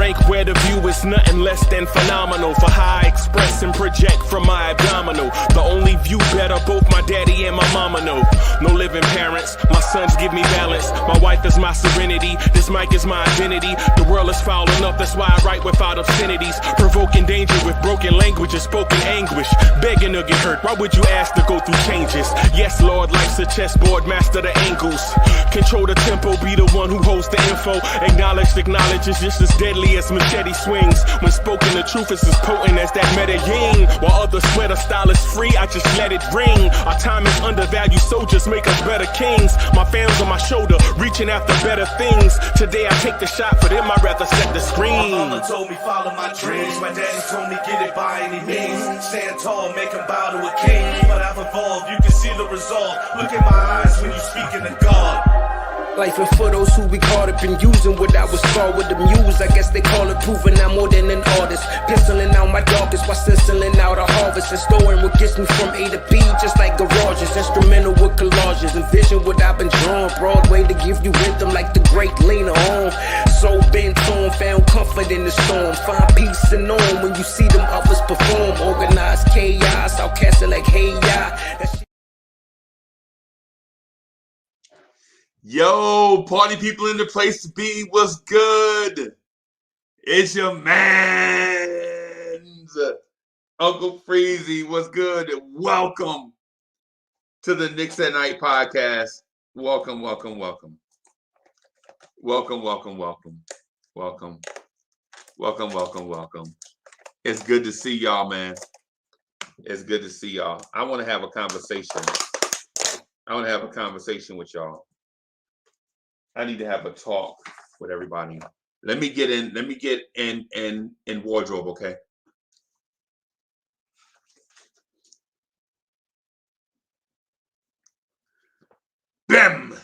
rank where the view is nothing less than phenomenal. For how I express and project from my abdominal. The only view better, both my daddy and my mama know. No living parents, my sons give me balance. My wife is my serenity, this mic is my identity. The world is foul enough, that's why I write without obscenities. Provoking danger with broken language and spoken anguish. Begging to get hurt, why would you ask to go through changes? Yes, Lord, life's a chessboard, master the angles. Control the tempo, be the one who holds the info. Acknowledge is just as deadly as machete swings. When spoken, the truth is as potent as that Medellin. While others swear the style is free, I just let it ring. Our time is undervalued, soldiers make us better kings. My fam's on my shoulder, reaching after better things. Today I take the shot, for them I'd rather set the screen. My mama told me follow my dreams. My daddy told me get it by any means. Stand tall, make him bow to a king. But I've evolved, you can see the resolve. Look in my eyes when you speaking to God. Life and for those who we caught up in using what I was taught with the muse. I guess they call it proving I'm more than an artist. Penciling out my darkest while stenciling out a harvest. And storing what gets me from A to B, just like garages. Instrumental with collages. Envision what I've been drawing. Broadway to give you rhythm like the great Lena Horne. So bent on, found comfort in the storm. Find peace and on when you see them others perform. Organized chaos, I'll cast it like hey ya. Yo, party people in the place to be. What's good? It's your man's Uncle Freezy. What's good? Welcome to the Knicks at Night podcast. Welcome, welcome, welcome. Welcome, welcome, welcome. Welcome. Welcome, welcome, welcome. It's good to see y'all, man. It's good to see y'all. I want to have a conversation. I want to have a conversation with y'all. I need to have a talk with everybody. Let me get in wardrobe, okay? Bam!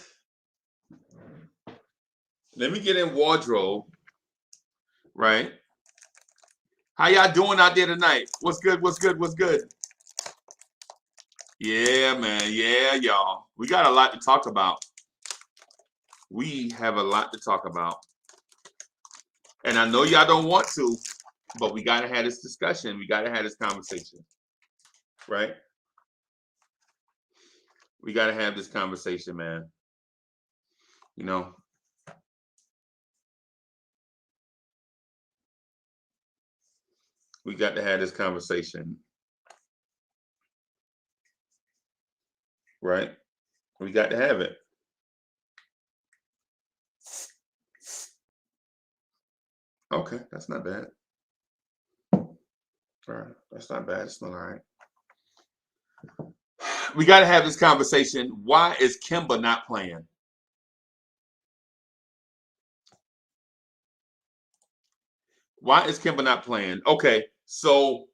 Let me get in wardrobe, right? How y'all doing out there tonight? What's good? What's good? What's good? Yeah, man. Yeah, y'all. We got a lot to talk about. We have a lot to talk about. And I know y'all don't want to, but we got to have this discussion. We got to have this conversation, right? We got to have this conversation, man. You know, we got to have this conversation, right? We got to have it. Okay, that's not bad. All right, that's not bad. It's not all right. We got to have this conversation. Why is Kemba not playing? Why is Kemba not playing? Okay, so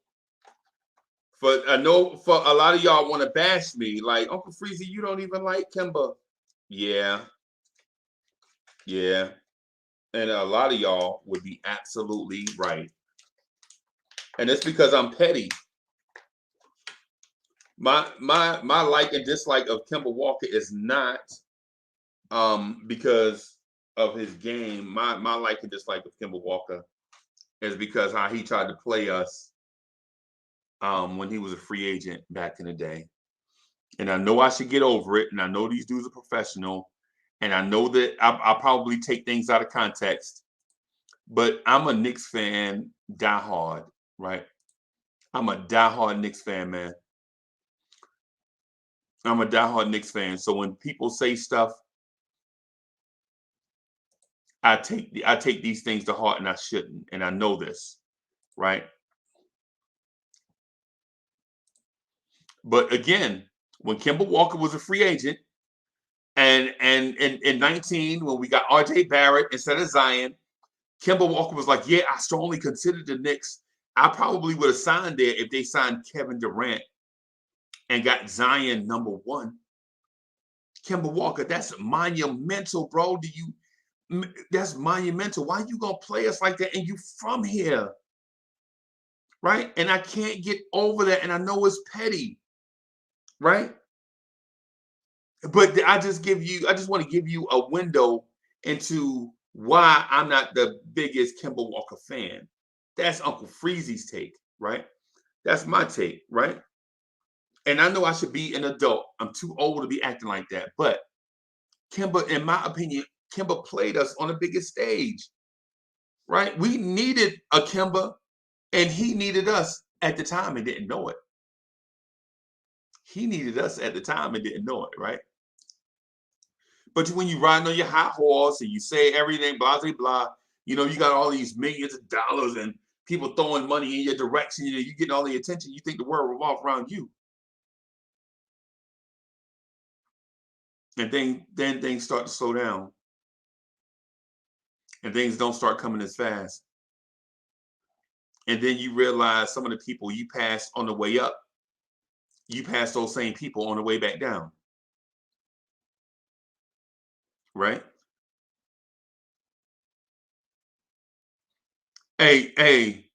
I know for a lot of y'all want to bash me, like Uncle Freezy, you don't even like Kemba. Yeah. And a lot of y'all would be absolutely right. And it's because I'm petty. My like and dislike of Kemba Walker is not because of his game. My like and dislike of Kemba Walker is because how he tried to play us when he was a free agent back in the day. And I know I should get over it. And I know these dudes are professional. And I know that I'll probably take things out of context, but I'm a Knicks fan, diehard, right? I'm a diehard Knicks fan, man. I'm a diehard Knicks fan. So when people say stuff, I take these things to heart, and I shouldn't. And I know this, right? But again, when Kemba Walker was a free agent, and in 19, when we got RJ Barrett instead of Zion, Kemba Walker was like, yeah, I strongly considered the Knicks. I probably would have signed there if they signed Kevin Durant and got Zion number one. Kemba Walker, that's monumental, bro. That's monumental. Why you gonna play us like that? And you from here, right? And I can't get over that. And I know it's petty, right? But I just want to give you a window into why I'm not the biggest Kemba Walker fan. That's Uncle Freezy's take, right? That's my take, right? And I know I should be an adult. I'm too old to be acting like that. But Kemba, in my opinion, Kemba played us on the biggest stage, right? We needed a Kemba, and he needed us at the time and didn't know it. He needed us at the time and didn't know it, right? But when you riding on your high horse and you say everything, blah, blah, blah, you know, you got all these millions of dollars and people throwing money in your direction, you know, you getting all the attention, you think the world revolves around you. And then things start to slow down. And things don't start coming as fast. And then you realize some of the people you passed on the way up, you passed those same people on the way back down. Right? Hey,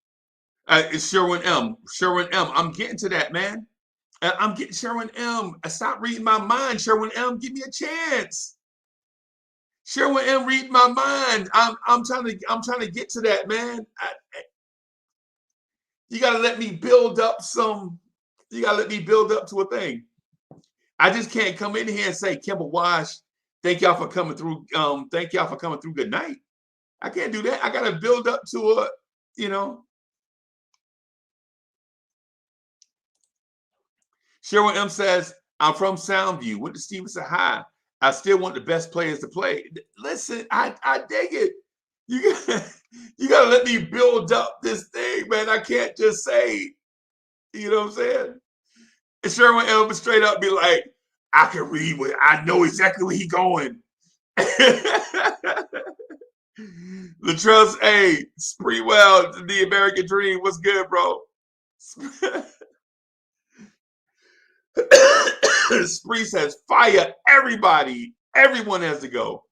it's Sherwin M. I'm getting to that, man. I'm getting Sherwin M. Stop reading my mind, Sherwin M. Give me a chance. Sherwin M. Read my mind. I'm trying to get to that, man. You gotta let me build up some. You gotta let me build up to a thing. I just can't come in here and say, Kemba Wash, thank y'all for coming through. Thank y'all for coming through. Good night. I can't do that. I gotta build up to a, you know. Sherwin M says, I'm from Soundview. Went to Stevenson High. I still want the best players to play. Listen, I dig it. You gotta let me build up this thing, man. I can't just say, you know what I'm saying? And Sherwin M straight up be like, I can read what I know exactly where he going. Latrell, hey, Spreewell, the American Dream. What's good, bro? Spree says, fire everybody. Everyone has to go.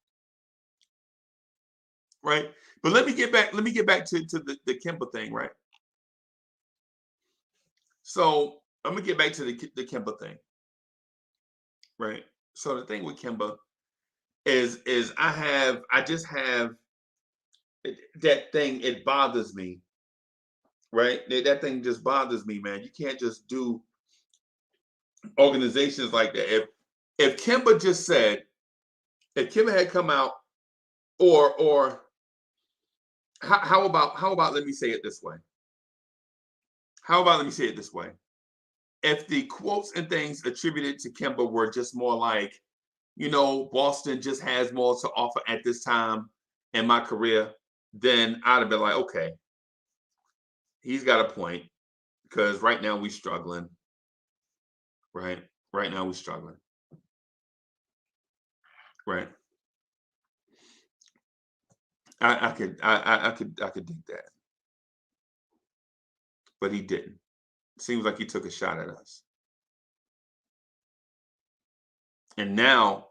Right? But let me get back to the Kemba thing, right? So I'm gonna get back to the Kemba thing. Right. So the thing with Kemba is I just have that thing, it bothers me. Right? That thing just bothers me, man. You can't just do organizations like that. If Kemba just said, if Kemba had come out, or how about let me say it this way. How about let me say it this way? If the quotes and things attributed to Kemba were just more like, you know, Boston just has more to offer at this time in my career, then I'd have been like, okay, he's got a point, because right now we're struggling. Right? Right now we're struggling. Right. I could dig that. But he didn't. Seems like he took a shot at us. And now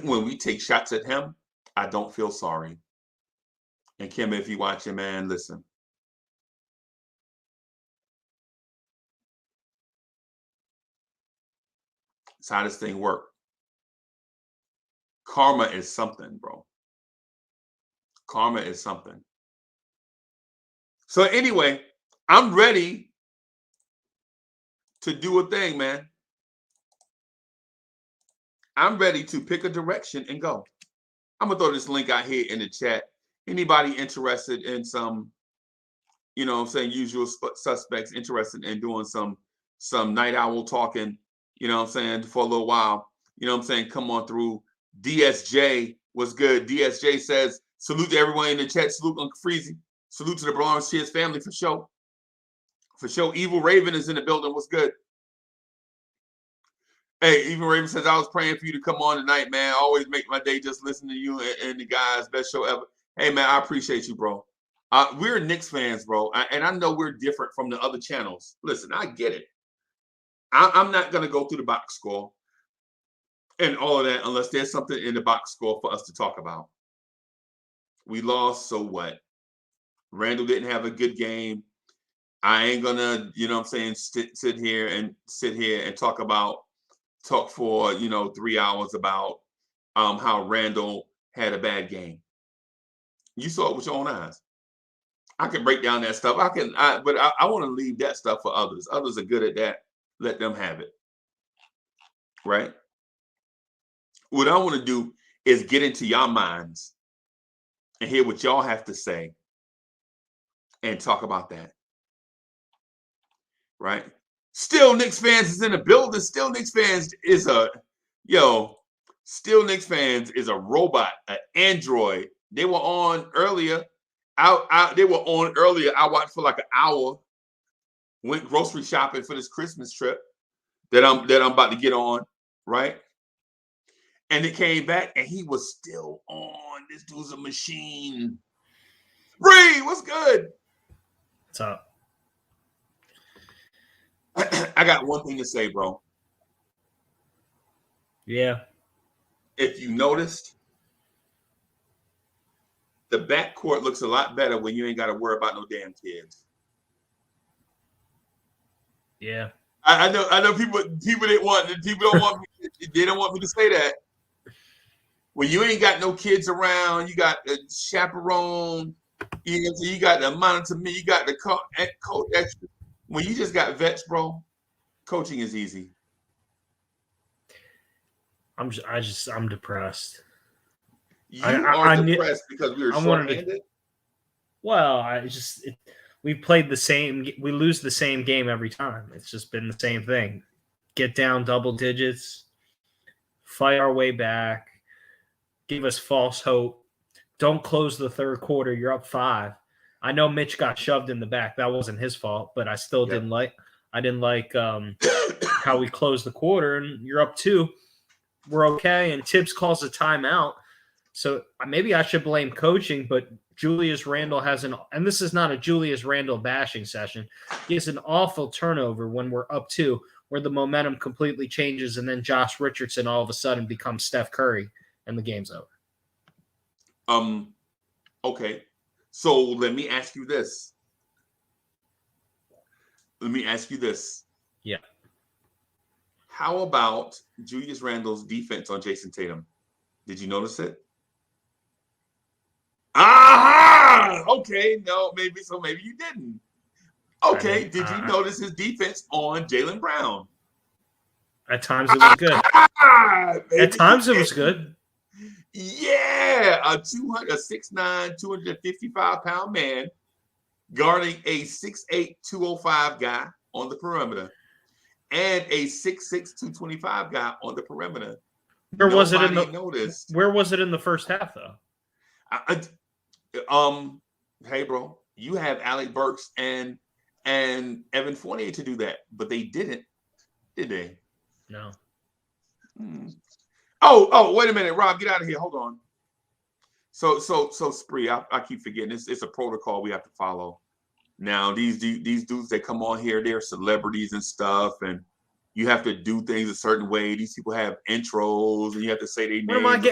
when we take shots at him, I don't feel sorry. And Kemba, if you watching, man, listen. It's how this thing works. Karma is something, bro. Karma is something. So anyway, I'm ready to do a thing, man. I'm ready to pick a direction and go. I'm gonna throw this link out here in the chat. Anybody interested in some, you know what I'm saying, usual suspects interested in doing some night owl talking, you know what I'm saying, for a little while, you know what I'm saying, come on through. DSJ, what's good? DSJ says, salute to everyone in the chat. Salute Uncle Freezy. Salute to the Blorange Tears family for sure. For sure. Evil Raven is in the building. What's good? Hey, Evil Raven says, I was praying for you to come on tonight, man. Always make my day just listening to you and the guys. Best show ever. Hey, man, I appreciate you, bro. We're Knicks fans, bro. And I know we're different from the other channels. Listen, I get it. I'm not going to go through the box score and all of that unless there's something in the box score for us to talk about. We lost, so what? Randall didn't have a good game. I ain't gonna, you know what I'm saying, sit here and talk for, you know, 3 hours about how Randall had a bad game. You saw it with your own eyes. I can break down that stuff. But I want to leave that stuff for others. Others are good at that. Let them have it. Right? What I want to do is get into y'all minds and hear what y'all have to say and talk about that. Right? Still Knicks fans is in the building. Still Knicks fans is Still Knicks fans is a robot, an android. They were on earlier. They were on earlier. I watched for like an hour. Went grocery shopping for this Christmas trip that I'm about to get on, right? And it came back, and he was still on. This dude's a machine. Bree, what's good? What's up? I got one thing to say, bro. Yeah. If you noticed, the backcourt looks a lot better when you ain't got to worry about no damn kids. Yeah. I know people didn't want people don't want me, they don't want me to say that. When you ain't got no kids around, you got the chaperone, you got the monitor me, you got the coach extra. When you just got vets, bro, coaching is easy. I'm depressed. I'm depressed because we were short-handed. Well, we played the same. We lose the same game every time. It's just been the same thing. Get down double digits, fight our way back, give us false hope. Don't close the third quarter. You're up 5. I know Mitch got shoved in the back. That wasn't his fault, but I still didn't like. I didn't like how we closed the quarter. And you're up 2. We're okay. And Tibbs calls a timeout. So maybe I should blame coaching, but Julius Randle and this is not a Julius Randle bashing session. He has an awful turnover when we're up 2, where the momentum completely changes, and then Josh Richardson all of a sudden becomes Steph Curry, and the game's over. Okay. So let me ask you this. Yeah. How about Julius Randle's defense on Jason Tatum? Did you notice it? Aha! Okay, no, maybe you didn't. Okay, did you notice his defense on Jaylen Brown? At times it was good. At times it was good. Yeah, a 6'9", 255-pound man guarding a 6'8", 205 guy on the perimeter, and a 6'6", 225 guy on the perimeter. Where was it in the first half, though? Hey, bro, you have Alec Burks and Evan Fournier to do that, but they didn't, did they? No. Oh, wait a minute, Rob, get out of here. Hold on. So Spree, I keep forgetting. It's a protocol we have to follow. Now, these dudes that come on here, they're celebrities and stuff, and you have to do things a certain way. These people have intros, and you have to say their name.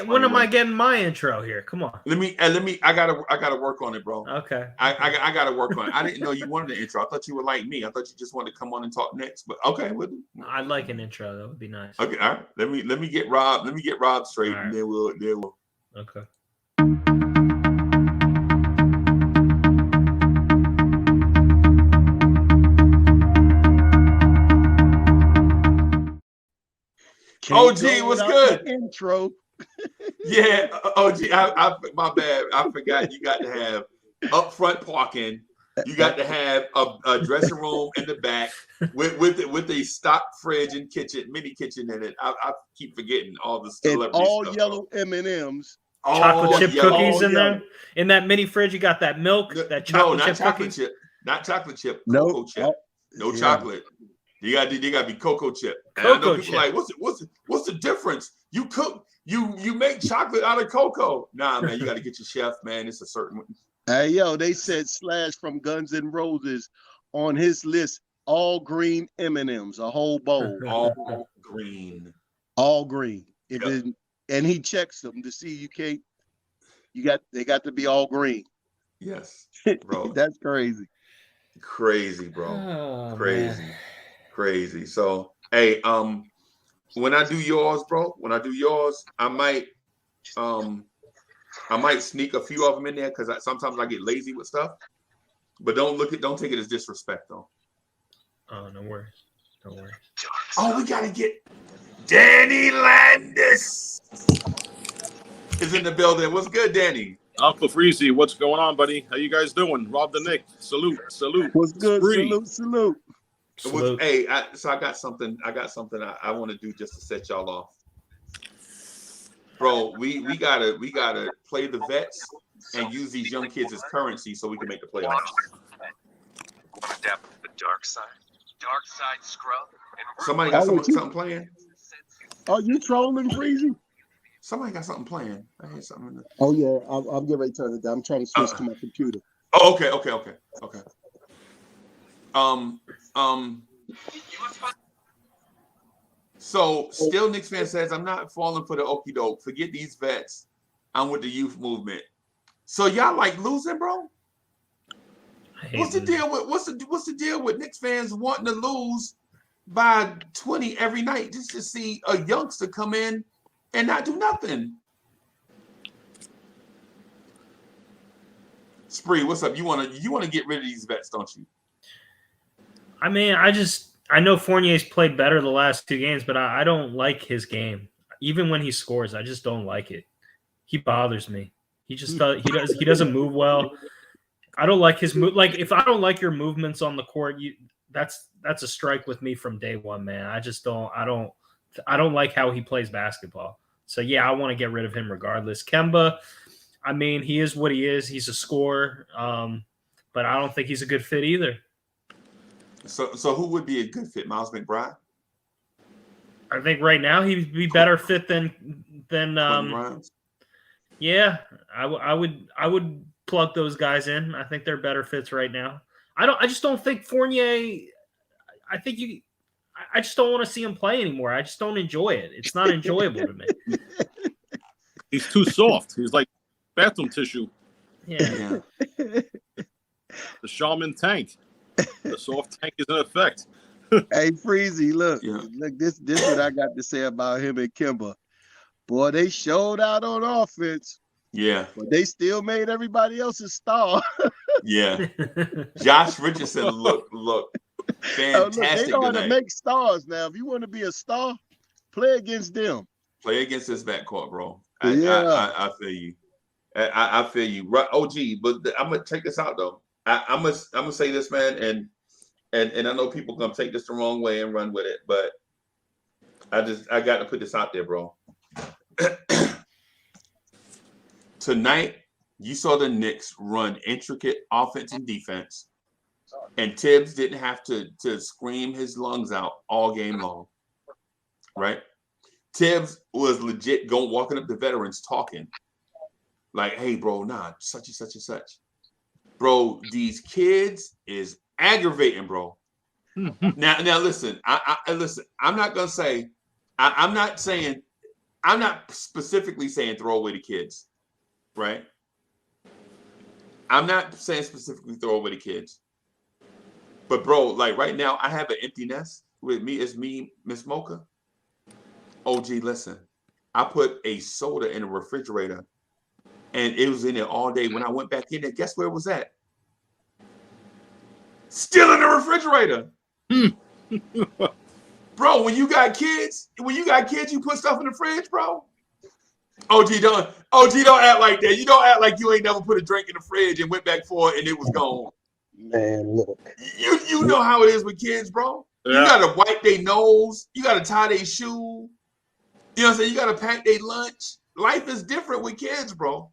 When am I getting my intro here? Come on. Let me. I gotta work on it, bro. Okay. I gotta work on it. I didn't know you wanted an intro. I thought you were like me. I thought you just wanted to come on and talk next. But okay, I'd like an intro. That would be nice. Okay, all right. Let me get Rob. Let me get Rob straight, right. And then we'll. Okay. OG, what's good? Intro. Yeah, OG. My bad. I forgot you got to have upfront parking. You got to have a dressing room in the back with a stock fridge and mini kitchen in it. I keep forgetting all the celebrity and all stuff, yellow M&Ms. Chocolate chip cookies in there. In that mini fridge, you got that milk. That chocolate chip cookies. Not chocolate chip. Cocoa chip. No chocolate. You got to be cocoa chip. And I know people like, what's the difference? You cook, you make chocolate out of cocoa. Nah, man, you got to get your chef, man. It's a certain one. Hey, yo, they said Slash from Guns N' Roses on his list, all green M&Ms, a whole bowl. All green. All green. And he checks them to see they got to be all green. Yes, bro. That's crazy. Crazy, bro. Oh, Crazy. So, hey, when I do yours, bro, I might I might sneak a few of them in there because sometimes I get lazy with stuff. But don't take it as disrespect though. Oh, no worries. No worries. Oh, we gotta get Danny Landis is in the building. What's good, Danny? Uncle Freezy, what's going on, buddy? How you guys doing? Rob the Nick, salute. What's good? Spree. Salute. Hey, so I got something I want to do just to set y'all off. Bro, we gotta play the vets and use these young kids as currency so we can make the playoffs. Step the dark side scrub. Somebody got something playing? Are you trolling, Freezy? Somebody got something playing. I hear something. Oh yeah, I'm getting ready to turn it down. I'm trying to switch to my computer. Oh, okay. So still Knicks fan says, I'm not falling for the okie doke. Forget these vets. I'm with the youth movement. So y'all like losing, bro? What's the deal with Knicks fans wanting to lose by 20 every night just to see a youngster come in and not do nothing? Spree, what's up? You want to get rid of these vets, don't you? I mean, I know Fournier's played better the last 2 games, but I don't like his game. Even when he scores, I just don't like it. He bothers me. He doesn't move well. I don't like his move. Like, if I don't like your movements on the court, that's a strike with me from day one, man. I don't like how he plays basketball. So yeah, I want to get rid of him regardless. Kemba, I mean, he is what he is. He's a scorer, but I don't think he's a good fit either. So who would be a good fit? Miles McBride? I think right now he'd be better fit than yeah. I would plug those guys in. I think they're better fits right now. I just don't think Fournier. I just don't want to see him play anymore. I just don't enjoy it. It's not enjoyable to me. He's too soft. He's like bathroom tissue. Yeah. The Shaman tank. The soft tank is in effect. Hey, Freezy, look, this what I got to say about him and Kemba. Boy, they showed out on offense. Yeah. But they still made everybody else a star. Yeah. Josh Richardson look fantastic. They know how to make stars now. If you want to be a star, play against them. Play against this backcourt, bro. Yeah. I feel you. I feel you. Right, OG, but I'm gonna check this out though. I'm gonna say this, man, and I know people gonna take this the wrong way and run with it, but I got to put this out there, bro. Tonight, you saw the Knicks run intricate offense and defense, and Tibbs didn't have to scream his lungs out all game long, right? Tibbs was legit walking up to veterans talking like, "Hey, bro, nah, such and such and such." Bro, these kids is aggravating, bro. Now listen, I listen. I'm not gonna say, I'm not specifically saying throw away the kids, right? I'm not saying specifically throw away the kids, but bro, like right now, I have an empty nest with me. It's me, Miss Mocha. OG, listen, I put a soda in the refrigerator. And it was in there all day. When I went back in there, guess where it was at? Still in the refrigerator. Bro, when you got kids, you put stuff in the fridge, bro. OG, don't act like that. You don't act like you ain't never put a drink in the fridge and went back for it and it was gone. Man, look. You know how it is with kids, bro. Yeah. You gotta wipe their nose. You gotta tie their shoe. You know what I'm saying? You gotta pack their lunch. Life is different with kids, bro.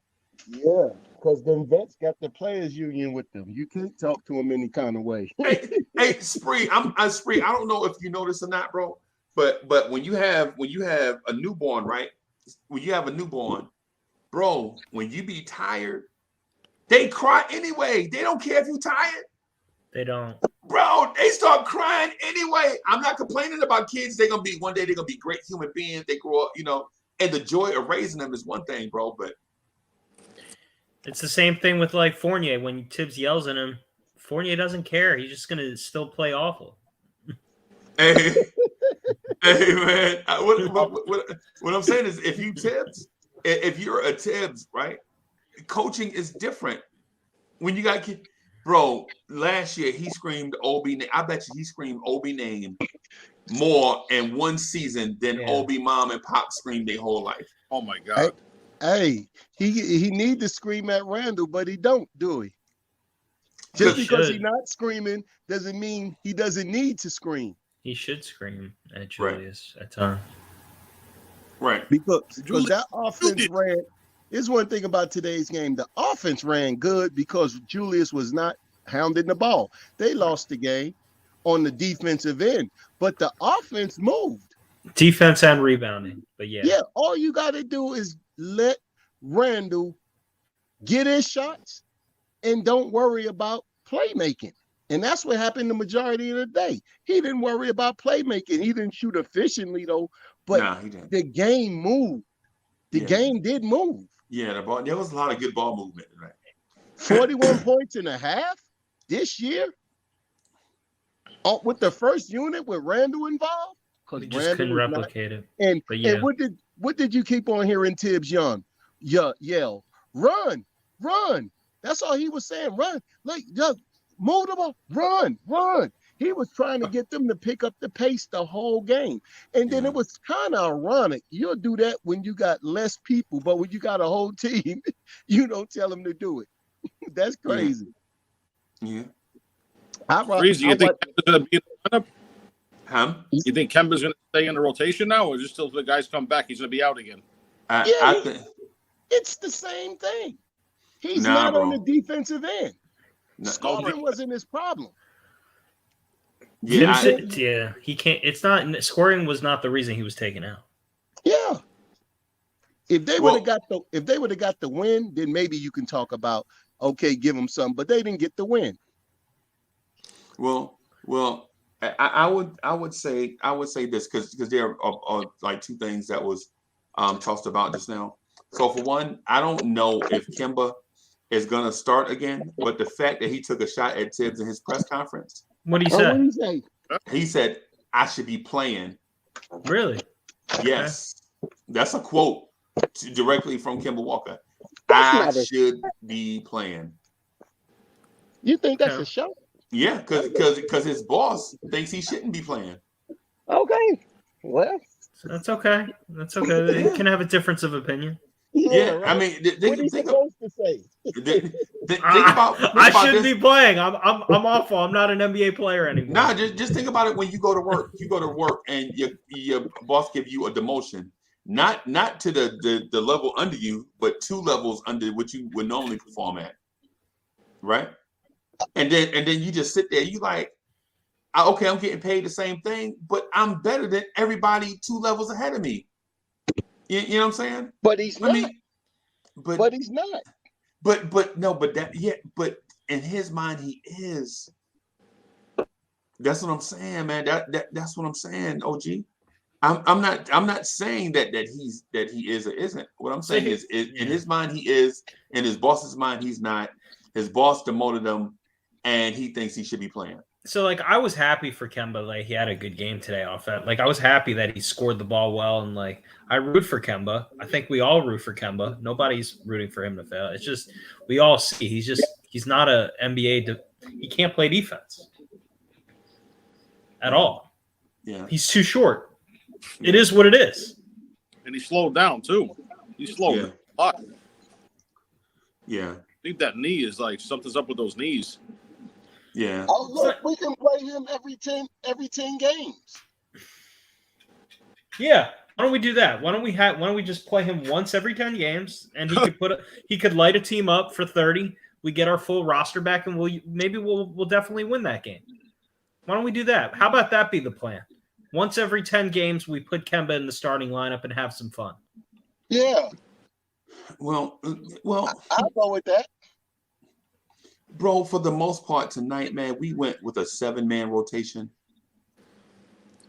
Yeah, because them vets got the players union with them. You can't talk to them any kind of way. hey, Spree, I'm Spree. I don't know if you know this or not, bro. But when you have a newborn, right? When you have a newborn, bro, when you be tired, they cry anyway. They don't care if you're tired. They don't. Bro, they start crying anyway. I'm not complaining about kids. One day they're gonna be great human beings. They grow up, and the joy of raising them is one thing, bro. But it's the same thing with like Fournier. When Tibbs yells at him, Fournier doesn't care. He's just gonna still play awful. Hey, man. What I'm saying is, if you're a Tibbs, right, coaching is different. When you got bro, last year he screamed Obi name. I bet you he screamed Obi name more in one season than Obi mom and pop screamed their whole life. Oh my God. Hey, he need to scream at Randall, but he don't, do he? Just because he's not screaming doesn't mean he doesn't need to scream. He should scream at Julius at times. Right. Because that offense ran. Here's one thing about today's game. The offense ran good because Julius was not hounding the ball. They lost the game on the defensive end, but the offense moved. Defense and rebounding, but Yeah, all you got to do is let Randall get his shots and don't worry about playmaking. And that's what happened the majority of the day. He didn't worry about playmaking. He didn't shoot efficiently, though, but the game moved. The game did move. Yeah, there was a lot of good ball movement tonight. 41 points and a half this year with the first unit with Randall involved. We just couldn't replicate it. And what did you keep on hearing Tibbs yell? Run. That's all he was saying. Run. Like, just move the ball. Run. He was trying to get them to pick up the pace the whole game. And then it was kind of ironic. You'll do that when you got less people, but when you got a whole team, you don't tell them to do it. That's crazy. Yeah. Crazy. You think Kemba's going to be in the lineup? Huh? You think Kemba's going to stay in the rotation now, or just till the guys come back, he's going to be out again? I think it's the same thing. He's not on the defensive end. Scoring wasn't his problem. Yeah, he can't. It's not scoring was not the reason he was taken out. Yeah. If they would have got the win, then maybe you can talk about give them some, but they didn't get the win. Well, I would say this because there are like two things that was tossed about just now. So for one, I don't know if Kemba is gonna start again, but the fact that he took a shot at Tibbs in his press conference. What did he say? He said, "I should be playing." Really? Yes, that's a quote directly from Kemba Walker. I should be playing. You think that's a show? Yeah, because his boss thinks he shouldn't be playing. Okay, well, that's okay. That's okay. They can have a difference of opinion. Yeah, right. I mean, what are you supposed to say? Think about I shouldn't be playing. I'm awful. I'm not an NBA player anymore. No, just think about it when you go to work. You go to work and your boss gives you a demotion, not to the level under you, but 2 levels under what you would normally perform at, right? And then you just sit there. You like, okay, I'm getting paid the same thing, but I'm better than everybody 2 levels ahead of me. You know what I'm saying? But he's not. But he's not. But in his mind he is. That's what I'm saying, man. That's what I'm saying, OG. I'm not saying that he is or isn't. What I'm saying is in his mind he is, in his boss's mind he's not. His boss demoted him, and he thinks he should be playing. So, like, I was happy for Kemba. Like, he had a good game today off that. Like, I was happy that he scored the ball well, and like, I root for Kemba. I think we all root for Kemba. Nobody's rooting for him to fail. It's just we all see he's not a NBA. He can't play defense at all. Yeah, he's too short. It is what it is. And he slowed down too. He slowed a lot. Yeah, I think that knee is like something's up with those knees. Yeah. Oh, look, we can play him every 10 games. Yeah. Why don't we do that? Why don't we just play him once every 10 games, and he could light a team up for 30. We get our full roster back, and we'll definitely win that game. Why don't we do that? How about that be the plan? Once every 10 games, we put Kemba in the starting lineup and have some fun. Yeah. Well, I'll go with that. Bro, for the most part tonight, man, we went with a 7-man rotation,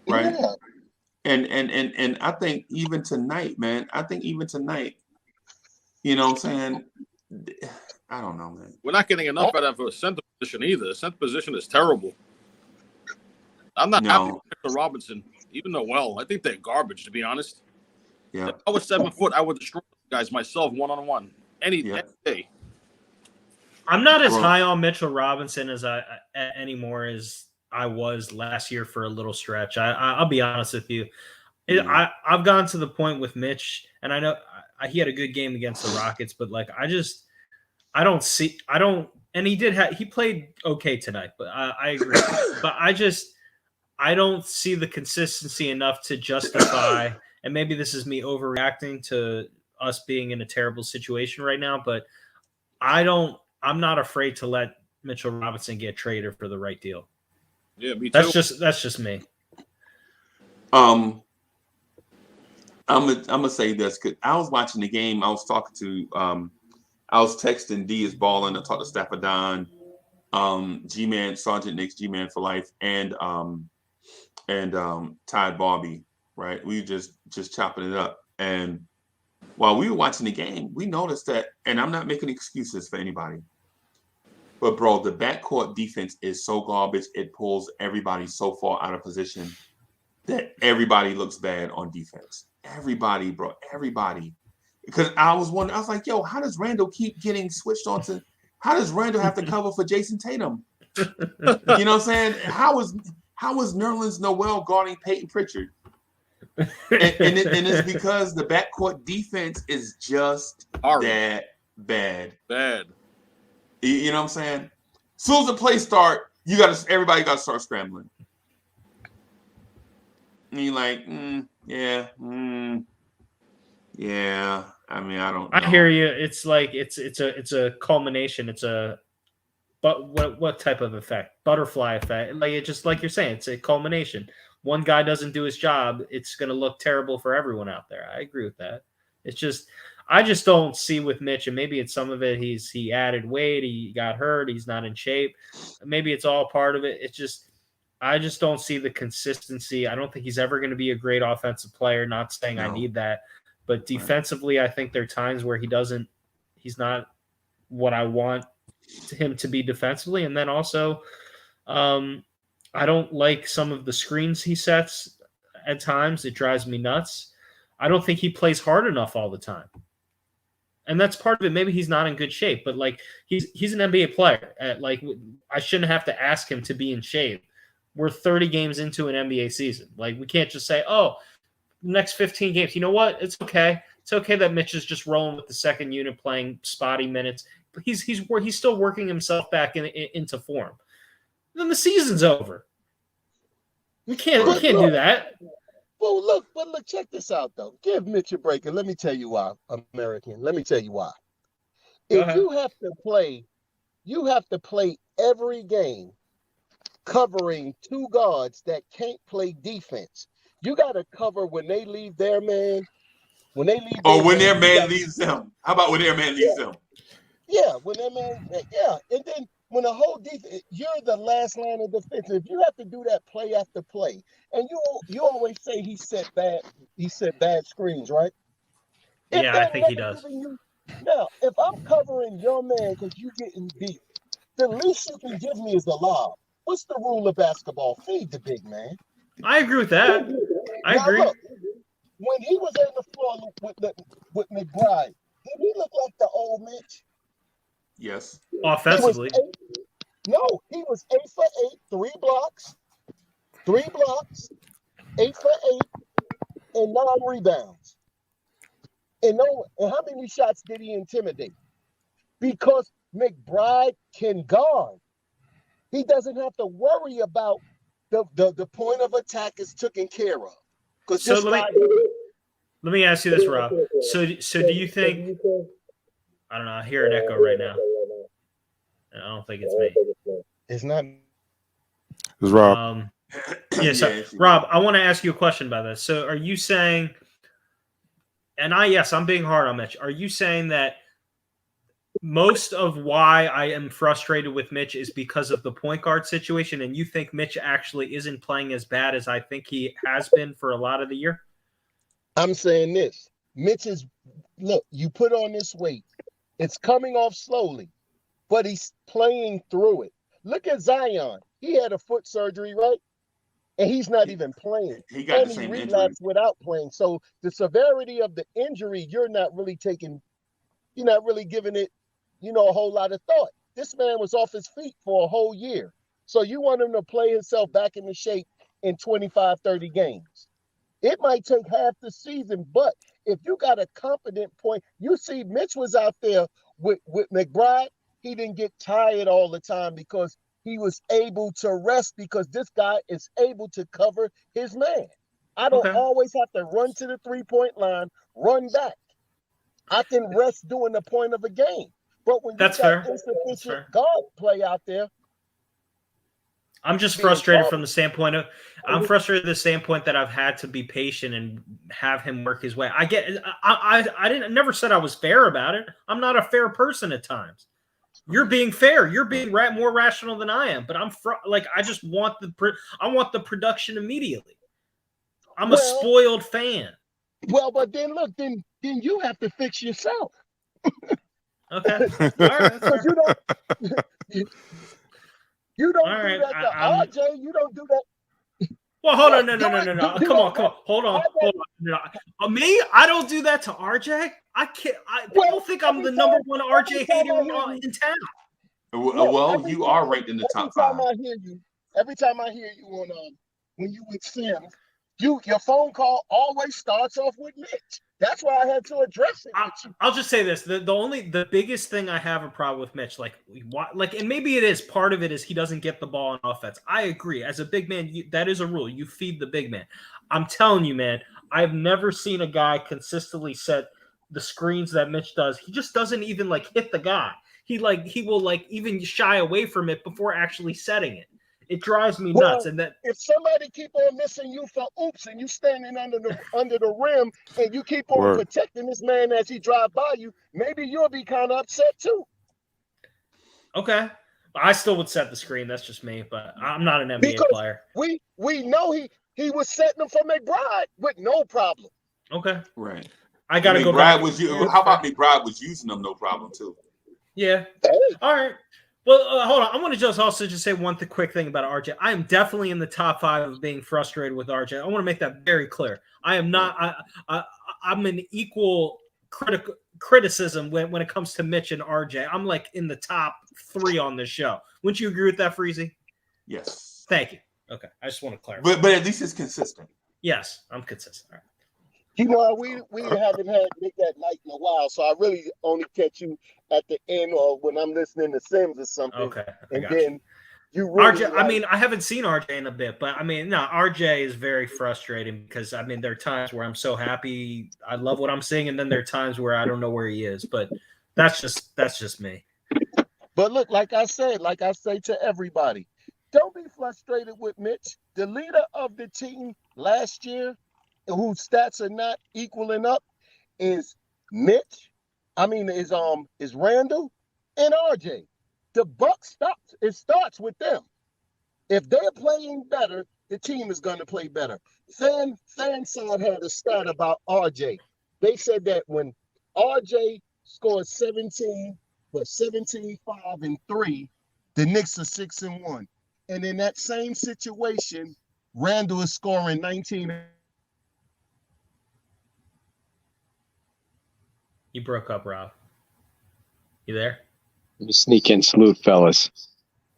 right? Yeah. And I think even tonight, man, you know what I'm saying? I don't know, man. We're not getting enough out of a center position either. The center position is terrible. I'm not happy with Victor Robinson, even though, I think they're garbage, to be honest. Yeah. If I was 7 foot, I would destroy guys myself one-on-one. any Yeah. day. I'm not as Bro. high on Mitchell Robinson as I anymore as I was last year for a little stretch. I'll be honest with you. I've gone to the point with Mitch, and I know he had a good game against the Rockets, but like I don't, and he played okay tonight, but I agree. But I don't see the consistency enough to justify, and maybe this is me overreacting to us being in a terrible situation right now, but I'm not afraid to let Mitchell Robinson get traded for the right deal. Yeah, me too. That's just me. I'm gonna say this because I was watching the game. I was talking to I was texting D is balling. I talked to Stafford Don, G-Man, Sergeant Knicks, G-Man for life, and Ty Barbie. Right, we just chopping it up. And while we were watching the game, we noticed that, and I'm not making excuses for anybody, but bro, the backcourt defense is so garbage. It pulls everybody so far out of position that everybody looks bad on defense. Everybody, bro, everybody. Because I was wondering, I was like, yo, how does Randall keep getting switched on to? How does Randall have to cover for Jason Tatum? You know what I'm saying? How is Nerlens Noel guarding Peyton Pritchard? And it's because the backcourt defense is just that bad. Bad. You know what I'm saying? As soon as the play start, everybody got to start scrambling. And you're like, yeah. I mean, I don't know. I hear you. It's like it's a culmination. But what type of effect? Butterfly effect. Like it just like you're saying, it's a culmination. One guy doesn't do his job, it's going to look terrible for everyone out there. I agree with that. I just don't see with Mitch, and maybe it's some of it. He added weight, he got hurt, he's not in shape. Maybe it's all part of it. I just don't see the consistency. I don't think he's ever going to be a great offensive player. Not saying I need that, but defensively, I think there are times where he's not what I want him to be defensively. And then also, I don't like some of the screens he sets at times. It drives me nuts. I don't think he plays hard enough all the time. And that's part of it. Maybe he's not in good shape, but like he's an NBA player. Like I shouldn't have to ask him to be in shape. We're 30 games into an NBA season. Like we can't just say, oh, next 15 games. You know what? It's okay. It's okay that Mitch is just rolling with the second unit, playing spotty minutes. But he's still working himself back into form. Then the season's over. We can't do that. Well, look, check this out though. Give Mitch a break, and let me tell you why, American. Let me tell you why. If you have to play every game covering two guards that can't play defense. You got to cover when they leave their man. When their man leaves them. How about when their man leaves them? Yeah, when their man. Yeah, and then when the whole defense, you're the last line of defense. If you have to do that play after play, and you always say he set bad screens, right? Yeah, I think he does. Now, if I'm covering your man because you're getting beat, the least you can give me is a lob. What's the rule of basketball? Feed the big man. I agree with that. I agree. Look, when he was on the floor with McBride, did he look like the old Mitch? Yes. Offensively. He was 8 for 8, 3 blocks, 8 for 8, and 9 rebounds. And how many shots did he intimidate? Because McBride can guard. He doesn't have to worry about the point of attack is taken care of. So let me ask you this, Rob. So do you think? I don't know. I hear an echo right now. I don't think it's me. It's not. It's Rob. So Rob, I want to ask you a question about this. So are you saying? And I'm being hard on Mitch. Are you saying that most of why I am frustrated with Mitch is because of the point guard situation, and you think Mitch actually isn't playing as bad as I think he has been for a lot of the year? I'm saying this. Mitch is, look, you put on this weight. It's coming off slowly, but he's playing through it. Look at Zion. He had a foot surgery, right? And he's not even playing. He got the same injury. Without playing. So the severity of the injury, you're not really taking You're not really giving it, a whole lot of thought. This man was off his feet for a whole year. So you want him to play himself back into shape in 25, 30 games. It might take half the season, but if you got a competent point, you see Mitch was out there with McBride. He didn't get tired all the time because he was able to rest because this guy is able to cover his man. I don't always have to run to the three-point line, run back. I can rest during the point of a game. But when you got insufficient guard play out there, I'm just frustrated from the standpoint of I'm frustrated the standpoint that I've had to be patient and have him work his way. I never said I was fair about it. I'm not a fair person at times. You're being fair. You're being more rational than I am. But I just want the production immediately. I'm a spoiled fan. Well, but then look, then you have to fix yourself. Okay. All right. Because you don't do that to RJ. You don't do that. Well, hold on. No. Come on. Hold on. No. Me? I don't do that to RJ. I can't. People think I'm the number one RJ hater in town. Well, you are ranked in the top 5. Every time I hear you on when you with Sam, your phone call always starts off with Mitch. That's why I had to address it. I'll just say this: the biggest thing I have a problem with Mitch, and maybe it is part of it is he doesn't get the ball on offense. I agree. As a big man, that is a rule. You feed the big man. I'm telling you, man, I've never seen a guy consistently set the screens that Mitch does. He just doesn't even hit the guy. He will even shy away from it before actually setting it. It drives me nuts. And that if somebody keep on missing you for oops and you standing under the rim and you keep on protecting this man as he drive by you, maybe you'll be kind of upset too. Okay. I still would set the screen. That's just me, but I'm not an NBA player. We know he was setting them for McBride with no problem. Okay. Right. I got to go back. How about McBride was using them no problem too? Yeah. All right. Well, hold on. I want to also say one quick thing about RJ. I am definitely in the top 5 of being frustrated with RJ. I want to make that very clear. I am not. I'm an equal criticism when it comes to Mitch and RJ. I'm in the top 3 on this show. Wouldn't you agree with that, Freezy? Yes. Thank you. Okay. I just want to clarify. But at least it's consistent. Yes, I'm consistent. All right. We haven't had Nick at night in a while, so I really only catch you at the end or when I'm listening to Sims or something. Okay. And then you really RJ, I haven't seen RJ in a bit, but RJ is very frustrating because there are times where I'm so happy, I love what I'm seeing, and then there are times where I don't know where he is. But that's just me. But look, like I say to everybody, don't be frustrated with Mitch. The leader of the team last year, whose stats are not equaling up, is Mitch. Is Randall and RJ. The buck stops. It starts with them. If they're playing better, the team is going to play better. Fanside had a stat about RJ. They said that when RJ scored 17, 5 and 3, the Knicks are 6-1. And in that same situation, Randall is scoring 19. You broke up, Rob. You there? Let me sneak in. Salute, fellas.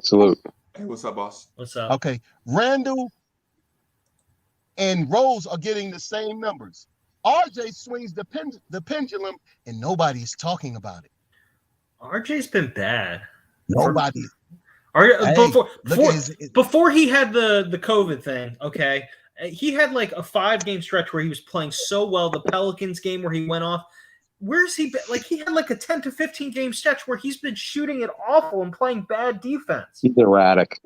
Salute. Hey, what's up, boss? What's up? Okay. Randall and Rose are getting the same numbers. RJ swings the pendulum, and nobody's talking about it. RJ's been bad. Nobody. Before he had the COVID thing, okay, he had a 5-game stretch where he was playing so well. The Pelicans game where he went off. Where's he been? He had a 10 to 15 game stretch where he's been shooting it awful and playing bad defense. He's erratic.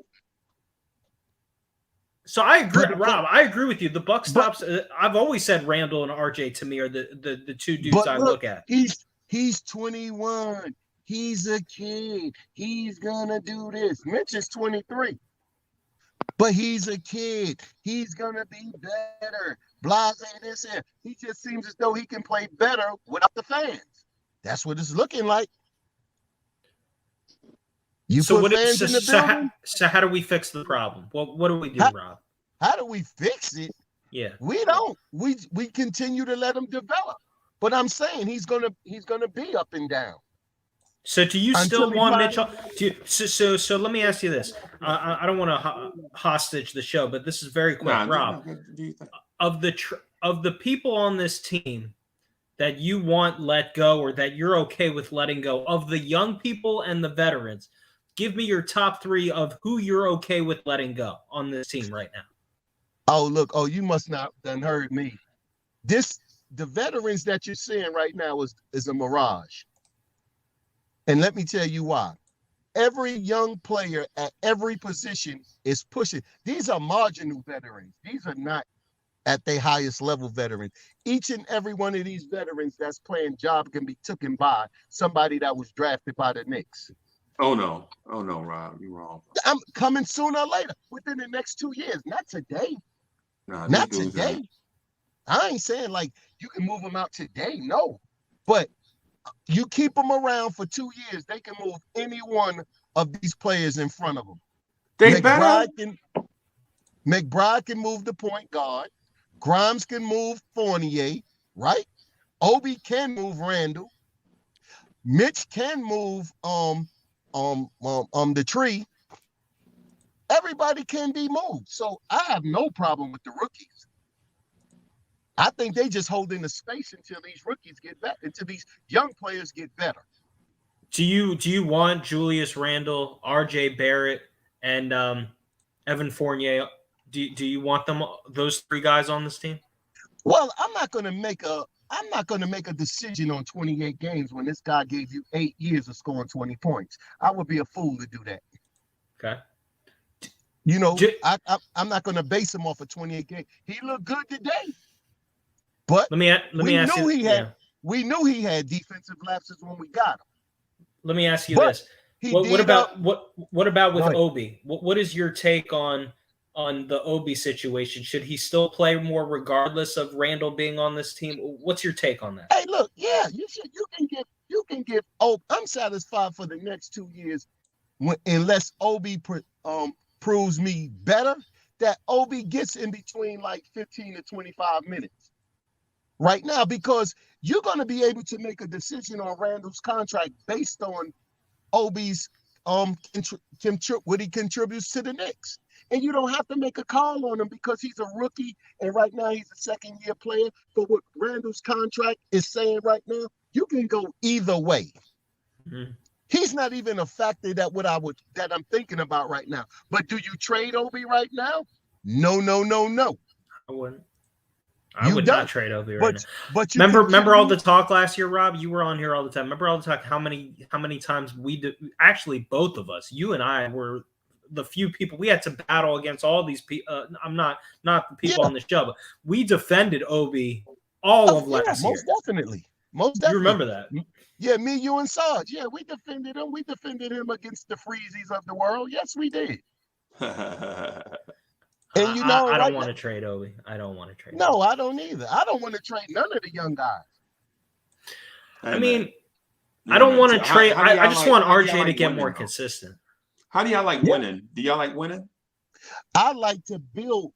So I agree, Rob. I agree with you. The buck stops. I've always said Randall and RJ to me are the 2 dudes I look at. He's 21. He's a kid. He's gonna do this. Mitch is 23. But he's a kid. He's gonna be better. Blase this here. He just seems as though he can play better without the fans. That's what it's looking like. So how do we fix the problem? What do we do, Rob? How do we fix it? Yeah. We don't. We continue to let him develop. But I'm saying he's gonna be up and down. So do you Until still he want finds- Mitchell? So let me ask you this. I don't want to hostage the show, but this is very quick, Rob. Of the people on this team that you want let go or that you're okay with letting go, of the young people and the veterans, give me your top 3 of who you're okay with letting go on this team right now. Oh, look. Oh, you must not done heard me. The veterans that you're seeing right now is a mirage. And let me tell you why. Every young player at every position is pushing. These are marginal veterans. These are not at their highest level veterans. Each and every one of these veterans that's playing job can be taken by somebody that was drafted by the Knicks. Oh no, Rob, you're wrong. I'm coming sooner or later, within the next 2 years. Not today. Nah, Not today. I ain't saying like you can move them out today. No. But you keep them around for 2 years, they can move any one of these players in front of them. McBride can move the point guard. Grimes can move Fournier, right? Obi can move Randall. Mitch can move the tree. Everybody can be moved. So I have no problem with the rookies. I think they just holding the space until these rookies get better, until these young players get better. Do you want Julius Randle, R.J. Barrett, and Evan Fournier? Do you want those 3 guys on this team? Well, I'm not going to make a decision on 28 games when this guy gave you 8 years of scoring 20 points. I would be a fool to do that. Okay. You know, I'm not going to base him off of 28 games. He looked good today. But let me ask you. We knew he had defensive lapses when we got him. Let me ask you this: what about with Right. Obi? What is your take on the Obi situation? Should he still play more regardless of Randall being on this team? What's your take on that? Hey, look, yeah, you can give. Oh, I'm satisfied for the next 2 years, unless Obi proves me better. That Obi gets in between like 15 to 25 minutes. Right now, because you're going to be able to make a decision on Randall's contract based on Obi's what he contributes to the Knicks. And you don't have to make a call on him because he's a rookie and right now he's a second-year player. But what Randall's contract is saying right now, you can go either way. Mm-hmm. He's not even a factor that I'm thinking about right now. But do you trade Obi right now? No. I wouldn't. I would not trade Obi right now. But remember all the talk last year, Rob? You were on here all the time. Remember all the talk? How many times we did? Actually, both of us, you and I, were the few people we had to battle against all these people. I'm not the people on the show, but we defended Obi all of last year. Most definitely. You remember that? Yeah, me, you, and Sarge. Yeah, we defended him. We defended him against the Freezies of the world. Yes, we did. And you know, I don't want to trade Obi. I don't want to trade. No, I don't either. I don't want to trade none of the young guys. I mean, I don't want to trade. I just want RJ to get more consistent. How do y'all like winning? Do y'all like winning? I like to build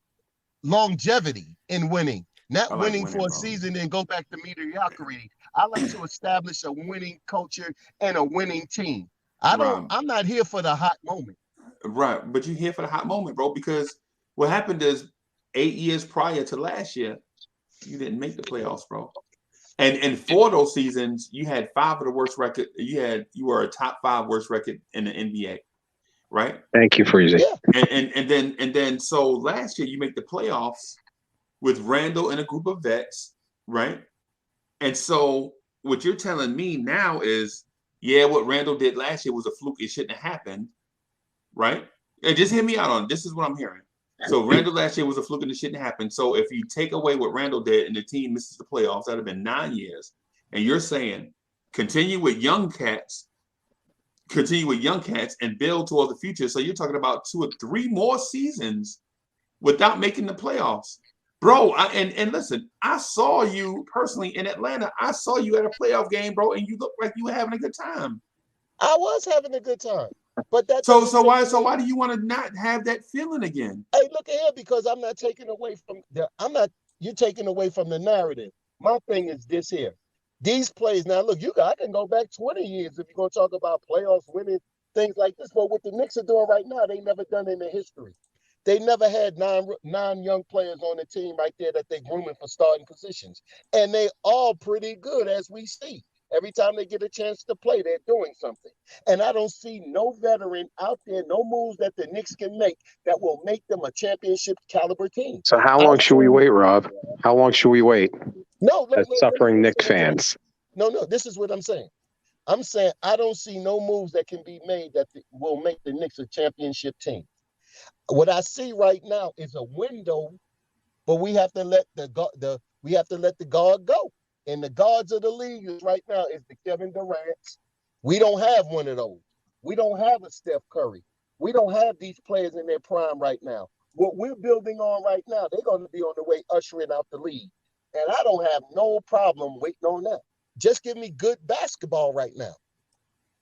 longevity in winning, not winning for a season and go back to mediocrity. I like to establish a winning culture and a winning team. I'm not here for the hot moment. Right, but you're here for the hot moment, bro, because what happened is 8 years prior to last year, you didn't make the playoffs, bro. And 4 of those seasons, you had 5 of the worst record. You were a top 5 worst record in the NBA, right? Thank you, Freezy. And then so last year you make the playoffs with Randall and a group of vets, right? And so what you're telling me now is, yeah, what Randall did last year was a fluke. It shouldn't have happened, right? And just hear me out on this. Is what I'm hearing. So Randall last year was a fluke and it shouldn't happen. So if you take away what Randall did and the team misses the playoffs, that'd have been 9 years. And you're saying continue with young cats and build towards the future. So you're talking about 2 or 3 more seasons without making the playoffs. Bro, and listen, I saw you personally in Atlanta. I saw you at a playoff game, bro, and you looked like you were having a good time. I was having a good time. But that's so why do you want to not have that feeling again? Hey, look at here, because I'm not taking away from you're taking away from the narrative. My thing is this here. These plays now, look, I can go back 20 years if you're gonna talk about playoffs winning things like this. But what the Knicks are doing right now, they never done in their history. They never had nine young players on the team right there that they're grooming for starting positions, and they all pretty good as we see. Every time they get a chance to play, they're doing something. And I don't see no veteran out there, no moves that the Knicks can make that will make them a championship caliber team. So how long should we wait, Rob? How long should we wait? No, as suffering Knicks fans. No, this is what I'm saying. I'm saying I don't see no moves that can be made that will make the Knicks a championship team. What I see right now is a window, but we have to let the guard go. And the guards of the league right now is the Kevin Durant's. We don't have one of those. We don't have a Steph Curry. We don't have these players in their prime right now. What we're building on right now, they're going to be on the way ushering out the league. And I don't have no problem waiting on that. Just give me good basketball right now.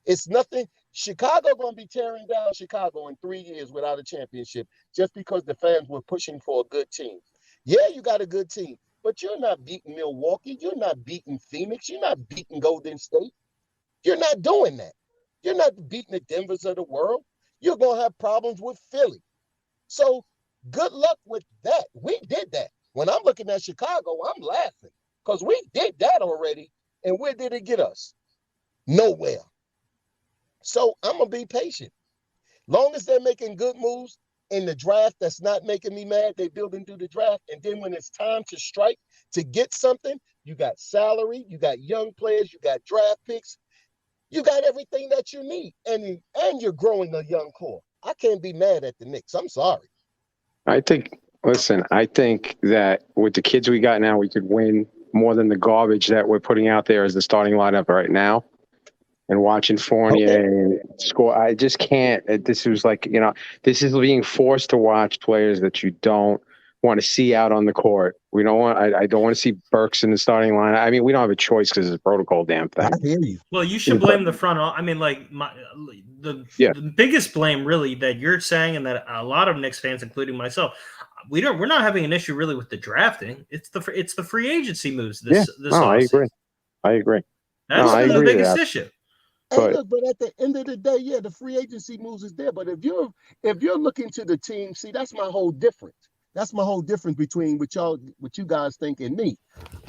It's nothing. Chicago going to be tearing down Chicago in 3 years without a championship just because the fans were pushing for a good team. Yeah, you got a good team. But you're not beating Milwaukee. You're not beating Phoenix. You're not beating Golden State. You're not doing that. You're not beating the Denvers of the world. You're going to have problems with Philly. So good luck with that. We did that. When I'm looking at Chicago, I'm laughing because we did that already. And where did it get us? Nowhere. So I'm going to be patient. Long as they're making good moves, in the draft that's not making me mad, they building through the draft. And then when it's time to strike to get something, you got salary, you got young players, you got draft picks, you got everything that you need. And you're growing a young core. I can't be mad at the Knicks. I'm sorry. I think that with the kids we got now, we could win more than the garbage that we're putting out there as the starting lineup right now. And watching Fournier score, I just can't. This was like, this is being forced to watch players that you don't want to see out on the court. We don't want. I don't want to see Burks in the starting line. I mean, we don't have a choice because it's a protocol damn thing. I hear you. Well, you should blame the front. I mean, like the biggest blame really that you're saying, and that a lot of Knicks fans, including myself, we're not having an issue really with the drafting. It's the free agency moves. This I agree. That's been the biggest issue. But at the end of the day, yeah, the free agency moves is there. But if you're looking to the team, see, that's my whole difference. That's my whole difference between what you guys think and me.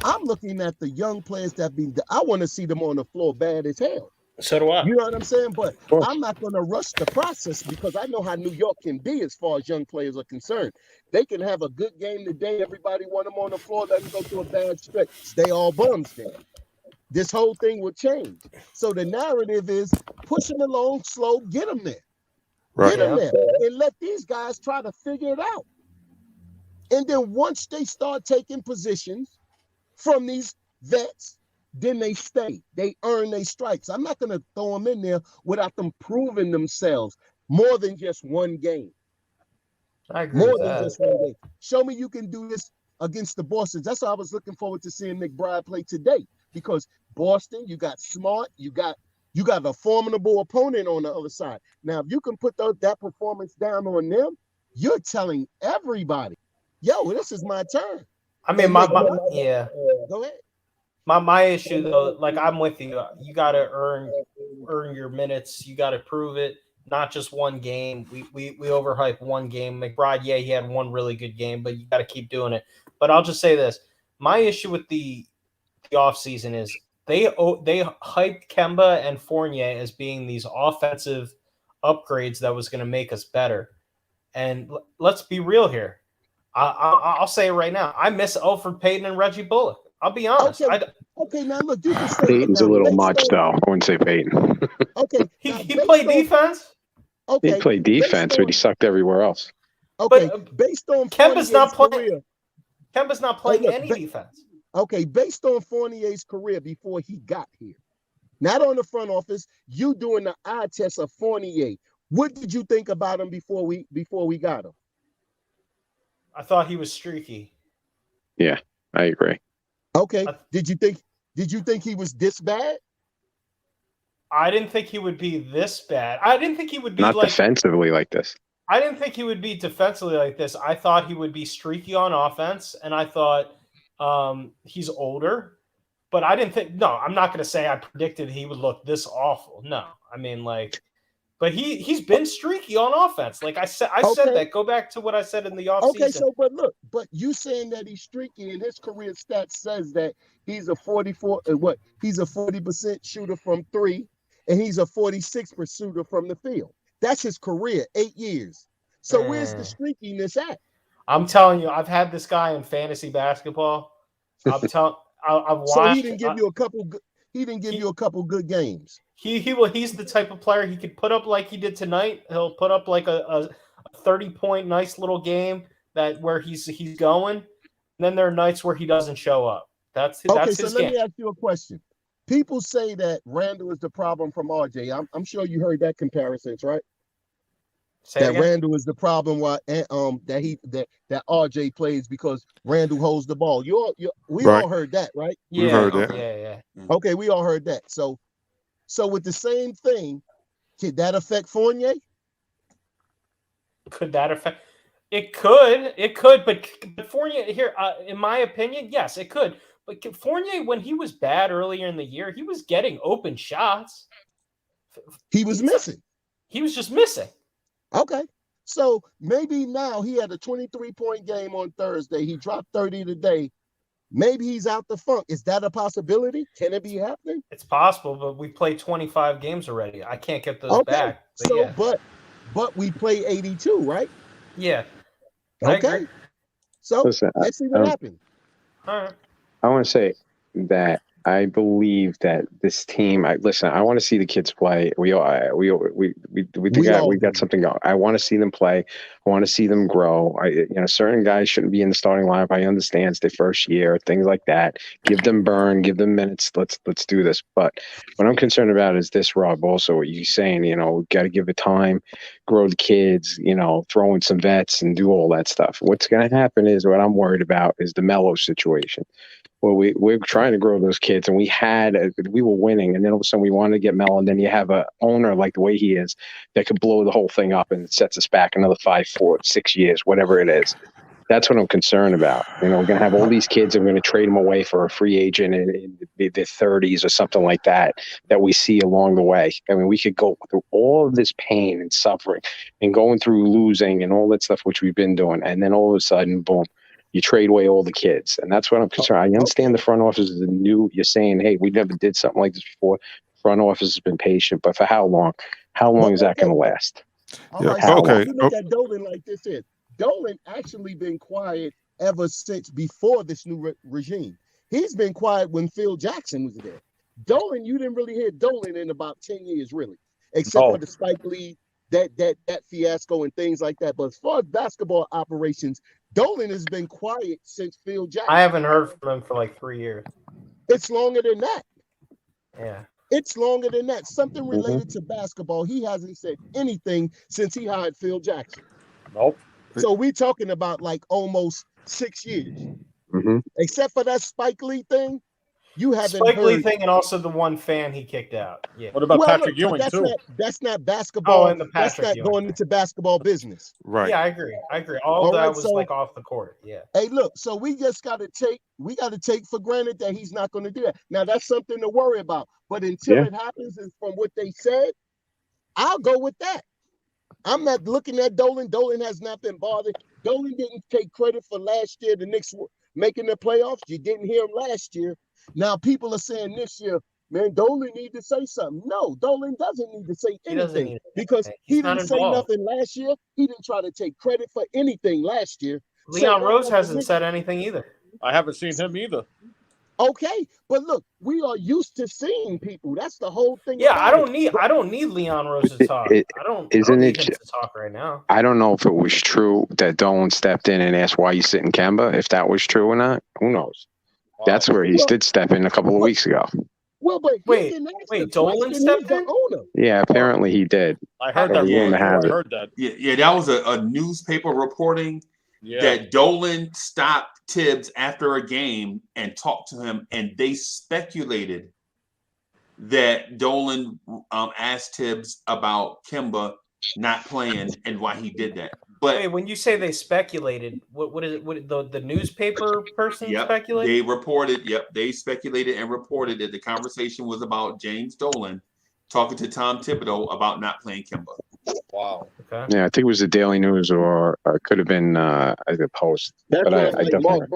I'm looking at the young players I want to see them on the floor bad as hell. So do I. You know what I'm saying? But I'm not going to rush the process because I know how New York can be as far as young players are concerned. They can have a good game today. Everybody want them on the floor. Let them go through a bad stretch. Stay all bums then. This whole thing will change. So the narrative is push them along slow, get them there. Right. Get them there. And let these guys try to figure it out. And then once they start taking positions from these vets, then they stay. They earn their stripes. I'm not going to throw them in there without them proving themselves more than just one game. I agree more with than that. just one game. Show me you can do this against the Bostons. That's why I was looking forward to seeing McBride play today. Because Boston, you got Smart, you got a formidable opponent on the other side. Now, if you can put that performance down on them, you're telling everybody, yo, this is my turn. I mean, yeah. Go ahead. My issue though, like I'm with you. You got to earn your minutes. You got to prove it. Not just one game. We overhype one game. McBride, yeah, he had one really good game, but you got to keep doing it. But I'll just say this: my issue with the offseason is they hyped Kemba and Fournier as being these offensive upgrades that was going to make us better. And let's be real here. I'll say it right now. I miss Alfred Payton and Reggie Bullock. I'll be honest. Okay, now look, you can say Payton's a little much, though. I wouldn't say Payton. Okay, he played defense. Okay, he played defense, but he sucked everywhere else. Okay, but, based on Kemba's not playing. Career, Kemba's not playing any defense. Okay, based on Fournier's career before he got here, not on the front office, you doing the eye test of Fournier. What did you think about him before we got him? I thought he was streaky. Yeah, I agree. Okay, did you think he was this bad? I didn't think he would be this bad. I didn't think he would be not defensively like this. I didn't think he would be defensively like this. I thought he would be streaky on offense, and I thought he's older. but I didn't think. No, I'm not going to say I predicted he would look this awful. No, I mean but he's been streaky on offense. Like I said that. Go back to what I said in the offseason. Okay, so but you saying that he's streaky and his career stats says that he's a 40% shooter from 3, and he's a 46% shooter from the field. That's his career, 8 years. So where's the streakiness at? I'm telling you, I've had this guy in fantasy basketball. I've watched. So he didn't give you a couple. He didn't give you a couple good games. He's the type of player he could put up like he did tonight. He'll put up like a 30-point nice little game where he's going. And then there are nights where he doesn't show up. That's his let me ask you a question. People say that Randall is the problem from RJ. I'm sure you heard that comparisons, right? Randall is the problem why that RJ plays because Randall holds the ball. We all heard that, right? Yeah, we heard that. Yeah. Okay, we all heard that. So with the same thing, could that affect Fournier? Could that affect? It could, but Fournier here, in my opinion, yes, it could. But Fournier, when he was bad earlier in the year, he was getting open shots. He was missing. He was just missing. Okay. So maybe now he had a 23-point game on Thursday. He dropped 30 today. Maybe he's out the funk. Is that a possibility? Can it be happening? It's possible, but we played 25 games already. I can't get those back. But we play 82, right? Yeah. Okay. So let's see what happens. All right. I want to say that I believe that this team. I want to see the kids play. We got something going. I want to see them play. I want to see them grow. Certain guys shouldn't be in the starting lineup. I understand it's their first year, things like that. Give them burn, give them minutes. Let's do this. But what I'm concerned about is this, Rob. Also, what you're saying. Got to give it time, grow the kids. Throw in some vets and do all that stuff. What's going to happen is what I'm worried about is the Melo situation. Well, we're trying to grow those kids, and we were winning, and then all of a sudden we wanted to get Melo, and then you have a owner like the way he is that could blow the whole thing up, and it sets us back another 5, 4, 6 years, whatever it is. That's what I'm concerned about. We're going to have all these kids, and we're going to trade them away for a free agent in their 30s or something like that we see along the way. I mean, we could go through all of this pain and suffering and going through losing and all that stuff, which we've been doing, and then all of a sudden, boom. You trade away all the kids. And that's what I'm concerned. I understand the front office is new. You're saying, hey, we never did something like this before. Front office has been patient, but for how long? How long is that going to last? Yeah. Okay. You look at Dolan like this is. Dolan actually been quiet ever since before this new regime. He's been quiet when Phil Jackson was there. Dolan, you didn't really hear Dolan in about 10 years, really, except for the Spike Lee, that fiasco and things like that. But as far as basketball operations, Dolan has been quiet since Phil Jackson. I haven't heard from him for like 3 years. It's longer than that. Yeah. It's longer than that. Something related to basketball. He hasn't said anything since he hired Phil Jackson. Nope. So we're talking about like almost 6 years. Mm-hmm. Except for that Spike Lee thing, you haven't Spike heard. Lee thing and also the one fan he kicked out. Yeah. What about Patrick Ewing too? That's not basketball. And the that's Patrick not Ewing going into basketball business. Right. Yeah, I agree. All that was like off the court. Yeah. Hey, look, so we just gotta take for granted that he's not gonna do that. Now that's something to worry about. But until it happens, and from what they said, I'll go with that. I'm not looking at Dolan. Dolan has not been bothered. Dolan didn't take credit for last year, the Knicks making the playoffs. You didn't hear him last year. Now people are saying this year, man, Dolan need to say something. No, Dolan doesn't need to say anything because he didn't say nothing last year. He didn't try to take credit for anything last year. Leon Rose hasn't said anything either. I haven't seen him either. Okay, but look, we are used to seeing people. That's the whole thing. Yeah, I don't need Leon Rose to talk. I don't need him to talk right now. I don't know if it was true that Dolan stepped in and asked why you sitting Kemba. If that was true or not, who knows? Wow. That's where he did step in a couple of weeks ago. Well, but wait, Dolan stepped in? Yeah, apparently he did. I heard that. I heard that. Yeah, that was a newspaper reporting that Dolan stopped Tibbs after a game and talked to him, and they speculated that Dolan asked Tibbs about Kemba not playing and why he did that. But wait, when you say they speculated, what is it? What the newspaper person yep, speculated? they reported. Yep, they speculated and reported that the conversation was about James Dolan talking to Tom Thibodeau about not playing Kimba. Wow. Okay. Yeah, I think it was the Daily News or it could have been the Post. But I definitely.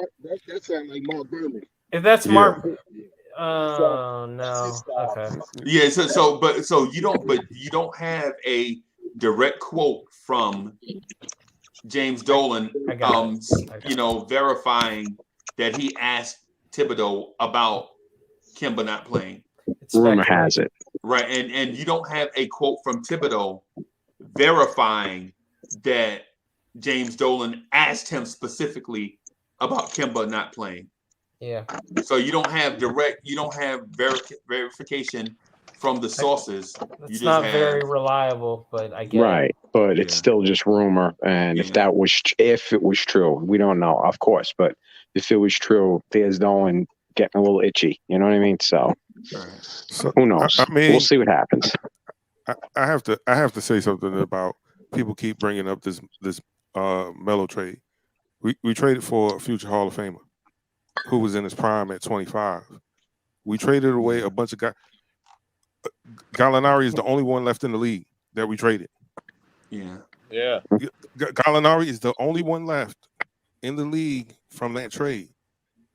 That sounds like Mark Berman. If that's Yeah. Mark, no. Okay. Yeah, so you don't have a direct quote from James Dolan, I got it. verifying that he asked Thibodeau about Kimba not playing. It's Rumor speculated. has it. Right, and you don't have a quote from Thibodeau verifying that James Dolan asked him specifically about Kimba not playing. Yeah. So you don't have verification from the sources. It's not very reliable, but I get right, it. but it's still just rumor. And if it was true, we don't know, of course. But if it was true, there's Dolan getting a little itchy. You know what I mean? So who knows? I mean, we'll see what happens. I have to say something about people keep bringing up this Melo trade. We traded for a future Hall of Famer who was in his prime at 25. We traded away a bunch of guys. Gallinari is the only one left in the league that we traded. Yeah. Gallinari is the only one left in the league from that trade.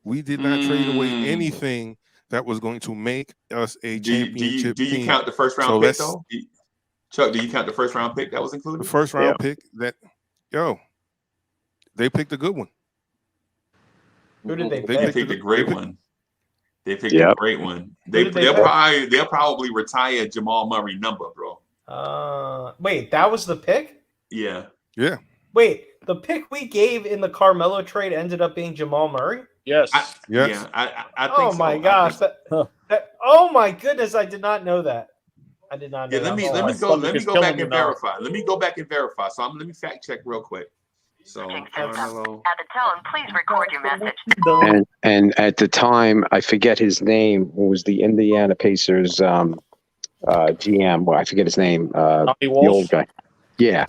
We did not trade away anything that was going to make us a championship Do you team. count the first round pick though? Chuck, do you count the first round pick that was included? The first round pick they picked a good one. Who did they pick? They picked a great one. They picked a great one. They'll probably retire Jamal Murray number, bro. Wait, that was the pick? Yeah. Yeah. Wait, the pick we gave in the Carmelo trade ended up being Jamal Murray? Yes. I think oh my gosh! Oh my goodness! I did not know that. I did not know. Yeah, let me go back and verify. Let me go back and verify. So let me fact check real quick. So Carmelo. At the tone, please record your message. And at the time, I forget his name. Who was the Indiana Pacers GM? Well, I forget his name. The old guy. Yeah,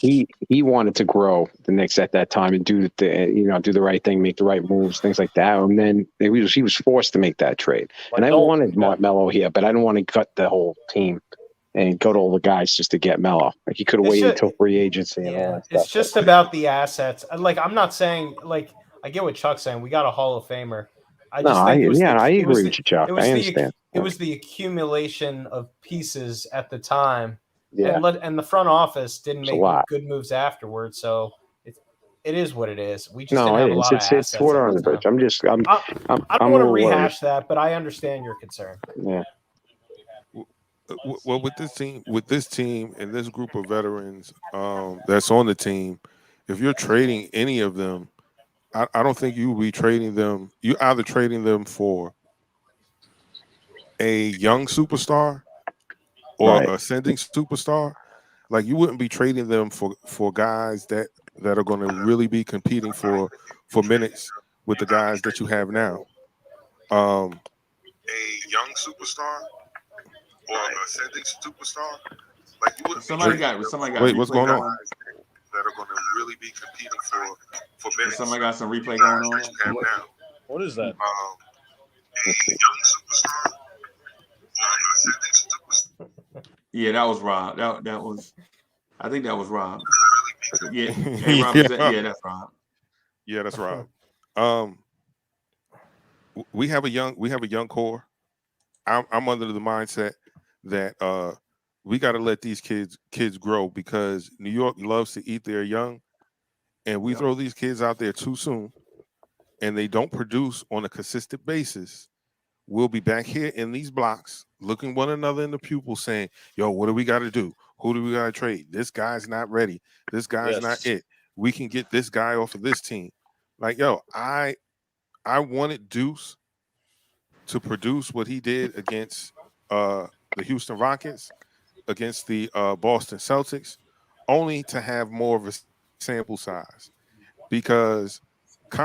he wanted to grow the Knicks at that time and do the right thing, make the right moves, things like that. And then he was forced to make that trade. And I wanted Melo here, but I didn't want to cut the whole team and go to all the guys just to get Melo. Like he could have waited until free agency and all that stuff. It's just about the assets. Like I'm not saying I get what Chuck's saying. We got a Hall of Famer. I agree with you, Chuck. I understand. It was the accumulation of pieces at the time. Yeah. And the front office didn't make good moves afterwards, so it is what it is. We just didn't have a lot of assets. It's water on the bridge. I don't want to rehash that, but I understand your concern. Yeah. Well, with this team and this group of veterans that's on the team, if you're trading any of them, I don't think you will be trading them. You're either trading them for a young superstar or ascending superstar. Like you wouldn't be trading them for guys that are going to really be competing for minutes with the guys that you have now. A young superstar or ascending superstar. Like you wouldn't. Somebody got wait, what's going on? That are going to really be competing for minutes. Somebody got some replay going on. What is that? Yeah, that was Rob. That was. I think that was Rob. Yeah, hey, Rob, that's Rob. Yeah, that's Rob. We have a young core. I'm under the mindset that we got to let these kids grow because New York loves to eat their young, and we throw these kids out there too soon, and they don't produce on a consistent basis. We'll be back here in these blocks, looking one another in the pupil, saying, "Yo, what do we got to do? Who do we got to trade? This guy's not ready. This guy's not it. We can get this guy off of this team." Like, yo, I wanted Deuce to produce what he did against the Houston Rockets, against the Boston Celtics, only to have more of a sample size because the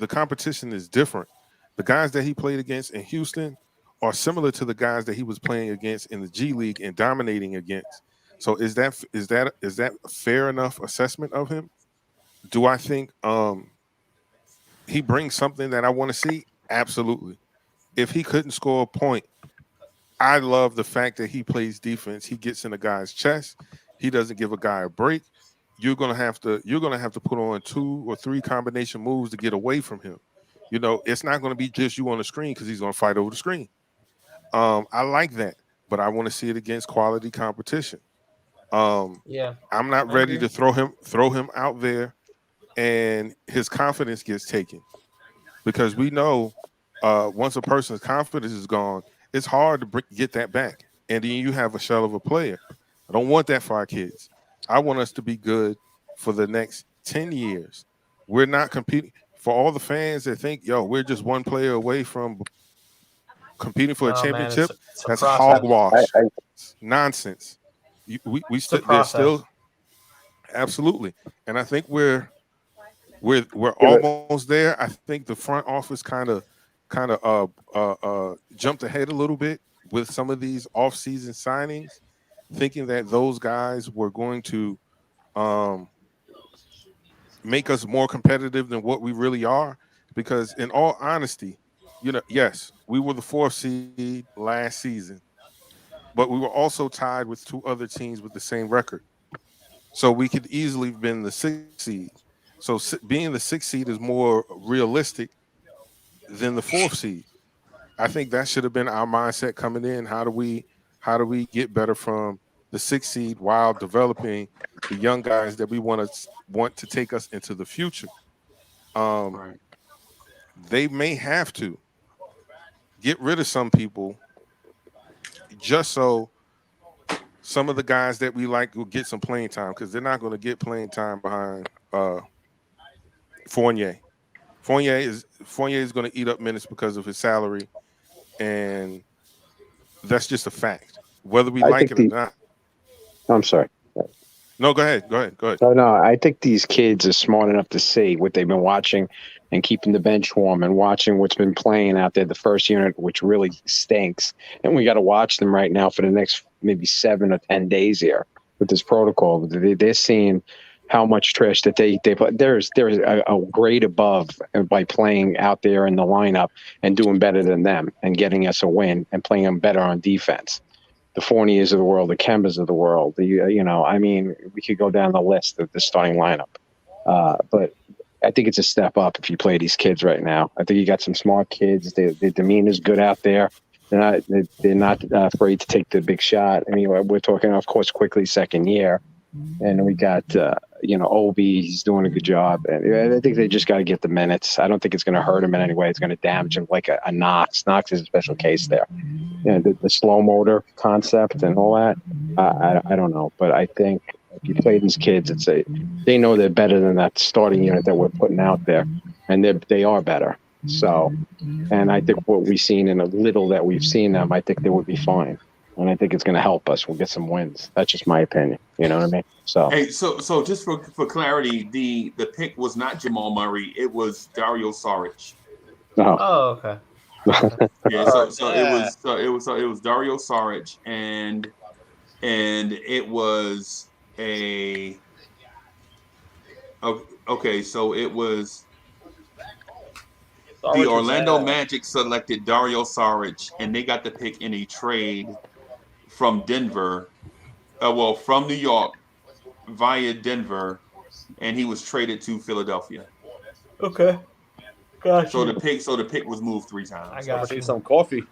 competition is different. The guys that he played against in Houston are similar to the guys that he was playing against in the G League and dominating against. So is that a fair enough assessment of him? Do I think he brings something that I want to see? Absolutely. If he couldn't score a point, I love the fact that he plays defense. He gets in a guy's chest. He doesn't give a guy a break. You're gonna have to put on 2 or 3 combination moves to get away from him. You know, it's not going to be just you on the screen because he's going to fight over the screen. I like that, but I want to see it against quality competition. Yeah, I'm not I ready agree. to throw him out there and his confidence gets taken, because we know once a person's confidence is gone, it's hard to get that back, and then you have a shell of a player. I don't want that for our kids. I want us to be good for the next 10 years. We're not competing for all the fans that think, yo, we're just one player away from competing for a Oh man, championship. it's a That's process. hogwash. It's nonsense. We It's a still there's process. still absolutely, and I think we're Yeah, but almost there. I think the front office kind of jumped ahead a little bit with some of these off-season signings, thinking that those guys were going to um, make us more competitive than what we really are. Because in all honesty, you know, yes, we were the 4th seed last season, but we were also tied with 2 other teams with the same record. So we could easily have been the 6th seed. So being the 6th seed is more realistic than the 4th seed. I think that should have been our mindset coming in. How do we get better from the 6th seed while developing the young guys that we want to take us into the future? Right. They may have to get rid of some people just so some of the guys that we like will get some playing time, because they're not going to get playing time behind Fournier. Fournier is going to eat up minutes because of his salary, and that's just a fact, whether we I like think it or not. I'm sorry. No, go ahead. So no, I think these kids are smart enough to see what they've been watching and keeping the bench warm and watching what's been playing out there, the first unit, which really stinks. And we got to watch them right now for the next maybe 7 or 10 days here with this protocol. They're seeing how much trash that they play. There's a grade above by playing out there in the lineup and doing better than them and getting us a win and playing them better on defense. The Fourniers of the world, the Kembas of the world. I mean, we could go down the list of the starting lineup. But I think it's a step up if you play these kids right now. I think you got some smart kids. Their demeanor's good out there. They're not afraid to take the big shot. I mean, we're talking, of course, quickly 2nd year. And we got, Obi, he's doing a good job. And I think they just got to get the minutes. I don't think it's going to hurt him in any way. It's going to damage him like a Knox. Knox is a special case there. The slow motor concept and all that. I don't know. But I think if you play these kids, they know they're better than that starting unit that we're putting out there. And they are better. So, and I think what we've seen in a little that we've seen them, I think they would be fine. And I think it's going to help us. We'll get some wins. That's just my opinion. You know what I mean? So, Hey, so just for clarity, the pick was not Jamal Murray. It was Dario Saric. Oh, okay. Yeah. It was Dario Saric, and it was a. Okay, so it was. The Orlando Magic selected Dario Saric, and they got the pick in a trade from Denver, from New York via Denver, and he was traded to Philadelphia. Okay. Gotcha. So the pick was moved 3 times. I got you. Some coffee.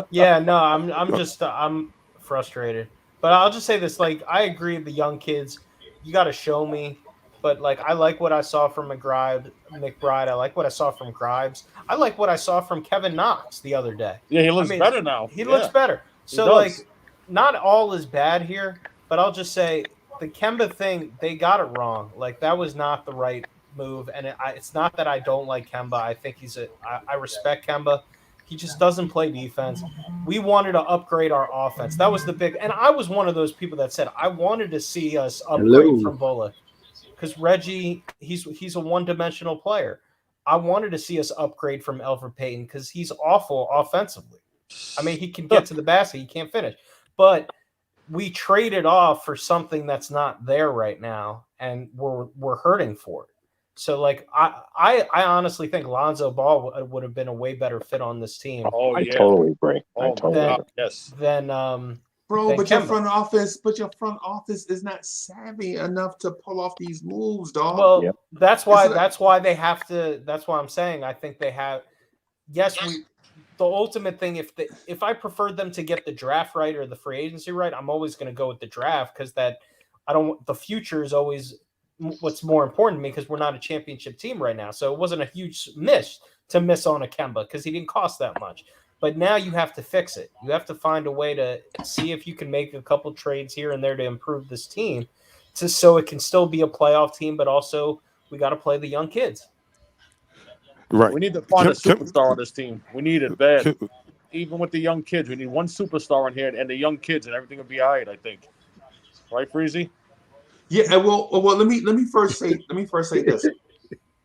Yeah, no, I'm frustrated. But I'll just say this, like, I agree with the young kids. You got to show me. But, like, I like what I saw from McBride. I like what I saw from Grimes. I like what I saw from Kevin Knox the other day. Yeah, he looks better now. He looks better. So, like, not all is bad here. But I'll just say the Kemba thing, they got it wrong. Like, that was not the right move. And it's not that I don't like Kemba. I think I respect Kemba. He just doesn't play defense. We wanted to upgrade our offense. That was the big – and I was one of those people that said I wanted to see us upgrade from Bullock. Because Reggie, he's a one-dimensional player. I wanted to see us upgrade from Elfrid Payton because he's awful offensively. I mean, he can get to the basket. He can't finish. But we traded off for something that's not there right now, and we're hurting for it. So like I honestly think Lonzo Ball would have been a way better fit on this team. Oh I yeah. totally agree. Oh my God. Yes. Than Bro, but Kemba. your front office is not savvy enough to pull off these moves, dog. Well, Yep. that's why they have to. That's why I'm saying I think they have. Yes, the ultimate thing. If I preferred them to get the draft right or the free agency right, I'm always going to go with the draft because the future is always what's more important to me because we're not a championship team right now. So it wasn't a huge miss on a Kemba because he didn't cost that much. But now you have to fix it. You have to find a way to see if you can make a couple trades here and there to improve this team, so it can still be a playoff team. But also, we got to play the young kids. Right. We need to find a superstar on this team. We need it bad. Even with the young kids, we need one superstar in here and the young kids, and everything will be all right. I think. Right, Freezy? Yeah. Well. Let me first say this.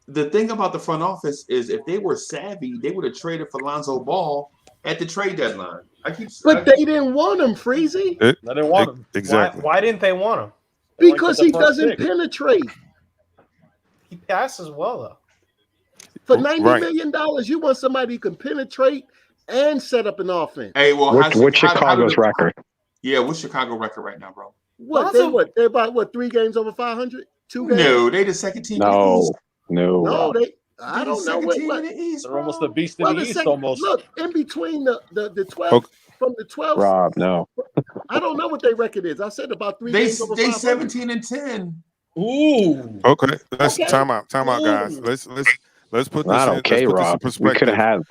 The thing about the front office is, if they were savvy, they would have traded for Lonzo Ball at the trade deadline. But they didn't want him, Freezy. They didn't want him. Exactly. Why didn't they want him? Because he doesn't penetrate. He passes well though. For $90 million, you want somebody who can penetrate and set up an offense. Hey, well, what's Chicago's record? Yeah, what's Chicago record right now, bro? They're about 3 games over 500? 2 games? No, they the second team in the East. No, I don't know what. They're almost the beast in the East, almost. Look, in between the 12 from the 12. Rob, no. I don't know what their record is. I said about 3 games over 500. 17-10. Ooh. Okay, let's time out, guys. Let's put this. Not okay, Rob. We could have had.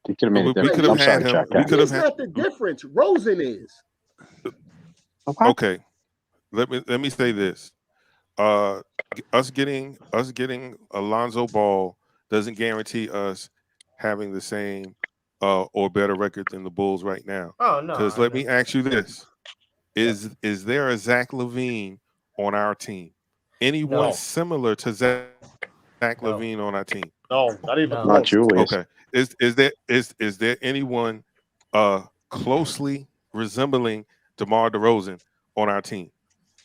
We could have made a difference. We could have had him. We could have had. That's not the difference. Rosen is. Okay, let me say this. Us getting Alonzo Ball doesn't guarantee us having the same or better record than the Bulls right now. Oh no! Because let me ask you this: is there a Zach LaVine on our team? Anyone similar to Zach LaVine on our team? No, not even. Not Julius. Okay. Is there anyone closely resembling DeMar DeRozan on our team?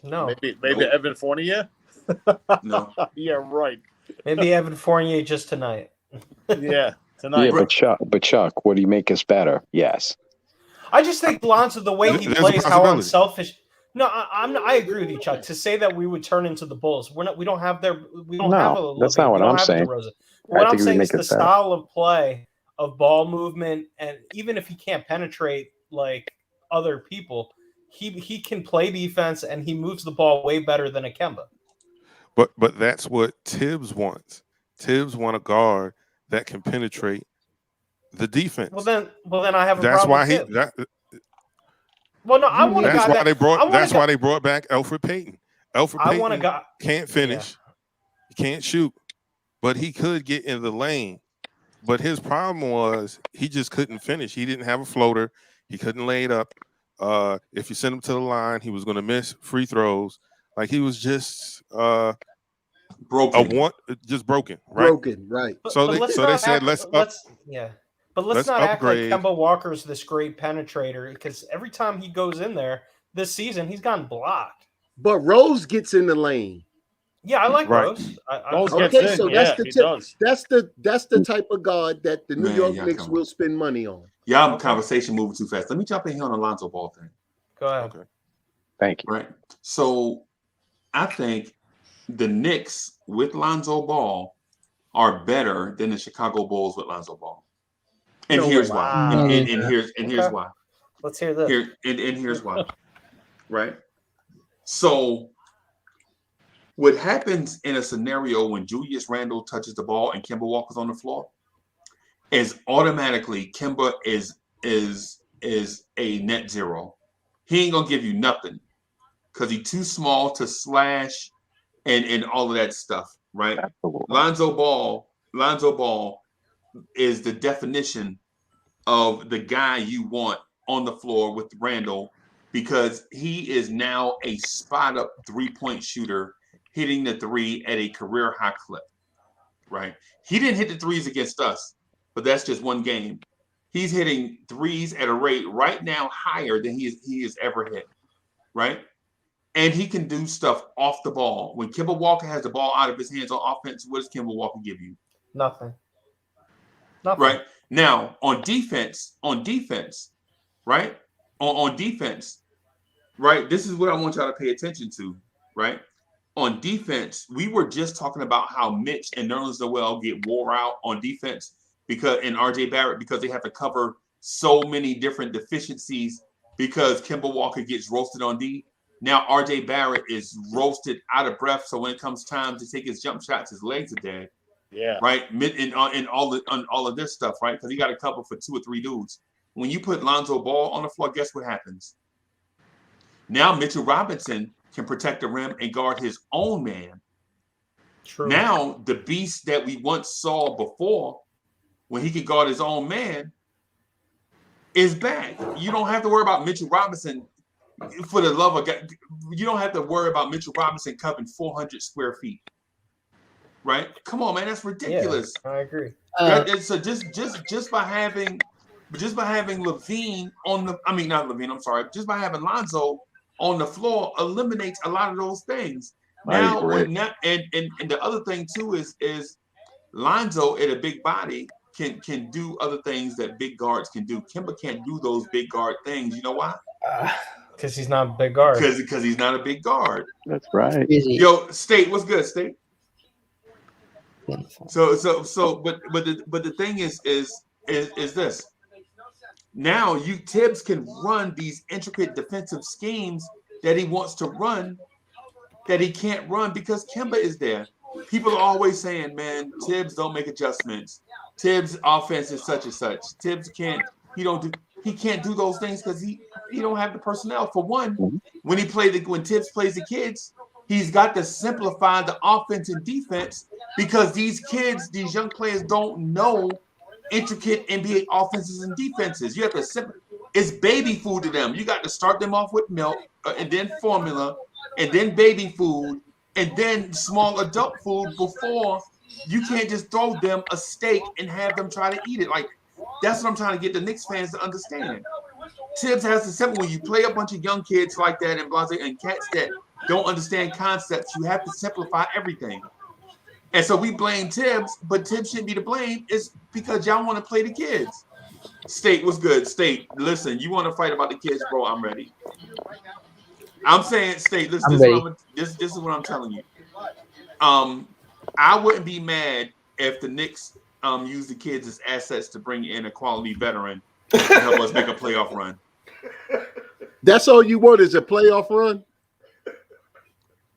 No. Maybe Evan Fournier? No. Yeah, right. Maybe Evan Fournier just tonight. Yeah, tonight. Yeah, but Chuck, would he make us better? Yes. I just think Lonzo, the way he plays, how unselfish. No, I agree with you, Chuck. To say that we would turn into the Bulls, we don't have their. We don't have a. That's not what I'm saying. What I'm saying is the style of play, of ball movement, and even if he can't penetrate like other people, he can play defense and he moves the ball way better than a Kemba. But that's what Tibbs wants. Tibbs want a guard that can penetrate the defense. Well then I have a that's problem why with he. Tibbs. Well, no, I want a guy why they brought. That's why they brought back Elfrid Payton. Elfrid Payton can't finish, he can't shoot, but he could get in the lane. But his problem was he just couldn't finish. He didn't have a floater. He couldn't lay it up. If you sent him to the line, he was going to miss free throws. Like he was just broken. Just broken, right? Broken, right. So they said let's not act like Kemba Walker's this great penetrator because every time he goes in there this season, he's gotten blocked. But Rose gets in the lane. Yeah, I like Rose. Okay, so that's the type of guard that the New York Knicks will spend money on. Y'all have a conversation moving too fast. Let me jump in here on the Lonzo Ball thing. Go ahead. Okay. Thank you. Right. So I think the Knicks with Lonzo Ball are better than the Chicago Bulls with Lonzo Ball. And here's why. And here's why. Let's hear this. And here's why. Right. So what happens in a scenario when Julius Randle touches the ball and Kemba Walker's on the floor is automatically Kemba is a net zero. He ain't gonna give you nothing because he's too small to slash and all of that stuff, right? Absolutely. Lonzo Ball is the definition of the guy you want on the floor with Randle because he is now a spot up 3-point shooter hitting the three at a career high clip, right? He didn't hit the threes against us, but that's just one game. He's hitting threes at a rate right now higher than he has ever hit. right? And he can do stuff off the ball. When Kemba Walker has the ball out of his hands on offense, what does Kemba Walker give you? Nothing. Right? Now, on defense, right? On defense, right? This is what I want y'all to pay attention to, right? On defense, we were just talking about how Mitch and Nerlens Noel get wore out on defense and RJ Barrett because they have to cover so many different deficiencies because Kemba Walker gets roasted on D. Now RJ Barrett is roasted out of breath, so when it comes time to take his jump shots, his legs are dead. Yeah. Right. In all of this stuff, right? Because he got to cover for 2 or 3 dudes. When you put Lonzo Ball on the floor, guess what happens? Now Mitchell Robinson can protect the rim and guard his own man. True. Now the beast that we once saw before, when he could guard his own man, is back. You don't have to worry about Mitchell Robinson. For the love of God, you don't have to worry about Mitchell Robinson covering 400 square feet. Right? Come on, man, that's ridiculous. Yeah, I agree. So just by having Levine on the, I mean not Levine, I'm sorry, just by having Lonzo on the floor eliminates a lot of those things. Now, and the other thing too is Lonzo at a big body can do other things that big guards can do. Kemba can't do those big guard things. You know why? Because he's not a big guard. Because he's not a big guard. That's right. Yo, State, what's good, State? So, but the thing is this. Now Tibbs can run these intricate defensive schemes that he wants to run that he can't run because Kemba is there. People are always saying, man, Tibbs don't make adjustments. Tibbs' offense is such and such. Tibbs can't do those things because he don't have the personnel. For one, when Tibbs plays the kids, he's got to simplify the offense and defense because these young players don't know intricate NBA offenses and defenses. You have to it's baby food to them. You got to start them off with milk and then formula and then baby food and then small adult food before you can't just throw them a steak and have them try to eat it. Like, that's what I'm trying to get the Knicks fans to understand. Tibbs has to simple when you play a bunch of young kids like that and cats that don't understand concepts, you have to simplify everything. And so we blame Tibbs, but Tibbs shouldn't be to blame. It's because y'all want to play the kids. State, what's good? State, listen, you want to fight about the kids, bro? I'm ready. I'm saying, State, this is what I'm telling you. I wouldn't be mad if the Knicks use the kids as assets to bring in a quality veteran to help us make a playoff run. That's all you want is a playoff run?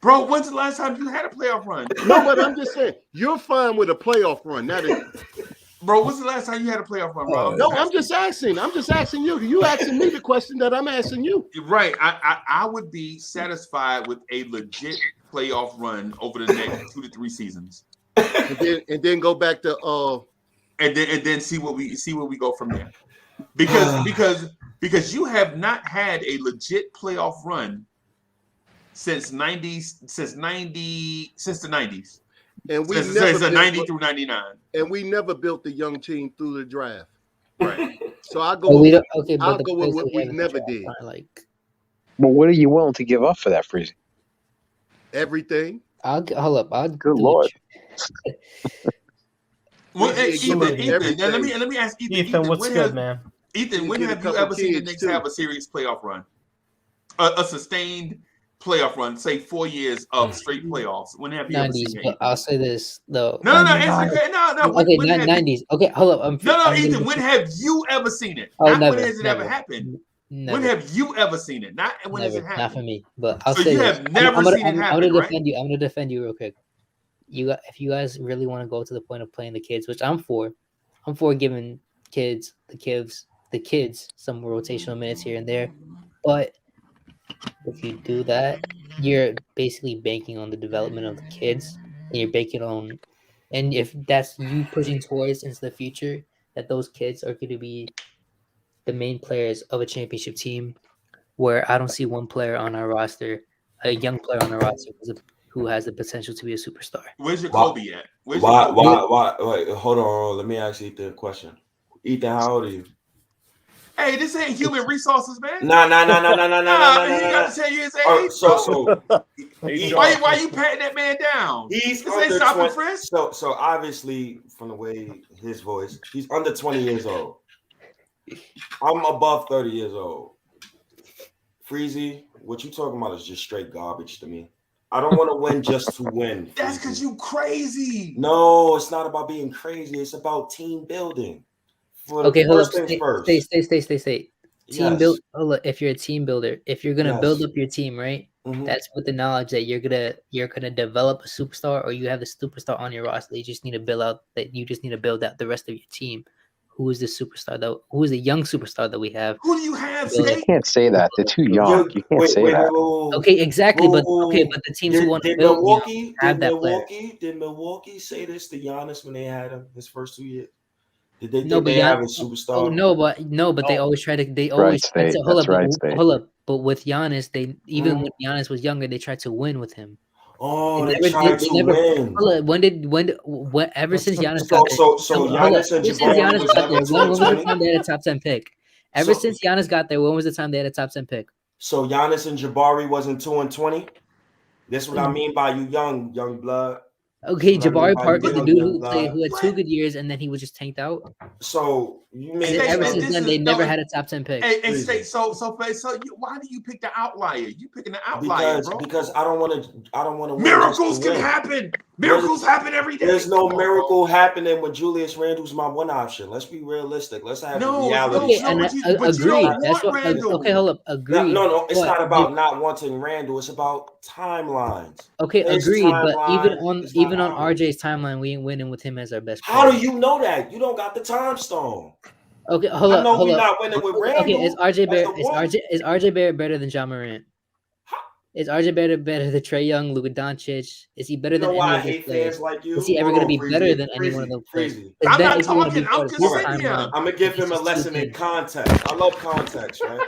Bro, when's the last time you had a playoff run? No, but I'm just saying, you're fine with a playoff run. Bro, when's the last time you had a playoff run, bro? No, I'm just asking you. You asking me the question that I'm asking you. Right. I would be satisfied with a legit playoff run over the next 2 to 3 seasons. And then go back to and then see where we go from there. Because you have not had a legit playoff run since the 90s. And we since never 90 through 99. And we never built the young team through the draft. Right. So I'll go with what we we never did. Well, what are you willing to give up for that, Freezy? Everything. Hold up. Good Lord. Well, Ethan, let me ask Ethan. Ethan, what's good, man? Ethan, when have you ever seen the Knicks have a serious playoff run? A sustained playoff run, say 4 years of straight playoffs. When have you 90s, ever seen it? I'll say this though. No. Okay, 90s. Okay, hold up. Ethan, when have you ever seen it? Oh, Not never, when has it never. ever happened. Never. When have you ever seen it? Not when has it happened. Not for me, but I'll so say you this. have never seen it happen, I'm gonna right? defend you. I'm gonna defend you real quick. If you guys really want to go to the point of playing the kids, which I'm for giving the kids some rotational minutes here and there. But if you do that, you're basically banking on the development of the kids, and you're banking on, and if that's you pushing towards into the future, that those kids are going to be the main players of a championship team, where I don't see one player on our roster, a young player on our roster who has the potential to be a superstar. Where's your Kobe at? Why? Wait, hold on. Let me ask Ethan a question. Ethan, how old are you? Hey, this ain't human resources, man. Nah. He got to tell you his age. So why you patting that man down? He's this ain't under stop 20. and frisk. So obviously, from the way his voice, he's under 20 years old. I'm above 30 years old. Freezy, what you talking about is just straight garbage to me. I don't want to win just to win. That's because you crazy. No, it's not about being crazy. It's about team building. Okay, hold up. Stay. Team build. Hold up. If you're a team builder, if you're gonna build up your team, right? Mm-hmm. That's with the knowledge that you're gonna develop a superstar, or you have the superstar on your roster. You just need to build out the rest of your team. Who is the superstar though? Who is the young superstar that we have? Who do you have? You can't say that. They're too young. You can't say that. Okay, exactly. But the teams who want to build have that player. Did Milwaukee say this to Giannis when they had him his first 2 years? Did they No, but have a superstar? But they always try to. They always try to, hold up. But with Giannis, they even when Giannis was younger, they tried to win with him. Oh, they tried to win. Hold up, ever since Giannis got there? So Giannis and Jabari was got there. When was the time they had a top 10 pick? Ever since Giannis got there, when was the time they had a top 10 pick? So Giannis and Jabari wasn't 2 and 20. That's what I mean by you young blood. Okay, Jabari Parker, the dude who had 2 good years and then he was just tanked out. So you mean ever since then they never had a top 10 pick. Hey, State. So why do you pick the outlier? You picking the outlier, bro? Because I don't want to. Miracles can happen. Miracles happen every day. There's no miracle happening when Julius Randle's my one option. Let's be realistic. Let's have reality. Agreed. That's what. Okay, hold up. Agreed. No. It's not about not wanting Randle. It's about timelines. Okay, agreed. But even on RJ's timeline, we ain't winning with him as our best player. How do you know that? You don't got the time stone. Okay, hold up. I know we're not winning with Randle. Okay, is RJ Barrett better than John Morant? Is RJ Barrett better than Trae Young, Luka Doncic? Is he better than any of those players? Is he ever going to be better than any one of those players? I'm not talking. I'm just sitting here. I'm gonna give him a lesson in context. I love context, right?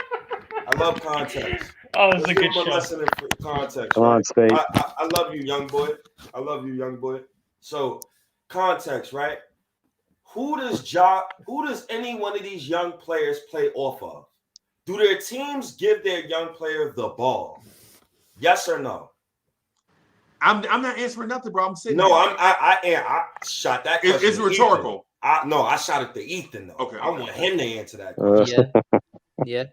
I love context. Oh, it's a good show. Lesson in context. Come on, State. I love you, young boy. I love you, young boy. So, context, right? Who does any one of these young players play off of? Do their teams give their young player the ball? Yes or no? I'm not answering nothing, bro. I'm sitting. No, I shot that question. It's rhetorical. I shot it to Ethan though. Okay, I want him to answer that question. Yeah.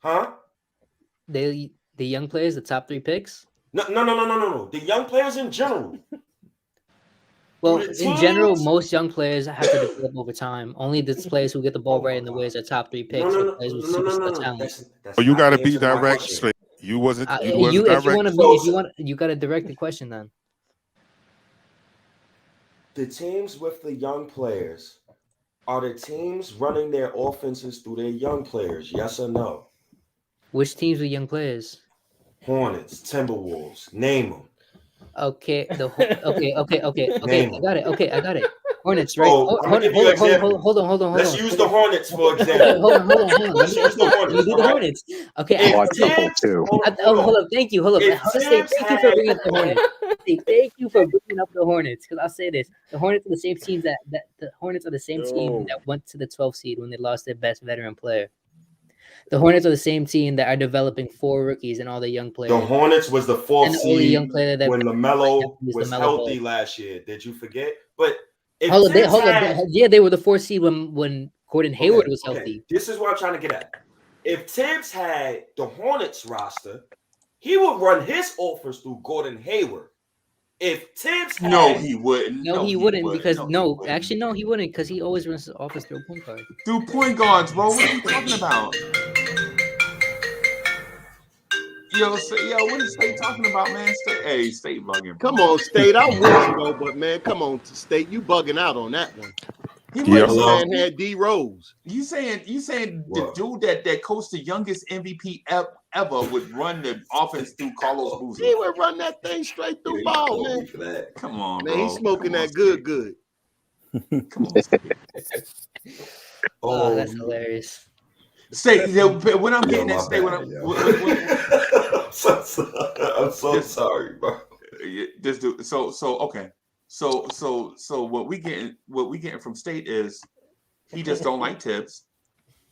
Huh? The young players, the top 3 picks? No. The young players in general. Well, in general, most young players have to develop over time. Only the players who get the ball right in the ways are top 3 picks. Players with superstar talent. You got to be direct. Straight. You wasn't. You if you got to direct the question then. The teams with the young players are the teams running their offenses through their young players. Yes or no? Which teams with young players? Hornets, Timberwolves. Name them. Okay. Okay. I got it. Hornets, right? Oh, hold on. Let's use the Hornets for example. Hold on. Let's use the Hornets. You do the Hornets. Okay. Hold up. Thank you. Hold up. Thank you for bringing up the Hornets. Thank you for bringing up the Hornets, because I'll say this: the Hornets are the same team that went to the 12th seed when they lost their best veteran player. The Hornets are the same team that are developing 4 rookies and all the young players. The Hornets was the 4th seed young player that when LaMelo was healthy last year. Did you forget? But they were the 4th seed when Gordon Hayward was healthy. This is what I'm trying to get at. If Tibbs had the Hornets roster, he would run his offense through Gordon Hayward. If Tibbs had, he wouldn't. He wouldn't because he wouldn't because he always runs his offense through a point guard. Through point guards, bro. What are you talking about? Yo, what is State talking about, man? State bugging. Come on, State. I'm with you though, but man, come on, State. You bugging out on that one. Man had D Rose. You saying the dude that coached the youngest MVP ever would run the offense through Carlos Boozer? He would run that thing straight through ball, man. Come on, man. Bro. He's smoking that good. Come on. Oh, that's hilarious. State, when I'm getting that, State, I'm so sorry, bro. This dude. So okay. So what we getting from State is he just don't like Tibbs.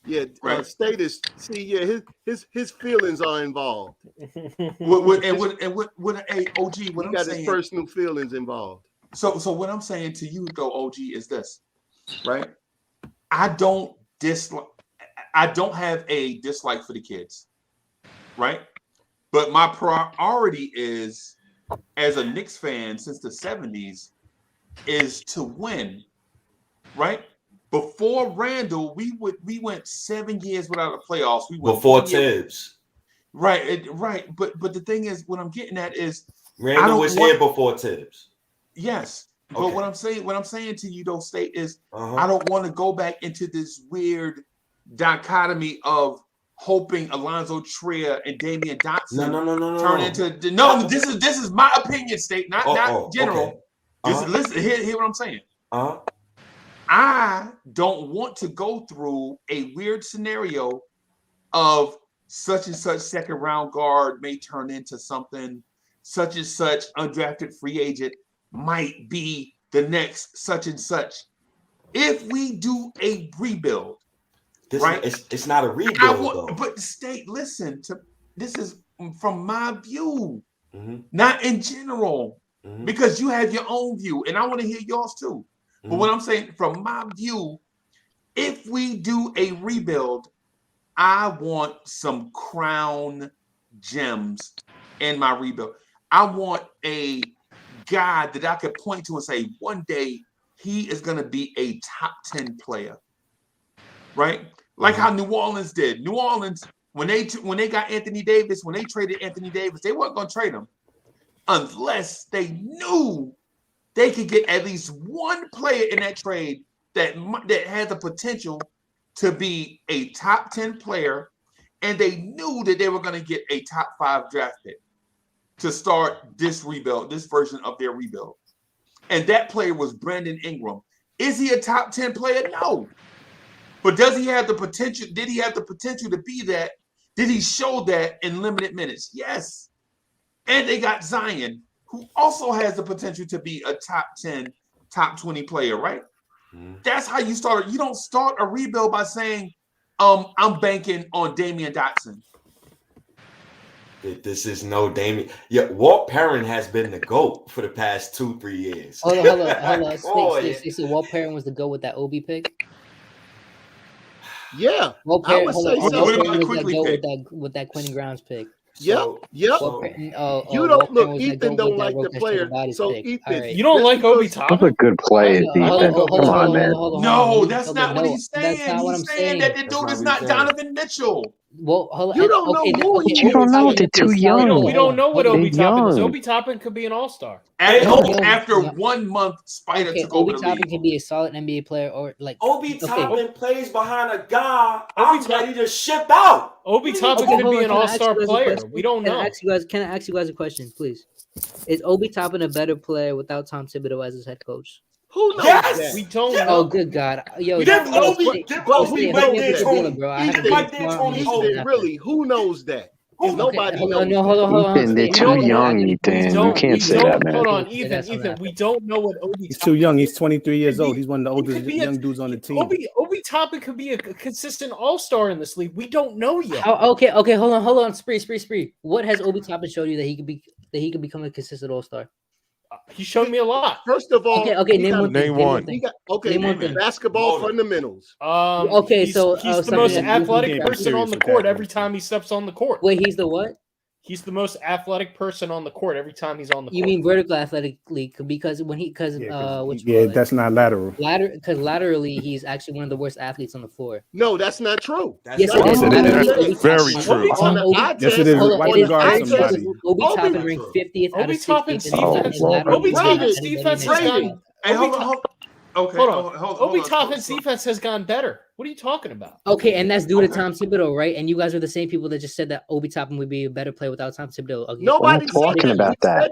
Yeah, Right. status. See, yeah, his feelings are involved. What hey, OG, He what I'm got his saying. personal feelings involved. So what I'm saying to you though, OG, is this, right? I don't have a dislike for the kids, right? But my priority is, as a Knicks fan since the 70s, is to win, right? Before Randall, we went 7 years without a playoffs. We went Before Tibbs. Right. But the thing is, what I'm getting at is Randall was here before Tibbs. Yes. But Okay. what I'm saying to you though, State, is I don't want to go back into this weird dichotomy of hoping Alonzo Trier and Damian Dotson turn into this is my opinion, State, not general. Okay. Listen, hear what I'm saying. I don't want to go through a weird scenario of such and such second round guard may turn into something, such and such undrafted free agent might be the next such and such. If we do a rebuild, right? It's not a rebuild though. But State, listen to this is from my view, not in general, because you have your own view, and I want to hear yours too. But what I'm saying from my view, if we do a rebuild, I want some crown gems in my rebuild. I want a guy that I could point to and say, one day he is going to be a top 10 player, right? Like how New Orleans did. New Orleans, when they got Anthony Davis, when they traded Anthony Davis, they weren't going to trade him unless they knew they could get at least one player in that trade that had the potential to be a top 10 player, and they knew that they were going to get a top 5 draft pick to start this rebuild, this version of their rebuild. And that player was Brandon Ingram. Is he a top 10 player? No. But does he have the potential? Did he have the potential to be that? Did he show that in limited minutes? Yes. And they got Zion, who also has the potential to be a top 10, top 20 player, right? That's how you start. You don't start a rebuild by saying, I'm banking on Damian Dotson. This is no Damian. Yeah, Walt Perrin has been the GOAT for the past 2-3 years. Hold on. So Walt Perrin was the GOAT with that Obi pick? Yeah, Walt I Perrin, would hold say on, so. Walt Perrin was the GOAT with that Quentin Grimes pick. Yep. You don't look. Ethan don't like the player, so Ethan, you don't like Obi Toppin? Those are good plays, Ethan. Come on, man. No, that's not what he's saying. That's not what He's I'm saying that the dude is not Donovan Mitchell. Well, hold on. You don't know who he is. You don't know. They're too young. We don't know what They're Obi Toppin is. young. Obi Toppin could be an all-star. After 1 month, Spider took over Obi the Toppin league. can be a solid NBA player, or like Obi Toppin plays behind a guy I'm ready to ship out. Obi Toppin could be an all-star player. We don't know. Can I ask you guys a question, please? Is Obi Toppin a better player without Tom Thibodeau as his head coach? Who knows Yes! that? We don't know. Oh, good God. Yo, Give Obi right there, Tony. bro. Ethan, really, who knows that? Nobody knows. No, hold on. Ethan, they're too young, Ethan. You can't say that, man. Hold on, Ethan. We don't know what Obi. He's too young. He's 23 years old. He's one of the oldest young dudes on the team. Obi Toppin could be a consistent all-star in this league. We don't know yet. Okay, hold on. Spree. What has Obi Toppin showed you that he could become a consistent all-star? He showed me a lot. First of all, okay. Name one. Basketball fundamentals. He's the most athletic person on the court every time he steps on the court. Wait, he's the what? He's the most athletic person on the court every time he's on the court. You mean vertical athletically? Because that's not lateral. Because laterally, he's actually one of the worst athletes on the floor. No, that's not true. Yes, it is. Very true. Yes, it is. Why you guard somebody? Obi Toppin ranked 50th out of 60th. Obi Toppin's defense has gone. Hold on. Obi Toppin's defense has gone better. What are you talking about? Okay, and that's due to Tom Thibodeau, right? And you guys are the same people that just said that Obi Toppin would be a better player without Tom Thibodeau. Okay. Nobody talking about that.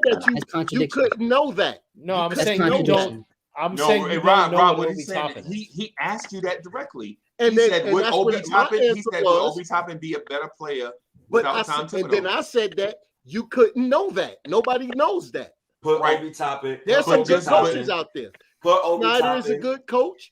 You couldn't know that. No, I'm saying you don't. I'm saying you don't know what Obi Toppin. He asked you that directly. And he said, would Obi Toppin be a better player without Tom Thibodeau? And then I said that you couldn't know that. Nobody knows that. Put Obi Toppin. There's some good coaches out there. Put Obi Snyder Toppin. is a good coach.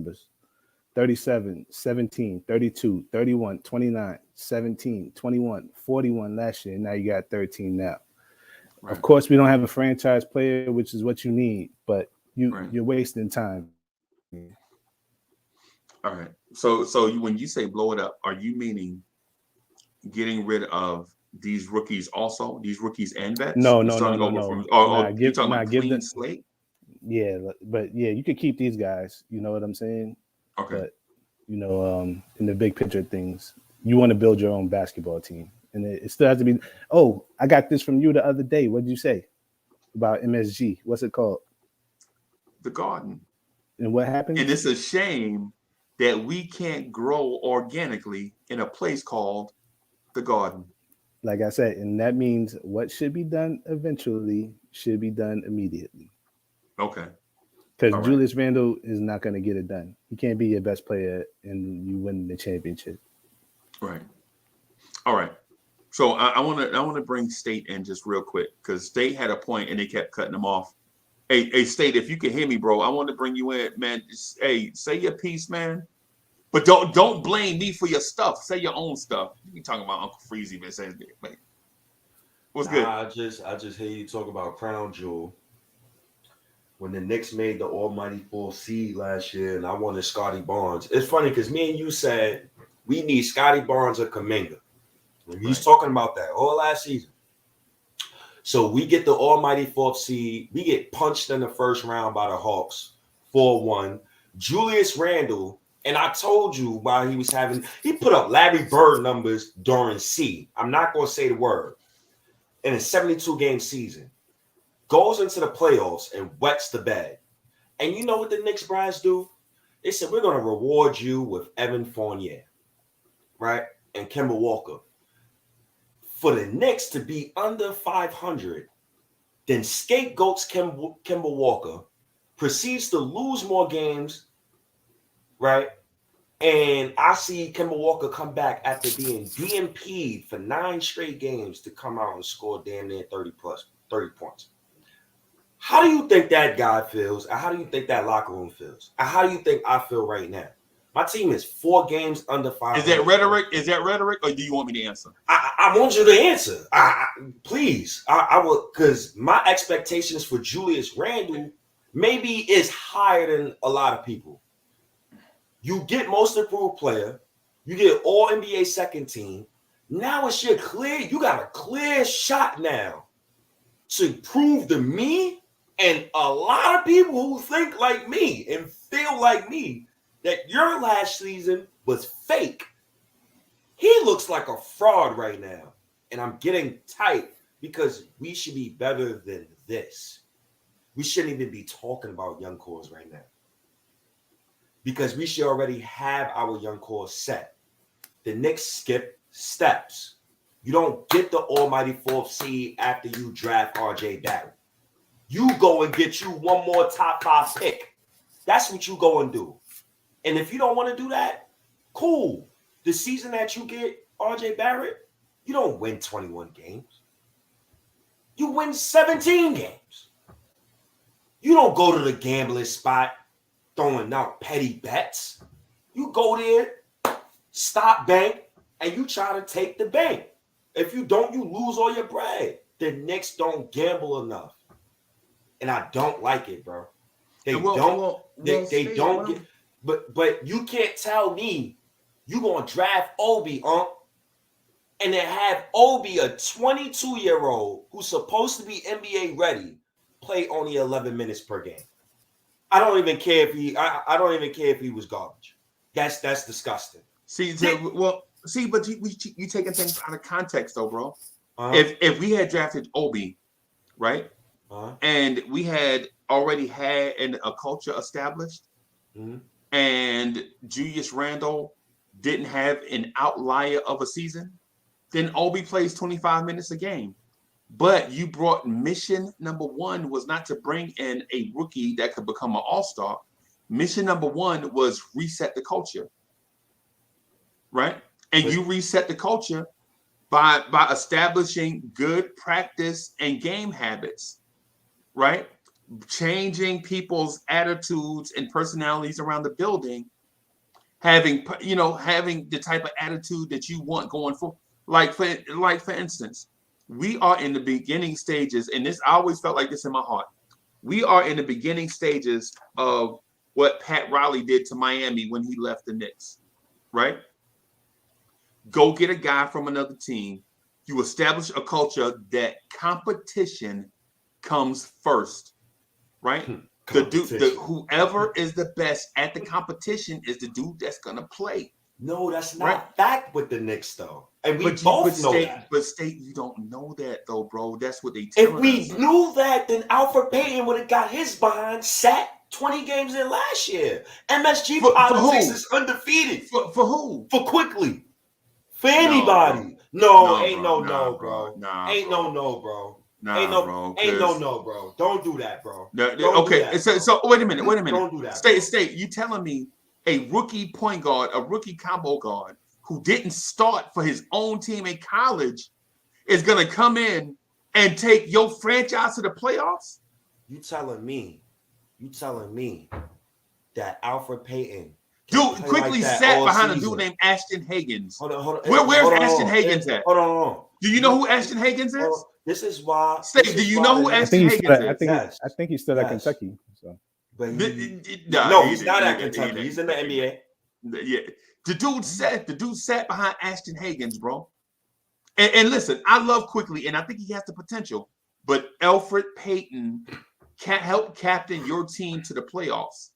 members. 37, 17, 32, 31, 29, 17, 21, 41 last year. Now you got 13 now. Right. Of course, we don't have a franchise player, which is what you need, but you're wasting time. All right. So when you say blow it up, are you meaning getting rid of these rookies also? These rookies and vets? No. You talking about clean slate? Yeah, but yeah, you could keep these guys. You know what I'm saying? Okay. But in the big picture of things, you want to build your own basketball team, and it still has to be. Oh, I got this from you the other day. What did you say about MSG? What's it called? The Garden. And what happens? And it's a shame that we can't grow organically in a place called the Garden. Like I said, and that means what should be done eventually should be done immediately. Okay. Because Julius Randle is not going to get it done. He can't be your best player and you win the championship. Right. All right. So I want to bring State in just real quick because State had a point and they kept cutting them off. Hey, State, if you can hear me, bro, I want to bring you in, man. Hey, say your piece, man. But don't blame me for your stuff. Say your own stuff. You be talking about Uncle Freezy, man. Say, man. What's good? I just hear you talk about Crown Jewel. When the Knicks made the almighty 4th seed last year, and I wanted Scotty Barnes. It's funny because me and you said we need Scotty Barnes or Kuminga. We was talking about that all last season. So we get the almighty 4th seed. We get punched in the first round by the Hawks, 4-1. Julius Randle, and I told you while he put up Larry Bird numbers during C. I'm not going to say the word. In a 72-game season. Goes into the playoffs and wets the bed. And you know what the Knicks brass do? They said, we're going to reward you with Evan Fournier, right? And Kemba Walker. For the Knicks to be under 500, then scapegoats Kemba Walker, proceeds to lose more games, right? And I see Kemba Walker come back after being DNP'd for 9 straight games to come out and score damn near 30 points. How do you think that guy feels? And how do you think that locker room feels? And how do you think I feel right now? My team is 4 games under 500. Is that rhetoric? Or do you want me to answer? I want you to answer. Please. I will, because my expectations for Julius Randle maybe is higher than a lot of people. You get most improved player. You get all NBA second team. Now it's you got a clear shot now to prove to me and a lot of people who think like me and feel like me that your last season was fake. He looks like a fraud right now. And I'm getting tight because we should be better than this. We shouldn't even be talking about young cores right now. Because we should already have our young core set. The Knicks skip steps. You don't get the almighty 4th seed after you draft RJ Barrett. You go and get you one more top 5 pick. That's what you go and do. And if you don't want to do that, cool. The season that you get RJ Barrett, you don't win 21 games. You win 17 games. You don't go to the gambling spot throwing out petty bets. You go there, stop bank, and you try to take the bank. If you don't, you lose all your bread. The Knicks don't gamble enough. And I don't like it, bro. They don't get, but you can't tell me you gonna draft Obi, and then have Obi, a 22-year-old who's supposed to be NBA ready, play only 11 minutes per game. I don't even care if he was garbage. That's disgusting. But you taking things out of context though, bro. If we had drafted Obi, right? And we had already had a culture established, and Julius Randle didn't have an outlier of a season, then Obi plays 25 minutes a game. But you brought mission number 1 was not to bring in a rookie that could become an all-star. Mission number 1 was reset the culture, right? And you reset the culture by establishing good practice and game habits, right? Changing people's attitudes and personalities around the building. having the type of attitude that you want going for. Like for instance, we are in the beginning stages, and this I always felt like this in my heart. We are in the beginning stages of what Pat Riley did to Miami when he left the Knicks, right? Go get a guy from another team. You establish a culture that competition comes first, right? Whoever is the best at the competition is the dude that's gonna play. No, that's not fact with the Knicks, though. And we both know that. But State, you don't know that, though, bro. That's what they tell us. If we knew that, then Alfred Payton would have got his behind sat 20 games in last year. MSG politics is undefeated. For who? For Quickly. For anybody. Ain't no, bro. Ain't no, bro. Ain't no, bro. Don't do that, bro. Okay, so wait a minute. Don't do that. State, you telling me a rookie point guard, a rookie combo guard who didn't start for his own team in college is going to come in and take your franchise to the playoffs? You telling me that Alfred Payton dude quickly sat behind a dude named Ashton Higgins? Hold on. Where's Ashton Higgins at? Hold on. Do you know who Ashton Higgins is? This is why. State, do you know who Ashton Higgins is? I think he's still at Kentucky. So. But no, he's not at Kentucky. He's in the NBA. Yeah, the dude sat behind Ashton Higgins, bro. And listen, I love Quickly, and I think he has the potential. But Alfred Payton can't help captain your team to the playoffs.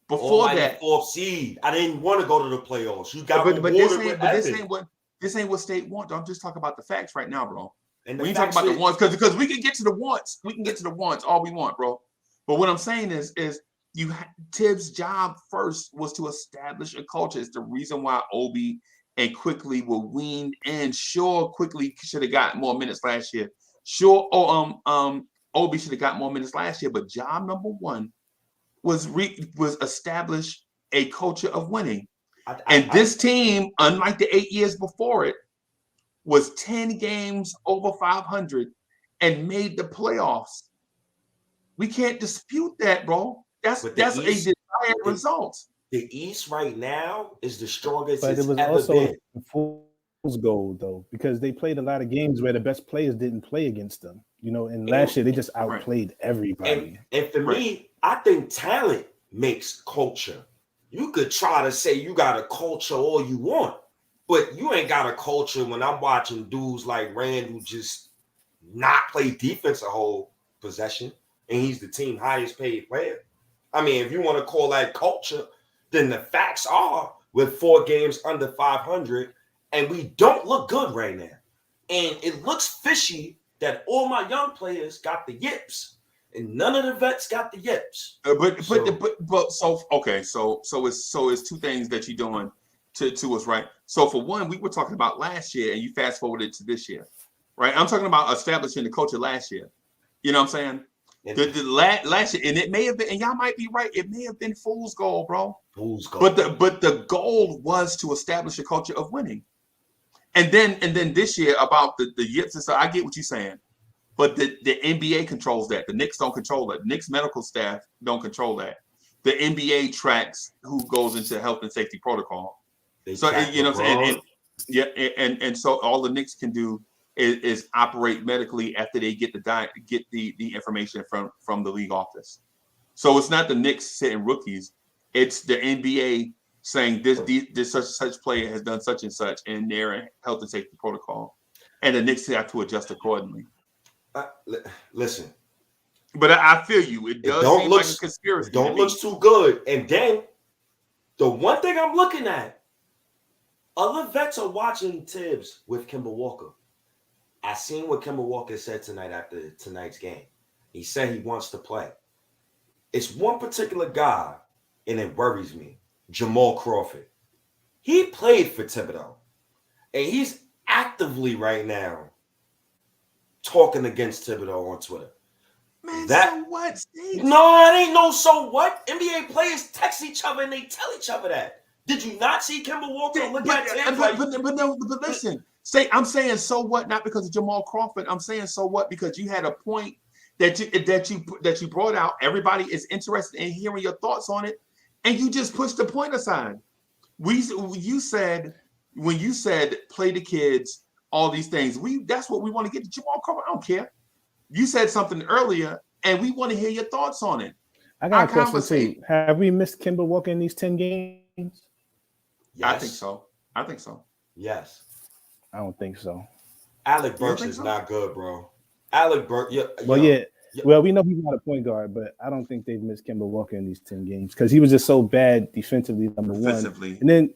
Before that, fourth seed. I didn't want to go to the playoffs. You got this ain't what State want. I'm just talking about the facts right now, bro. And we talk about the wants because we can get to the wants. We can get to the wants all we want, bro. But what I'm saying is Tibbs' job first was to establish a culture. It's the reason why Obi and Quickly were weaned in. Sure, Quickly should have got more minutes last year. Sure, Obi should have got more minutes last year. But job number one was establish a culture of winning. This team, unlike the 8 years before it, was 10 games over 500 and made the playoffs. We can't dispute that, bro. That's a desired result. The East right now is the strongest but it was ever also been. fool's gold, though, because they played a lot of games where the best players didn't play against them. And last year they just outplayed everybody. And for me, I think talent makes culture. You could try to say you got a culture all you want, but you ain't got a culture when I'm watching dudes like Randall just not play defense a whole possession, and he's the team highest paid player. I mean, if you want to call that culture, then the facts are with 4 games under 500, and we don't look good right now. And it looks fishy that all my young players got the yips, and none of the vets got the yips. So it's two things that you're doing to us, right? So for one, we were talking about last year, and you fast forwarded to this year, right? I'm talking about establishing the culture last year. You know what I'm saying? Last year, and it may have been, and y'all might be right. It may have been fool's gold, bro. Fool's gold. But the goal was to establish a culture of winning. And then this year about the yips and stuff, I get what you're saying. But the NBA controls that. The Knicks don't control that. The Knicks medical staff don't control that. The NBA tracks who goes into health and safety protocol. So you know what I'm saying? And so all the Knicks can do is operate medically after they get the information from the league office. So it's not the Knicks sitting rookies. It's the NBA saying this such player has done such and such in their health and safety protocol, and the Knicks have to adjust accordingly. Listen, but I feel you. It does seem like a conspiracy. It don't look too good. And then the one thing I'm looking at, other vets are watching Tibbs with Kemba Walker. I seen what Kemba Walker said tonight after tonight's game. He said he wants to play. It's one particular guy, and it worries me. Jamal Crawford. He played for Thibodeau, and he's actively right now talking against Thibodeau on Twitter. Man, so what, Steve? No, it ain't no so what. NBA players text each other and they tell each other that. Did you not see Kemba Walker look at Tim? But listen, I'm saying so what, not because of Jamal Crawford. I'm saying so what because you had a point that you brought out. Everybody is interested in hearing your thoughts on it, and you just pushed the point aside. You said when you said play the kids, all these things. That's what we want to get to Jamal Crawford. I don't care. You said something earlier, and we want to hear your thoughts on it. I got a question too. Have we missed Kemba Walker in these 10 games? Yes. I think so. Yes. I don't think so. Alec Burks is not good, bro. Alec Burks. Well, we know he's not a point guard, but I don't think they've missed Kemba Walker in these 10 games because he was just so bad defensively, number one. And then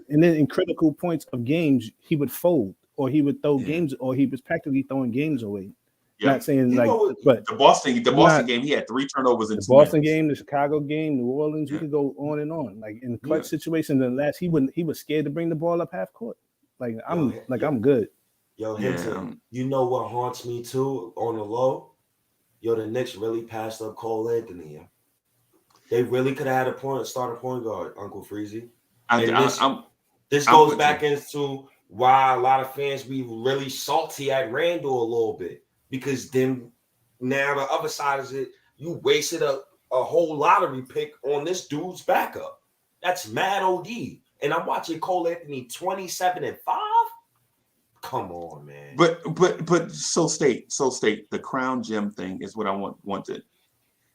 in critical points of games, he would fold or he would throw games, or he was practically throwing games away. Yeah. Not saying but the Boston game, he had 3 turnovers in the 2 Boston minutes. game, the Chicago game, New Orleans. We could go on and on. Like in clutch situations, he was scared to bring the ball up half court. Like I'm good. Yo, Hinton, you know what haunts me too on the low? Yo, the Knicks really passed up Cole Anthony. Yeah. They really could have had start a point guard, Uncle Freezy. This goes back into why a lot of fans be really salty at Randall a little bit. Because then now the other side is it, you wasted a whole lottery pick on this dude's backup. That's mad OD. And I'm watching Cole Anthony 27-5. Come on, man. But so state the crown gem thing is what I wanted.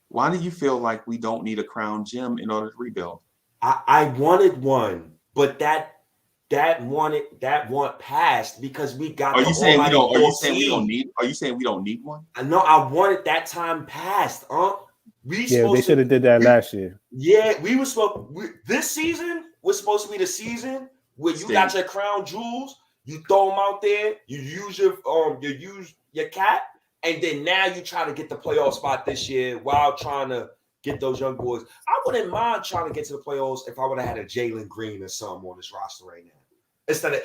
Why do you feel like we don't need a crown gem in order to rebuild? I wanted one, but that want passed because we got. Are you saying we don't? Are you saying we don't need? Are you saying we don't need one? No, I wanted that time passed. They should have did that last year. Yeah, we were supposed. This season was supposed to be the season where you got your crown jewels. You throw them out there. You use your cat, and then now you try to get the playoff spot this year while trying to get those young boys. I wouldn't mind trying to get to the playoffs if I would have had a Jalen Green or something on this roster right now. Instead of,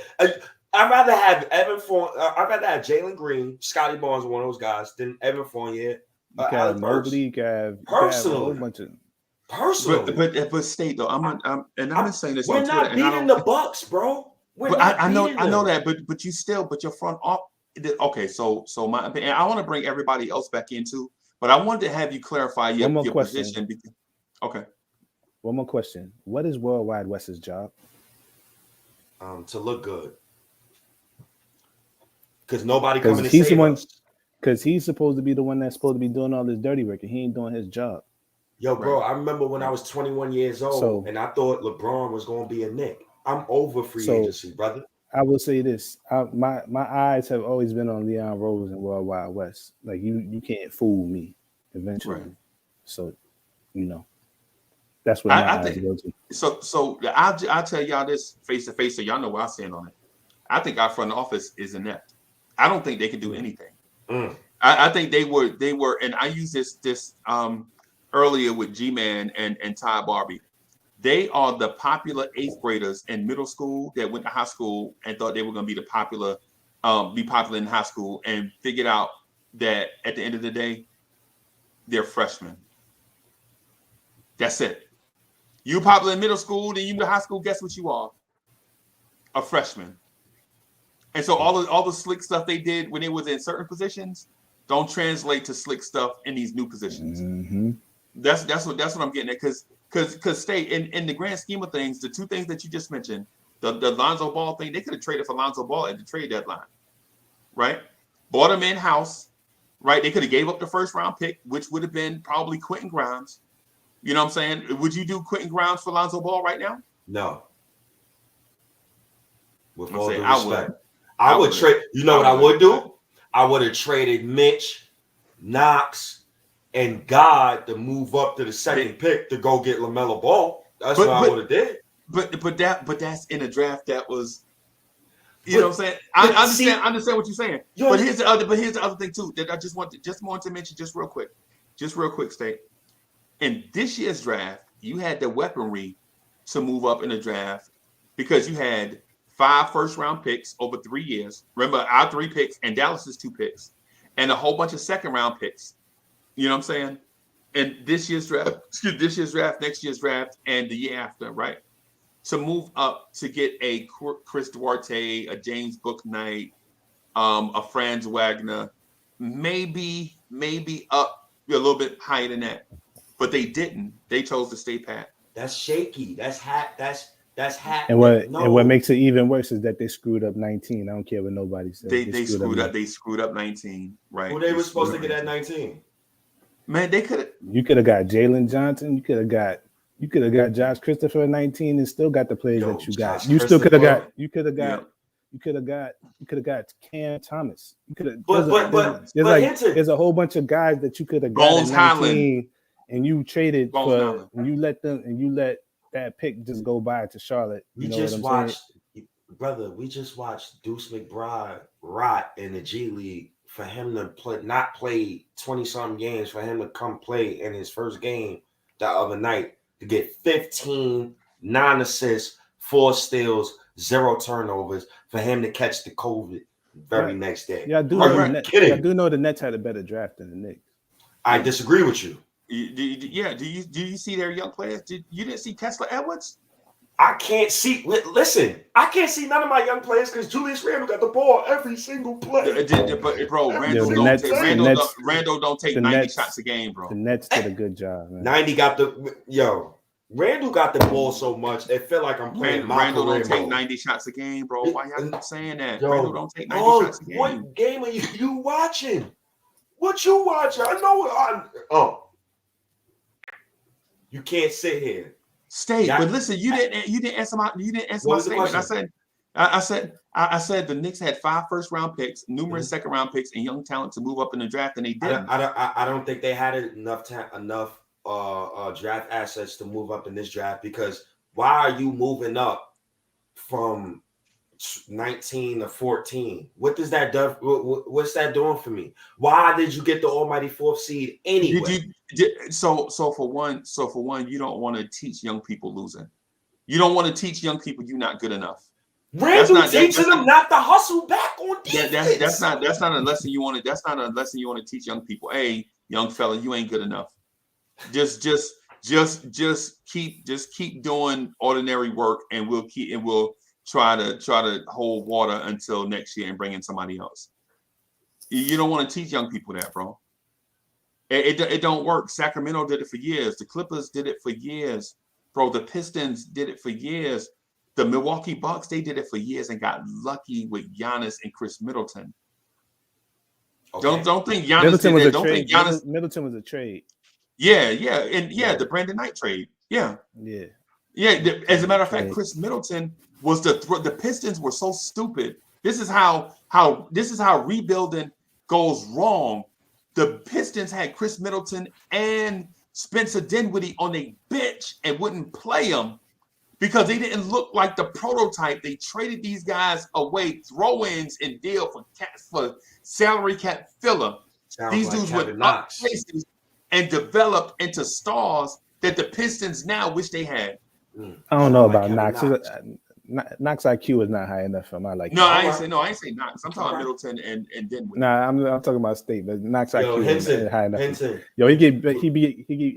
I'd rather have Evan Fournier. I'd rather have Jalen Green, Scotty Barnes, one of those guys, than Evan Fournier. Mobley, personally. But state though, I'm not saying this. We're not beating the Bucks, bro. I know that, but your front off. Okay, so my opinion, I want to bring everybody else back in too, but I wanted to have you clarify your position. Okay. One more question. What is Worldwide West's job? To look good. Because nobody coming to save us. Because he's supposed to be the one that's supposed to be doing all this dirty work, and he ain't doing his job. Yo, bro, I remember when I was 21 years old, and I thought LeBron was going to be a Knick. I'm over free agency, brother. I will say this: my eyes have always been on Leon Rose and Worldwide West. Like you can't fool me. Eventually, so that's what my eyes go to. So I'll tell y'all this face to face, so y'all know where I stand on it. I think our front office is inept. I don't think they can do anything. I think they were, and I used this earlier with G-Man and Ty Barbie. They are the popular 8th graders in middle school that went to high school and thought they were going to be popular in high school, and figured out that at the end of the day, they're freshmen. That's it. You popular in middle school, then you go to high school. Guess what you are? A freshman. And so all the slick stuff they did when they was in certain positions don't translate to slick stuff in these new positions. Mm-hmm. That's what I'm getting at. Because State, in the grand scheme of things, the two things that you just mentioned, the Lonzo Ball thing, they could have traded for Lonzo Ball at the trade deadline, right? Bought him in-house, right? They could have gave up the first round pick, which would have been probably Quentin Grimes. You know what I'm saying? Would you do Quentin Grimes for Lonzo Ball right now? No. With all due respect. I would trade. You know what I would do? I would have traded Mitch, Knox, and God to move up to the second pick to go get LaMelo Ball. That's what I would have did. But that's in a draft that was, you know what I'm saying? I understand what you're saying. But here's the other thing too that I just wanted to mention just real quick, State. In this year's draft, you had the weaponry to move up in the draft because you had 5 first-round picks over 3 years. Remember, our 3 picks and Dallas's 2 picks, and a whole bunch of second-round picks. You know what I'm saying? And this year's draft, next year's draft, and the year after, right? To move up to get a Chris Duarte, a James Bouknight, a Franz Wagner, maybe up a little bit higher than that. But they didn't. They chose to stay pat. That's shaky. That's That's And what makes it even worse is that they screwed up 19. I don't care what nobody says. They screwed up 19. Right. Who they were supposed to get at 19? Man, they could have. You could have got Jalen Johnson. You could have got Josh Christopher at 19 and still got the players that you got. You still could have got. You could have got. You could have got Cam Thomas. You could have. There's a whole bunch of guys that you could have got at 19, and you traded for, and you let that pick just go by to Charlotte. We just watched Deuce McBride rot in the G League for him to not play 20-something games, for him to come play in his first game the other night to get 15, 9 assists, 4 steals, 0 turnovers, for him to catch the COVID very next day. Yeah, I do know the Nets had a better draft than the Knicks. I disagree with you. Do you see their young players? You didn't see Kessler Edwards? I can't see. Listen, I can't see none of my young players because Julius Randle got the ball every single play. But bro, Randall don't take 90 shots a game, bro. The Nets did a good job, man. 90 got Randall got the ball so much it felt like I'm playing. Randall don't take 90 shots a game, bro. Why y'all keep saying that? Randall don't take 90 shots a game. What game are you watching? What you watching? I know. You can't sit here. But listen, you didn't answer my statement. I said the Knicks had 5 first-round picks, numerous second-round picks, and young talent to move up in the draft, and they didn't. I don't think they had enough draft assets to move up in this draft, because why are you moving up from 19 to 14? What does that do? What's that doing for me? Why did you get the almighty 4th seed anyway? So for one, you don't want to teach young people losing. You don't want to teach young people you're not good enough. Randall teaching them not to hustle back on defense. That's not a lesson you want to. That's not a lesson you want to teach young people. Hey, young fella, you ain't good enough. Just keep doing ordinary work, and we'll try to hold water until next year and bring in somebody else. You don't want to teach young people that, bro. It don't work. Sacramento did it for years. The Clippers did it for years, bro. The Pistons did it for years. The Milwaukee Bucks, they did it for years and got lucky with Giannis and Chris Middleton. Okay. Don't think Giannis did that. Don't think Giannis. Middleton was a trade. Yeah, the Brandon Knight trade. Yeah. As a matter of fact, Chris Middleton was the Pistons were so stupid. This is how rebuilding goes wrong. The Pistons had Chris Middleton and Spencer Dinwiddie on a bench and wouldn't play them because they didn't look like the prototype. They traded these guys away, throw-ins and deal for salary cap filler. These dudes went up places and developed into stars that the Pistons now wish they had. I don't know about Knox. Knox IQ is not high enough for my liking. I ain't say Knox. I'm talking Middleton and Dinwiddie. Nah, I'm talking about State, but Knox IQ is high enough. Henson. Yo, he get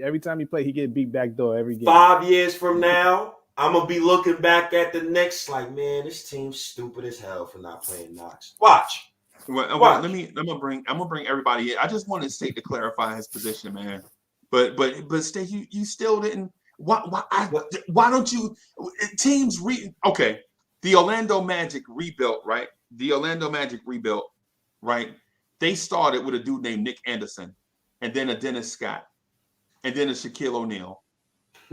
every time he play, he get beat back door every game. 5 years from now, I'm gonna be looking back at the Knicks like, man, this team's stupid as hell for not playing Knox. Watch. Well, I'm gonna bring everybody in. I just wanted State to clarify his position, man. But State, you still didn't. Why don't you teams okay? The Orlando Magic rebuilt, right? They started with a dude named Nick Anderson, and then a Dennis Scott, and then a Shaquille O'Neal,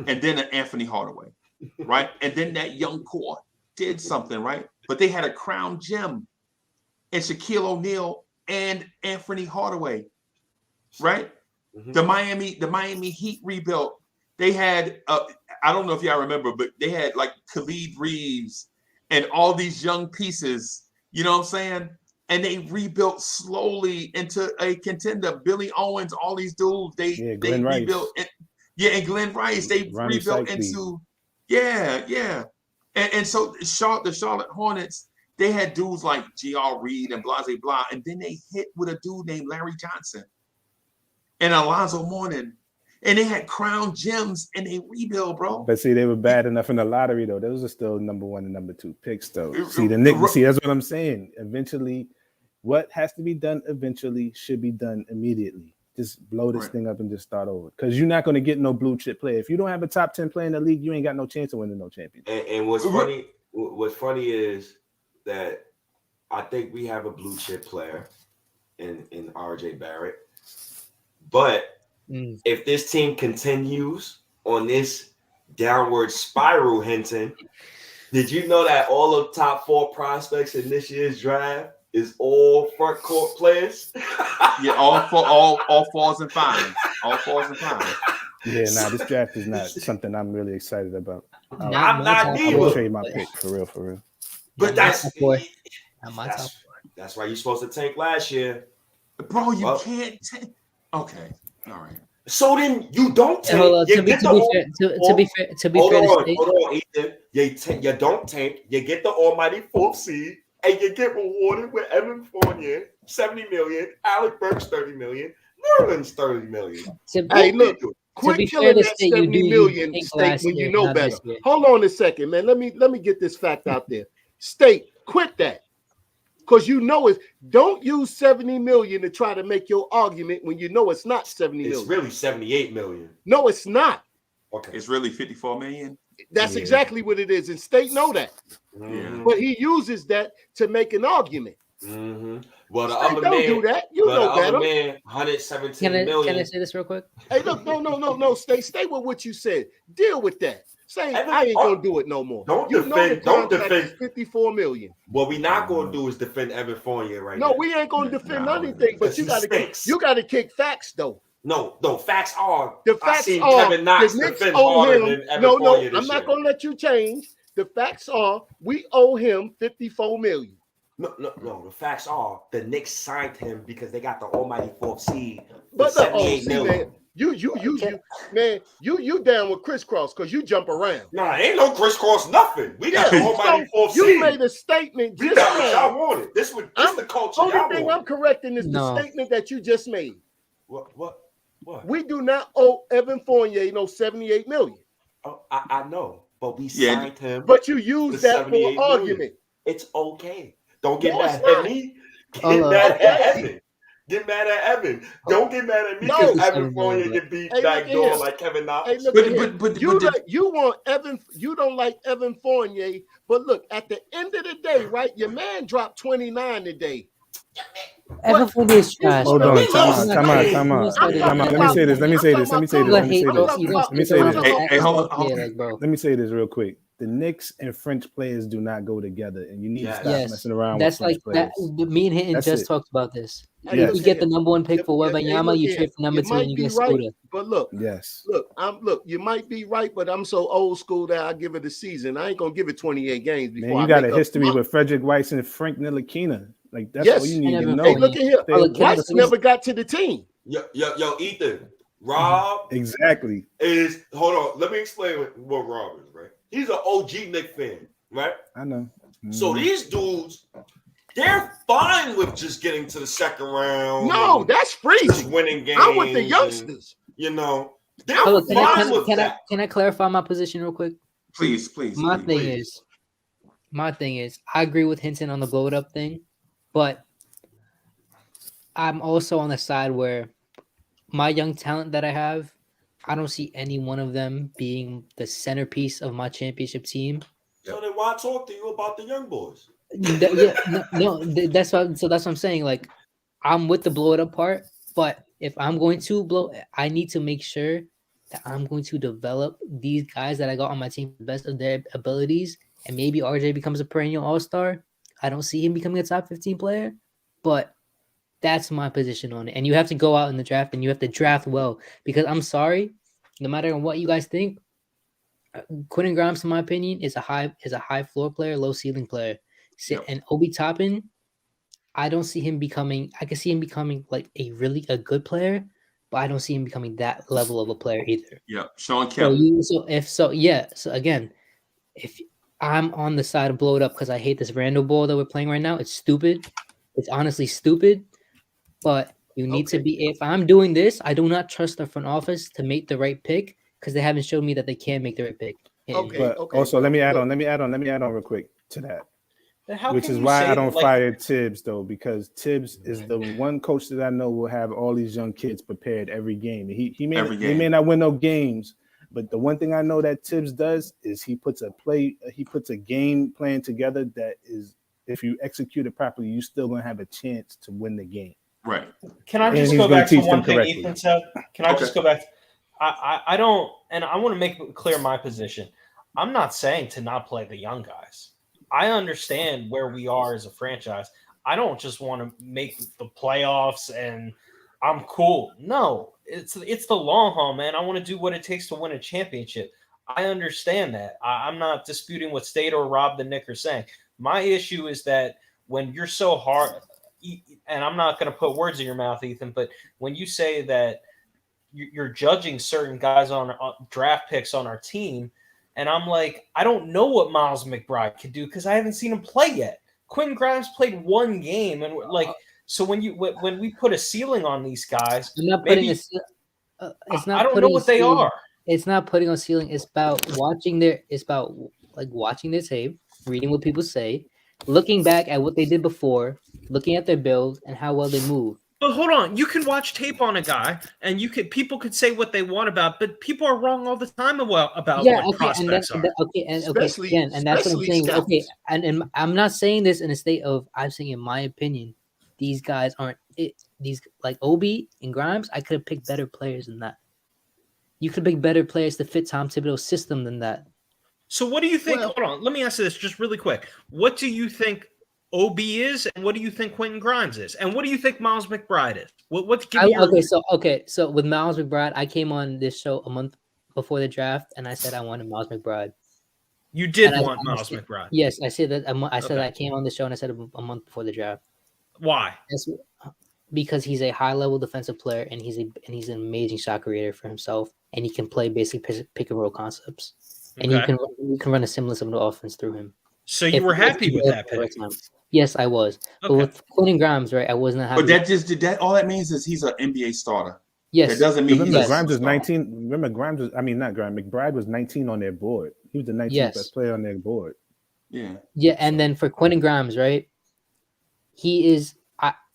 and then an Anthony Hardaway, right? And then that young core did something, right? But they had a crown gem in Shaquille O'Neal and Anthony Hardaway, right? Mm-hmm. The Miami Heat rebuilt. They had, I don't know if y'all remember, but they had like Khalid Reeves and all these young pieces, you know what I'm saying? And they rebuilt slowly into a contender. Billy Owens, all these dudes, they rebuilt. And Glenn Rice, they rebuilt into, And so the Charlotte Hornets, they had dudes like G.R. Reed and blah, blah, and then they hit with a dude named Larry Johnson and Alonzo Mourning. And they had crown gems and they rebuild, bro. But see, they were bad enough in the lottery, though. Those are still number 1 and number 2 picks, though. See, the Knicks. See, that's what I'm saying. Eventually, what has to be done eventually should be done immediately. just blow this thing up and just start over. Because you're not going to get no blue chip player. If you don't have a top 10 player in the league, you ain't got no chance of winning no championship. And what's funny is that I think we have a blue chip player in RJ Barrett. But if this team continues on this downward spiral, Hinton, did you know that all of top 4 prospects in this year's draft is all front court players? Yeah, all fours and fives. All fours and fives. Yeah, this draft is not something I'm really excited about. I'm not I will trade my pick for real. But that's my that's why you're supposed to tank last year, bro. You can't tank. Okay, all right. So then you don't tank. To be fair, hold on, Ethan. You don't tank. You get the almighty 4th seed, and you get rewarded with Evan Fournier, $70 million, Alec Burks, $30 million, Nerlens, $30 million. Hey, look. Quit killing that $70 million, State, when you know better. Hold on a second, man. Let me get this fact out there. State, quit that. Because you know it. Don't use $70 million to try to make your argument when you know it's not $70 million. It's really $78 million. No, it's not. Okay. It's really $54 million. That's exactly what it is. And State know that. Mm-hmm. But he uses that to make an argument. Mm-hmm. Well, the State other don't man do that. You know better. Man, $117 million. Can I say this real quick? Hey, look, no. Stay with what you said. Deal with that. Say I ain't gonna do it no more. Don't defend. $54 million. What we not gonna do is defend Evan Fournier right now. No, we ain't gonna defend anything. But you gotta kick facts though. No. Facts are the facts I seen are Kevin Knox the Knicks defend owe harder him. than Evan No, Fournier I'm not gonna let you change. The facts are we owe him $54 million. No. The facts are the Knicks signed him because they got the almighty 4th seed. But $78 million. Man, you down with crisscross because you jump around. Nah, ain't no crisscross nothing. We got the almighty 4th seed. You made a statement. We got what y'all wanted. This the culture. Only thing I'm correcting is the statement that you just made. What? We do not owe Evan Fournier no $78 million. Oh, I know, but we signed him. But you use that for argument. It's okay. Don't get mad at me. Get mad at Evan. Get mad at Evan. Don't get mad at me because Evan Fournier get beat backdoor like Kevin Knox. Hey, but you want Evan. You don't like Evan Fournier, but look, at the end of the day, right? Your man dropped 29 today. Evan Fournier is trash. Hold on, time out. Let me say this. Let me say this real quick. The Knicks and French players do not go together, and you need to stop messing around with French players. Me and Hinton just talked about this. If you get the number 1 pick for Wembanyama, you trade for number 2 and you get Scooter. But look, you might be right, but I'm so old school that I give it a season. I ain't gonna give it 28 games before. Man, you got a history with Frederick Weiss and Frank Ntilikina. Like that's all you need to know. Hey, look at here. Weiss never got to the team. Yo, Ethan. Rob exactly is hold on. Let me explain what Rob is, right? He's an OG Knicks fan, right? I know. So these dudes, they're fine with just getting to the second round. No, that's freezing. Just winning games. I'm with the youngsters. And, they're fine with that. Can I clarify my position real quick? Please. My thing is, I agree with Hinton on the blow it up thing, but I'm also on the side where my young talent that I have, I don't see any one of them being the centerpiece of my championship team. So then why talk to you about the young boys? That's what I'm saying. Like, I'm with the blow it up part, but if I'm going to blow, I need to make sure that I'm going to develop these guys that I got on my team to the best of their abilities, and maybe RJ becomes a perennial all-star. I don't see him becoming a top 15 player, but that's my position on it. And you have to go out in the draft and you have to draft well, because I'm sorry, no matter what you guys think, Quentin Grimes, in my opinion, is a high floor player, low ceiling player. And Obi Toppin, I don't see him becoming. I can see him becoming like a good player, but I don't see him becoming that level of a player either. Yeah, Sean Kemp. So again, if I'm on the side of blow it up because I hate this random ball that we're playing right now, it's stupid. It's honestly stupid. But you need to be. If I'm doing this, I do not trust the front office to make the right pick because they haven't shown me that they can make the right pick. Also, let me add on real quick to that. Which is why I don't fire Tibbs though, because Tibbs is the one coach that I know will have all these young kids prepared every game. He may not win no games, but the one thing I know that Tibbs does is he puts a game plan together that is, if you execute it properly, you still gonna have a chance to win the game. Right. Can I just go back to one thing Ethan said? Can I just go back? I don't, and I want to make clear my position. I'm not saying to not play the young guys. I understand where we are as a franchise. I don't just want to make the playoffs and I'm cool. No, it's the long haul, man. I want to do what it takes to win a championship. I understand that. I'm not disputing what State or Rob the Nick are saying. My issue is that when you're so hard, and I'm not going to put words in your mouth, Ethan, but when you say that you're judging certain guys on draft picks on our team, and I'm like, I don't know what Miles McBride can do because I haven't seen him play yet. Quentin Grimes played one game, and so when we put a ceiling on these guys, I'm not putting it's not. I don't know what they are. It's not putting on ceiling. It's about watching their. It's about watching their tape, reading what people say, looking back at what they did before, looking at their build and how well they move. But hold on, you can watch tape on a guy, and people could say what they want about, but people are wrong all the time about what prospects are. And that's what I'm saying. Scouts. Okay, and I'm not saying this in a state of. I'm saying, in my opinion, these guys aren't it. These like Obi and Grimes, I could have picked better players than that. You could pick better players to fit Tom Thibodeau's system than that. So what do you think? Hold on, let me ask you this just really quick. What do you think OB is, and what do you think Quentin Grimes is, and what do you think Miles McBride is? So with Miles McBride, I came on this show a month before the draft, and I said I wanted Miles McBride. You did want Miles McBride? Yes, I said that. I said I came on the show, and I said a month before the draft. Why? Because he's a high-level defensive player, and he's an amazing shot creator for himself, and he can play basically pick and roll concepts, and you can run a semblance of an offense through him. So you were happy with that pick? Yes, I was. But with Quentin Grimes, right, I was not happy. But all that means is he's an NBA starter. Yes. That doesn't mean Grimes was 19. Remember, McBride was 19 on their board. He was the 19th best player on their board. Yeah. Yeah, and then for Quentin Grimes, right, he was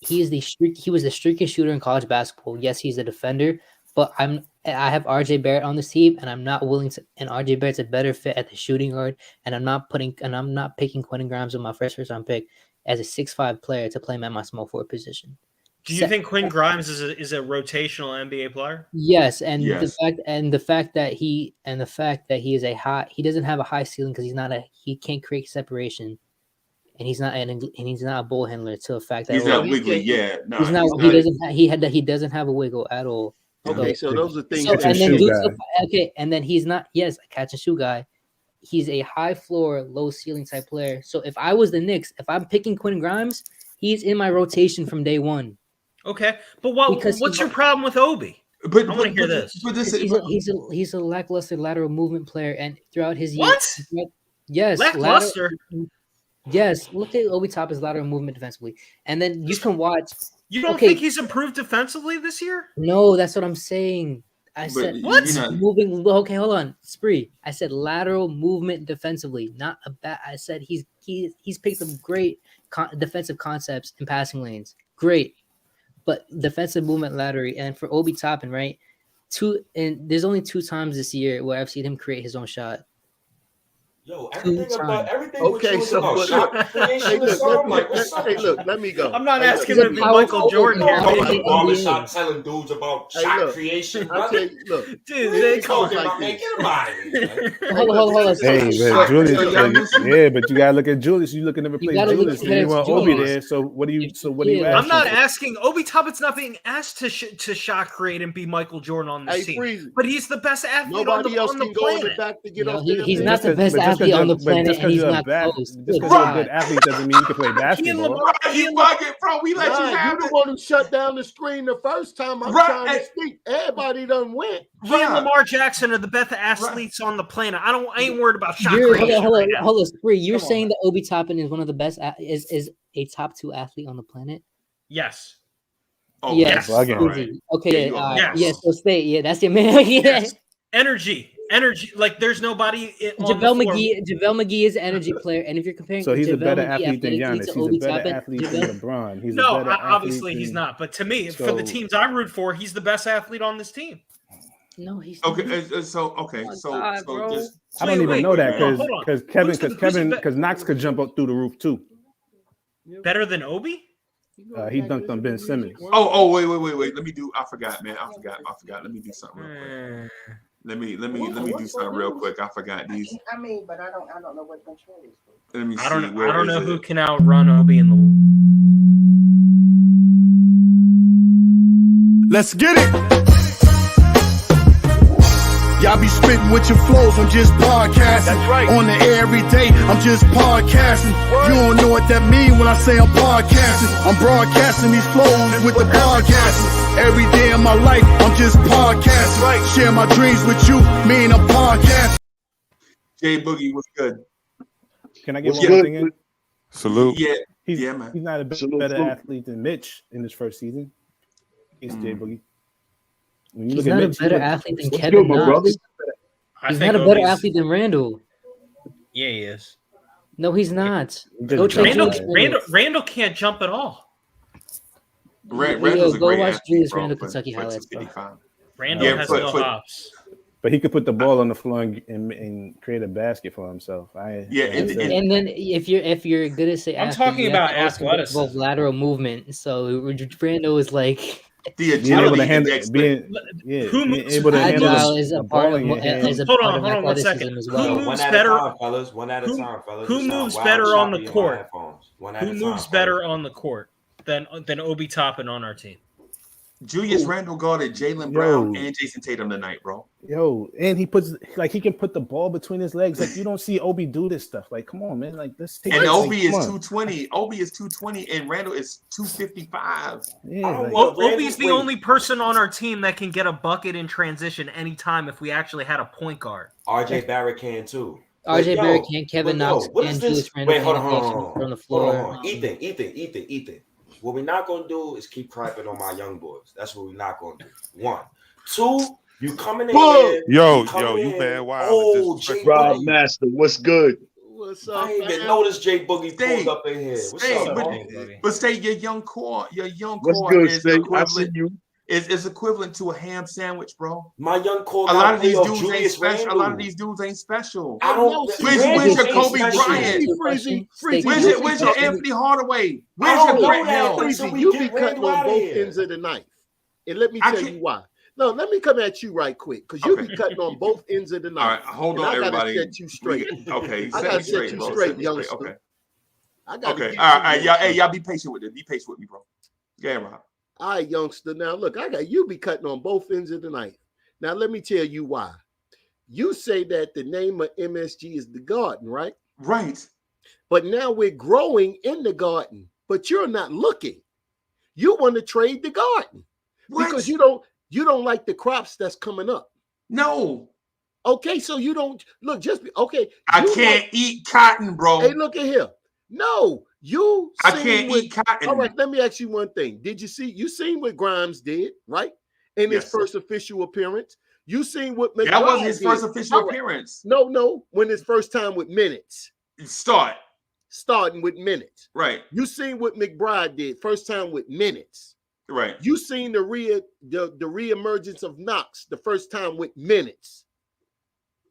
the streakiest shooter in college basketball. Yes, he's a defender, but I have RJ Barrett on this team, and I'm not willing to. And RJ Barrett's a better fit at the shooting guard, and I'm not picking Quentin Grimes with my first round pick as a 6'5" player to play him at my small forward position. Do you think Quentin Grimes is a rotational NBA player? Yes, and the fact that he is he doesn't have a high ceiling because he can't create separation, and he's not a ball handler to the fact that he's not wiggly. Yeah, no, he doesn't have a wiggle at all. Okay, so those are things. And then he's not a catch and shoot guy. He's a high floor, low ceiling type player. So if I was the Knicks, if I'm picking Quentin Grimes, he's in my rotation from day one. Okay, but what's your problem with Obi? But I want to hear this. He's a lackluster lateral movement player, and throughout his years, yes, lackluster. Yes, look at Obi Toppin's lateral movement defensively, and then you can watch. You don't think he's improved defensively this year? No, that's what I'm saying. I said what? Moving. Okay, hold on, Spree. I said lateral movement defensively, not a bad. I said he's picked up great defensive concepts in passing lanes. Great, but defensive movement laterally, and for Obi Toppin, right? There's only 2 times this year where I've seen him create his own shot. Yo, everything okay, so let me go. I'm not asking him to be Michael Jordan here. Barbershop telling dudes about shot creation. Dude, come on, man, get him out of here. Hold on. Hey, man, Julius. Yeah, but you gotta look at Julius. You looking to replace Julius, and you want Obi there. So what do you asking? I'm not asking. Obi Toppin's not being asked to shot create and be Michael Jordan on the team, but he's the best athlete on the planet. He's not the best athlete on the planet, and he's not close. Just because you're a good athlete doesn't mean you can play basketball. You bugging, bro. We let you have it. You the one who shut down the screen the first time I'm trying to speak. Everybody done went. He and Lamar Jackson are the best athletes on the planet. I ain't worried about shot creation. Hold on, Spree. You're saying that Obi Toppin is one of the best, is a top 2 athlete on the planet? Yes. Oh, yes. Okay. Yeah. So State. Yeah, that's your man. Yes. Energy. energy. Like there's nobody on JaVale the floor. McGee is an energy player, and if you're comparing, So he's a JaVale better McGee athlete than athletically Giannis. to He's Obi a better Toppin, athlete than LeBron. He's No, a better obviously athlete he's than- not. But to me, for So- the teams I root for, he's the best athlete on this team. No, he's Okay, not. so bro. just I don't even know that hold on. because Knox could jump up through the roof too. Better than Obi? He dunked on Ben Simmons. Oh, wait. Let me do. I forgot, man. I forgot. Let me do something real quick. Let me do something real quick. I forgot these. I mean, but I don't know what control is. Let me see. I don't Where know is who it? can outrun Obi in the. Let's get it. Y'all be spitting with your flows, I'm just podcasting. That's right. On the air every day, I'm just podcasting. You don't know what that mean when I say I'm podcasting. I'm broadcasting these flows with the podcasting. Every day of my life, I'm just podcasting. Right. Share my dreams with you, me and I'm podcasting. Jay Boogie was good. Can I get What's one more thing in? Salute. He's, man. He's not a better athlete than Mitch in his first season. He's Jay Boogie. When you He's look at not a Mitch, better athlete than Kevin Knox. He's not a better athlete than Randall. Yeah, he is. No, he's not. Go check Randall can't jump at all. Randall's a great watch athlete, Julius bro, Randle but Kentucky highlights, bro. Randall has no hops. But he could put the ball on the floor and create a basket for himself. And then if you're gonna say I'm athlete, talking you about have to also athleticism. both lateral movement. So Randall is like being able to handle, Who moves able to handle agile is a part of Hold on 1 second. as well. Who moves better, fellas? One at a time, fellas. Who moves better on the court? Who moves better on the court than Obi Toppin on our team? Julius Randle guarded Jaylen Brown and Jason Tatum tonight, bro. And he can put the ball between his legs. Like you don't see Obi do this stuff. Like, come on, man. Like let's take. And Obi is 220. Obi is 220, and Randle is 255. Yeah, Obi's the only person on our team that can get a bucket in transition anytime if we actually had a point guard. RJ Barrett can too. RJ Barrett can, Kevin Knox can, Julius Randle Wait, on the floor. Ethan. What we're not gonna do is keep criping on my young boys. That's what we're not gonna do. 1, 2. You coming in here? You mad wild? Oh, Jay Rob Boogie. Master, what's good? What's I ain't even noticed Jay Boogie pulled up in here. What's up, but stay your young core. Your young What's core good, is Stay? I equivalent. see you. Is equivalent to a ham sandwich, bro. My young core. A lot of these playoff dudes ain't Julius special. Randle. A lot of these dudes ain't special. I don't. Where's your Kobe Randle Bryant? Freezy, Where's your Anthony Hardaway? Where's I your don't Brett know Hill? that. Freezy, you be cutting Randle on outta both here. ends of the knife. And let me tell you why. No, let me come at you right quick because you be cutting on both ends of the knife. All right, hold on, I gotta everybody. set you straight. Okay, I gotta set you bro. straight, youngster. Okay. I gotta Okay. get All you right. youngster. Y'all be patient with it. Be patient with me, bro. Yeah, Rob. All right, youngster. Now look, I got you be cutting on both ends of the knife. Now let me tell you why. You say that the name of MSG is the garden, right? Right. But now we're growing in the garden, but you're not looking. You want to trade the garden because you don't like the crops that's coming up. No. Okay, so you don't look. Okay. I can't eat cotton, bro. Hey, look at here. No, I can't eat cotton. All right, let me ask you one thing. Did you seen what Grimes did, right? In his first official appearance. You seen what McBride That wasn't his did. first official All right. appearance. No, when his first time with minutes. Starting with minutes. Right. You seen what McBride did, first time with minutes. Right. You seen the reemergence of Knox the first time with minutes.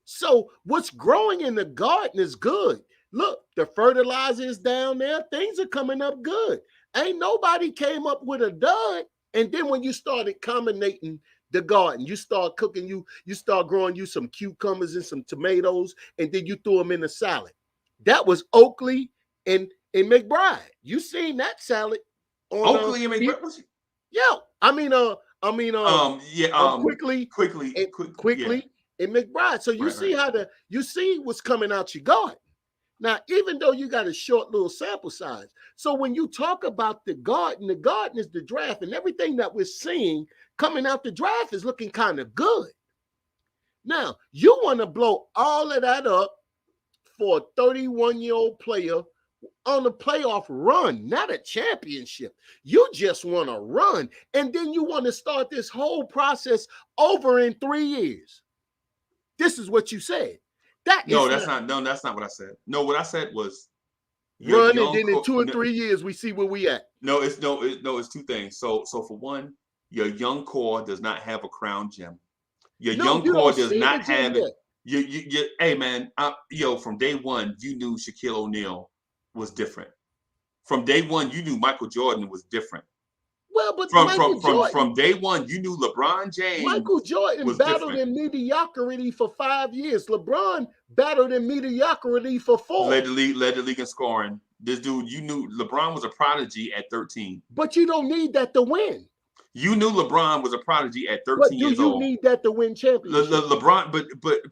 So what's growing in the garden is good. Look, the fertilizer is down there. Things are coming up good. Ain't nobody came up with a dud. And then when you started combinating the garden, you start cooking, you start growing you some cucumbers and some tomatoes, and then you threw them in a salad. That was Oakley and McBride. You seen that salad on Oakley and McBride? Quickly and McBride. So you see you see what's coming out your garden. Now, even though you got a short little sample size, so when you talk about the garden is the draft, and everything that we're seeing coming out the draft is looking kind of good. Now, you want to blow all of that up for a 31-year-old player on a playoff run, not a championship. You just want to run, and then you want to start this whole process over in 3 years. This is what you said. That's not what I said. No, what I said was run, and then in 2 or 3 years we see where we at. It's two things. So for one, your young core does not have a crown gem. Your young core does not have it. Hey man, from day one, you knew Shaquille O'Neal was different. From day one, you knew Michael Jordan was different. Well, but from day one, you knew LeBron James. Michael Jordan battled in mediocrity for 5 years. LeBron battled in mediocrity for 4. Led the league in scoring. This dude, you knew LeBron was a prodigy at 13. But you don't need that to win. You knew LeBron was a prodigy at 13 years old. But do you need that to win championships? LeBron,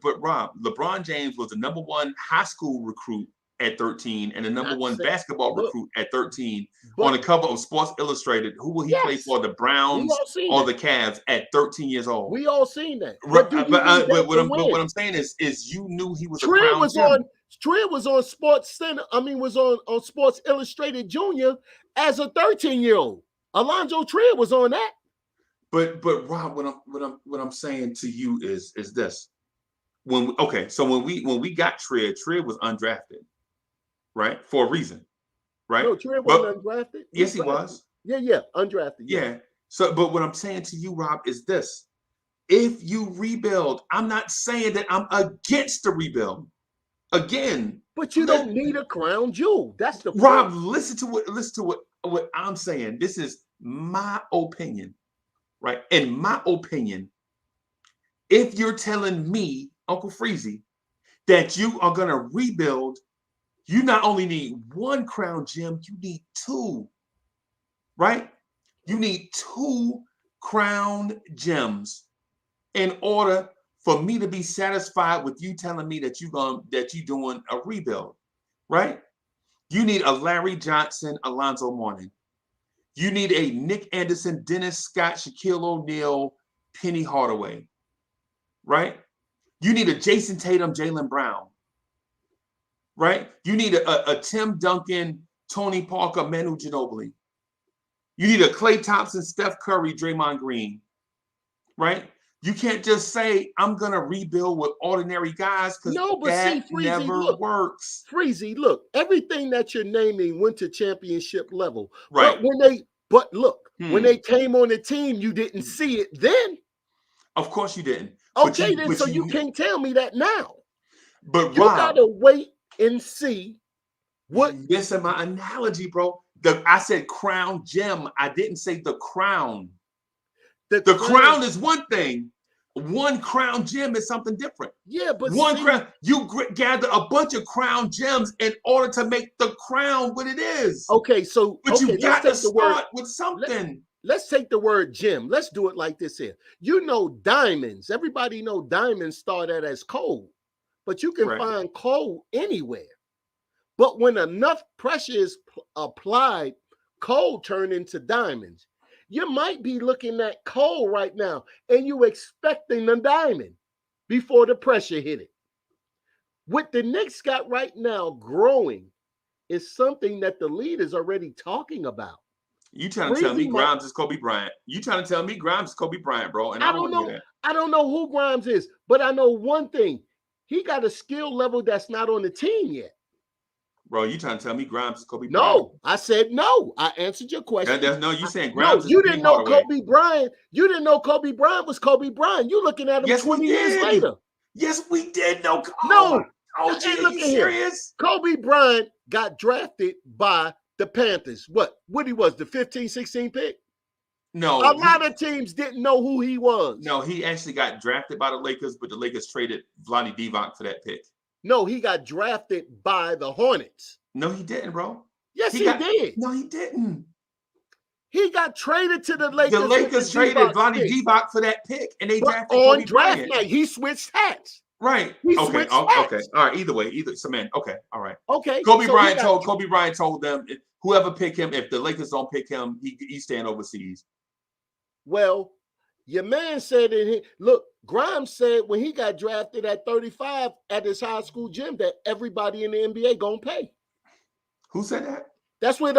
but Rob, LeBron James was the number 1 high school recruit at 13 and the number 1 basketball recruit at 13 on the cover of Sports Illustrated. Who will he play for, the Browns or the Cavs at 13 years old? We all seen that. But what I'm saying is you knew he was a crown gem. Trier was on Sports Center. Was on Sports Illustrated Junior as a 13-year-old. Alonzo Trier was on that. But Rob, what I'm saying to you is this. When we got Trier was undrafted, right? For a reason, right? No, Trier wasn't undrafted. Yes, he was. Yeah, undrafted. Yeah. So, but what I'm saying to you, Rob, is this: if you rebuild, I'm not saying that I'm against the rebuild. Again, but you don't need a crown jewel. That's the point. Rob. Listen to what I'm saying. This is my opinion, right? In my opinion, if you're telling me, Uncle Freezy, that you are going to rebuild, you not only need 1 crown gem, you need 2, right? You need 2 crown gems in order for me to be satisfied with you telling me that you're doing a rebuild, right? You need a Larry Johnson, Alonzo Mourning. You need a Nick Anderson, Dennis Scott, Shaquille O'Neal, Penny Hardaway, right? You need a Jason Tatum, Jaylen Brown, right? You need a Tim Duncan, Tony Parker, Manu Ginobili. You need a Klay Thompson, Steph Curry, Draymond Green, right? You can't just say, I'm going to rebuild with ordinary guys, because that never works. Freezy, look, everything that you're naming went to championship level. Right. When they came on the team, you didn't see it then. Of course you didn't. Okay, you can't tell me that now. But you got to wait and see what. Listen, my analogy, bro. I said crown gem. I didn't say the crown. The crown is one thing. 1 crown gem is something different. Yeah, but crown, you gather a bunch of crown gems in order to make the crown what it is. Okay, so you got to start with something. Let's take the word gem. Let's do it like this here. Diamonds. Everybody know diamonds started as coal, but you can find coal anywhere. But when enough pressure is applied, coal turn into diamonds. You might be looking at coal right now and you expecting a diamond before the pressure hit it. What the Knicks got right now growing is something that the league is already talking about. You trying to tell me Grimes is Kobe Bryant? You trying to tell me Grimes is Kobe Bryant, bro? And I don't know. I don't know who Grimes is, but I know one thing: he got a skill level that's not on the team yet. Bro, you trying to tell me Grimes is Kobe Bryant? No, I said no. I answered your question. You saying Grimes? No, you didn't know Kobe Bryant. You didn't know Kobe Bryant was Kobe Bryant. You looking at him 20 years later. Yes, we did know. No. Oh, are you serious? Kobe Bryant got drafted by the Panthers. What he was, the 15, 16 pick? No. A lot of teams didn't know who he was. No, he actually got drafted by the Lakers, but the Lakers traded Vlade Divac for that pick. No, he got drafted by the Hornets. No, he didn't, bro. Yes, he did. No, he didn't. He got traded to the Lakers. The Lakers traded Vlade Divac for that pick, and they drafted Kobe Bryant. Night, he switched hats. Right. He okay. All right. Either way. So, man. Okay. All right. Okay. Kobe Bryant told them whoever pick him, if the Lakers don't pick him, he's staying overseas. Well, your man said look, Grimes said when he got drafted at 35 at his high school gym that everybody in the NBA gonna pay. Who said that? That's what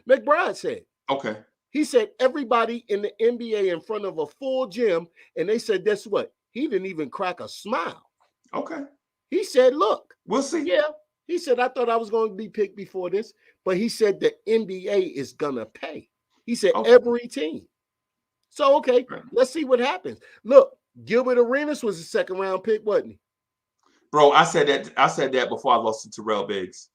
McBride said. Okay. He said everybody in the NBA in front of a full gym, and they said, "That's what he didn't even crack a smile. Okay. He said, look, we'll see. Yeah. He said, I thought I was going to be picked before this, but he said the NBA is going to pay. He said every team. So, okay, let's see what happens. Look, Gilbert Arenas was a second round pick, wasn't he? Bro, I said that before I lost to Terrell Biggs.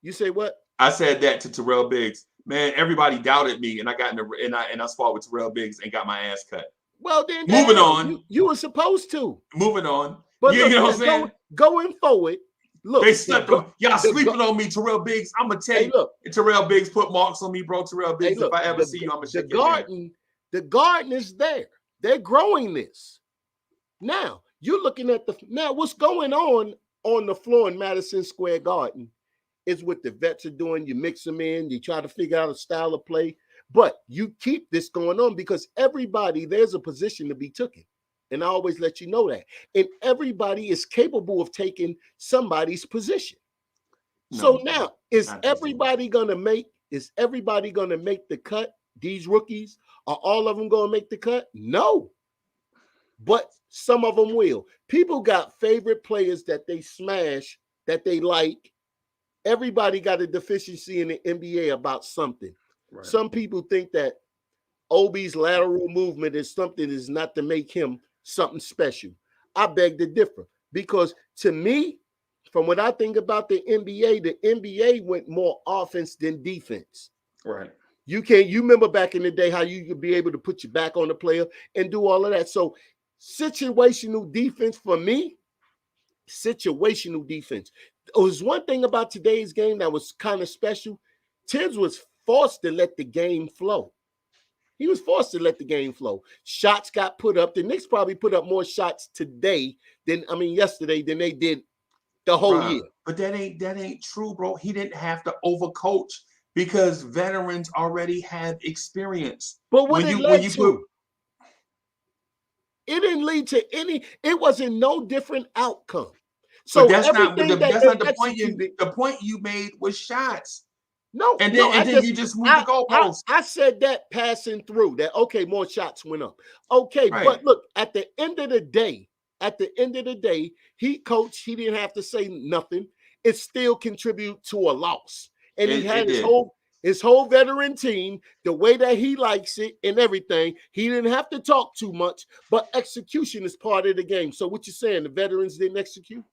You say what? I said that to Terrell Biggs. Man, everybody doubted me, and I got and I fought with Terrell Biggs and got my ass cut. Well, then moving on. You were supposed to. Moving on. But you know what I'm saying? Going forward, look. They slept on y'all sleeping on me, Terrell Biggs. I'm gonna tell you. Look, Terrell Biggs put marks on me, bro. Terrell Biggs. If I ever see you, I'm gonna shake your hand. The garden is there. They're growing this. Now, you're looking at what's going on the floor in Madison Square Garden is what the vets are doing. You mix them in, you try to figure out a style of play, but you keep this going on because there's a position to be taken. And I always let you know that. And everybody is capable of taking somebody's position. So now, is everybody gonna make the cut? These rookies? Are all of them gonna make the cut? No. But some of them will. People got favorite players that they smash, that they like. Everybody got a deficiency in the NBA about something. Right. Some people think that Obi's lateral movement is something is not to make him something special. I beg to differ because to me, from what I think about the NBA went more offense than defense. Right. You remember back in the day how you could be able to put your back on the player and do all of that. So situational defense for me, situational defense. There was one thing about today's game that was kind of special. Tibbs was forced to let the game flow. He was forced to let the game flow. Shots got put up. The Knicks probably put up more shots yesterday than they did the whole year. But that ain't true, bro. He didn't have to overcoach because veterans already have experience. But what it led to? It didn't lead to any. It wasn't no different outcome. So but that's not the point. The point you made was shots. No, and then you just moved the goalposts. I said that passing through that. Okay, more shots went up. Okay, right. But look, at the end of the day, he coached. He didn't have to say nothing. It still contributed to a loss, and he had his whole veteran team the way that he likes it and everything. He didn't have to talk too much, but execution is part of the game. So what you saying? The veterans didn't execute?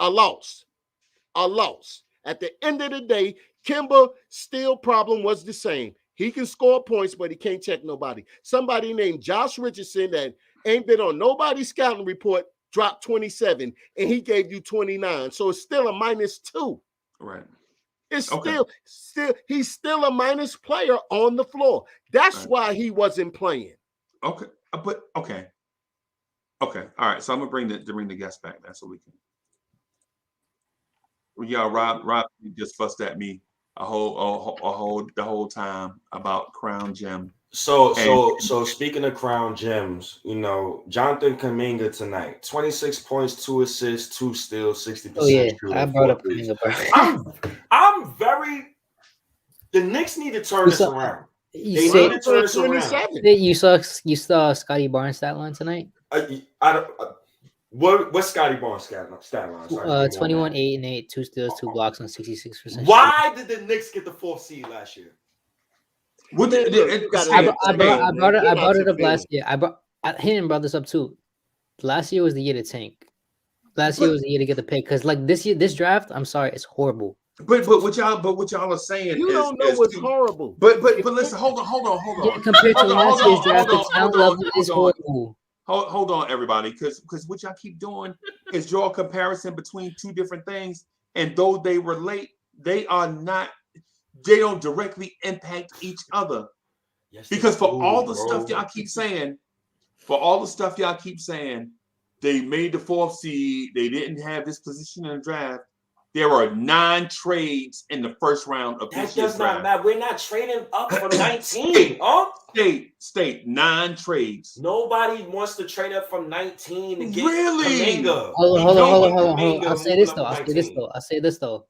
A loss. At the end of the day, Kemba still problem was the same. He can score points, but he can't check nobody. Somebody named Josh Richardson that ain't been on nobody's scouting report dropped 27, and he gave you 29. So it's still a -2. Right. It's still he's still a minus player on the floor. That's why he wasn't playing. Okay. Okay. All right. So I'm gonna bring the guests back. That's what we can. Yeah, Rob just fussed at me the whole time about Crown Gem. So speaking of Crown Gems, Jonathan Kuminga tonight, 26 points, 2 assists, 2 steals, 60%. Oh yeah, I brought up Kuminga. I'm very. The Knicks need to turn this around. They need to turn this around. You saw Scotty Barnes' stat line tonight? What's Scotty Barnes' stat line? 21, 8, and 8, 2 steals, 2 blocks on 66%. Why did the Knicks get the 4th seed last year? I brought it up last year. Hinton brought this up too. Last year was the year to tank. Last year was the year to get the pick because this draft, I'm sorry, it's horrible. But what y'all are saying you don't know what's horrible. But listen, hold on. Yeah, compared to last year's draft, the talent level is horrible. Hold on, everybody, because what y'all keep doing is draw a comparison between two different things, and though they relate, they don't directly impact each other. Yes, because for all the stuff y'all keep saying, they made the 4th seed, they didn't have this position in the draft. There are 9 trades in the first round of this year's draft. That does not matter. We're not trading up from 19. State 9 trades. Nobody wants to trade up from 19 to get Kuminga. Hold on. I'll say this though.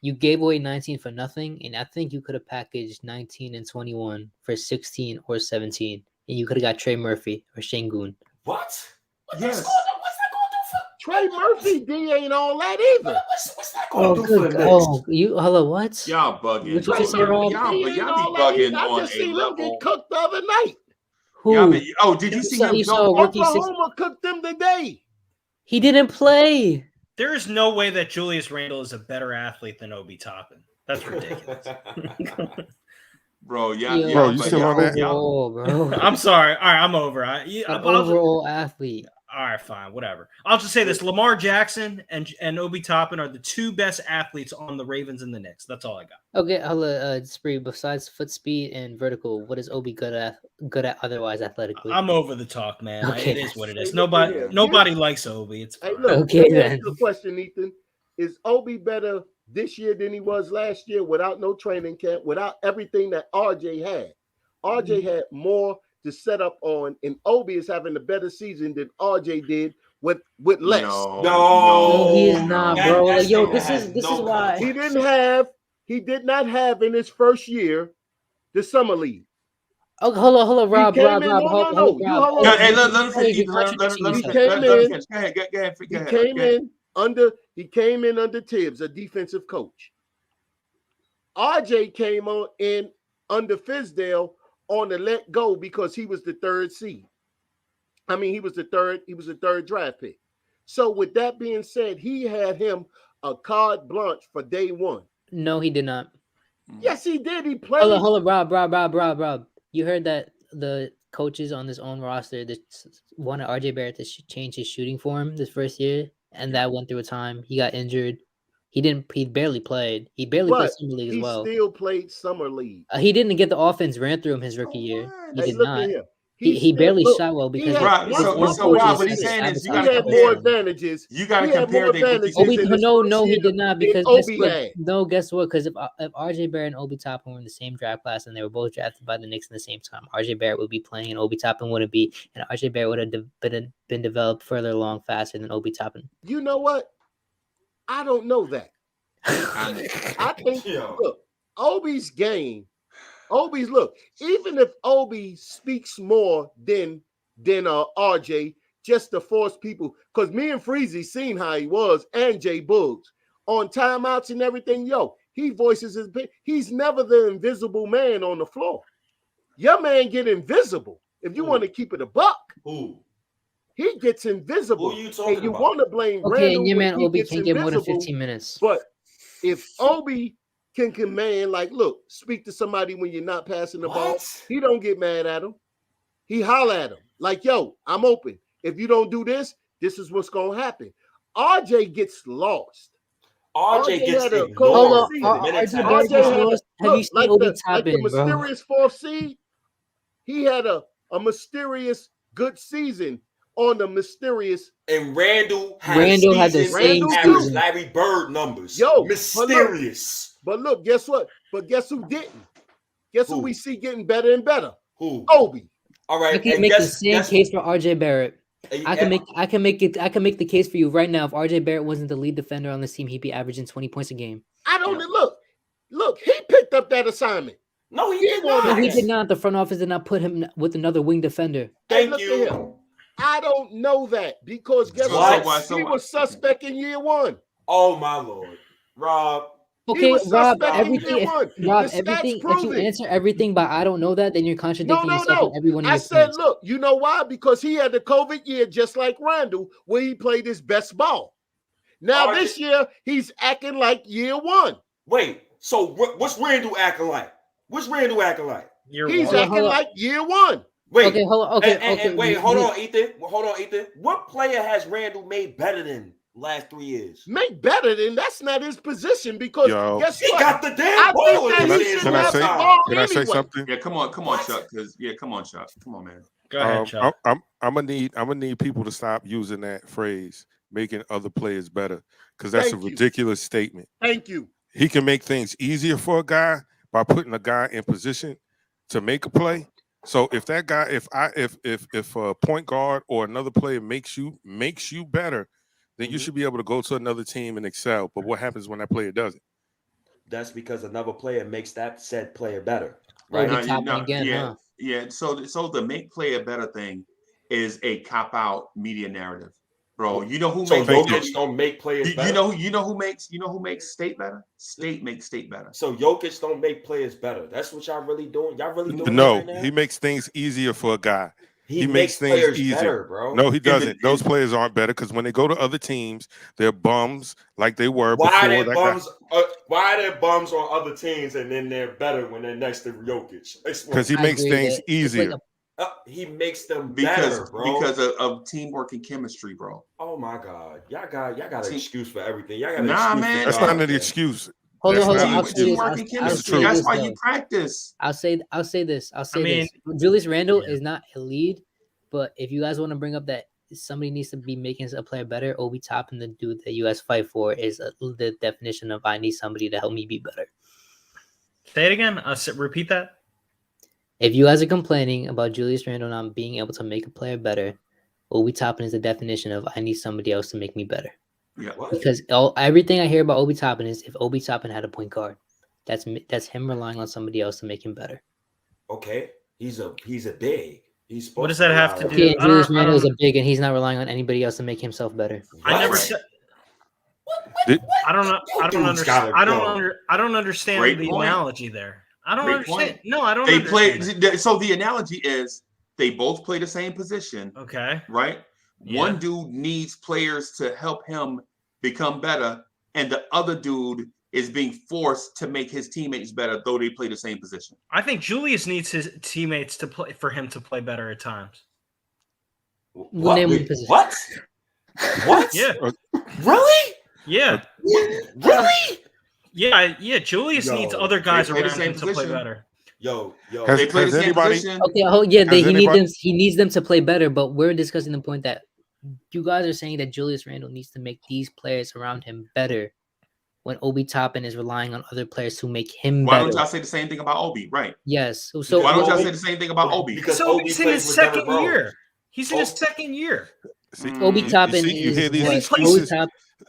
You gave away 19 for nothing, and I think you could have packaged 19 and 21 for 16 or 17. and you could have got Trey Murphy or Şengün. What? Yes. What's that going to do for? Trey Murphy D ain't all that either. What's that going to do for the Knicks? Oh, hello, what? Y'all bugging. What you just say, Rob? Y'all He be ain't all that bugging either. I on just a seen him level. get cooked the other night. Y'all Who? be, did you see him? You saw rookie Oklahoma cooked them today. He didn't play. There is no way that Julius Randle is a better athlete than Obi Toppin. That's ridiculous. Bro, Yo, you still on that? overall, bro. I'm sorry. All right, I'm over. An overall athlete. All right, fine, whatever. I'll just say this: Lamar Jackson and Obi Toppin are the two best athletes on the Ravens and the Knicks. That's all I got. Okay, Spree. Besides foot speed and vertical, what is Obi good at otherwise athletically? I'm over the talk, man. Okay. It is what it is. Hey, look at here. Nobody likes Obi. It's Hey, fine. look, Okay, let me ask then. you a question, Ethan. Is Obi better this year than he was last year without no training camp, without everything that RJ had? RJ had more to set up on, and Obi is having a better season than RJ did with less. No, he is not, bro. Like, yo, this is why He did not have in his first year the summer league. Oh, hold on, Rob. He came Rob, in- Rob, no, hold no, on, you Rob. hold on. Hey, let him You're finish. Let him contradicting finish. yourself. Let him finish. Go ahead. He came in under Tibbs, a defensive coach. RJ came in under Fizdale on the let go because he was the third seed. I mean, he was the third draft pick. So with that being said, he had him a carte blanche for day one. No, he did not. Yes, he did. He played. Hold on, Rob. You heard that the coaches on his own roster that wanted RJ Barrett to change his shooting form this first year, and that went through a time. He got injured. He barely played. He barely played summer league as well. He still played summer league. He didn't get the offense ran through him his rookie year. He did look not. at him. He barely shot well because Rob, what he's saying is you got to had compare. more advantages. You got to He had compare more their rookie advantages season. in his No, first he year did not than because Obi had. guess what? Because if RJ Barrett and Obi Toppin were in the same draft class and they were both drafted by the Knicks in the same time, RJ Barrett would be playing and Obi Toppin wouldn't be, and RJ Barrett would have been developed further along faster than Obi Toppin. You know what? I don't know that. I think look, Obi's game. Even if Obi speaks more than RJ, just to force people, because me and Freezy seen how he was, and Jay Buggs on timeouts and everything. He voices his opinion. He's never the invisible man on the floor. Your man get invisible. If you want to keep it a buck, he gets invisible. Who are you talking and you about? want to blame Okay, Randall and your when man he Obi gets can't get more than invisible, 15 minutes. But if Obi can command, like, look, speak to somebody when you're not passing the ball, he don't get mad at him. He holler at him like, yo, I'm open. If you don't do this, this is what's going to happen. RJ gets lost. RJ gets had a ignored. cold season. RJ had lost. Have you seen Obi like the Toppin, bro? mysterious fourth seed? He had a mysterious good season on the mysterious. And Randall had the same average season. Larry Bird numbers. Yo, mysterious. But look, guess what? But guess who didn't? Guess who we see getting better and better? Who? Obi. All right. I can make the same case for RJ Barrett. I can make the case for you right now. If RJ Barrett wasn't the lead defender on this team, he'd be averaging 20 points a game. I don't look. He picked up that assignment. No, he did not. No, he did not. The front office did not put him with another wing defender. Thank you. At him. I don't know that because guess what? He was suspect in year one. Oh my lord, Rob. Okay, Rob. Everything. If you answer everything by I don't know that, then you're contradicting yourself in every one of your points. Look, you know why? Because he had the COVID year, just like Randall, where he played his best ball. Now this year, he's acting like year one. Wait, so what's Randall acting like? What's Randall acting like? He's acting like year one. Wait, okay, hold on. Okay, wait, hold on, Ethan. What player has Randall made better than last 3 years? Make better than that's not his position because guess he what? got the damn ball. Can I say something? Yeah, come on, Chuck. Come on, Chuck. Come on, man. Go ahead, Chuck. I'm gonna need people to stop using that phrase, making other players better, because that's a ridiculous statement. Thank you. He can make things easier for a guy by putting a guy in position to make a play. So if that guy, if a point guard or another player makes you better, then you should be able to go to another team and excel. But what happens when that player doesn't? that's because another player makes that said player better. Right? Yeah. So the make player better thing is a cop out media narrative, bro. You know who makes Jokic don't make players better. You know who makes state better? State makes state better. So Jokic don't make players better. That's what y'all really doing. Y'all really doing No, that right now? he makes things easier for a guy. He makes things players easier. better, bro. No, he doesn't. Those players aren't better because when they go to other teams, they're bums like they were Why before. are there bums? Why are there bums on other teams and then they're better when they're next to Jokic? Because he makes things easier. He makes them better, bro. Because of teamwork and chemistry, bro. Oh my God, y'all got an excuse for everything. Y'all got an Nah, excuse man. That's not an excuse. Hold on. Teamwork and chemistry. That's why you practice. I'll say this. Julius Randle is not a lead, but if you guys want to bring up that somebody needs to be making a player better, Obi Toppin, the dude that you guys fight for, is the definition of I need somebody to help me be better. Say it again. Repeat that. If you guys are complaining about Julius Randle not being able to make a player better, Obi Toppin is the definition of I need somebody else to make me better. Yeah. Because everything I hear about Obi Toppin is if Obi Toppin had a point guard, that's him relying on somebody else to make him better. Okay, he's a big. He's what does that have to do? Okay, Julius Randle is a big, and he's not relying on anybody else to make himself better. I never said. I don't know. I don't understand. I don't understand the analogy there. I don't understand. No, I don't. They play. So the analogy is they both play the same position. Okay. Right. Yeah. One dude needs players to help him become better, and the other dude is being forced to make his teammates better, though they play the same position. I think Julius needs his teammates to play for him to play better at times. What? What? Yeah. Really? Yeah. Really? Yeah. Julius needs other guys around him to play better. They play the same position. Okay. He needs them to play better, but we're discussing the point that you guys are saying that Julius Randle needs to make these players around him better when Obi Toppin is relying on other players to make him better. Why don't y'all say the same thing about Obi? Right. Yes. So why don't y'all say the same thing about Obi? Because Obi's in his second year. He's in his second year. Obi Toppin is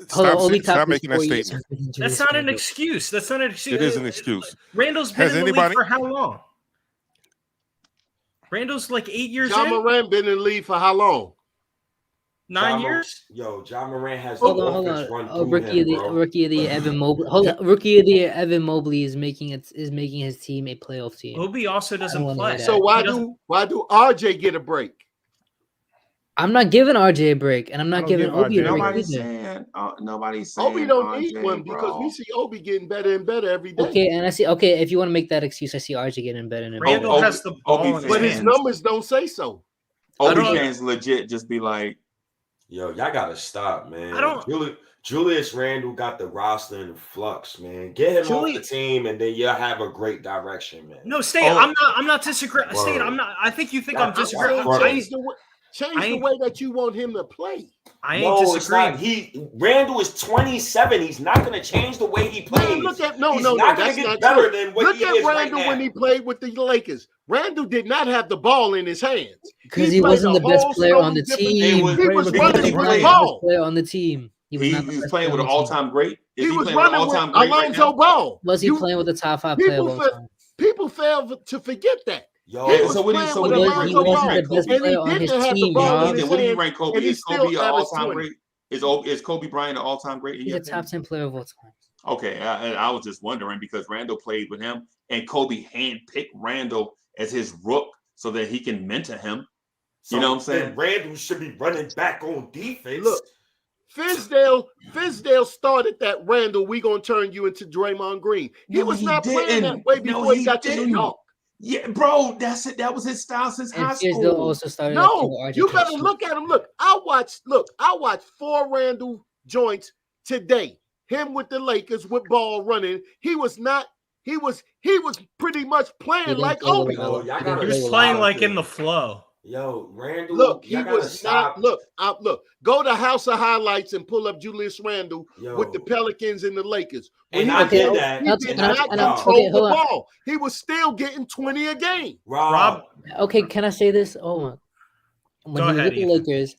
Stop making that statement. That's not an excuse. That's not an excuse. It is an excuse. Randall's been in the league for how long? Randall's like 8 years John in. Moran been in the league for how long? 9 years. John Moran has hold on. Rookie of the year, Evan Mobley. Hold on. Rookie of the year, Evan Mobley is making his team a playoff team. Obi also doesn't play. So why do RJ get a break? I'm not giving RJ a break, and I'm not giving Obi a break either. Nobody's saying Obi don't need one because we see Obi getting better and better every day. Okay, and I see. Okay, if you want to make that excuse, I see RJ getting better and better. Randall has the ball, but his numbers don't say so. Obi fans legit just be like, "Yo, y'all gotta stop, man." Julius Randle got the roster in flux, man. Get him off the team, and then you'll have a great direction, man. No, State. I'm not disagreeing. State. I'm not. I think you think I'm disagreeing. Change the way that you want him to play. I ain't disagreeing. Randall is 27. He's not going to change the way he plays. Look at He's not going to get better than what he is Randall right now. when he played with the Lakers. Randall did not have the ball in his hands because he wasn't the best player on the team. He was running with the ball. Player on the team. He was playing with an all-time great. He was running with Alonzo Ball. Was he playing with a top 5 player of all time? People fail to forget that. So what do you rank Kobe? Is Kobe an all-time great? Is Kobe Bryant an all-time great? He's a top 10 player of all time. Okay, I was just wondering because Randall played with him, and Kobe handpicked Randall as his rook so that he can mentor him. You know what I'm saying? Randall should be running back on defense. Look, Fizdale started that Randall. We gonna turn you into Draymond Green. He was not playing that way before he got to New York. Yeah, bro, that's it. That was his style since high school. Also started you better look at him. Look, I watched 4 Randall joints today. Him with the Lakers with ball running. He was pretty much playing like Obi. He was playing like in the flow. Yo, Randall. Look, he was not. Look. Go to House of Highlights and pull up Julius Randle with the Pelicans and the Lakers. And I did that. He did not control the ball. He was still getting 20 a game. Rob. Okay, can I say this? Oh, when Go he was ahead, with the Lakers,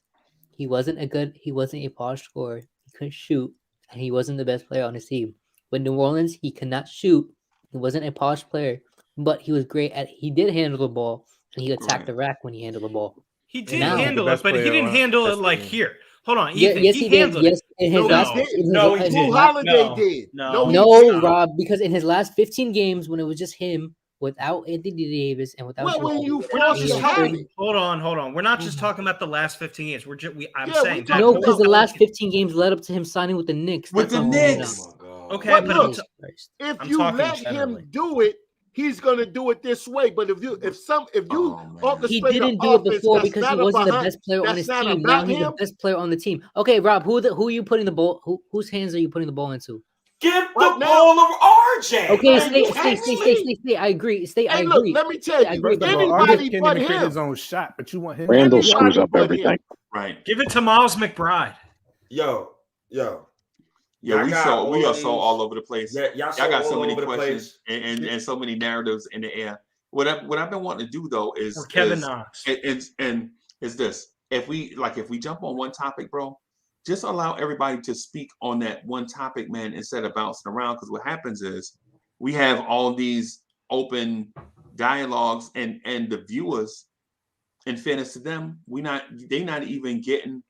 he wasn't a polished scorer. He couldn't shoot, and he wasn't the best player on his team. With New Orleans, he could not shoot. He wasn't a polished player, but he was great at. He did handle the ball, and he attacked the rack when he handled the ball. He did Now- handle it, but he didn't handle it like here. Hold on, Yeah, Ethan. yes, he he did. handled Yes, it. in his last. No, in his Drew last- Holiday did. No, No, Rob, because in his last 15 games, when it was just him, without Anthony Davis and without, Well, when you We're not force just the talking. habit. Hold on. We're not just talking about the last 15 games. I'm Yeah, saying we that. no, because the last 15 games led up to him signing with the Knicks. With That's the all. Knicks. Okay, But but look, Christ. if I'm you talking let generally. him do it, he's gonna do it this way. But if you orchestrate He an didn't do it offense before that's because he not wasn't the about best player on that's his not team. Now about he's the him. best player on the team. Okay, Rob, who are you putting the ball? Whose hands are you putting the ball into? Give the Right now- ball to RJ. Okay, Man, you stay. I agree. Hey, I look, agree. let me tell I you, agree. First of all, anybody RJ can't but even create him. his own shot, but you want him. Randall Anybody screws up but everything. him. Right. Give it to Miles McBride. Yo. Yeah, we got are these- so all over the place. Yeah, y'all Y'all got all so many over the questions place. and so many narratives in the air. What I've been wanting to do though is Or Kevin Knox. and is this: if we jump on one topic, bro, just allow everybody to speak on that one topic, man, instead of bouncing around. Because what happens is we have all these open dialogues, and the viewers, in fairness to them, they not even getting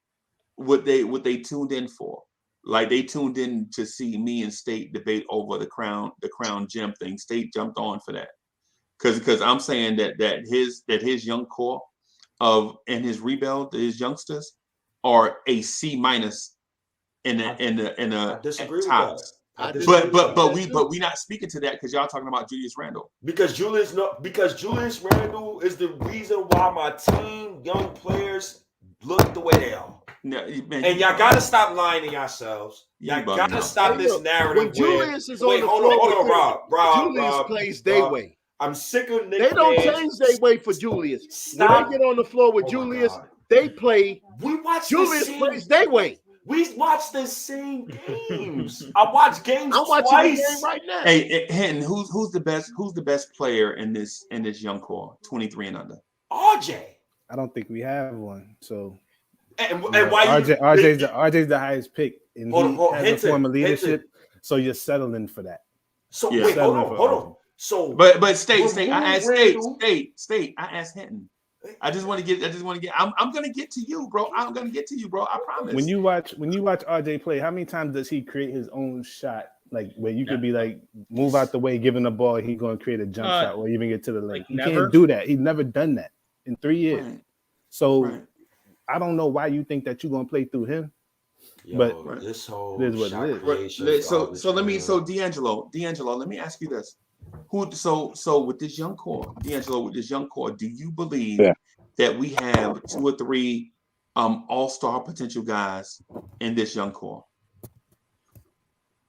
what they tuned in for. Like they tuned in to see me and State debate over the crown gem thing. State jumped on for that because I'm saying that his young core and his rebuild, his youngsters are a C- in a disagree with tops. that. But we not speaking to that because y'all talking about Julius Randle. Because Julius Randle is the reason why my team, young players, look the way they are. No, man, and y'all gotta stop lying to yourselves. Y'all gotta stop Hey, this look, narrative. when Julius is on wait, the hold floor on, with Rob. Julius Rob, plays their Rob. way. I'm sick of Knicks They don't fans. change their way for Julius. Stop. When they get on the floor with Julius, they play. We watch Julius plays their way. We watch the same games. I watch games I'm watching twice. the game right now. Hey, Hinton, who's the best player in this young core, 23 and under? RJ. I don't think we have one. So and why RJ's the highest pick, and he has a form of leadership. So you're settling for that. So wait, hold on. So but State, I asked State, I asked Hinton. I just want to get. I'm gonna get to you, bro. I'm gonna get to you, bro. I promise. When you watch RJ play, how many times does he create his own shot? Like where you could be like, move out the way, giving the ball, he's gonna create a jump shot or even get to the lane. He can't do that. He's never done that in 3 years. Right. So I don't know why you think that you're gonna play through him. But this whole it is what it is. So D'Angelo, let me ask you this. So with this young core, D'Angelo, do you believe that we have 2 or 3 all-star potential guys in this young core?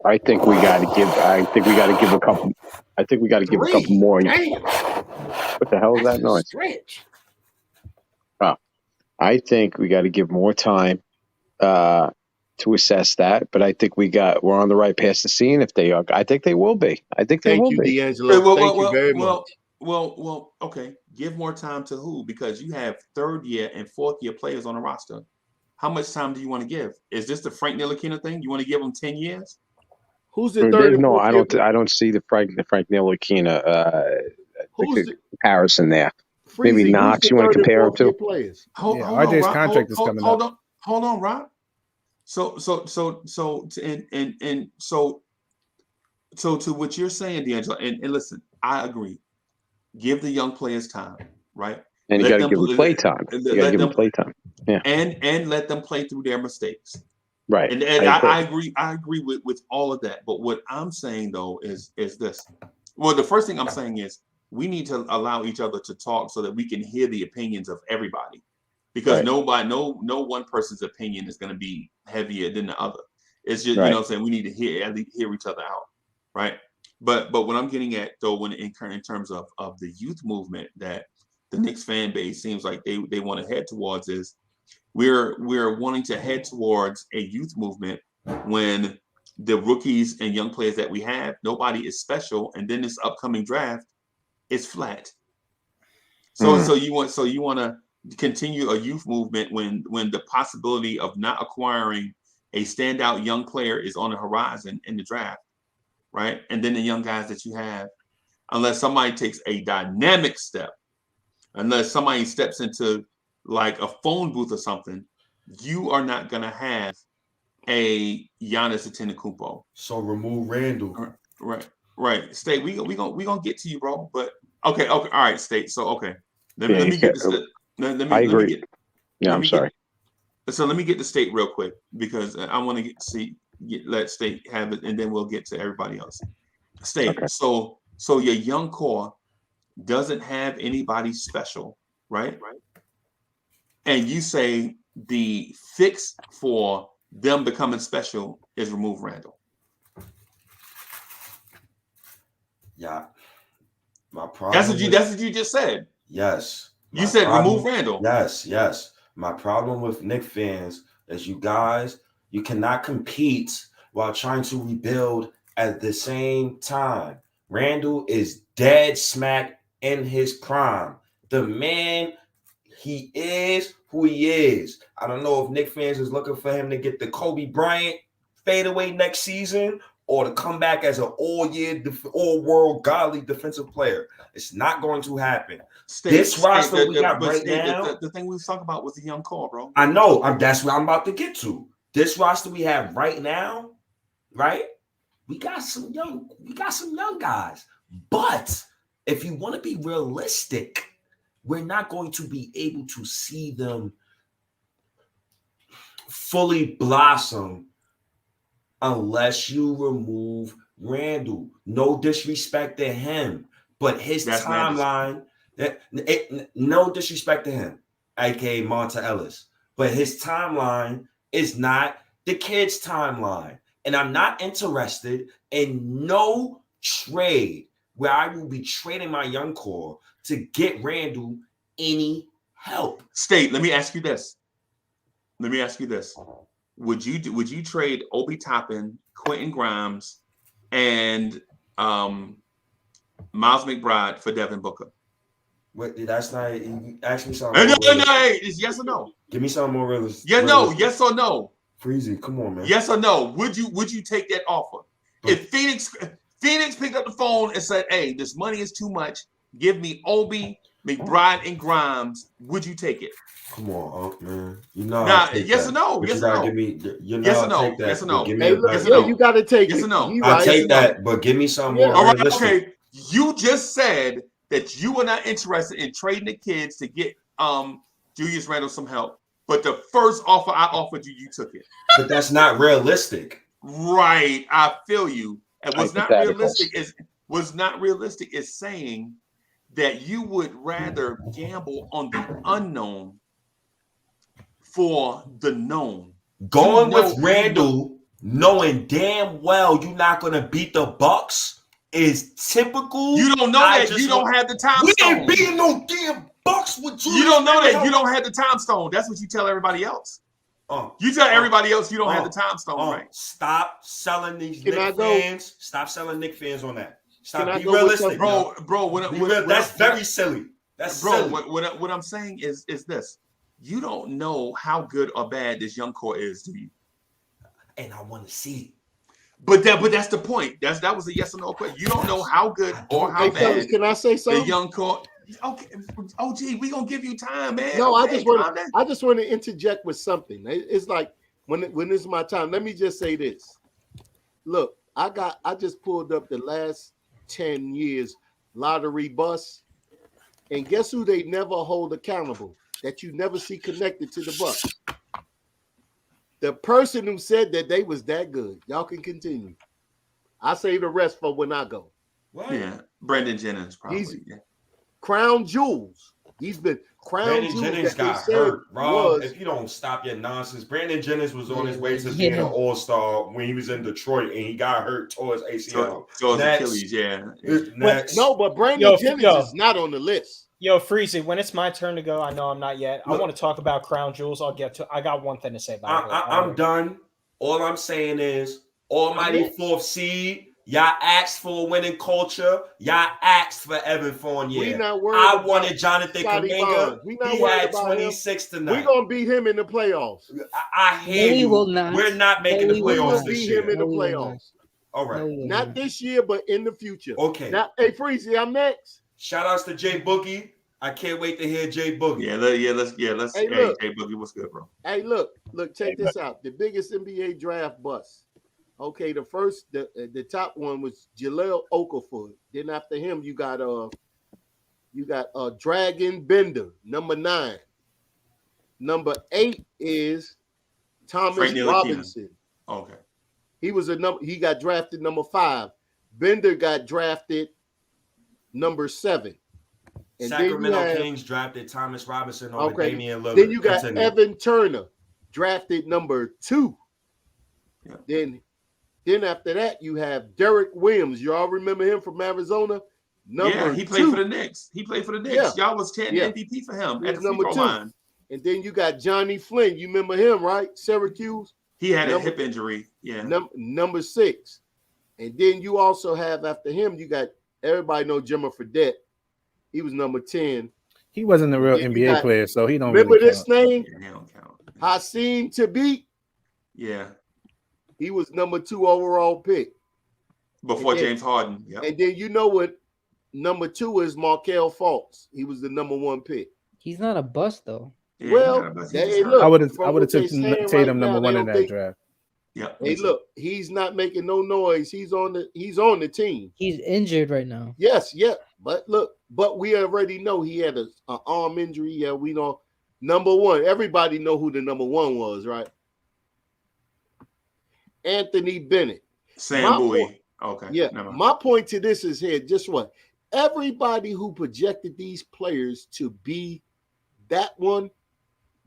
I think we got to give a couple. I think we got to give a couple more. Damn. What the hell is that noise? Stretch. I think we got to give more time to assess that, but I think we're on the right path to seeing if they are. I think they will be. I think they will be. D'Angelo. Thank you very much. Well, okay. Give more time to who? Because you have 3rd year and 4th year players on the roster. How much time do you want to give? Is this the Frank Ntilikina thing? You want to give them 10 years? Who's the 3rd? No, I don't see the Frank Ntilikina comparison there. Maybe Knox. You want to compare him to? RJ's contract is coming up. Hold on, Rob. So to what you're saying, D'Angelo, and listen, I agree. Give the young players time, right? And you got to give them play time. You got to give them play time. Yeah. And let them play through their mistakes. Right. And I agree with all of that. But what I'm saying though is this. Well, the first thing I'm saying is we need to allow each other to talk so that we can hear the opinions of everybody. Because no one person's opinion is going to be heavier than the other. It's just, you know what I'm saying? We need to hear each other out. Right. But what I'm getting at though, in terms of the youth movement that the Knicks fan base seems like they want to head towards is we're wanting to head towards a youth movement when the rookies and young players that we have, nobody is special. And then this upcoming draft is flat. So you want to continue a youth movement when the possibility of not acquiring a standout young player is on the horizon in the draft. right? And then the young guys that you have, unless somebody takes a dynamic step, unless somebody steps into like a phone booth or something, you are not going to have a Giannis Antetokounmpo. So remove Randall. Right. State, we gonna get to you, bro. But okay, all right, State. So okay, let me get this. I agree. I'm sorry. So let me get the State real quick because I want to let State have it, and then we'll get to everybody else. State. Okay. So your young core doesn't have anybody special, right? And you say the fix for them becoming special is remove Randall. Yeah. My problem. That's what you just said. Yes. You said remove Randall. Yes. My problem with Knicks fans is you cannot compete while trying to rebuild at the same time. Randall is dead smack in his prime. The man, he is who he is. I don't know if Knicks fans is looking for him to get the Kobe Bryant fadeaway next season or to come back as an all-world godly defensive player. It's not going to happen. This roster we got right now. The thing we was talking about was the young core, bro. I know. That's what I'm about to get to. This roster we have right now, right? We got some young guys. But if you want to be realistic, we're not going to be able to see them fully blossom unless you remove Randall. No disrespect to him, but his timeline. No disrespect to him, aka Monta Ellis, but his timeline is not the kid's timeline. And I'm not interested in no trade where I will be trading my young core to get Randall any help. State, let me ask you this. Would you trade Obi Toppin, Quentin Grimes, and Miles McBride for Devin Booker? Wait, that's not. Ask me something. No, it's yes or no. Give me something more realistic. Yeah, no, yes or no. Freezy, come on, man. Yes or no? Would you take that offer? If Phoenix picked up the phone and said, "Hey, this money is too much. Give me Obi, McBride, and Grimes," would you take it? Come on, man. You know. Yes or no? Yes or no? Give me. Yes or no? Yes or no? Yes or no? You got to take it. Yes or no? I take that, but give me some more. All right, okay. You just said that you were not interested in trading the kids to get Julius Randle some help, but the first offer I offered you, you took it. But that's not realistic. Right, I feel you. And what's not realistic is saying that you would rather gamble on the unknown for the known. Going with Randall, knowing damn well you're not going to beat the Bucks is typical. You don't know that. You don't have the time stone. We ain't beating no damn Bucks with you. You don't know that. You don't have the time stone. That's what you tell everybody else. You tell everybody else you don't have the time stone, right? Stop selling these Knicks fans. Stop selling Knicks fans on that. Stop. Be realistic, bro. That's very silly. That's silly. What I'm saying is this: you don't know how good or bad this young core is, do you? And I want to see. But that's the point. That was a yes or no question. You don't know how good or how bad. Fellas, can I say something? The young core. Okay, OG, we gonna give you time, man. No, okay, I just want to interject with something. It's like when it's my time. Let me just say this. Look, I just pulled up the last 10 years lottery bus, and guess who they never hold accountable? That you never see connected to the Bucks. The person who said that they was that good. Y'all can continue. I say the rest for when I go. What? Yeah, Brandon Jennings probably. Crown Jewels. He's been Brandon Jennings got hurt, Rob. If you don't stop your nonsense, Brandon Jennings was on his way to being an all-star when he was in Detroit, and he got hurt towards ACL. Towards Achilles, yeah. But Brandon Jennings is not on the list. Yo, Freezy, when it's my turn to go, I know I'm not yet. I want to talk about Crown Jewels. I'll get to. I got one thing to say about it. I'm done. All I'm saying is, almighty fourth seed. Y'all asked for a winning culture. Y'all asked for Evan Fournier. I wanted Jonathan Kuminga. He had 26 tonight. We're going to beat him in the playoffs. I hear you. We're not making the playoffs this year. Beat him in the playoffs. All right. Not this year, but in the future. Okay. Now, hey, Freezy, I'm next. Shout outs to Jay Boogie. I can't wait to hear Jay Boogie. Let's. Hey, Hey, look. Jay Boogie, what's good, bro? Hey, look, check this out. The biggest NBA draft bust. Okay, the top one was Jaleel Okafor. Then after him, you got Dragon Bender, number 9. Number 8 is Thomas Frank Robinson. Okay. He got drafted number 5. Bender got drafted number 7. And Sacramento Kings drafted Thomas Robinson over Damian Lillard. Then you got Evan Turner, drafted number 2. Yeah. Then after that, you have Derek Williams. You all remember him from Arizona? He played 2. for the Knicks. Yeah. Y'all was chanting MVP for him at the free number throw 2. line. And then you got Johnny Flynn. You remember him, right? Syracuse. He had a hip injury. Yeah. Number 6. And then you also have after him, you got everybody know Jimmer Fredette. He was number 10. He wasn't a real NBA player, so he don't remember really this count. name? Yeah, he don't count. Hassan Tabit. Yeah. He was number 2 overall pick. Before James Harden. Yep. And then you know what number 2 is Markelle Fultz. He was the number 1 pick. He's not a bust though. Yeah, Well, I would have took Tatum number 1 in that draft. Yeah. Hey, look, he's not making no noise. He's on the team. He's injured right now. Yes, yeah. But we already know he had an arm injury. Yeah, we know. Number 1, everybody know who the number 1 was, right? Anthony Bennett. Sam Bowie. Okay. Yeah. My point to this is here, just what? Everybody who projected these players to be that one,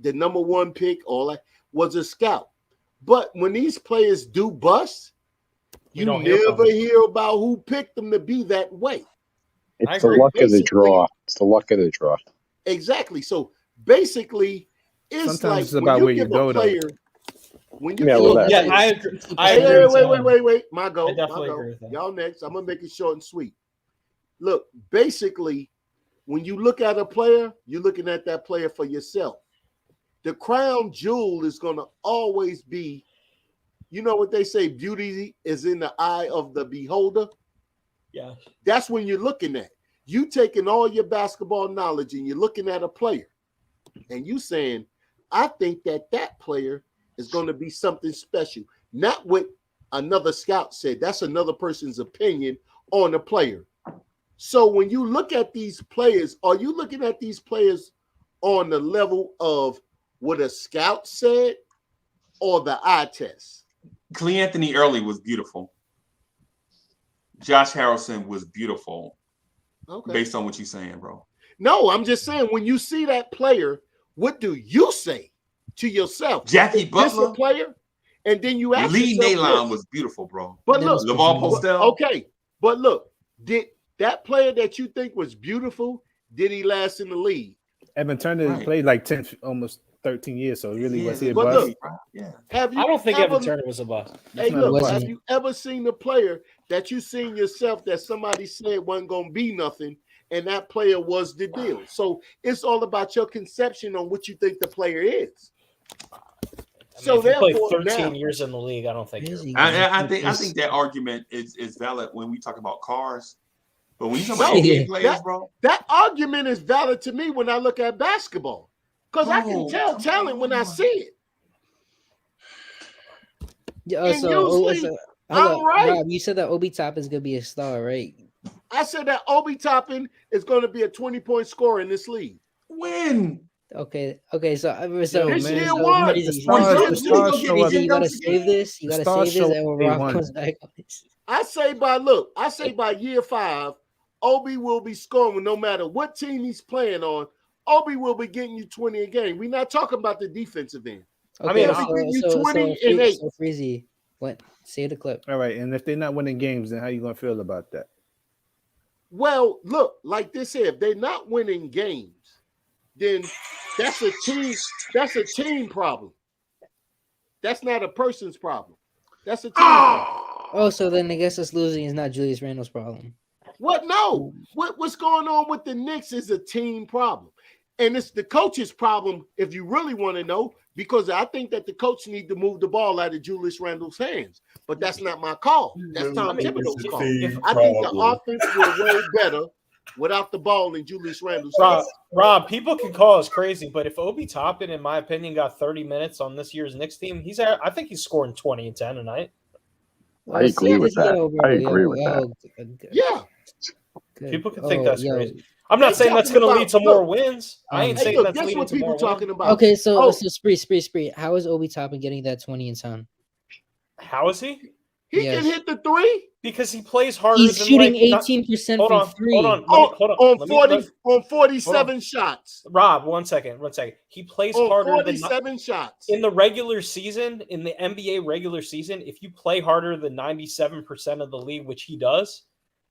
the number 1 pick, all that, was a scout. But when these players do bust, you never hear about who picked them to be that way. It's the luck of the draw. It's the luck of the draw. Exactly. So basically, it's Sometimes like it's about when where you you give go, a though. player. When you Yeah, give well, a that- player, I agree. Wait. My go. I definitely my go. agree with that. Y'all next. I'm gonna make it short and sweet. Look, basically, when you look at a player, you're looking at that player for yourself. The crown jewel is gonna always be, you know what they say, beauty is in the eye of the beholder. Yeah. That's when you're looking at. You taking all your basketball knowledge and you're looking at a player, and you saying, I think that player is going to be something special. Not what another scout said. That's another person's opinion on a player. So when you look at these players, are you looking at these players on the level of what a scout said or the eye test? Cleanthony Early was beautiful. Josh Harrelson was beautiful. Okay. Based on what you're saying, bro. No, I'm just saying, when you see that player, what do you say to yourself? Jackie Is this Butler? a player? And then you ask Lee yourself Nailon this. was beautiful, bro. But look, LeVar Postel. Okay, but look, did that player that you think was beautiful, did he last in the league? Evan Turner played like 10, almost 13 years, so really was he a But bust? look, have you I don't think ever, Evan Turner was a bust. Hey, not a look, bust. have you ever seen a player that you seen yourself that somebody said wasn't going to be nothing, and that player was the deal? So it's all about your conception on what you think the player is. So if you play therefore, 13 now, years in the league, I don't think you're I think that argument is valid when we talk about cars, but when you talk about NBA players, bro, that argument is valid to me when I look at basketball, because I can tell talent when I see it. Yeah, And usually, I'm right. Rob, you said that Obi Toppin is gonna be a star, right? I said that Obi Toppin is going to be a 20-point scorer in this league. When? Okay. So It's year one. The stars show up. You gotta save this. You gotta save this, and when Rob comes back on this. I say by year 5, Obi will be scoring no matter what team he's playing on. Obi will be getting you 20 a game. We're not talking about the defensive end. Okay, He'll be getting you 20 and 8. So Freezy, what? Say the clip. All right, and if they're not winning games, then how you gonna feel about that? Well, look, like this here, if they're not winning games, then that's a team problem. That's not a person's problem. That's a team problem. Oh, so then I guess us losing is not Julius Randle's problem. What? No. What's going on with the Knicks is a team problem. And it's the coach's problem, if you really want to know, because I think that the coach needs to move the ball out of Julius Randle's hands. but that's not my call. That's Tom Thibodeau's call. I think the offense will roll better without the ball in Julius Randle's hands. Rob, people can call us crazy, but if Obi Toppin, in my opinion, got 30 minutes on this year's Knicks team, I think he's scoring 20 and 10 tonight. I agree with that. I agree with that. Yeah. People can think that's crazy. I'm not saying that's going to lead to more wins. I ain't saying that's leading to more wins. Okay, so Spree. How is Obi Toppin getting that 20 and 10? How is he? He can hit the three because he plays harder. He's than shooting like, 18% hold from on, three. Hold on. On 47 shots. Rob, one second. He plays harder 47 shots in the regular season. In the NBA regular season, if you play harder than 97% of the league, which he does,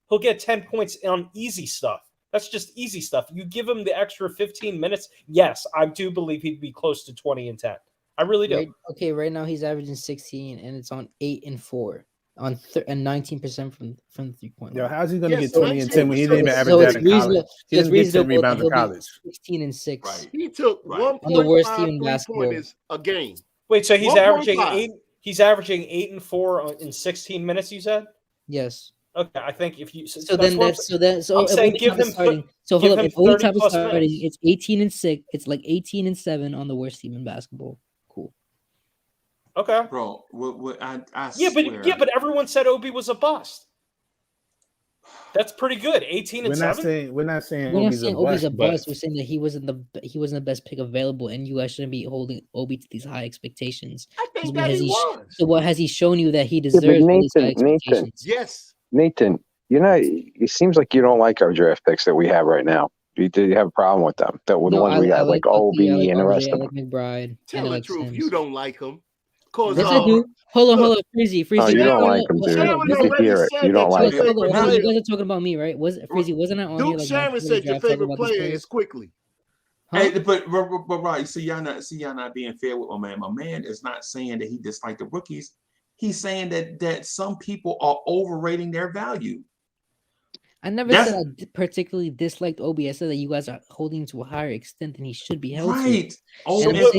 he'll get 10 points on easy stuff. That's just easy stuff. You give him the extra 15 minutes. Yes, I do believe he'd be close to 20 and 10. I really do. Right now he's averaging 16, and it's on 8 and 4 on and 19% from the 3-point line. Yo, how's he going to get 20 and 10 when he didn't even average that in college? He it's didn't get 10 reasonable rebounds that in college. 16 and 6. Right. He took 1.5 on the worst team in basketball pointers a game. Wait, so he's 1.5. averaging 8. He's averaging 8 and 4 in 16 minutes. You said? Yes. Okay, I think if you so I'm saying give him starting. So hold up, if Obi Toppin is starting, it's 18 and 6. It's like 18 and 7 on the worst team in basketball. Cool. Okay, bro. I swear. But everyone said Obi was a bust. That's pretty good. 18 and 7. We're not saying Obi's a bust. We're saying that he wasn't the best pick available, and you guys shouldn't be holding Obi to these high expectations. I think that he was. So what has he shown you that he deserves these high expectations? Yes. Nathan, it seems like you don't like our draft picks that we have right now. Do you have a problem with them? The ones we got, like Obi and the rest of them. McBride. Tell the truth, you don't like him. Yes, I do. Hold on, Freezy. Oh, you don't like him, dude. You can hear it. You don't like him. You guys are talking about me, right? Freezy, wasn't I on here? Duke Sharon said your favorite player is Quickly. Hey, but right, see y'all not being fair with my man. My man is not saying that he disliked the rookies. He's saying that some people are overrating their value. I never said I particularly disliked Obi. I said that you guys are holding to a higher extent than he should be held right. to. Oh, but you're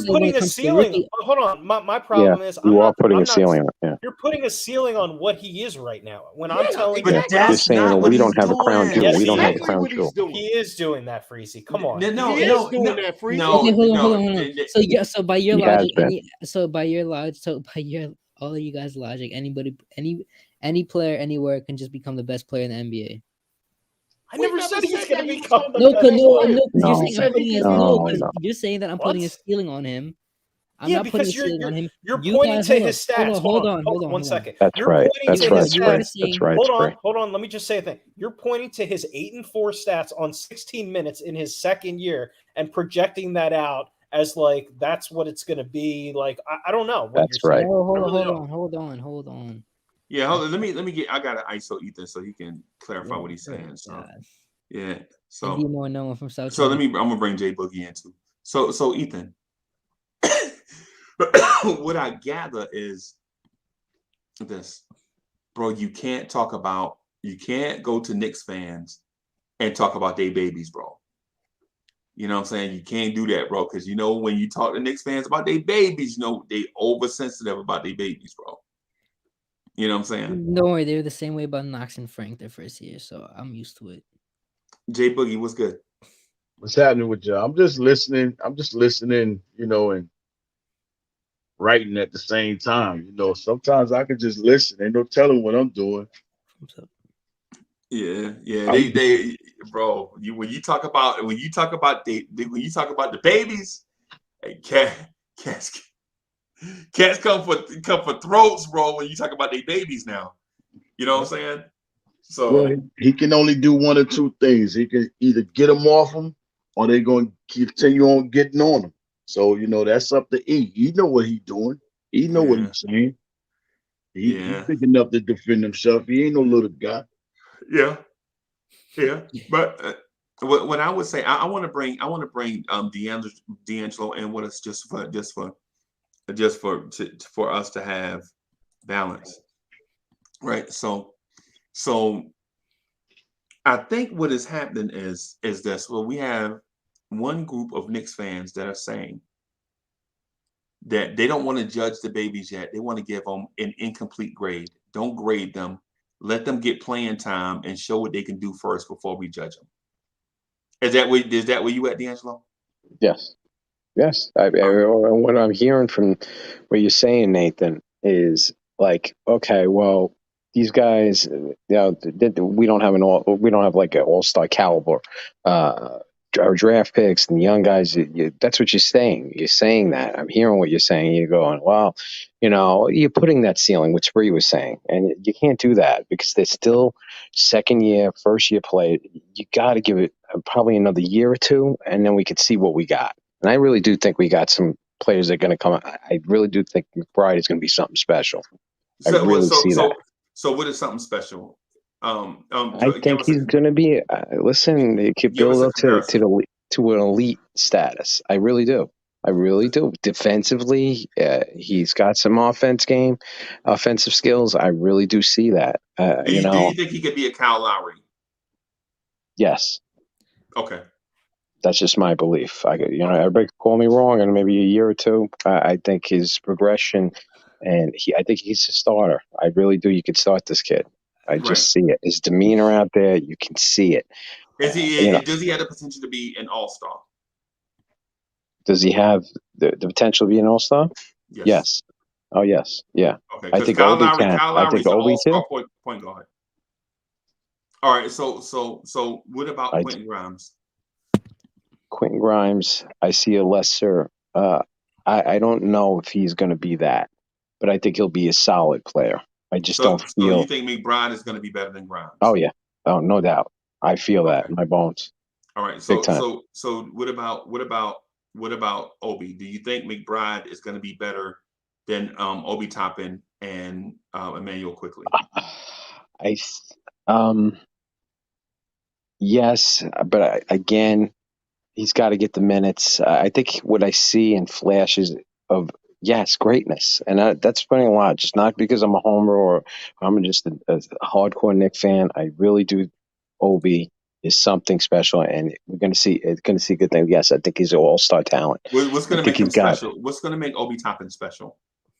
putting a ceiling. Hold on. My problem is you are putting a ceiling on. Yeah. You're putting a ceiling on what he is right now. When I'm telling you, you're saying we don't have a crown jewel. Yes, we don't have a crown jewel. He is doing that, Freezy. Come on. No, he is doing that, Freezy. Okay, hold on. So by your logic, all of you guys' logic, any player anywhere can just become the best player in the NBA. I never said he's going to become You're saying that I'm putting a ceiling on him. I'm not putting a ceiling on him. You're pointing to his stats. Hold on. 1 second. That's right. That's right. Hold on. Let me just say a thing. You're pointing to his 8 and 4 stats on 16 minutes in his second year and projecting that out as like that's what it's going to be. Like I don't know. That's right. Hold on. Yeah, hold on. Let me get. I got to ISO Ethan so he can clarify what he's saying. So yeah. So more known from South. So I'm gonna bring Jay Boogie in too. So Ethan, what I gather is this, bro. You can't go to Knicks fans and talk about their babies, bro. You know what I'm saying? You can't do that, bro, because when you talk to Knicks fans about their babies, they oversensitive about their babies, bro. You know what I'm saying? Don't worry, they were the same way about Knox and Frank their first year, so I'm used to it. Jay Boogie, what's good? What's happening with y'all? I'm just listening, and writing at the same time. Sometimes I can just listen. Ain't no telling what I'm doing. Yeah. They bro. When you talk about the babies, hey, cats come for throats, bro. When you talk about their babies now, you know what I'm saying? So he can only do one or two things. He can either get them off him, or they're going to continue on getting on him. So that's up to E. He know what he's doing. He know what he's saying. He's big enough to defend himself. He ain't no little guy. Yeah. But what I would say, I want to bring D'Angelo in with us just for us to have balance, right? So I think what is happening is this. Well, we have one group of Knicks fans that are saying that they don't want to judge the babies yet. They want to give them an incomplete grade. Don't grade them. Let them get playing time and show what they can do first before we judge them. Is that where you at, D'Angelo? Yes. Yes. What I'm hearing from what you're saying, Nathan, is like, okay, well, these guys, we don't have like an all-star caliber our draft picks and the young guys. That's what you're saying. You're saying that. I'm hearing what you're saying. You're going, well, you're putting that ceiling, which Bree was saying, and you can't do that because they're still second year, first year play. You got to give it probably another year or two, and then we could see what we got. And I really do think we got some players that are going to come. I really do think McBride is going to be something special. I really see that. So what is something special? I think he's going to be. Listen, he could build up to an elite status. I really do. I really do. Defensively, he's got some offensive skills. I really do see that. Do you think he could be a Kyle Lowry? Yes. Okay. That's just my belief. Everybody could call me wrong in maybe a year or two. I think his progression, and I think he's a starter. I really do. You could start this kid. I just see it. His demeanor out there, you can see it. Does he have the potential to be an all-star? Does he have the potential to be an all-star? Yes. Oh, yes. Yeah. Okay. I think Kyle Obi can. Lowry I think is an Obi all-star too. point guard. All right. So what about Quentin Grimes? Quentin Grimes, I see a lesser. I don't know if he's going to be that, but I think he'll be a solid player. I just don't feel. So you think McBride is going to be better than Grimes? Oh yeah. Oh, no doubt. I feel that in my bones. All right. Big time. So what about Obi? Do you think McBride is going to be better than Obi Toppin and Emmanuel Quickly? Yes, but again, he's got to get the minutes. I think what I see in flashes of greatness, and that's putting a lot. Just not because I'm a homer or I'm just a hardcore Knicks fan. I really do. Obi is something special, and we're going to see good things. Yes, I think he's an all-star talent. What's going to make him special? What's going to make Obi Toppin special?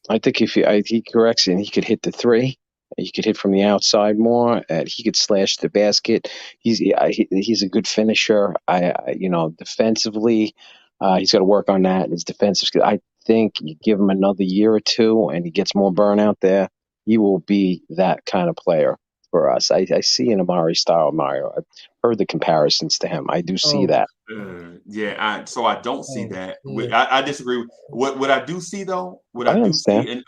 I think if he corrects it, and he could hit the three. He could hit from the outside more. He could slash the basket. He's a good finisher. Defensively, he's got to work on that. His defensive skill. I think you give him another year or two, and he gets more burnout there. He will be that kind of player for us. I see an Amari style Mario. I've heard the comparisons to him. I do see that. So I don't see that. I disagree. What I do see though, see,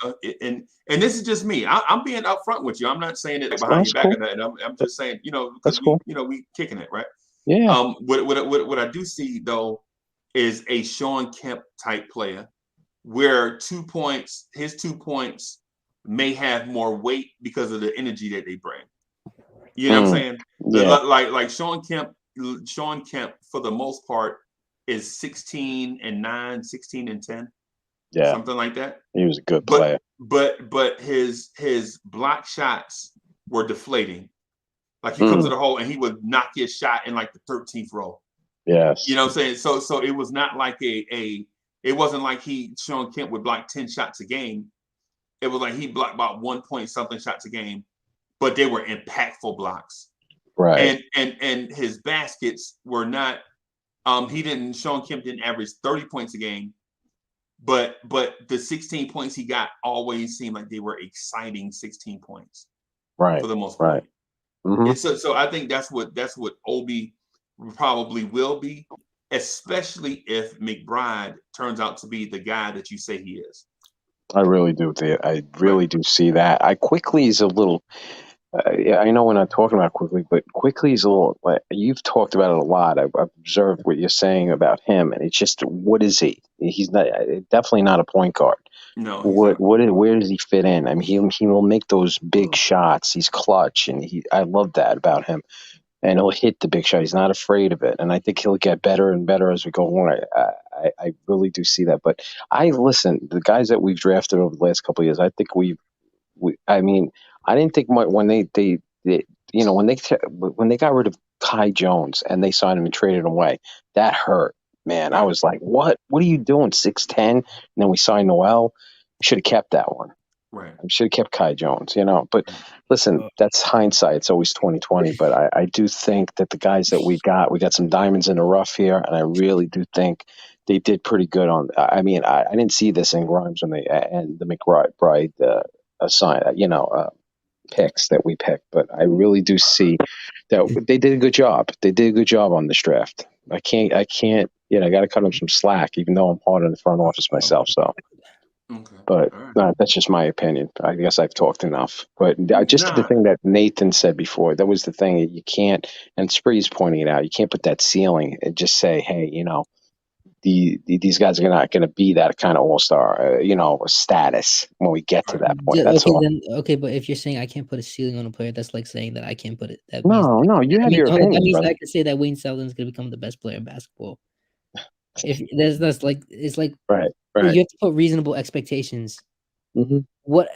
and this is just me. I'm being upfront with you. I'm not saying it behind your back or nothing. I'm just saying, because we kicking it, right? Yeah. What I do see though is a Sean Kemp type player, where his 2 points may have more weight because of the energy that they bring. You know what I'm saying? Yeah. Like Sean Kemp for the most part is 16-9, 16-10. Yeah. Something like that. He was a good player. But his block shots were deflating. Like he comes to the hole and he would knock his shot in like the 13th row. Yes. You know what I'm saying? So it was not like it wasn't like Sean Kemp would block 10 shots a game. It was like he blocked about 1 point something shots a game, but they were impactful blocks. Right. And his baskets were not. Sean Kemp didn't average 30 points a game, but the 16 points he got always seemed like they were exciting 16 points. Right. For the most part. Right. Mm-hmm. And so I think that's what Obi probably will be, especially if McBride turns out to be the guy that you say he is. I really do. I really do see that. Quickly is a little. I know we're not talking about Quickly, but Quickly is a little. You've talked about it a lot. I've observed what you're saying about him, and it's just, what is he? He's not definitely not a point guard. No. Where does he fit in? I mean, he will make those big shots. He's clutch, and I love that about him. And he'll hit the big shot. He's not afraid of it, and I think he'll get better and better as we go on. I really do see that. But the guys that we've drafted over the last couple of years, I think I didn't think much when they when they got rid of Kai Jones and they signed him and traded him away. That hurt. man, I was like, what? What are you doing? 6'10"? And then we signed Noel. We should have kept that one. Right. We should have kept Kai Jones, But listen, that's hindsight. It's always 2020. But I do think that the guys that we got some diamonds in the rough here, and I really do think they did pretty good on. I mean, I didn't see this in Grimes when and the McBride picks that we picked, but I really do see that they did a good job. They did a good job on this draft. I can't. I got to cut them some slack, even though I'm hard on the front office myself. So. Okay. But that's just my opinion. I guess I've talked enough. But just the thing that Nathan said before, that was the thing. You can't, and Spree's pointing it out, you can't put that ceiling and just say, hey, these guys are not going to be that kind of all-star, status when we get to that point. That's all. Okay, but if you're saying I can't put a ceiling on a player, that's like saying that I can't put it. That no, you have your opinion. That means brother. I could say that Wayne Selden's going to become the best player in basketball. If that's like, it's like right. You have to put reasonable expectations. Mm-hmm. What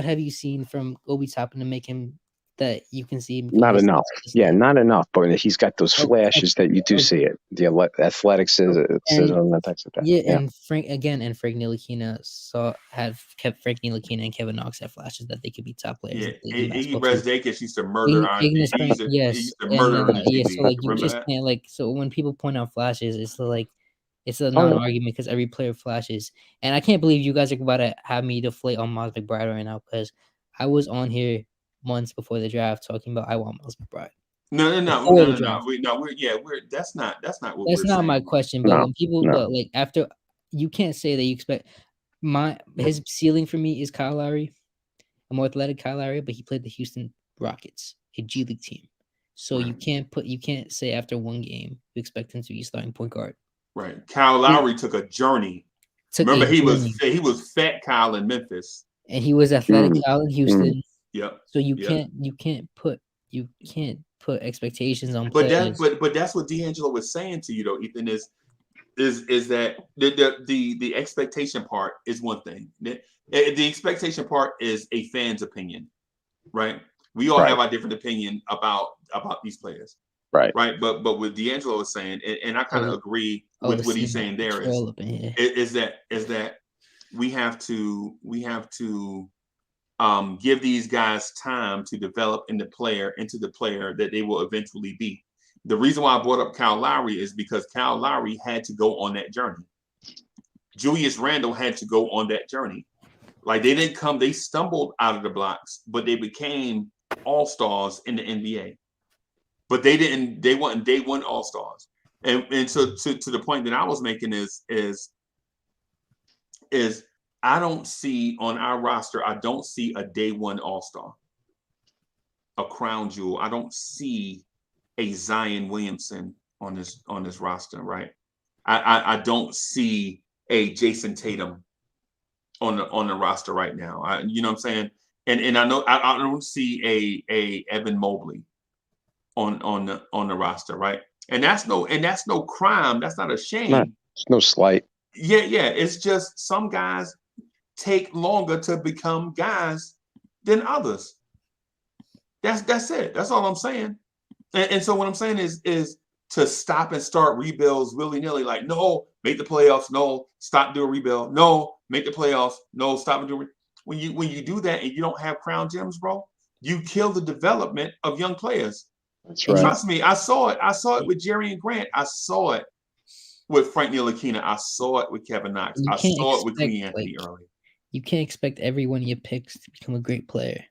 have you seen from Obi Toppin to make him that you can see him? Not enough. Yeah, not enough. But he's got those flashes that you do see it. The athleticism and types of that. Yeah, and Frank Ntilikina kept Frank Ntilikina and Kevin Knox had flashes that they could be top players. Yeah, Iggy Brasdeikis used to murder on. He used to murder on TV. So like you just can't so when people point out flashes, it's like. It's a non-argument because every player flashes. And I can't believe you guys are about to have me deflate on Miles McBride right now because I was on here months before the draft talking about I want Miles McBride. No. That's not what That's not my question. But when people but like after you can't say that you expect his ceiling for me is Kyle Lowry, a more athletic Kyle Lowry, but he played the Houston Rockets, a G League team. So you can't say after one game you expect him to be starting point guard. Right. Kyle Lowry took a journey. Remember, he was fat Kyle in Memphis. And he was athletic Kyle in Houston. Yep. So you can't put expectations on players. But but that's what D'Angelo was saying to you though, Ethan, is that the expectation part is one thing. The expectation part is a fan's opinion, right? We all have our different opinion about these players. Right. But what D'Angelo is saying, and I kind of agree with what he's saying there is that we have to give these guys time to develop into the player that they will eventually be. The reason why I brought up Kyle Lowry is because Kyle Lowry had to go on that journey. Julius Randle had to go on that journey. Like they stumbled out of the blocks, but they became all-stars in the NBA. But they weren't day one all-stars. And so to the point that I was making is I don't see on our roster, I don't see a day one all-star, a crown jewel. I don't see a Zion Williamson on this roster, right? I don't see a Jason Tatum on the roster right now. You know what I'm saying? And I know I don't see a Evan Mobley on the roster, right? And that's no crime. That's not a shame. It's no slight. Yeah. It's just some guys take longer to become guys than others. That's it. That's all I'm saying. And so what I'm saying is to stop and start rebuilds willy-nilly, like, no, make the playoffs, no, stop, do a rebuild, no, make the playoffs, no, stop and do it. When you do that and you don't have crown gems, bro, you kill the development of young players. That's right. Trust me, I saw it with Jerry and Grant. I saw it with Frank Ntilikina. I saw it with Kevin Knox. I saw it with Clee Anthony early. You can't expect every one of your picks to become a great player.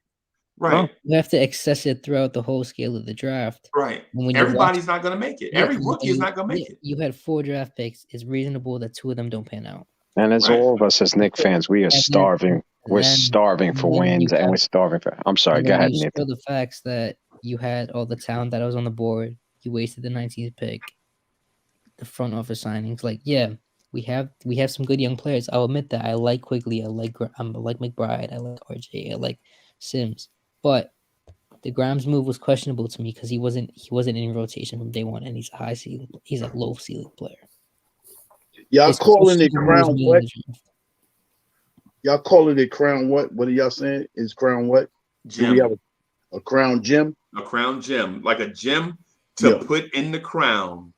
Right. You have to access it throughout the whole scale of the draft. Right. Everybody's not going to make it. Every rookie is not going to make it. You had 4 draft picks. It's reasonable that 2 of them don't pan out. And as all of us as Knicks fans, we are starving. We're starving for wins, and we're starving for. I'm sorry. Go ahead, Nathan. The facts that you had all the talent that was on the board. You wasted the 19th pick. The front office signings, we have some good young players. I'll admit that. I like Quigley. I like McBride. I like RJ. I like Sims. But the Grimes move was questionable to me because he wasn't in rotation from day one, and he's a low ceiling player. Y'all calling it crown what? Y'all calling it crown what? What are y'all saying? Is crown what? Gem. Do we have a crown gem? A crown gem, like a gem to put in the crown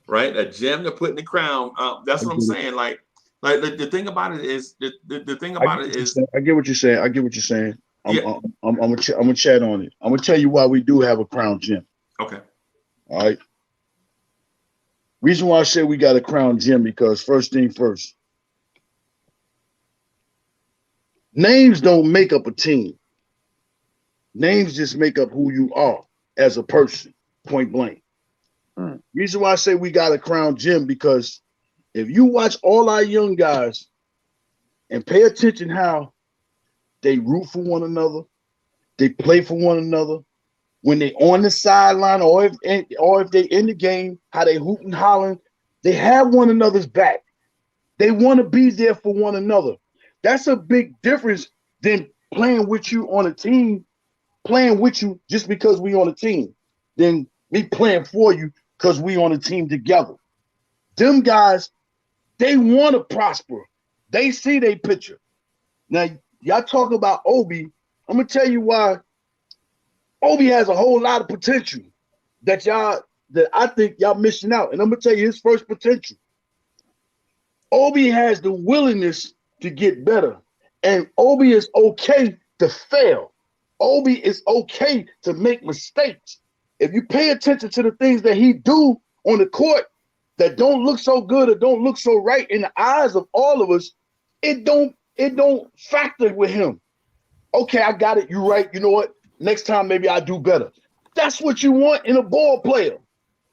right? A gem to put in the crown. That's what I'm saying. Like the thing about it is the thing about it is. I get what you're saying. I'm Yeah. gonna chat on it. I'm gonna tell you why we do have a crown gem. Okay. All right. Reason why I say we got a crown gem because first thing first, names don't make up a team. Names just make up who you are as a person, point blank. Reason why I say we got a crown gem because if you watch all our young guys and pay attention how they root for one another, they play for one another, when they on the sideline or if they in the game, how they hoop and hollering, they have one another's back. They want to be there for one another. That's a big difference than playing with you on a team, playing with you just because we on a team, than me playing for you because we on a team together. Them guys, they want to prosper. They see their picture. Now, y'all talk about Obi. I'm going to tell you why Obi has a whole lot of potential that I think y'all missing out. And I'm going to tell you his first potential. Obi has the willingness to get better. And Obi is okay to fail. Obi is okay to make mistakes. If you pay attention to the things that he do on the court that don't look so good or don't look so right in the eyes of all of us, it don't factor with him. Okay, I got it. You're right. You know what? Next time maybe I'll do better. That's what you want in a ball player.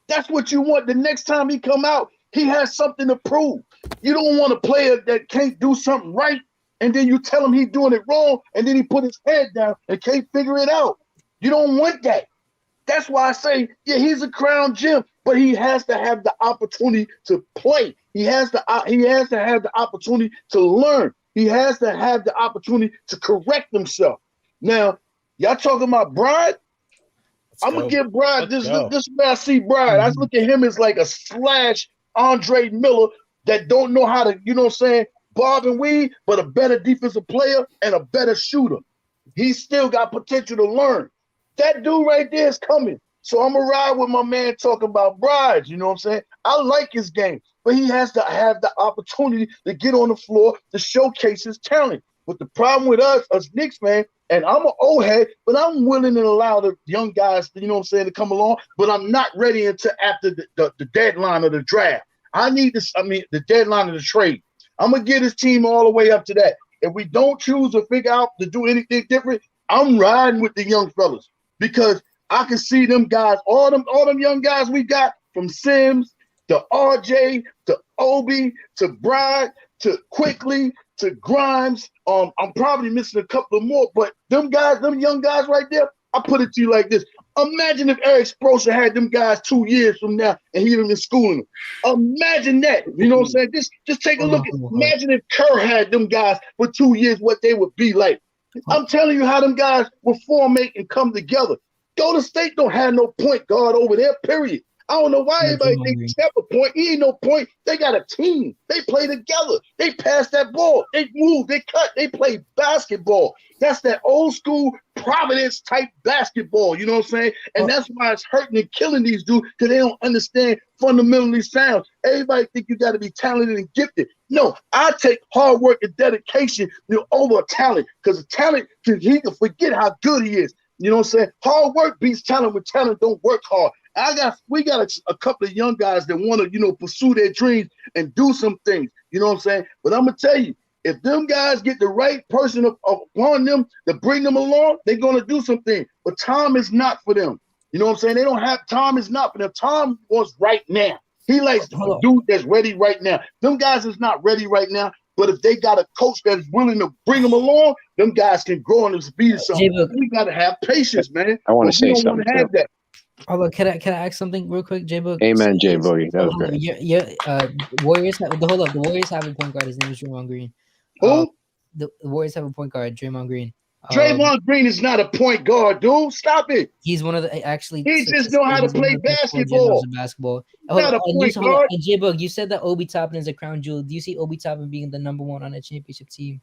That's what you want. The next time he come out, he has something to prove. You don't want a player that can't do something right, and then you tell him he's doing it wrong, and then he put his head down and can't figure it out. You don't want that. That's why I say, yeah, he's a crown gem, but he has to have the opportunity to play. He has to have the opportunity to learn. He has to have the opportunity to correct himself. Now, y'all talking about Bride? I'm gonna give Bride this is where I see Bride. I look at him as like a slash Andre Miller that don't know how to, you know what I'm saying, bob and weave, but a better defensive player and a better shooter. He's still got potential to learn. That dude right there is coming. So I'm going to ride with my man talking about Brides. You know what I'm saying? I like his game, but he has to have the opportunity to get on the floor to showcase his talent. But the problem with us Knicks, man, and I'm an old head, but I'm willing to allow the young guys, you know what I'm saying, to come along, but I'm not ready until after the deadline of the draft. The deadline of the trade. I'm going to get his team all the way up to that. If we don't choose to figure out to do anything different, I'm riding with the young fellas because I can see them guys, all them young guys we got from Sims to RJ to Obi to Bride to Quickly to Grimes. I'm probably missing a couple more, but them young guys right there, I put it to you like this. Imagine if Eric Spoelstra had them guys 2 years from now and he even been schooling them. Imagine that. You know what I'm saying? Just take a look. Imagine if Kerr had them guys for 2 years, what they would be like. I'm telling you how them guys will formate and come together. Golden State don't have no point guard over there, period. I don't know why everybody thinks they have a point. He ain't no point. They got a team. They play together. They pass that ball. They move. They cut. They play basketball. That's that old school Providence type basketball. You know what I'm saying? And that's why it's hurting and killing these dudes because they don't understand fundamentally sound. Everybody think you got to be talented and gifted. No, I take hard work and dedication over talent because talent, he can forget how good he is. You know what I'm saying? Hard work beats talent when talent don't work hard. We got a couple of young guys that want to, pursue their dreams and do some things. You know what I'm saying? But I'm going to tell you, if them guys get the right person upon them to bring them along, they're going to do something. But time is not for them. You know what I'm saying? They don't have time is not for them. Time wants right now. He likes the dude that's ready right now. Them guys is not ready right now. But if they got a coach that is willing to bring them along, them guys can grow on the speed of something. We got to have patience, man. I want to say something. Have that. Hold on, can I ask something real quick, J-Book? Amen, J-Boogie. That was great. Warriors. Hold up. The Warriors have a point guard. His name is Draymond Green. Who? The Warriors have a point guard, Draymond Green. Draymond Green is not a point guard, dude. Stop it. He's one of the He just know how to play basketball. Not a point guard. And J-Book, you said that Obi Toppin is a crown jewel. Do you see Obi Toppin being the number one on a championship team?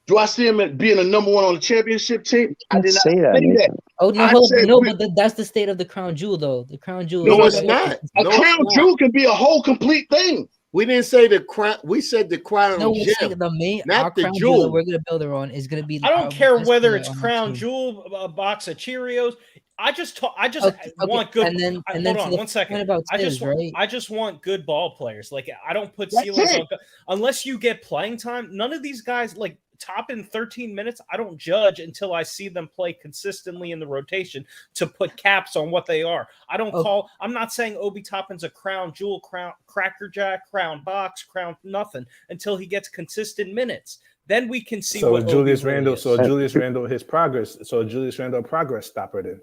Do I see him being a number one on the championship team? I did not say that. Oh no, I hold said on. No, we- but that's the state of the crown jewel, though. The crown jewel. no, is it's not. it's A No, crown it's not. jewel can be a whole complete thing. We didn't say the crown. We said the crown No, we're saying gem, the main not our the crown jewel that jewel. we're gonna build her on is gonna be. I don't our care best whether player it's on our crown team. jewel, a box of Cheerios. I just Okay, want good. and then hold to on the one second. point about I just Tiz, right? I just want good ball players. Like I don't put That's ceilings it. on unless you get playing time. None of these guys like top in 13 minutes. I don't judge until I see them play consistently in the rotation to put caps on what they are. I don't call. I'm not saying Obi Toppin's a crown jewel, crown crackerjack, crown box, crown nothing until he gets consistent minutes. Then we can see what Julius Obi really Randle. is. So Julius Randle, his progress. So Julius Randle progress stopper then.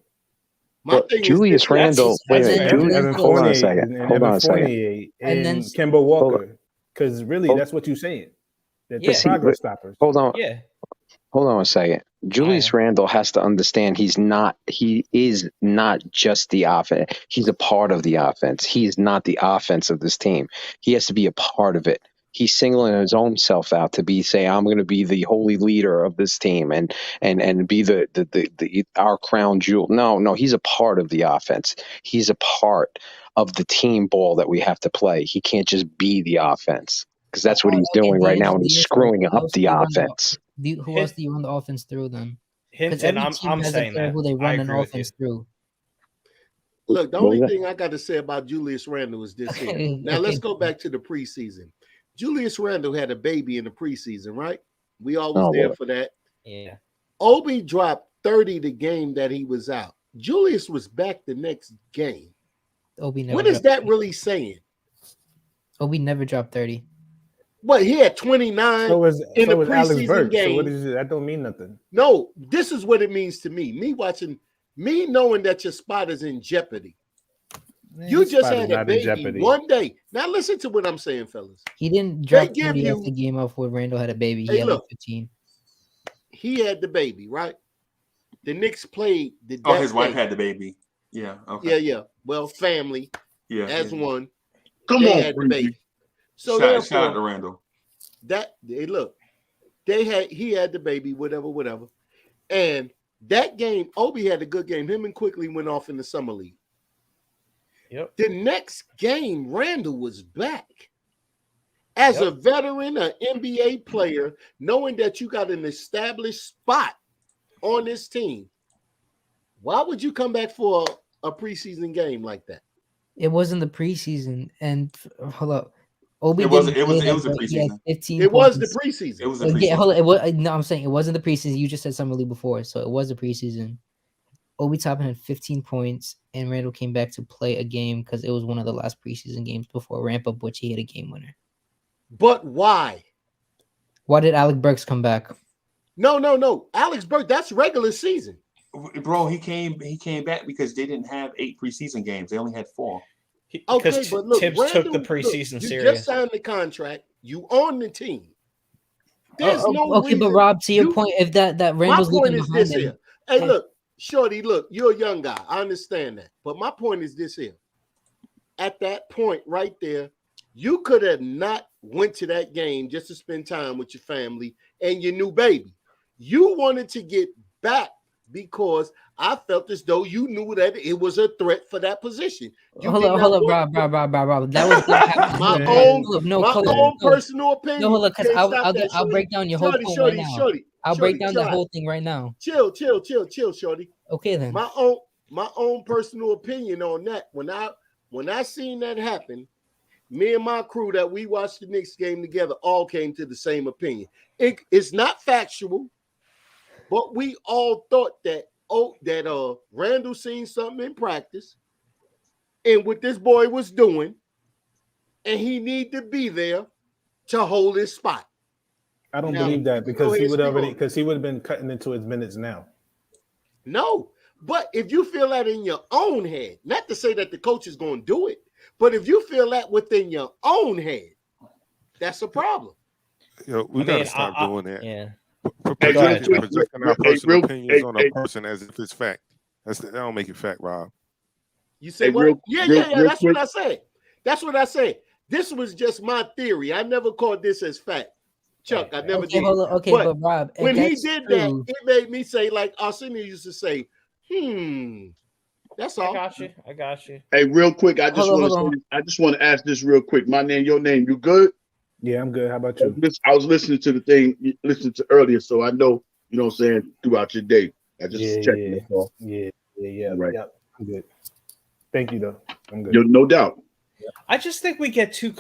My thing Julius is Randle. Wait a minute. Evan Hold on a Fournier, second. and Hold on Evan a second. Fournier, And then and Kemba Walker. Because really, that's what you're saying. That the Yeah. progress stoppers. Hold on. Yeah. Hold on a second. Julius Randle has to understand he is not just the offense. He's a part of the offense. He is not the offense of this team. He has to be a part of it. He's singling his own self out to say, I'm going to be the holy leader of this team and be the our crown jewel. No, he's a part of the offense. He's a part of the team ball that we have to play. He can't just be the offense because that's what he's doing right now, and he's screwing up the offense. Who else do you run the offense through then? Because Hinton, every team I'm has a saying player that. who they I run an agree with offense through. Look, the What was only that? thing I got to say about Julius Randle is this here. Now let's go back to the preseason. Julius Randle had a baby in the preseason, right? We all was Oh, there boy. for that. Yeah. Obi dropped 30 the game that he was out. Julius was back the next game. Obi never. What is dropped that 30. really saying? Obi never dropped 30. What, he had 29 So was in the Alex preseason Burke. game. So what is it? That don't mean nothing. No, this is what it means to me. Me knowing that your spot is in jeopardy. You his just spot is had a not in baby jeopardy. one day. Now listen to what I'm saying, fellas. He didn't They drop give 30 you- off the game off where Randall had a baby. He Hey, had like look. 15. He had the baby, right? The Knicks played the Oh, his that wife day. had the baby. Yeah. Okay. Yeah. Well, family Yeah. as yeah. one. Come They on, had the Breezy. baby. So Shout out to therefore, Randall. he had the baby, whatever. And that game, Obi had a good game. Him and Quickly went off in the summer league. Yep. The next game, Randall was back. As a veteran, an NBA player, knowing that you got an established spot on this team, why would you come back for a preseason game like that? It wasn't the preseason. And hold up. Obi It was. didn't It was. play It was a that day. He had preseason. 15 It was the points. preseason. It was a Yeah, preseason. hold on. It was, no, I'm saying it wasn't the preseason. You just said summer league before, so it was the preseason. Obi Toppin had 15 points, and Randall came back to play a game because it was one of the last preseason games before ramp up, which he had a game winner. But why? Why did Alec Burks come back? No. Alex Burke, that's regular season. Bro, he came back because they didn't have 8 preseason games. They only had 4. Okay, Because but look, Tibbs Randall, took the look, preseason you serious. just signed the contract. You on the team. There's no okay, reason. but Rob, to your point, if that My Randall's point looking is behind this him, here. Hey, look, Shorty, look, you're a young guy. I understand that. But my point is this here. At that point right there, you could have not went to that game just to spend time with your family and your new baby. You wanted to get back because I felt as though you knew that it was a threat for that position. You hold did up, not want- Rob. That was not happening. my Hold up, own personal opinion. No, hold up, because Can't stop that, I'll Shorty. break down your whole Shorty, point Shorty, right now. Shorty, I'll break Shorty, down the chill whole out. thing right now. Chill, Shorty. Okay, then. My own personal opinion on that. When I seen that happen, me and my crew that we watched the Knicks game together all came to the same opinion. It's not factual, but we all thought that Randall seen something in practice and what this boy was doing, and he need to be there to hold his spot. I don't Now, believe that go because ahead, he would speak already on it. because he would have been cutting into his minutes now. No, but if you feel that in your own head, not to say that the coach is going to do it, but if you feel that within your own head, that's a problem. Yo, we gotta stop doing that. Yeah. Projecting our personal opinions hey, on a person as if it's fact. That don't make it fact, Rob. You say Hey, what? real Yeah. That's quick. what I said. That's what I said. This was just my theory. I never called this as fact. Chuck, I never Okay, did. hold on. Okay, but Rob, if when he that's did true, that, it made me say, like Arsenio used to say, That's all. I got you. Hey, real quick, I just want to ask this real quick. My name, your name, you good? Yeah, I'm good. How about you? I was listening to the thing you listened to earlier, so I know, you know what I'm saying, throughout your day. I just checked it. That's all. Yeah. All right. Yep. I'm good. Thank you, though. I'm good. No doubt. I just think we get too.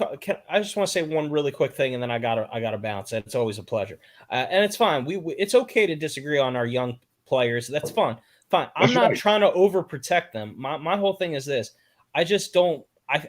I just want to say one really quick thing, and then I gotta bounce. And it's always a pleasure, and it's fine. It's okay to disagree on our young players. That's fun. Fine. I'm not trying to overprotect them. My whole thing is this. I just don't.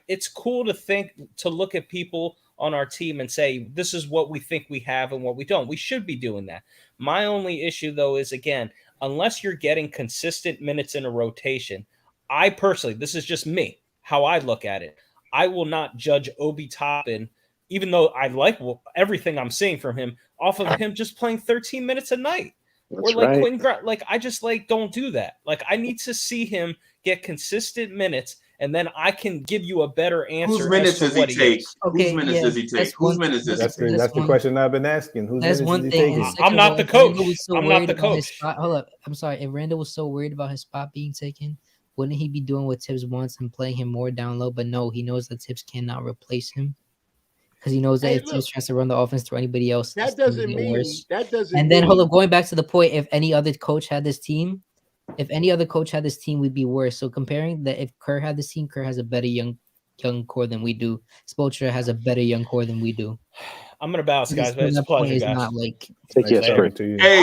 It's cool to look at people on our team and say this is what we think we have and what we don't. We should be doing that. My only issue though is again, unless you're getting consistent minutes in a rotation, I personally, this is just me, how I look at it. I will not judge Obi Toppin, even though I like everything I'm seeing from him, off of him just playing 13 minutes a night. That's or like right. Quentin I just don't do that. Like I need to see him get consistent minutes, and then I can give you a better answer. Whose minutes does he take? Okay, Whose minutes does he take? Whose minutes does he take? That's the question I've been asking. Whose minutes is he taking? I'm not the coach. I'm not the coach. Hold up. I'm sorry. If Randall was so worried about his spot being taken, wouldn't he be doing what Tibbs wants and playing him more down low? But no, he knows that Tibbs cannot replace him because he knows that if Tibbs tries to run the offense through anybody else, that doesn't mean worse. that doesn't. And then hold up, going back to the point, if any other coach had this team, we'd be worse. So comparing that, if Kerr had this team, Kerr has a better young core than we do. Spoelstra has a better young core than we do. I'm gonna bounce, guys, but it's a pleasure, guys. Not like Hey,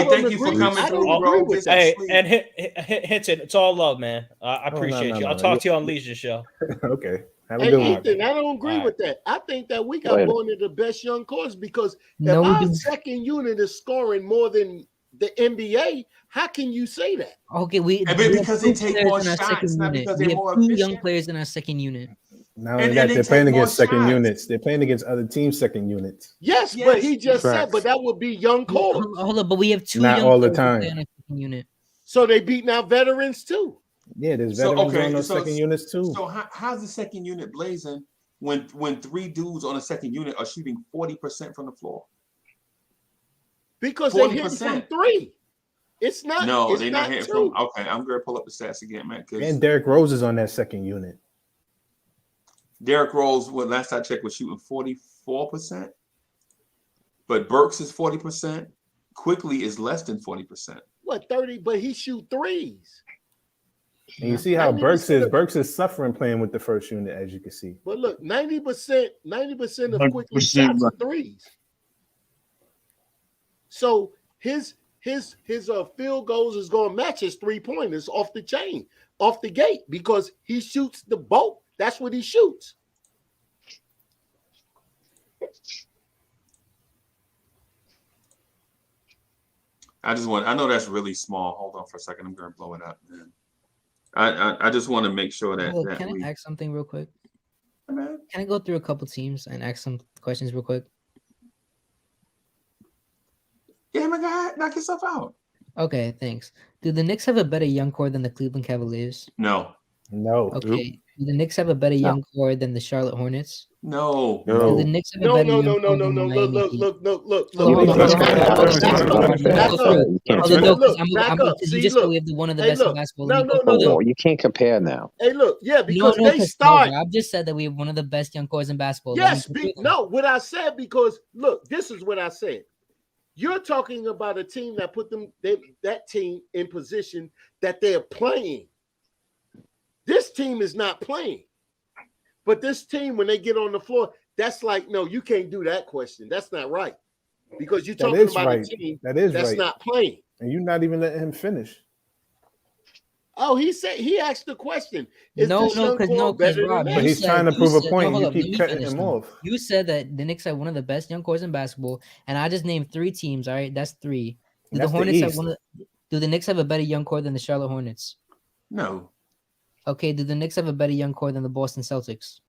thank you for coming through, bro. Hey, and Hinton, it's all love, man. I appreciate you. I'll talk to you on Leisure Show. Okay. Hey, Ethan, I don't agree with that. I think that we got one of the best young cores because if our second unit is scoring more than the NBA, how can you say that? Okay, because they take more shots, not because they're more efficient. Young players in our second unit. Not only that, they're playing against second units. They're playing against other teams' second units. Yes, but he just said, but that would be young core. Hold up, but we have two. Not young all the players time. in our second unit. So they beating out veterans too. Yeah, there's veterans on those second units too. So how's the second unit blazing when three dudes on a second unit are shooting 40% from the floor? Because they're hitting from three. It's not. No, it's they're not hitting from. Okay, I'm gonna pull up the stats again, man. And Derrick Rose is on that second unit. Derrick Rose, last I checked, was shooting 44%. But Burks is 40%. Quickly is less than 40%. What, 30? But he shoot threes. And you see how Burks is. Burks is suffering playing with the first unit, as you can see. But look, 90% of Quickly shots are threes. So his field goals is going to match his 3-pointers off the chain, off the gate, because he shoots the bulk. That's what he shoots. I know that's really small. Hold on for a second. I'm going to blow it up, man. I just want to make sure that. Can I ask something real quick? Can I go through a couple teams and ask some questions real quick? Yeah, my guy, knock yourself out. Okay, thanks. Do the Knicks have a better young core than the Cleveland Cavaliers? No. Okay. Do the Knicks have a better young core than the Charlotte Hornets? No. Do the Knicks have a better young core than the Miami Heat? Look. You just said we have one of the best in basketball. No, you can't compare now. Hey, look, because they start. I've just said that we have one of the best young cores in basketball. Yes, what I said, because look, this is what I said. You're talking about a team that put that team in position that they're playing. This team is not playing. But this team, when they get on the floor, that's like, no, you can't do that question. That's not right. Because you're talking about a team that's not playing. And you're not even letting him finish. Oh, he asked the question. Because Rob, but he's trying to prove a point. You keep cutting him off. You said that the Knicks have one of the best young cores in basketball, and I just named 3 teams. All right, that's 3. Do the Hornets have do the Knicks have a better young core than the Charlotte Hornets? No. Okay, do the Knicks have a better young core than the Boston Celtics?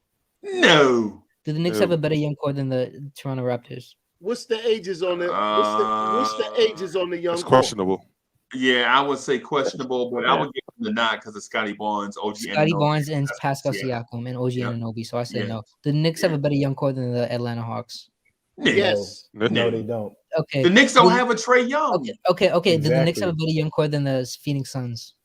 No. Do the Knicks have a better young core than the Toronto Raptors? What's the ages on the what's the ages on the young? It's questionable. Yeah, I would say questionable, but I would give him the nod because of Scotty Barnes, OG Scotty Barnes and Pascal Siakam and OG Anunoby. So I said no. The Knicks have a better young core than the Atlanta Hawks. Yes. No, they don't. Okay. The Knicks don't have a Trae Young. Okay. Do the Knicks have a better young core than the Phoenix Suns?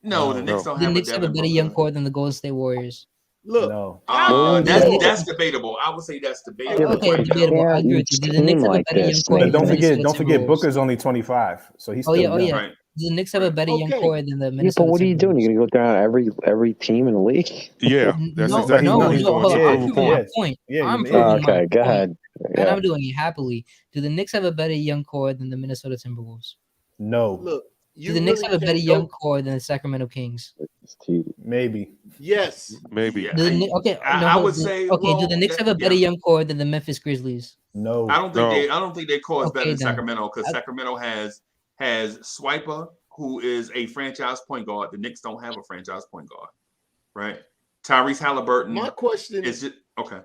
No, the Knicks don't The have Knicks a have a Devin better Booker. young core than the Golden State Warriors. Look, No. That's debatable. I would say that's debatable. Okay, debatable. I agree with you. Do the Knicks have a better young core But than the Minnesota don't forget Timberwolves? Booker's only 25, so he's still young. Yeah. Do the Knicks have a better young core than the Yeah, Minnesota but what are you doing? Timberwolves? You're gonna go down every team in the league? Yeah, that's No, exactly what he's doing. hold To on. I'm prove a proving my point. point. Yeah, I'm he proving is. my Okay, go point, ahead. and Yeah. I'm doing it happily. Do the Knicks have a better young core than the Minnesota Timberwolves? No. Look, Do you the Knicks really have a better can young go. core than the Sacramento Kings? Maybe. Yes. Maybe. Do the Knicks, okay, no, I would do- say. okay. Well, Do the Knicks have a better young core than the Memphis Grizzlies? No. I don't think their core is better Okay, than then. Sacramento because Sacramento has Swiper, who is a franchise point guard. The Knicks don't have a franchise point guard, right? Tyrese Halliburton. My question is it okay?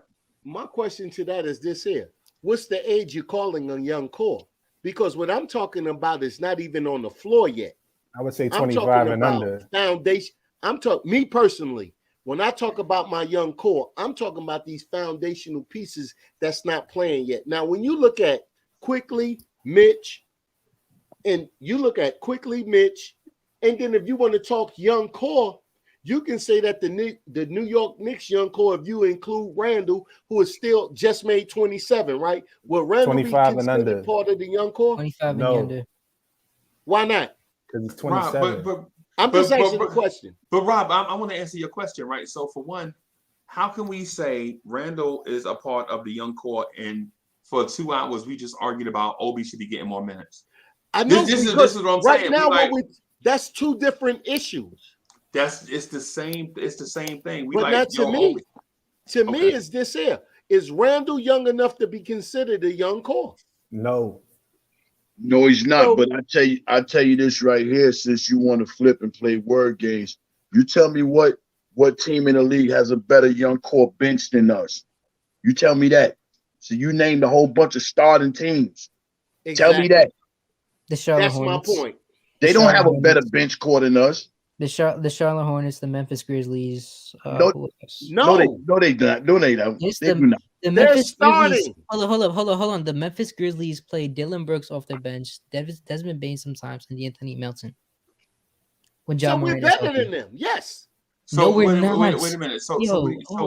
My question to that is this here: what's the age you're calling a young core? Because what I'm talking about is not even on the floor yet. I would say I'm 25 talking and about under. foundation. I'm talking me personally. When I talk about my young core, I'm talking about these foundational pieces that's not playing yet. Now, when you look at Quickly, Mitch, and you look at Quickly, Mitch, and then if you want to talk young core, you can say that the New York Knicks young core, if you include Randall, who is still just made 27, right? Will Randall be 25 and considered under. part of the young core? 25 No. and under. Why not? Because he's Rob, 27. I'm just asking the question. But Rob, I want to answer your question, right? So for one, how can we say Randall is a part of the young core and for 2 hours we just argued about Obi should be getting more minutes? I know this is what I'm right saying. now that's two different issues. It's the same thing. We But like, not to yo, me. Obi. To me, is this here? Is Randall young enough to be considered a young core? No. No, he's not. So- but I tell you this right here, since you want to flip and play word games, you tell me what team in the league has a better young core bench than us. You tell me that. So you named a whole bunch of starting teams. Tell me that. The Charlotte That's Hornets. my point. They don't have a better bench core than us. The Charlotte Hornets, the Memphis Grizzlies. No, who else? no, they don't. No, they don't. It's They do not. The They're Memphis Grizzlies. starting. Hold on. The Memphis Grizzlies play Dylan Brooks off their bench, Desmond Bain sometimes, and Anthony Melton. When So John we're Moran is better healthy. than them. Yes. So No, we're wait not. a minute. So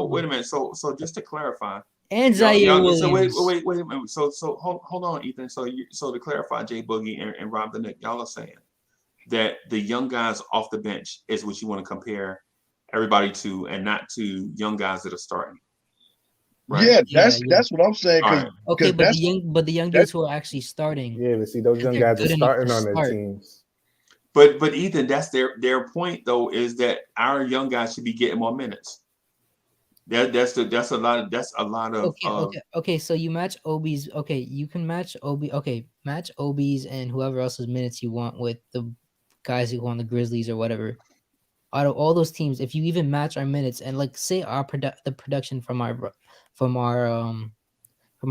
wait a minute. So just to clarify. And Zaire Williams. So wait a minute. So hold on, Ethan. So to clarify, Jay Boogie and Rob the Nick, y'all are saying that the young guys off the bench is what you want to compare everybody to, and not to young guys that are starting. Right? Yeah, that's what I'm saying. All right. Okay, but the young dudes who are actually starting. Yeah, but see, those young they're guys are good enough starting to on their start. teams. But Ethan, that's their point though, is that our young guys should be getting more minutes. That's a lot of Okay. So you match Obi's. Okay, you can match Obi. Okay, match Obi's and whoever else's minutes you want with the guys who go on the Grizzlies or whatever. Out of all those teams, if you even match our minutes and like say our the production from our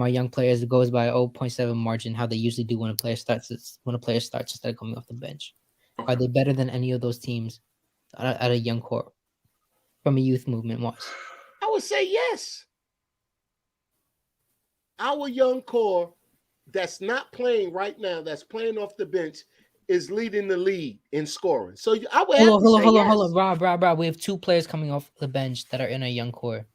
young players, it goes by 0.7 margin, how they usually do when a player starts instead of coming off the bench. Are they better than any of those teams at a young core from a youth movement wise? I would say yes. Our young core that's not playing right now, that's playing off the bench, is leading the league in scoring. So I would have to say yes. Hold on, Rob. We have two players coming off the bench that are in a young core.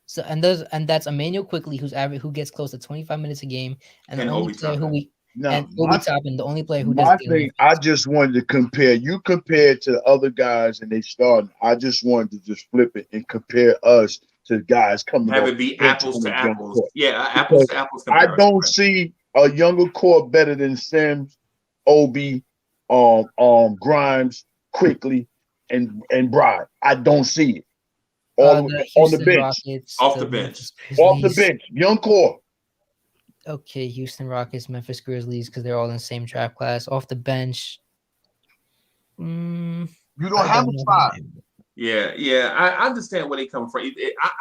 So and that's Emmanuel Quickly, who gets close to 25 minutes a game, and the only player who we and Obi Toppin, the only player who does. My thing, I just wanted to compare. You compared to the other guys and they started. I just wanted to just flip it and compare us to guys coming. Have off it be the bench apples on to the young apples. core. Yeah, apples to apples comparison. I don't see a younger core better than Sims, Obi, Grimes, Quickly, and Bride. I don't see it. On the bench. Rockets, off the bench. Off the bench. Young core. Okay, Houston Rockets, Memphis Grizzlies, because they're all in the same draft class. Off the bench. You don't have a spot. Yeah. I understand where they come from.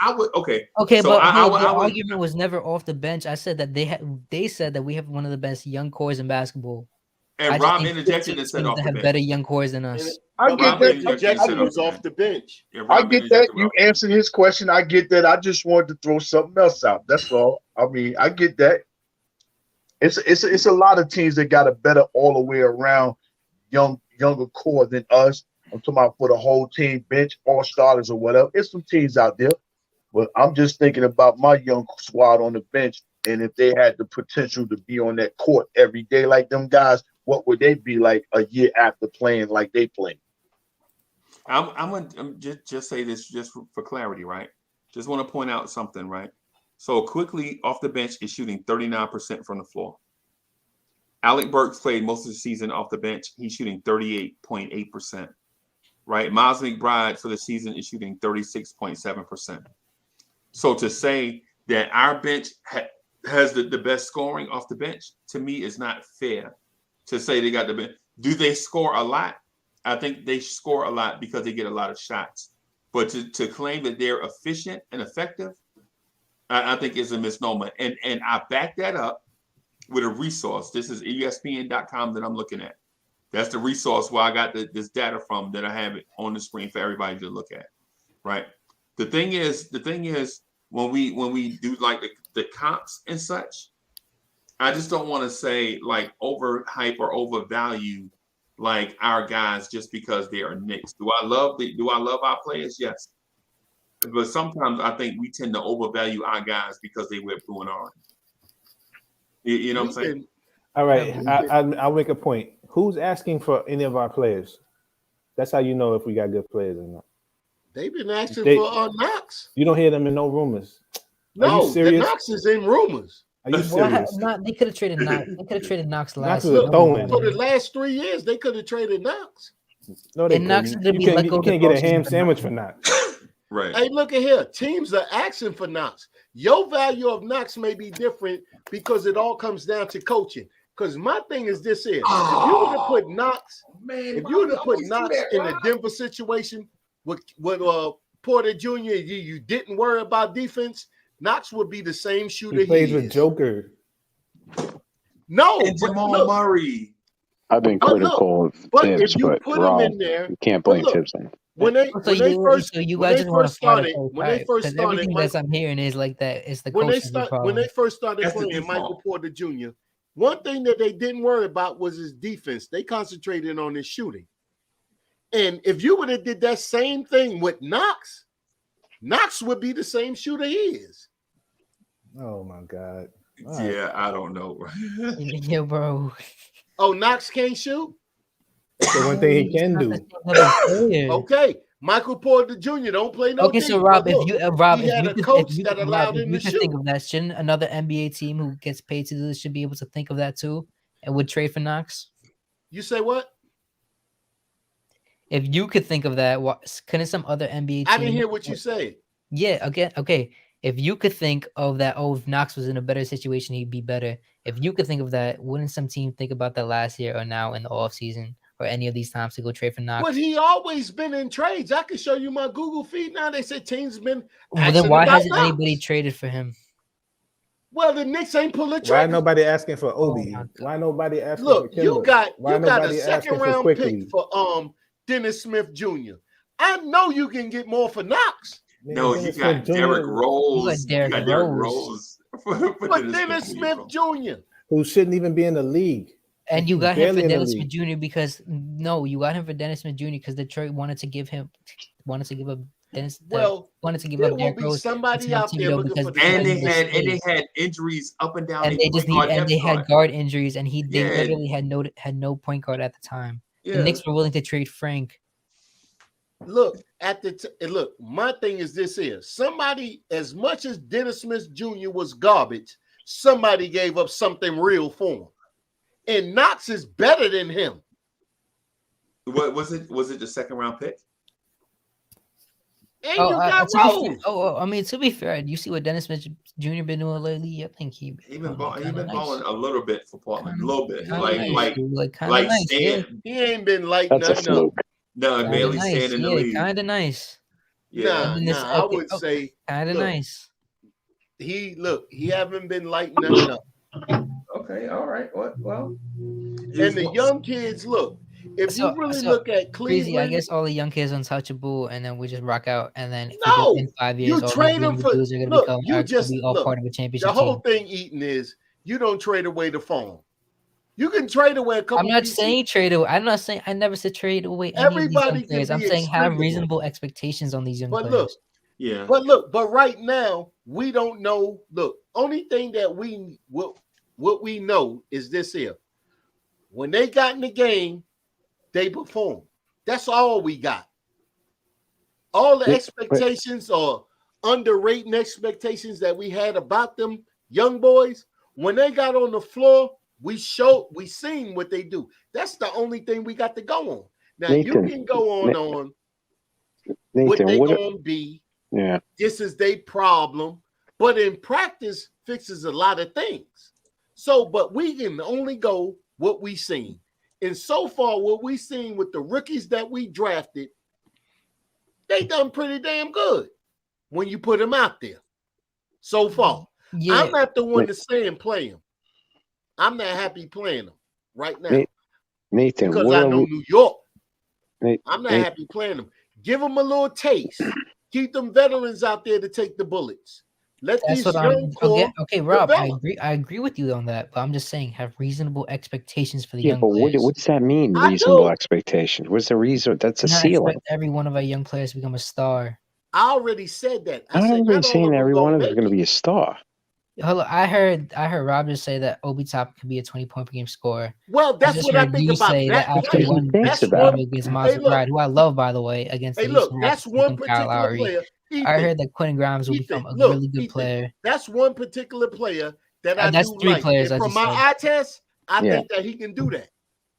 I would okay. Okay, so but the argument was never off the bench. I said that they said that we have one of the best young cores in basketball. And Rob interjected and said off the have bench. better young cores than us. I get that. Jackson was off the bench. I get that. You answered his question. I get that. I just wanted to throw something else out. That's all. I mean, I get that. It's a lot of teams that got a better all the way around younger core than us. I'm talking about for the whole team, bench, all starters or whatever. There's some teams out there, but I'm just thinking about my young squad on the bench, and if they had the potential to be on that court every day like them guys, what would they be like a year after playing like they play? I'm gonna just say this just for clarity, right? Just want to point out something, right? So Quickly off the bench is shooting 39% from the floor. Alec Burks played most of the season off the bench. He's shooting 38.8%. Right? Miles McBride for the season is shooting 36.7%. So to say that our bench has the best scoring off the bench, to me, is not fair to say they got the best. Do they score a lot? I think they score a lot because they get a lot of shots. But to claim that they're efficient and effective, I think is a misnomer. And I back that up with a resource. This is ESPN.com that I'm looking at. That's the resource where I got this data from that I have it on the screen for everybody to look at. Right. The thing is, when we do like the comps and such, I just don't want to say like overhype or overvalue like our guys just because they are Knicks. Do I love our players? Yes. But sometimes I think we tend to overvalue our guys because they wear blue and orange. You know what I'm saying? All right. I'll make a point. Who's asking for any of our players? That's how you know if we got good players or not. They've been asking for Knox. You don't hear them in no rumors. No, the Knox is in rumors. Are you serious? They could have traded Knox. They could have traded Knox last year. For the last 3 years, they could have traded Knox. No, they couldn't. You can't get a ham sandwich for Knox. Right. Hey, look at here. Teams are asking for Knox. Your value of Knox may be different because it all comes down to coaching. Because my thing is this here. If you were to put Knox, in the Denver situation with Porter Jr., you didn't worry about defense, Knox would be the same shooter he plays with Joker. No, and Jamal Murray. I've been critical of Tibbs, but Rob, you can't blame Tibbs. When they first started, everything that I'm hearing is like that. It's the when they first started playing Michael Porter Jr., one thing that they didn't worry about was his defense. They concentrated on his shooting. And if you would have did that same thing with Knox, Knox would be the same shooter he is. Oh my God. Yeah, I don't know. Yeah, bro. Oh, Knox can't shoot? That's the one thing he can do. Okay. Michael Porter Jr. don't play no. Okay, so Rob, if you shoot. Think of that, shouldn't another NBA team who gets paid to do this should be able to think of that too and would trade for Knox? You say what? If you could think of that, couldn't some other NBA team? I didn't hear what you said. Yeah, again, okay. If you could think of that, if Knox was in a better situation, he'd be better. If you could think of that, wouldn't some team think about that last year or now in the offseason? Or any of these times to go trade for Knox? But he always been in trades. I can show you my Google feed now. They said teams been. Well, then why hasn't anybody traded for him? Well, the Knicks ain't pulling trigger. Why nobody asking for Obi? Why nobody asking for Kimber? you got a second round pick for Dennis Smith Jr. I know you can get more for Knox. No, you got Derrick Rose. You got Derrick Rose. But Dennis Smith Jr. who shouldn't even be in the league. And you got him for Dennis Smith Jr. because you got him for Dennis Smith Jr. because Detroit wanted to give up Dennis. Wanted to give up Derrick Rose. Somebody out there looking for and they had injuries up and down. And they had guard injuries, and they literally had no point guard at the time. Yeah. The Knicks were willing to trade Frank. Look look. My thing is this: here, somebody, as much as Dennis Smith Jr. was garbage, somebody gave up something real for him. And Knox is better than him. What was it? Was it the second round pick? And you got Rose. I mean, to be fair, you see what Dennis Smith Jr. been doing lately. I think he been balling a little bit for Portland, a little bit, like nice. Stan. He ain't been lighting nothing up. No, barely Stan in the league. Kind of nice. Yeah, I would say kind of nice. He haven't been lighting nothing up. Okay, all right. Well, and the young kids, look. If you really look at Cleveland, crazy, I guess all the young kids untouchable, and then we just rock out. And then in 5 years, you trade them for. Look, you just be all part of a championship. The whole thing, Eaton, is you don't trade away the phone. You can trade away a couple. I'm not pieces. saying trade away. I'm not saying I never said trade away any Everybody of these young can players. I'm be saying have expendable. reasonable expectations on these young But players. look, Yeah. But look, but right now we don't know. Look, only thing that what we know is this here. When they got in the game, they performed. That's all we got. All the expectations or underrating expectations that we had about them young boys, when they got on the floor, we seen what they do. That's the only thing we got to go on. Now Nathan, you can go on Nathan, what they gonna be. Yeah. This is their problem, but in practice fixes a lot of things. So, but we can only go what we seen. And so far, what we seen with the rookies that we drafted, they done pretty damn good when you put them out there. So far, Yeah. I'm not the one to say and play them. I'm not happy playing them right now. Nathan, because what I are know we? New York. I'm not Nate- happy playing them. Give them a little taste. Keep them veterans out there to take the bullets. Let That's these what young core okay, Rob. develop. I agree with you on that, but I'm just saying have reasonable expectations for the Yeah, young but players. what does that mean? I Reasonable do. expectations. What's the reason? That's a Not ceiling. expect every one of our young players to become a star. I already said that. I Not said everybody's not all saying of them every one gonna of them is make going to it. be a star. Hold on, I heard Rob just say that Obi Top could be a 20-point per game scorer. Well, that's just what I heard think you about say that that That's after what player. he one thinks That's about. one. against Hey, Miles look. McBride, who I love by the way, against Hey, the look. Houston That's Rockets one from Kyle particular Lowry. player. I Ethan. heard that Quentin Grimes will Ethan. become a Look, really good Ethan. player. That's one particular player that I That's do 3 like. players And I from just my said. eye test, I Yeah, think that he can do that.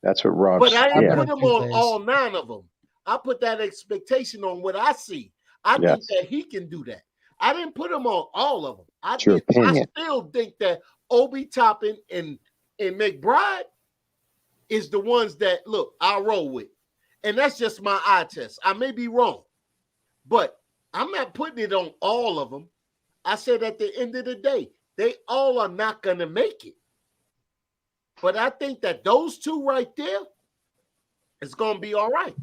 that's what But Rob's. I I didn't Yeah, put put up him 3 on players. all 9 of them. I put that expectation on what I see. I think yes. that he can do that. I didn't put him on all of them. It's your I opinion. still think that Obi Toppin and McBride is the ones that look I roll with, and that's just my eye test. I may be wrong, but I'm not putting it on all of them. I said at the end of the day, they all are not gonna make it. But I think that those 2 right there is gonna be all right.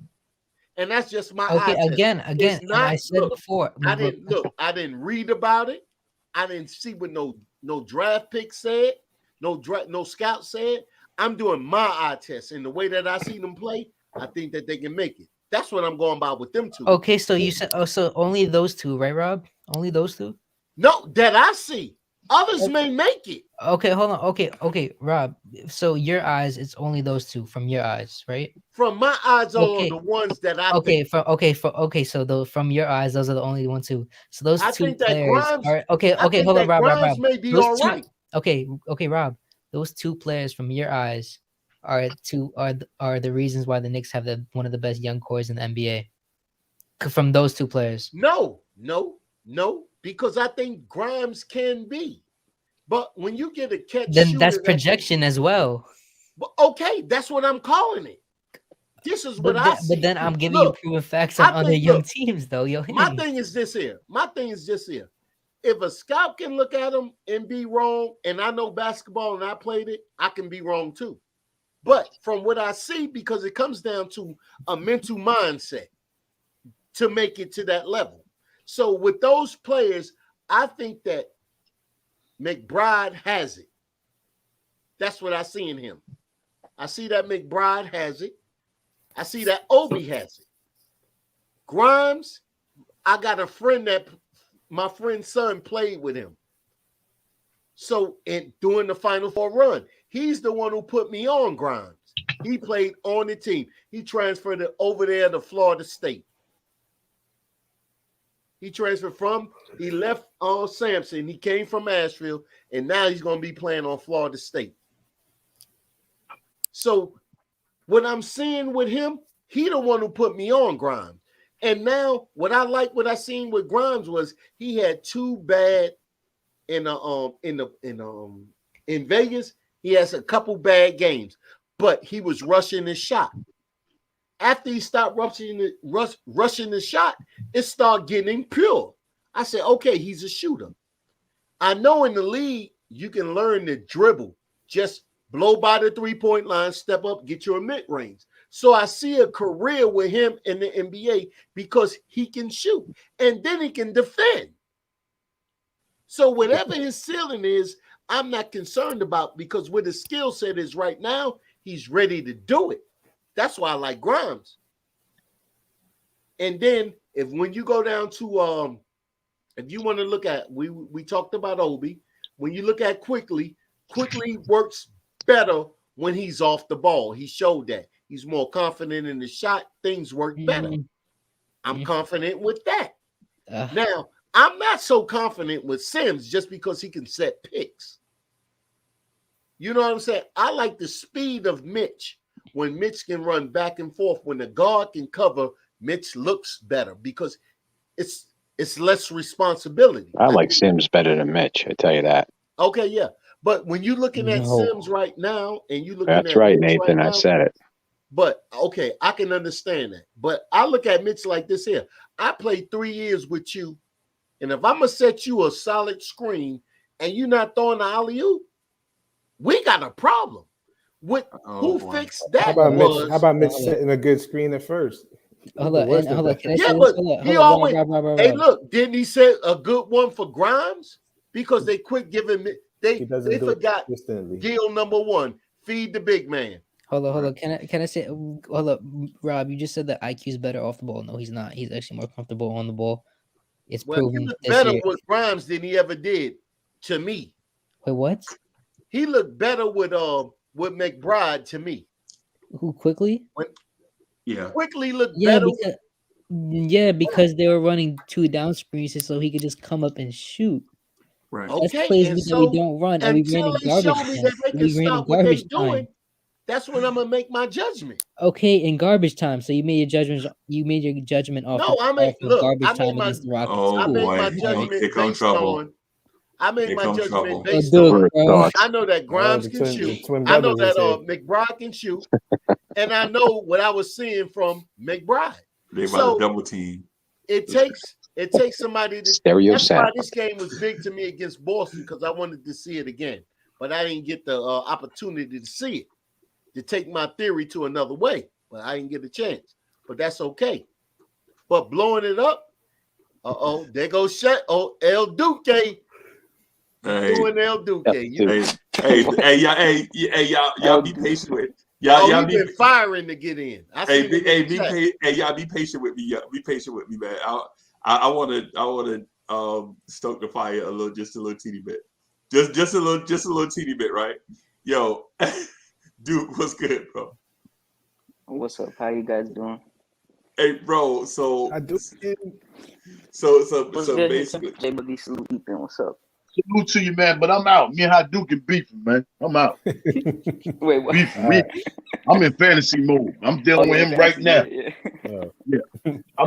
And that's just my Okay, eye test. again, It's and I not said look. before. I didn't look. I didn't read about it. I didn't see what no draft pick said. No scout said. I'm doing my eye test, and the way that I see them play, I think that they can make it. That's what I'm going by with them 2. Okay, so you said so only those 2, right, Rob? Only those 2? No, that I see. Others may make it. Okay, hold on. Okay, Rob. So your eyes, it's only those 2 from your eyes, right? From my eyes on Okay. the ones that I Okay, think. so from your eyes, those are the only ones who. So those I 2 think that players Grimes. are okay. I think Hold on, that Rob. Grimes may be Those all 2 right. Okay, Rob. Those 2 players from your eyes are the reasons why the Knicks have one of the best young cores in the NBA. From those 2 players. No, because I think Grimes can be. But when you get a catch Then shooter, that's projection as well. Okay, that's what I'm calling it. This is what I see. But then I'm giving Look, you proven facts on I other think- young look, teams, though. Yo, My hey. thing is this here. If a scout can look at him and be wrong, and I know basketball and I played it, I can be wrong too. But from what I see, because it comes down to a mental mindset to make it to that level. So with those players, I think that McBride has it. That's what I see in him. I see that McBride has it. I see that Obi has it. Grimes, I got a friend that my friend's son played with him. So during the Final Four run, he's the one who put me on Grimes. He played on the team. He transferred it over there to Florida State. He left Samson. He came from Asheville, and now he's going to be playing on Florida State. So what I'm seeing with him, he the one who put me on Grimes. And now what I seen with Grimes was he had 2 bad in Vegas. He has a couple bad games, but he was rushing his shot. After he stopped rushing the shot, it started getting pure. I said, okay, he's a shooter. I know in the league, you can learn to dribble. Just blow by the 3-point line, step up, get your mid-range. So I see a career with him in the NBA because he can shoot. And then he can defend. So whatever his ceiling is, I'm not concerned about, because where the skill set is right now, he's ready to do it. That's why I like Grimes. And then when you go down to if you want to look at, we talked about Obi. When you look at Quickly works better when he's off the ball. He showed that. He's more confident in the shot. Things work better. I'm confident with that. Now, I'm not so confident with Sims just because he can set picks. You know what I'm saying? I like the speed of Mitch. When Mitch can run back and forth, when the guard can cover, Mitch looks better because it's less responsibility. I like Sims better than Mitch. I tell you that. Okay, yeah. But when you're looking at Sims right now and you looking That's at right, Mitch Nathan. right I now, said it. but okay, I can understand that. But I look at Mitch like this here. I played 3 years with you, and if I'm gonna set you a solid screen and you're not throwing the alley-oop, we got a problem. Who fixed that? How about Mitch setting a good screen at first? Hold on. Can I say but this? he always. Rob. Hey, look, didn't he set a good one for Grimes? Because they quit giving me. They forgot deal number one. Feed the big man. Hold on. Can I say? Hold up, Rob. You just said that IQ is better off the ball. No, he's not. He's actually more comfortable on the ball. It's proven. He looked better with Grimes than he ever did to me. Wait, what? He looked better with McBride to me. Who Quickly? Quickly looked better. Because they were running 2 down screens so he could just come up and shoot. Right. That's plays that we don't run. And we ran in garbage time. That's when I'm gonna make my judgment. Okay, in garbage time. So you made your judgment. You made your judgment off. Garbage time against the Rockets. Oh boy, here comes trouble. I made my judgment based on. I know that Grimes can shoot. I know that McBride can shoot, and I know what I was seeing from McBride. They about to double team. It takes somebody to. That's why this game was big to me against Boston, because I wanted to see it again, but I didn't get the opportunity to see it, to take my theory to another way, but I didn't get a chance. But that's okay. But blowing it up, there goes Shaq. El Duque. Doing El Duque. Y'all be patient with. Y'all been firing to get in. Y'all be patient with me. Be patient with me, man. I want to stoke the fire just a little teeny bit, just a little teeny bit, right? Yo, Duke, what's good, bro? What's up? How you guys doing? Hey, bro. So basically, J Boogie salute Ethan. What's up? Salute to you, man. But I'm out. Me and Hadouken beefing, man. I'm out. Wait, what? Beefing. I'm in fantasy mode. I'm dealing with him right now. Yeah.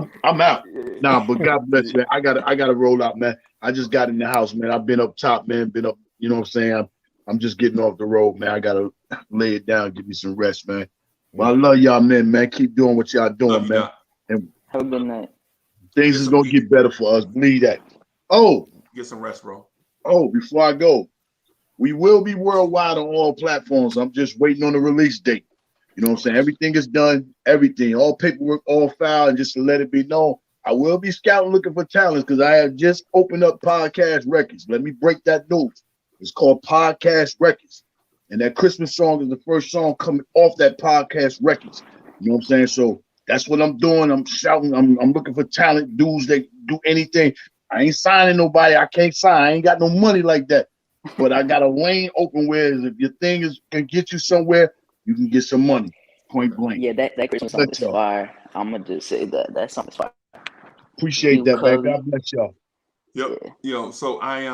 I'm out. Nah, but God bless you, man. I gotta roll out, man. I just got in the house, man. I've been up top, man. Been up, you know what I'm saying? I'm just getting off the road, man. I gotta lay it down, give me some rest, man. Well, I love y'all, man. Keep doing what y'all doing, man. And have a good night. Things is gonna get better for us. Believe that. Oh, get some rest, bro. Oh, before I go, we will be worldwide on all platforms. I'm just waiting on the release date. You know what I'm saying? Everything is done. Everything, all paperwork, all filed, and just to let it be known, I will be scouting looking for talents because I have just opened up Podcast Records. Let me break that news. It's called Podcast Records. And that Christmas song is the first song coming off that Podcast Records. You know what I'm saying? So that's what I'm doing. I'm shouting. I'm looking for talent, dudes that do anything. I ain't signing nobody. I can't sign. I ain't got no money like that. But I got a lane open where if your thing can get you somewhere, you can get some money. Point blank. Yeah, that Christmas song is fire. I'm gonna just say that song is fire. Appreciate that, man. God bless y'all. Yo, so I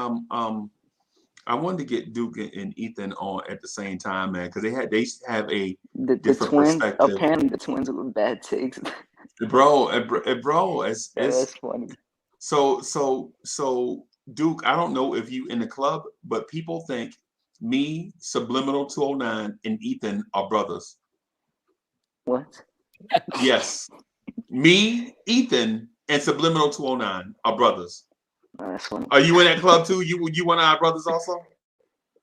wanted to get Duke and Ethan on at the same time, man, because they have a different twins. perspective. Apparently, the twins with bad takes. Bro, That's funny. So Duke, I don't know if you in the club, but people think me, Subliminal 209, and Ethan are brothers. What? Yes. Me, Ethan, and Subliminal 209 are brothers. That's funny. Are you in that club too? You one of our brothers also?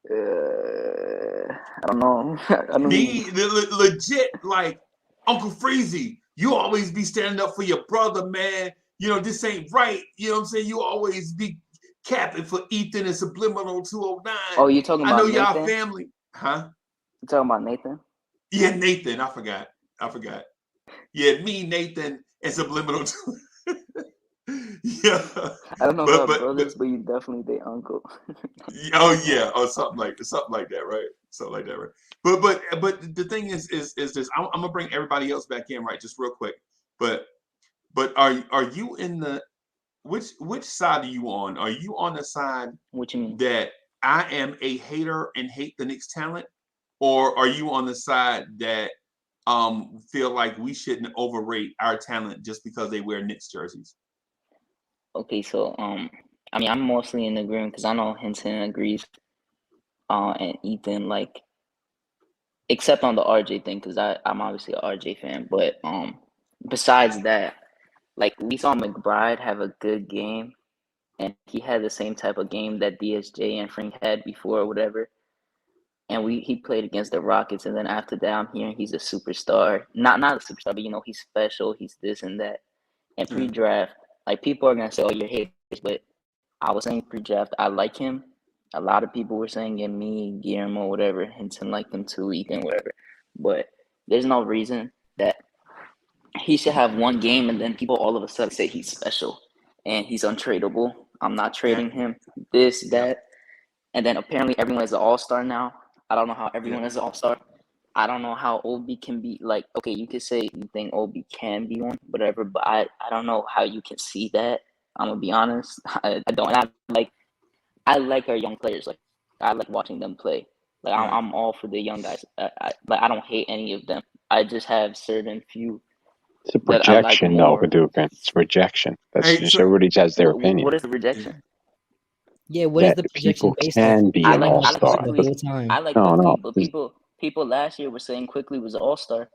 I don't know. Me, legit, like Uncle Freezy. You always be standing up for your brother, man. You know, this ain't right. You know what I'm saying? You always be capping for Ethan and Subliminal 209. Oh, you talking about I know y'all Nathan? family, huh? You talking about Nathan? Yeah, Nathan. I forgot. Yeah, me, Nathan, and Subliminal. Yeah. I don't know about brothers, but you definitely their uncle. Oh yeah, or something like that, right? Something like that, right? But the thing is this. I'm gonna bring everybody else back in, right? Just real quick. But are you in the which side are you on? Are you on the side that I am a hater and hate the Knicks talent, or are you on the side that feel like we shouldn't overrate our talent just because they wear Knicks jerseys? Okay, so I mean, I'm mostly in agreement because I know Hinton agrees, and Ethan, like, except on the RJ thing, because I'm obviously a RJ fan. But besides that, like, we saw McBride have a good game, and he had the same type of game that DSJ and Frank had before or whatever. And he played against the Rockets, and then after that, I'm hearing he's a superstar. Not a superstar, but he's special. He's this and that. And pre-draft, like, people are gonna say, "Oh, you're haters," but I was saying pre-draft, I like him. A lot of people were saying it, me, Guillermo, whatever, Hinton liked him too, Ethan, whatever. But there's no reason that he should have one game and then people all of a sudden say he's special and he's untradeable. I'm not trading him. This, that, and then apparently everyone is an all-star now. I don't know how everyone is an all-star. I don't know how Obi can be, like, okay, you could say you think Obi can be one, whatever, but I don't know how you can see that. I'm gonna be honest. I don't. And I like our young players. Like, I like watching them play. Like, I'm all for the young guys. I don't hate any of them. I just have certain few. It's a projection, though, Hadouken. It's projection. That's just everybody has their opinion. What is the projection? Yeah, what is the projection people based can on? be an all-star. I like No, Quickly, but people last year were saying Quickly was an all-star.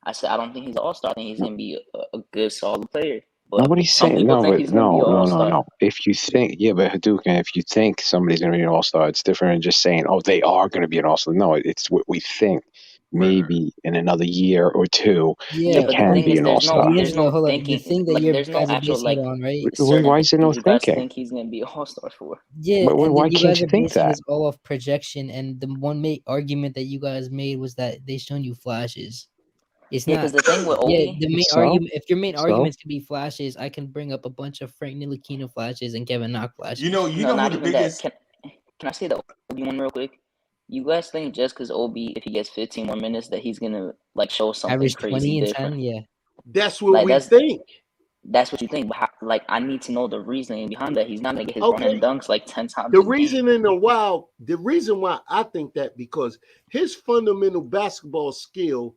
I said I don't think he's an all-star. I think he's gonna be a good, solid player. But nobody's some saying people no, think but he's gonna be an all-star. no. If you think, but Hadouken, if you think somebody's going to be an all-star, it's different than just saying, oh, they are going to be an all-star. No, it's what we think. Maybe in another year or two, Yeah, they can be an all-star. There's no hold on. thinking. The thing that Like, you there's no guys are actual, basing like, it on, right? Why is there no you guys thinking? think he's gonna be an all-star for? Yeah, and why then you can't guys you are think basing that? this all off projection, and the one argument that you guys made was that they shown you flashes. It's Yeah, not. because the thing with Obi, the main So? argument. If your main So? arguments can be flashes, I can bring up a bunch of Frank Ntilikina flashes and Kevin Knox flashes. You know not who the even biggest. that. Can I say the Obi one real quick? You guys think just because Obi, if he gets 15 more minutes, that he's gonna, like, show something Average crazy 20 and different? 10, yeah. That's what Like, we think. That's what you think. But like, I need to know the reasoning behind that. He's not gonna get his run Okay. and dunks like 10 times. The a game. reason why I think that, because his fundamental basketball skill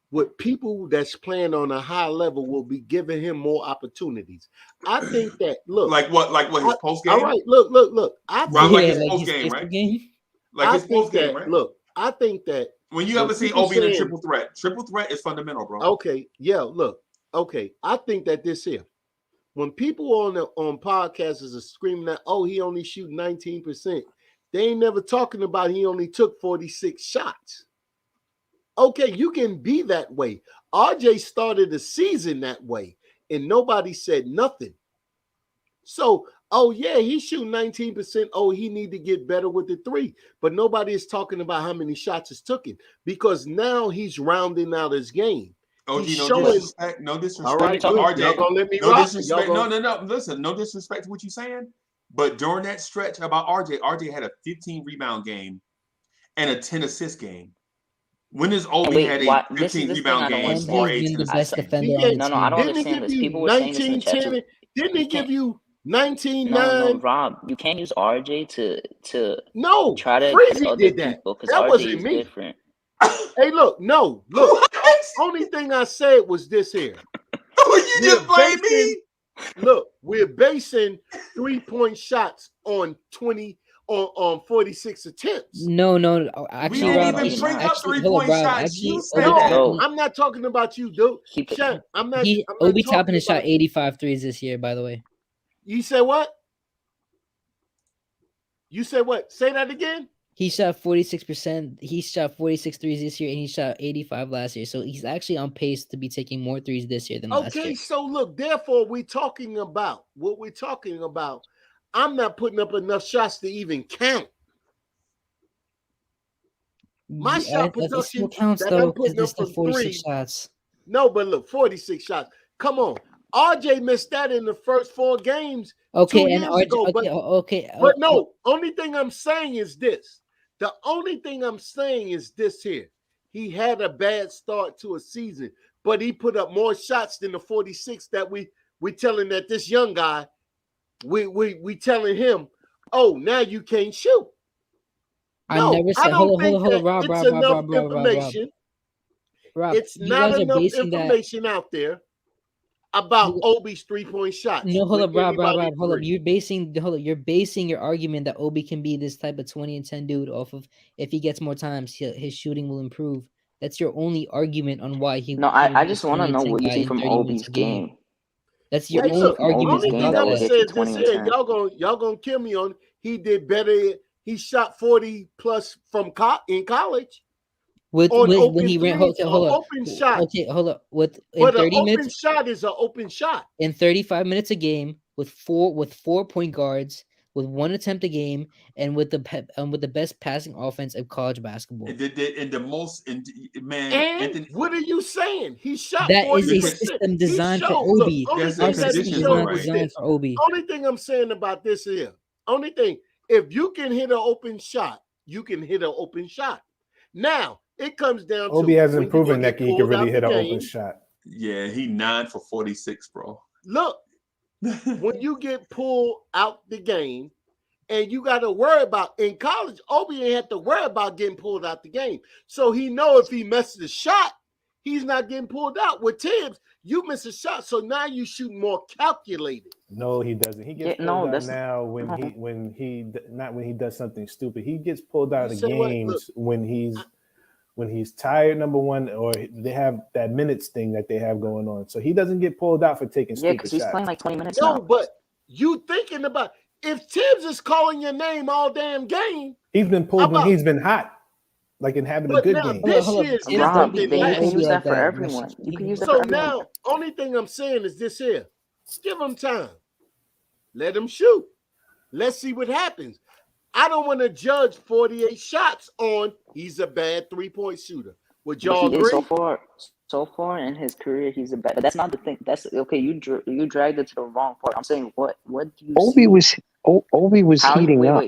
with people that's playing on a high level will be giving him more opportunities. I think that, look, Like what his post game? All right, look. I think like his post game, right? Like his post game, right? Look, I think that when you ever see Obi in a triple threat is fundamental, bro. Okay, yeah, look, okay. I think that this here, when people on podcasts are screaming that, oh, he only shoot 19%, they ain't never talking about he only took 46 shots. Okay, you can be that way. RJ started the season that way, and nobody said nothing. So, oh yeah, he shoot 19%. Oh, he need to get better with the three. But nobody is talking about how many shots it's taken, because now he's rounding out his game. OG, He's no disrespect all right, to RJ. Y'all gonna let me no rock? disrespect. No. Listen, no disrespect to what you're saying. But during that stretch about RJ had a 15 rebound game and a 10 assist game. When is Obi had a 15 rebound game or 18 assist game? No, I don't understand this. People were saying this in the chat too. Didn't he give you 19-9? No, Rob, you can't use RJ to try to Freezy other did that. people, because That RJ wasn't is me. different. Hey, look. Only thing I said was this here. You just blame me. Look, we're basing 3-point shots on 46 attempts. No. Actually, we didn't Rob, even bring up 3-point hold on, Rob, shots. actually, You said No, that. I'm not talking about you, dude. Obi Toppin has shot 85 threes this year, by the way. You said what? You said what? Say that again. He shot 46%. He shot 46 threes this year, and he shot 85 last year. So he's actually on pace to be taking more threes this year than last year. Okay, so look, therefore, what we're talking about, I'm not putting up enough shots to even count. My shot That still production counts that though, I'm because putting there's up still from 46 three. shots. No, but look, 46 shots. Come on. RJ missed that in the first 4 games 2 Okay, and years RJ, ago. But no, only thing I'm saying is this. The only thing I'm saying is this here. He had a bad start to a season, but he put up more shots than the 46 that we telling that this young guy, we telling him, oh, now you can't shoot. I never said. I don't Hold think on, that Rob, it's Rob, enough Rob, information. Rob, It's you not guys are enough basing that. information out there about Obi's 3-point shots. No, hold Would up, Rob, anybody hold up. agree? You're basing your argument that Obi can be this type of 20 and 10 dude off of if he gets more times, his shooting will improve. That's your only argument on why he. No, can I be just a want to 20 and know 10 what you guy see in from 30 minutes Obi's a game. game. That's your What do you only see from argument. Obi's game that will get you 20 and 10? Y'all gonna kill me on. He did better. He shot 40 plus in college. When he ran, hold up. Open shot. Okay, hold up. In But an 30 open minutes, shot is an open shot. in 35 minutes a game with four point guards, with 1 attempt a game, and with the best passing offense of college basketball. And what are you saying? He shot That is a 40%. system designed for Look, Obi. only Our thing that system he is showed not was designed this. for Obi. Only thing I'm saying about this here. Only thing, if you can hit an open shot, you can hit an open shot. Now it comes down to Obi hasn't when you proven gonna that get he can pulled really out hit the an game. open shot. Yeah, he 9 for 46, bro. Look, when you get pulled out the game, and you got to worry about in college, Obi ain't have to worry about getting pulled out the game. So he know if he messes a shot, he's not getting pulled out. With Tibbs, you miss a shot, so now you shoot more calculated. No, he doesn't. He gets pulled out now when he does something stupid. He gets pulled out of games when he's tired, number one, or they have that minutes thing that they have going on. So he doesn't get pulled out for taking stupid shots. Yeah, because he's playing like 20 minutes now. now. But you thinking about if Tibbs is calling your name all damn game, he's been pulled when he's been hot, like in having a good game. This year's Rob, different then than you can last use year. that for everyone. You can use that So for everyone. now, only thing I'm saying is this here: give him time, let him shoot. Let's see what happens. I don't want to judge 48 shots on he's a bad 3-point shooter. Would y'all He agree? is so far in his career, he's a bad. But that's not the thing. That's okay. You dragged it to the wrong part. I'm saying what do you Obi see? was heating up.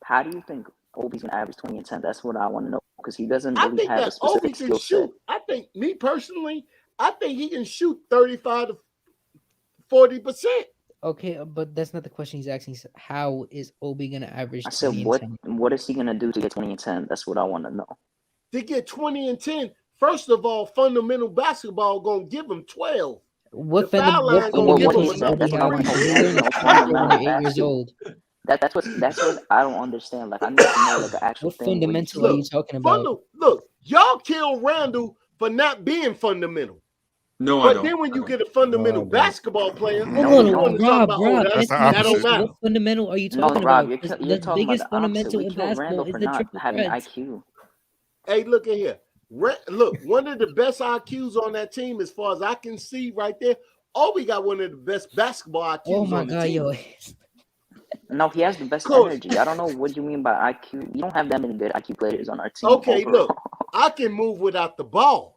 How do you think Obi's gonna average 20 and 10? That's what I want to know because he doesn't I really think have a that Obi specific can skill set. shoot. I think me personally, I think he can shoot 35 to 40%. Okay, but that's not the question he's asking. How is Obi gonna average? I said, what is he gonna do to get 20 and 10? That's what I want to know. To get 20 and 10, first of all, fundamental basketball gonna give him 12. What the foul line gonna give him another 3. That's what I don't understand. Like I need to know like an actual What thing. fundamental are you talking about? Look, y'all kill Randall for not being fundamental. No, but I don't. then when you get a fundamental basketball player, Hold you on, want to talk about that don't matter. What fundamental are you No, talking Rob, about? you're The talking about biggest the opposite. fundamental We in killed basketball Randall is for the not triple having threats. IQ. Hey, look at here. Look, one of the best IQs on that team, as far as I can see right there. Obi got one of the best basketball IQs Oh my on the god, team. yo. No, he has the best energy. I don't know what you mean by IQ. You don't have that many good IQ players on our team. Okay, overall. look, I can move without the ball.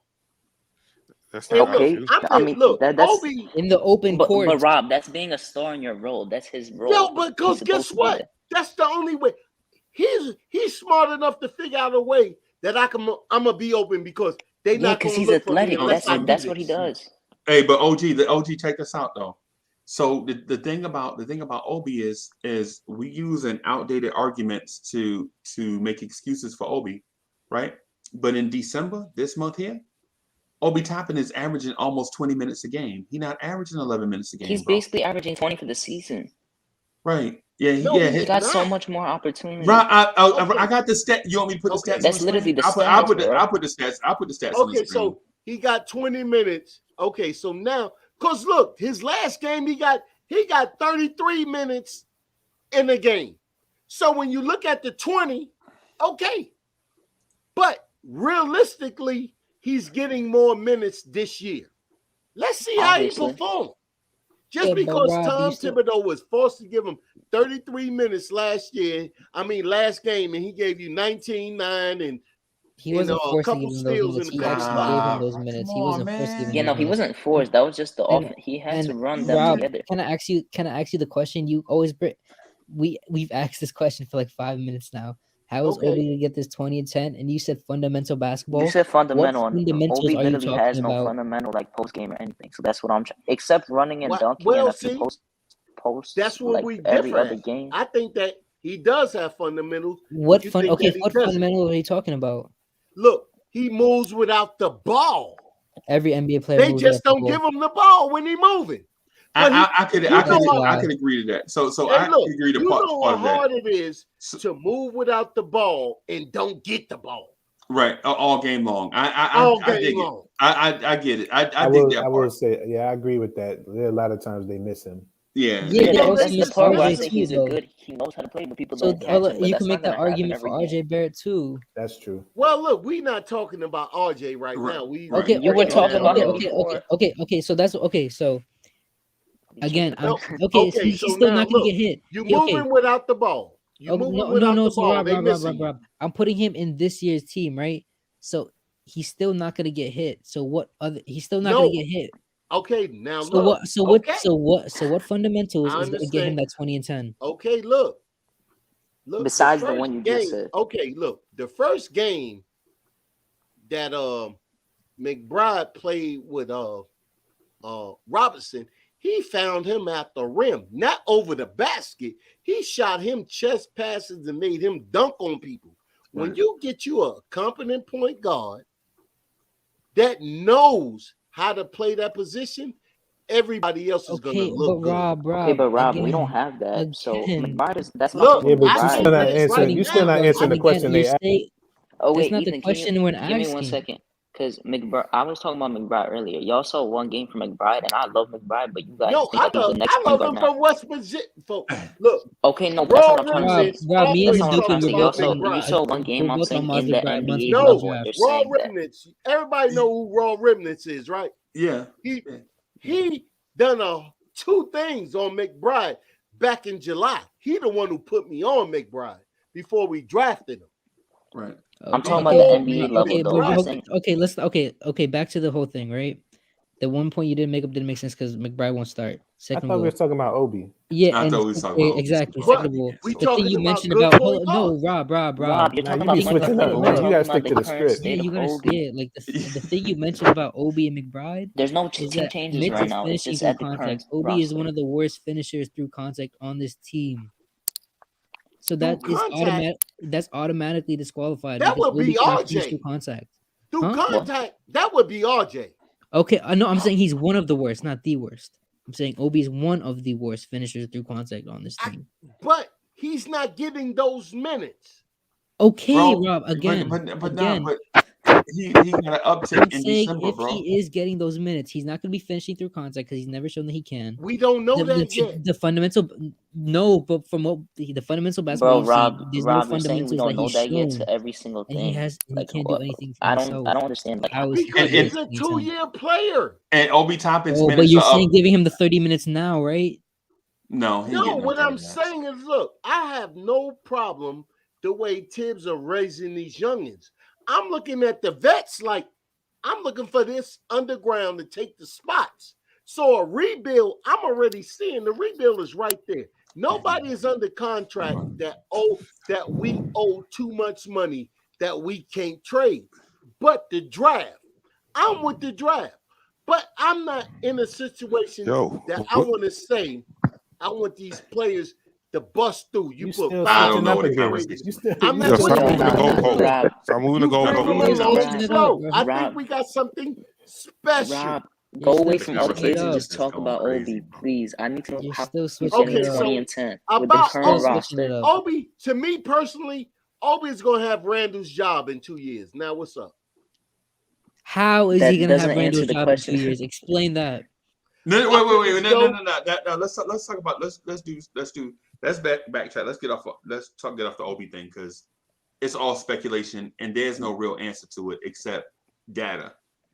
That's And not okay. IQ. I mean, look, that's Obi in the open court. But Rob, that's being a star in your role. That's his role. Yo, but because guess what? That's the only way. He's smart enough to figure out a way that I'm gonna be open because they not because gonna he's look athletic. for me unless I do That's what he this. does. Hey, but OG, check this out though. So the thing about Obi is we use an outdated arguments to make excuses for Obi, right? But in December, this month here, Obi Toppin is averaging almost 20 minutes a game. He's not averaging 11 minutes a game. He's basically averaging 20 for the season. Right. Yeah. No, He got so much more opportunity. Right. I got the stat. You want me to put the stats? That's on literally the screen? stats. I'll put the stats. I'll put the stats. on the Okay, screen. so he got 20 minutes. Okay, so now, because look, his last game, he got 33 minutes in the game. So when you look at the 20, okay. But realistically, he's getting more minutes this year. Let's see how he performs. Just because Tom Thibodeau was forced to give him 33 minutes last game, and he gave you 19-9 and he wasn't a forced to couple give him those steals minutes. in He the first actually half. gave him those minutes. He wasn't forced to give him Yeah, no, those he minutes. wasn't forced. That was just the offense. He had to run them together. Can I ask you the question you always bring? We've asked this question for like 5 minutes now. How is Obi gonna get this 20 and 10? And you said fundamental basketball. You said fundamental, What and fundamentals Obi are you literally talking has no about? fundamental like post game or anything. So that's what I'm except running and dunking Well, and a few posts. That's what like we every differ other at. game. I think that he does have fundamentals. What You fun? think Okay, that he what doesn't. fundamental are you talking about? Look, he moves without the ball. Every NBA player. They moves just without the don't ball. give him the ball when he's moving. I could agree to that. So hey, I look, could agree to you part know how of that. hard it is to move without the ball and don't get the ball. Right, all game long. I dig it. I get it. I dig that I part. will say, yeah, I agree with that. There are a lot of times they miss him. Yeah, that's the part where I say too, he's though. good. He knows how to play, but people So don't catch him. But you that's can make not that gonna happen argument for every game. RJ Barrett too. That's true. Well, look, we're not talking about RJ right now. You were talking about him before. Okay. So that's okay. So again, Okay, he's so still now, not gonna look, get hit. You're Okay. moving without the ball. You're moving without the So ball. They missing you. Rob. I'm putting him in this year's team, right? So he's still not gonna get hit. So what other? He's still not gonna get hit. Okay, now So look. what fundamentals I is gonna get him understand. that 20 and 10? Okay, look. Besides the first one you game, just said. Okay, look, the first game that McBride played with Robinson, he found him at the rim, not over the basket. He shot him chest passes and made him dunk on people. When you get you a competent point guard that knows how to play that position, everybody else is going to look good. Okay, but Rob, we don't have that. So McBride is that's Look, not Yeah, but I you're say still not this answering. right You're still not now. answering the question they asked. Oh That's wait, not the Ethan, question we're give me 1 asking. second. Because McBride, I was talking about McBride earlier. Y'all saw one game from McBride, and I love McBride, but you guys No, think he's the next I point love guard him now. from West Virginia. Look, Okay, no, but that's Raw what I'm trying to say. Remnants Rob, me and That's always what I'm Hadouken trying to talk say. about You McBride. saw one game, We're I'm both saying on in the McBride NBA months No, level, you're Raw saying that. Remnants. Everybody know who Raw Remnants is, right? Yeah. He done two things on McBride back in July. He the one who put me on McBride before we drafted him. Right. I'm talking about the NBA level, Okay, though. I'm saying okay. Back to the whole thing, right? The one point you didn't make up didn't make sense because McBride won't start. I Second thought of we all, were talking about Obi. yeah, I and thought we was talking about Obi. exactly. But Second of all, we the thing talking you about mentioned good about point no, guard. Rob. Rob, you're Now talking you about be point switching guard up, level. man. We're You gotta talking stick to about the the current script. state you of gotta Obi. like the thing you mentioned about Obi and McBride. There's no Is team that changes Mitch right is now. It's finishing just through at the current contact. Obi is roster. one of the worst finishers through contact on this team. So Through that is contact, That's automatically disqualified that because would Obi be cannot finish RJ. through contact. Through Huh? contact, that would be RJ. Okay, no, I'm saying he's one of the worst, not the worst. I'm saying Obi is one of the worst finishers through contact on this team. But he's not getting those minutes. Okay, Bro, Rob. Again, he got an uptick I'm in saying December, if bro. he is getting those minutes, he's not going to be finishing through contact because he's never shown that he can. We don't know that yet. The fundamental, no, but from what the fundamental Bro, basketball Rob, you've seen, there's no you're saying we fundamentals don't that know he's that yet shown, to every single and he thing. can't do What? anything for I himself. don't understand. Like, How is he Because gonna he's get a 20 2-year player. And Obi Toppin's Oh, but minutes you're are saying up. giving him the 30 minutes now, right? No, he ain't No, getting no what 30 I'm minutes. saying is, look, I have no problem the way Tibbs are raising these youngins. I'm looking at the vets like I'm looking for this underground to take the spots. So a rebuild, I'm already seeing the rebuild is right there. Nobody is under contract that we owe too much money that we can't trade. But the draft, I'm with the draft. But I'm not in a situation that I want to say I want these players to bust through. You put still five switching up again. I'm You not still switching moving the up. goalposts. Stop moving the You bring them goalposts. along slow. I Rob. think we got something special. Rob, go away from the kids and just talk about Obi, please. I need to know how he's getting 20 and 10 with the about current roster. Obi, to me personally, Obi is going to have Randall's job in 2 years. Now, what's up? How is That he going to have doesn't answer Randall's the job question. in 2 years? Explain that. No, wait. No. Let's talk about let's backtrack. Let's get off the Obi thing because it's all speculation and there's no real answer to it except data.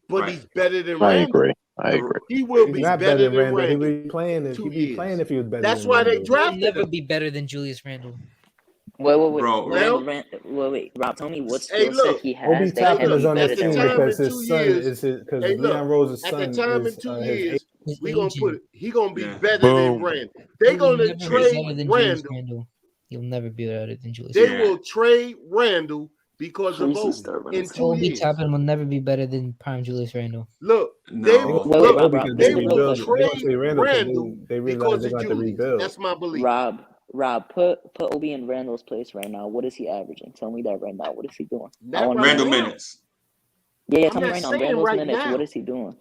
but he's better than I Randall. agree. I agree. He will He's be not better than Randall. He would be playing if 2 he'd be years. playing if he was better. That's than why they Randall. He'll drafted never him. be better than Julius Randle. Wait, Bro, wait, Rob, tell me what Hey, skill set look, he Obi has that Toppin can is be on better this than team Randall. because his son is because Hey, look, Leon Rose's at son the time is in 2 his years, His we gonna agent. put it. He gonna be Yeah. better than Boom. Randall. They He will gonna never be trade better than Julius Randall. Randle. He'll never be better than Julius They Randle. will trade Randall because of Freeze Obi is stubborn in as 2 Obi years. Toppin will never be better than prime Julius Randle. Look, No. they They will gonna Wait, trade Rob, because Rob, they this is a good rebuild. question. They gonna trade Randall Randall because they realize because they of got to Julius. rebuild. That's my belief. Rob, put Obi in Randall's place right now. What is he averaging? Tell me that right now. What is he doing? I Not want right Randall now. minutes. Yeah, I'm tell me not right now. saying Randall's right minutes. now. What is he doing?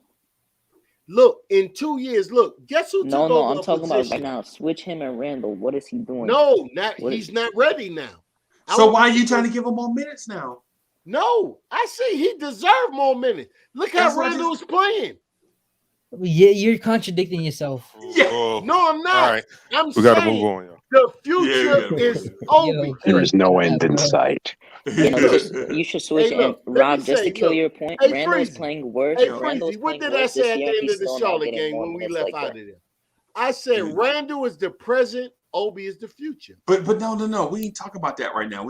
Look, in 2 years, look, guess who No, took no, over I'm a talking about right position? now. Switch him and Randall. What is he doing? No, What he's not ready now. So why are you trying to give him more minutes now? No, I see he deserved more minutes. Look how That's what Randall's playing. Yeah, you're contradicting yourself. Oh, No, I'm not. all right. I'm We got to saying move on, y'all. the Yeah, future we gotta is move Obi. There is no end in sight. You know, Look, you should switch. hey, And look, let me Rob, just say, to kill look, your point, hey, Randall is Freezy, playing worse. hey, Randall is Freezy, what playing did I worse say this at year, the and end he's of the still not Charlotte getting game more when we minutes left like out that. of there? I said Randall is the present, Obi is the future. But no. We ain't talking about that right now.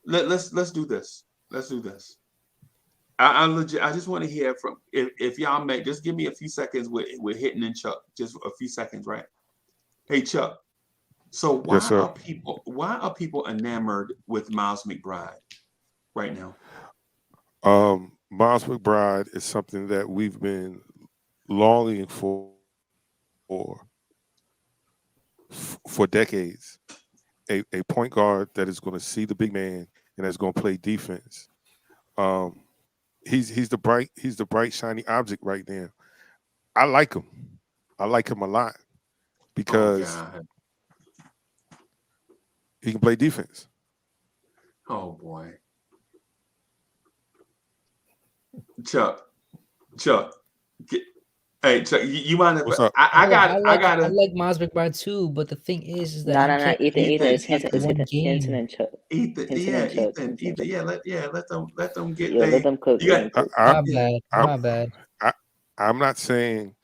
Let's do this. Let's do this. I legit. I just want to hear from if y'all may just give me a few seconds with Hitting and Chuck. Just a few seconds, right? Hey Chuck. So why Yes, sir. are people enamored with Miles McBride right now? Miles McBride is something that we've been longing for decades. A point guard that is going to see the big man and that's going to play defense. He's the bright shiny object right now. I like him. I like him a lot because he can play defense. Oh boy. Chuck. Hey Chuck, you mind if What's up? I got I like Miles McBride too, but the thing is that No. Ethan, it's Hinton and Chuck. Ethan, let them get Yeah, let them cook. My bad. I'm not saying.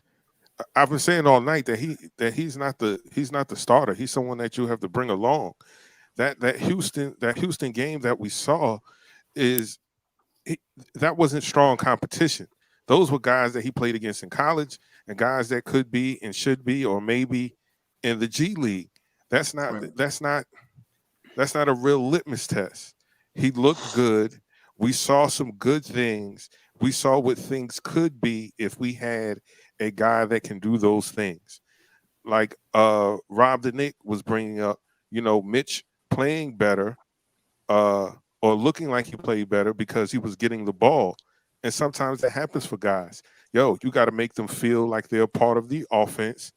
I've been saying all night that he's not the starter. He's someone that you have to bring along. That Houston game that we saw that wasn't strong competition. Those were guys that he played against in college and guys that could be and should be or maybe in the G League. That's not a real litmus test. He looked good. We saw some good things. We saw what things could be if we had a guy that can do those things. Like Rob the Knick was bringing up, Mitch playing better or looking like he played better because he was getting the ball. And sometimes that happens for guys. You got to make them feel like they're part of the offense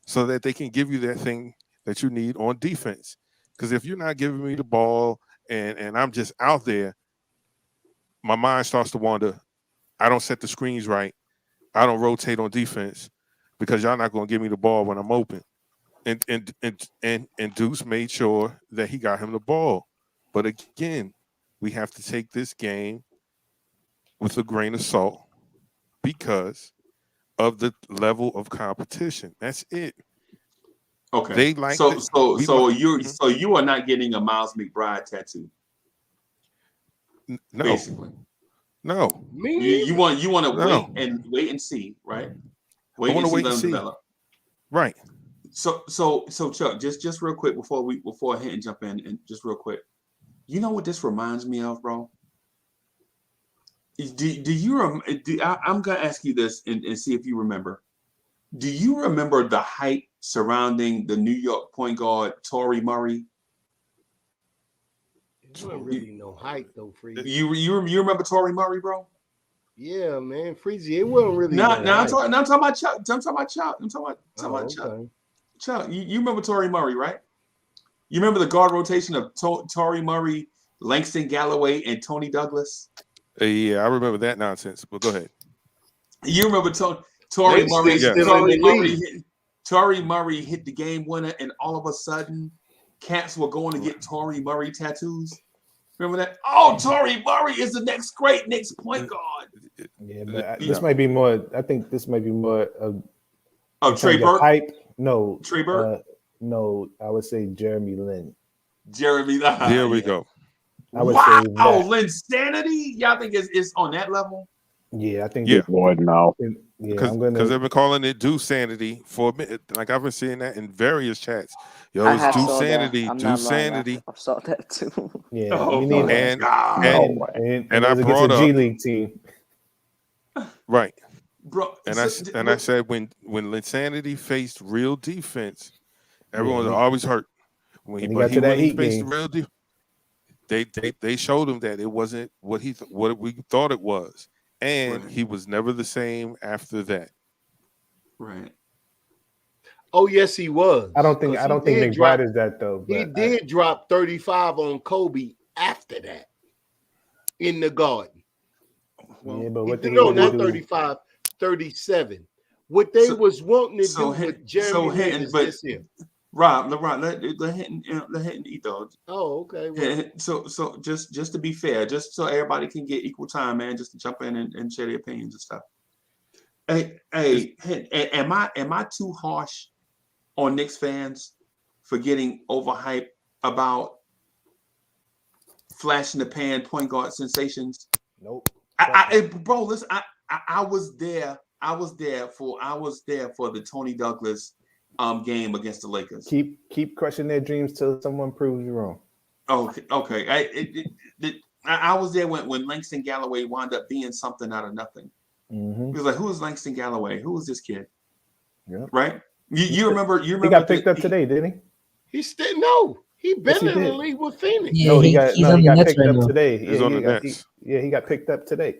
so that they can give you that thing that you need on defense. Because if you're not giving me the ball and I'm just out there, my mind starts to wander. I don't set the screens right. I don't rotate on defense because y'all not going to give me the ball when I'm open. And Deuce made sure that he got him the ball. But again, we have to take this game with a grain of salt because of the level of competition. That's it. Okay. They like so you are not getting a Miles McBride tattoo. No. Basically. No. You want to wait and see, right? I want to wait and see. Develop. Right. So Chuck, just real quick before Hinton jump in, and just real quick, you know what this reminds me of, bro? I'm gonna ask you this and see if you remember. Do you remember the hype surrounding the New York point guard Torrey Murray? It wasn't really no hype though, Freezy. You remember Torrey Murray, bro? Yeah, man, Freezy. It wasn't really. I'm talking about Chuck. I'm talking about Chuck. Chuck. Chuck, you remember Torrey Murray, right? You remember the guard rotation of Torrey Murray, Langston Galloway, and Tony Douglas? Yeah, I remember that nonsense. But go ahead. You remember Torrey Murray? Yeah. Torrey Murray hit the game winner, and all of a sudden, cats were going to get Torrey Murray tattoos. Remember that? Oh, Torrey Murray is the next great Knicks point guard. Yeah, but this might be more. I think this might be more of Trey Burke. Hype. No, Trey Burke. No, I would say Jeremy Lin. Jeremy Lin. There we go. I would say that. Linsanity. Y'all think it's on that level? Yeah, I think. Yeah, Lord, no. Yeah, because they've been calling it Due Sanity for a minute. Like I've been seeing that in various chats. Yo, I it's have Due saw Sanity, that. I'm Due not lying. Sanity. I saw that too. Yeah, Oh, we need my God. and I it was brought against a G up League team. Right. Bro, And I said when Linsanity faced real defense, everyone was he- always hurt. when he got to that Heat faced game. real defense, they showed him that it wasn't what we thought it was, and he was never the same after that. Right. Oh yes, he was. I don't think McBride is that though. He But did drop 35 on Kobe after that in the Garden. Yeah, but what they no, gonna not do? 35, 37. What they was wanting to do with Jeremy Lin Hinton, is but this here. Rob, let Hinton eat though. Oh, okay. Well, Yeah, so just to be fair, just so everybody can get equal time, man, just to jump in and share their opinions and stuff. Hey, am I too harsh on Knicks fans for getting overhyped about flash in the pan point guard sensations? Nope. Bro, listen, I was there. I was there for the Tony Douglas game against the Lakers. Keep crushing their dreams till someone proves you wrong. Okay. I was there when Langston Galloway wound up being something out of nothing. Mm-hmm. He was like, "Who is Langston Galloway? Who is this kid?" Yeah. Right? You remember? He got picked up today, didn't he? He still no. He been Yes, he in the did. league with Phoenix. Yeah, he got picked up today. He's on the Nets. He got picked up today.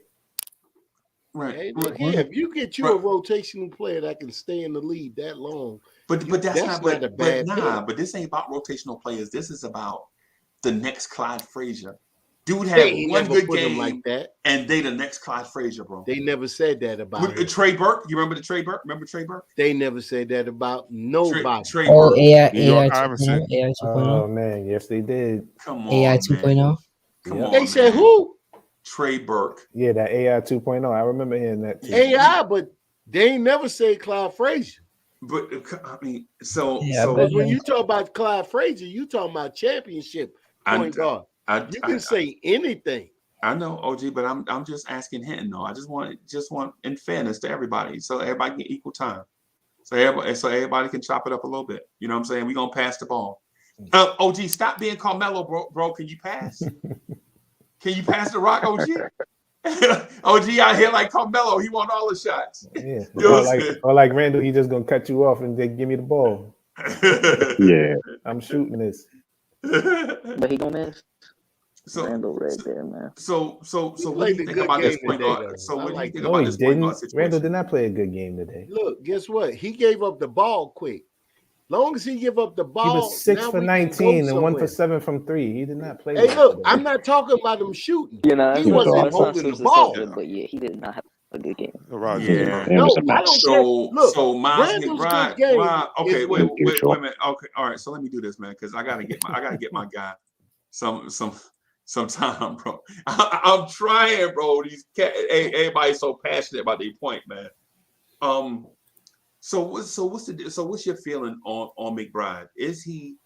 Right. Hey, look here, if you get you a rotational player that can stay in the league that long, but that's not a bad pick. But this ain't about rotational players. This is about the next Clyde Frazier. Dude They had ain't one never good put him game like that. and they the next Clyde Frazier, bro. They never said that about him. Trey Burke. You remember the Trey Burke? Remember Trey Burke? They never said that about nobody. Trey Burke. AI New York 2.0. Iverson. AI 2.0. Oh man, yes they did. Come on, AI man. 2.0. Come Yep. on, They said man. who? Trey Burke. Yeah, that AI 2.0. I remember hearing that too. AI, but they ain't never said Clyde Frazier. But I mean, so Because when you talk about Clyde Frazier, you talking about championship point guard. You can say anything. I know, OG, but I'm just asking Hinton though. I just want in fairness to everybody, so everybody get equal time. So everybody can chop it up a little bit. You know what I'm saying? We're gonna pass the ball. OG, stop being Carmelo, bro. Can you pass? Can you pass the rock, OG? OG out here like Carmelo, he want all the shots. Yeah. You know or like Randall, he just gonna cut you off and then give me the ball. Yeah. I'm shooting this. But he gonna miss. So Randall right there, man. So what do you think about this point guard? So what do you think No, about he this point guard didn't. situation? Randall did not play a good game today. Look, guess what? He gave up the ball quick. Long as he give up the ball, He was 6 now for we can go 19 and 1 for somewhere. 7 from 3. He did not play. Hey, well look, today. I'm not talking about him shooting. You know, He wasn't holding the ball. but yeah, he did not have a good game. Yeah. No, I don't care. Look, so Miles Randall's Rob, good game okay, is wait when- a minute. Okay, all right. So let me do this, man, because I gotta get my guy some time, bro. I'm trying, bro. Everybody's so passionate about their point, man. So what's your feeling on McBride? Is he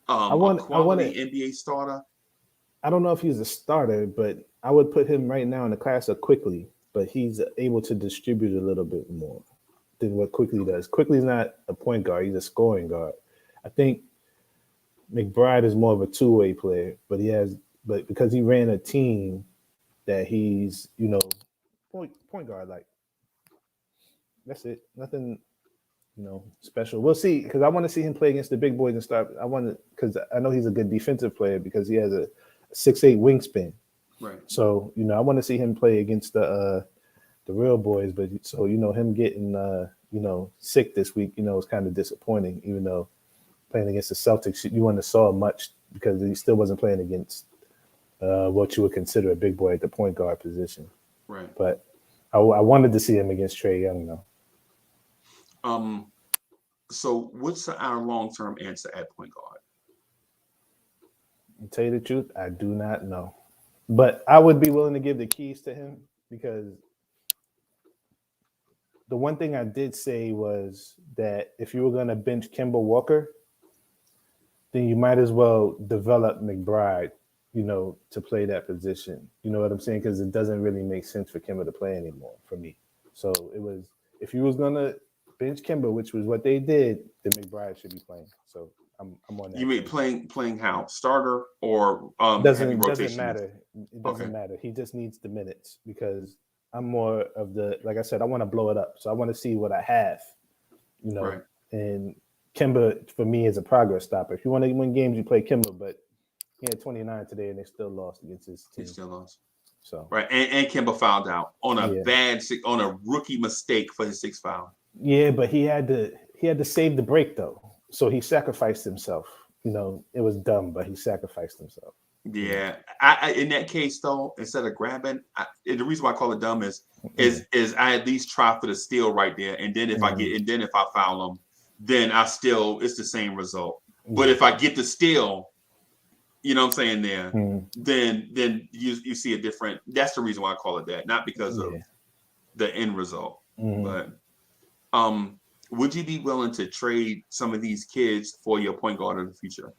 a quality NBA starter? I don't know if he's a starter, but I would put him right now in the class of Quickly, but he's able to distribute a little bit more than what Quickly does. Quickly's not a point guard, he's a scoring guard. I think McBride is more of a two-way player, but because he ran a team that he's, point guard like. That's it. Nothing, special. We'll see, because I want to see him play against the big boys and start. Because I know he's a good defensive player because he has a 6'8" wingspan. Right. So I want to see him play against the real boys. But so him getting sick this week, is kind of disappointing. Even though playing against the Celtics, you wouldn't have saw much because he still wasn't playing against what you would consider a big boy at the point guard position. Right. But I wanted to see him against Trae Young, though. So what's our long-term answer at point guard? To tell you the truth, I do not know. But I would be willing to give the keys to him because the one thing I did say was that if you were going to bench Kemba Walker, then you might as well develop McBride, to play that position. You know what I'm saying? Because it doesn't really make sense for Kemba to play anymore for me. So it was, if you was going to bench Kemba, which was what they did, then McBride should be playing. So I'm on that. You mean playing how? Starter or doesn't rotation? matter. It doesn't matter. He just needs the minutes because I'm more of the, like I said, I want to blow it up. So I want to see what I have, Right. And Kemba for me is a progress stopper. If you want to win games, you play Kemba, but he had 29 today and they still lost against his team. He still lost. So right, and Kemba fouled out on a on a rookie mistake for his 6th foul. Yeah, but he had to save the break though. So he sacrificed himself. It was dumb, but he sacrificed himself. Yeah, I in that case though, instead of grabbing, the reason why I call it dumb is I at least try for the steal right there, and then if I foul him, then it's the same result. But if I get the steal, you know what I'm saying there, then you see a different. That's the reason why I call it that, not because of the end result. But would you be willing to trade some of these kids for your point guard of the future?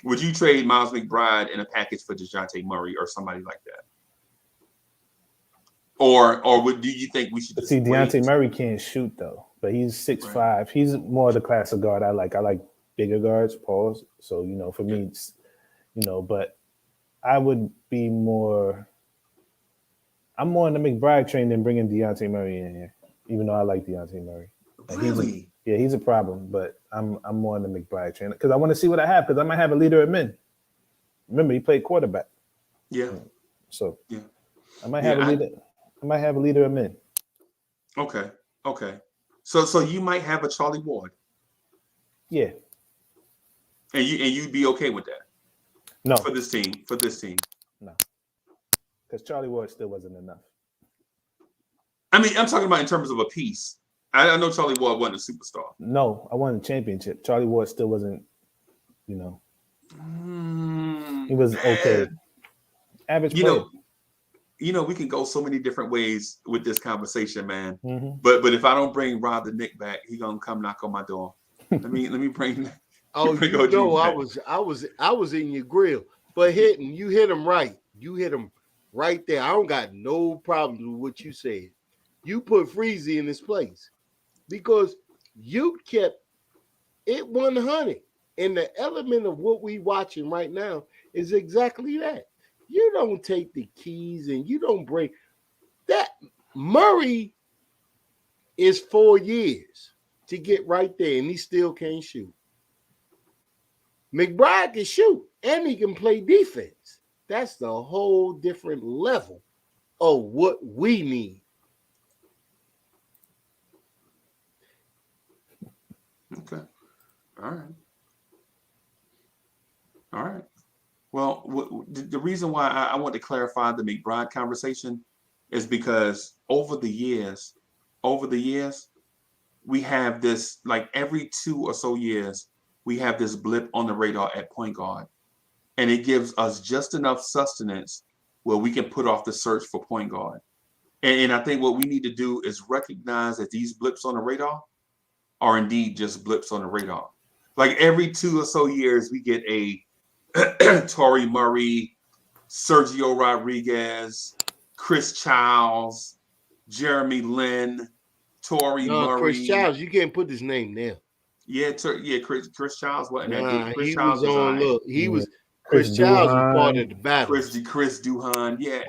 Would you trade Miles McBride in a package for DeJounte Murray or somebody like that? Or do you think we should just see DeJounte Murray can't shoot though, but he's 6'5". Right. He's more the class of guard I like. I like bigger guards, pause. So, for me, it's, but I would be more. I'm more in the McBride train than bringing DeJounte Murray in here, even though I like DeJounte Murray. Like really? He's a problem, but I'm more in the McBride train because I want to see what I have because I might have a leader of men. Remember, he played quarterback. Yeah. So I might have a leader. I might have a leader of men. Okay. So you might have a Charlie Ward. Yeah. And you'd be okay with that? No. For this team. No. Because Charlie Ward still wasn't enough. I mean, I'm talking about in terms of a piece. I know Charlie Ward wasn't a superstar. No, I won a championship. Charlie Ward still wasn't, he was okay. Average player. We can go so many different ways with this conversation, man. Mm-hmm. But if I don't bring Rob the Knick back, he gonna come knock on my door. Let me bring. I was in your grill, but you hit him right. You hit him right there. I don't got no problems with what you said. You put Freezy in his place because you kept it 100. And the element of what we watching right now is exactly that. You don't take the keys and you don't break that. Murray is 4 years to get right there, and he still can't shoot. McBride can shoot, and he can play defense. That's the whole different level of what we need. Okay. All right. Well, the reason why I want to clarify the McBride conversation is because over the years, we have this, like every 2 or so years, we have this blip on the radar at point guard. And it gives us just enough sustenance where we can put off the search for point guard. And I think what we need to do is recognize that these blips on the radar are indeed just blips on the radar. Like every 2 or so years, we get a Torrey Murray, Sergio Rodriguez, Chris Childs, Jeremy Lin, Murray. Chris Childs, you can't put his name there. Yeah, Chris Childs wasn't that good. Chris he Childs was on. Look, he was. Chris Childs was part of the battle. Chris Duhon. Yeah,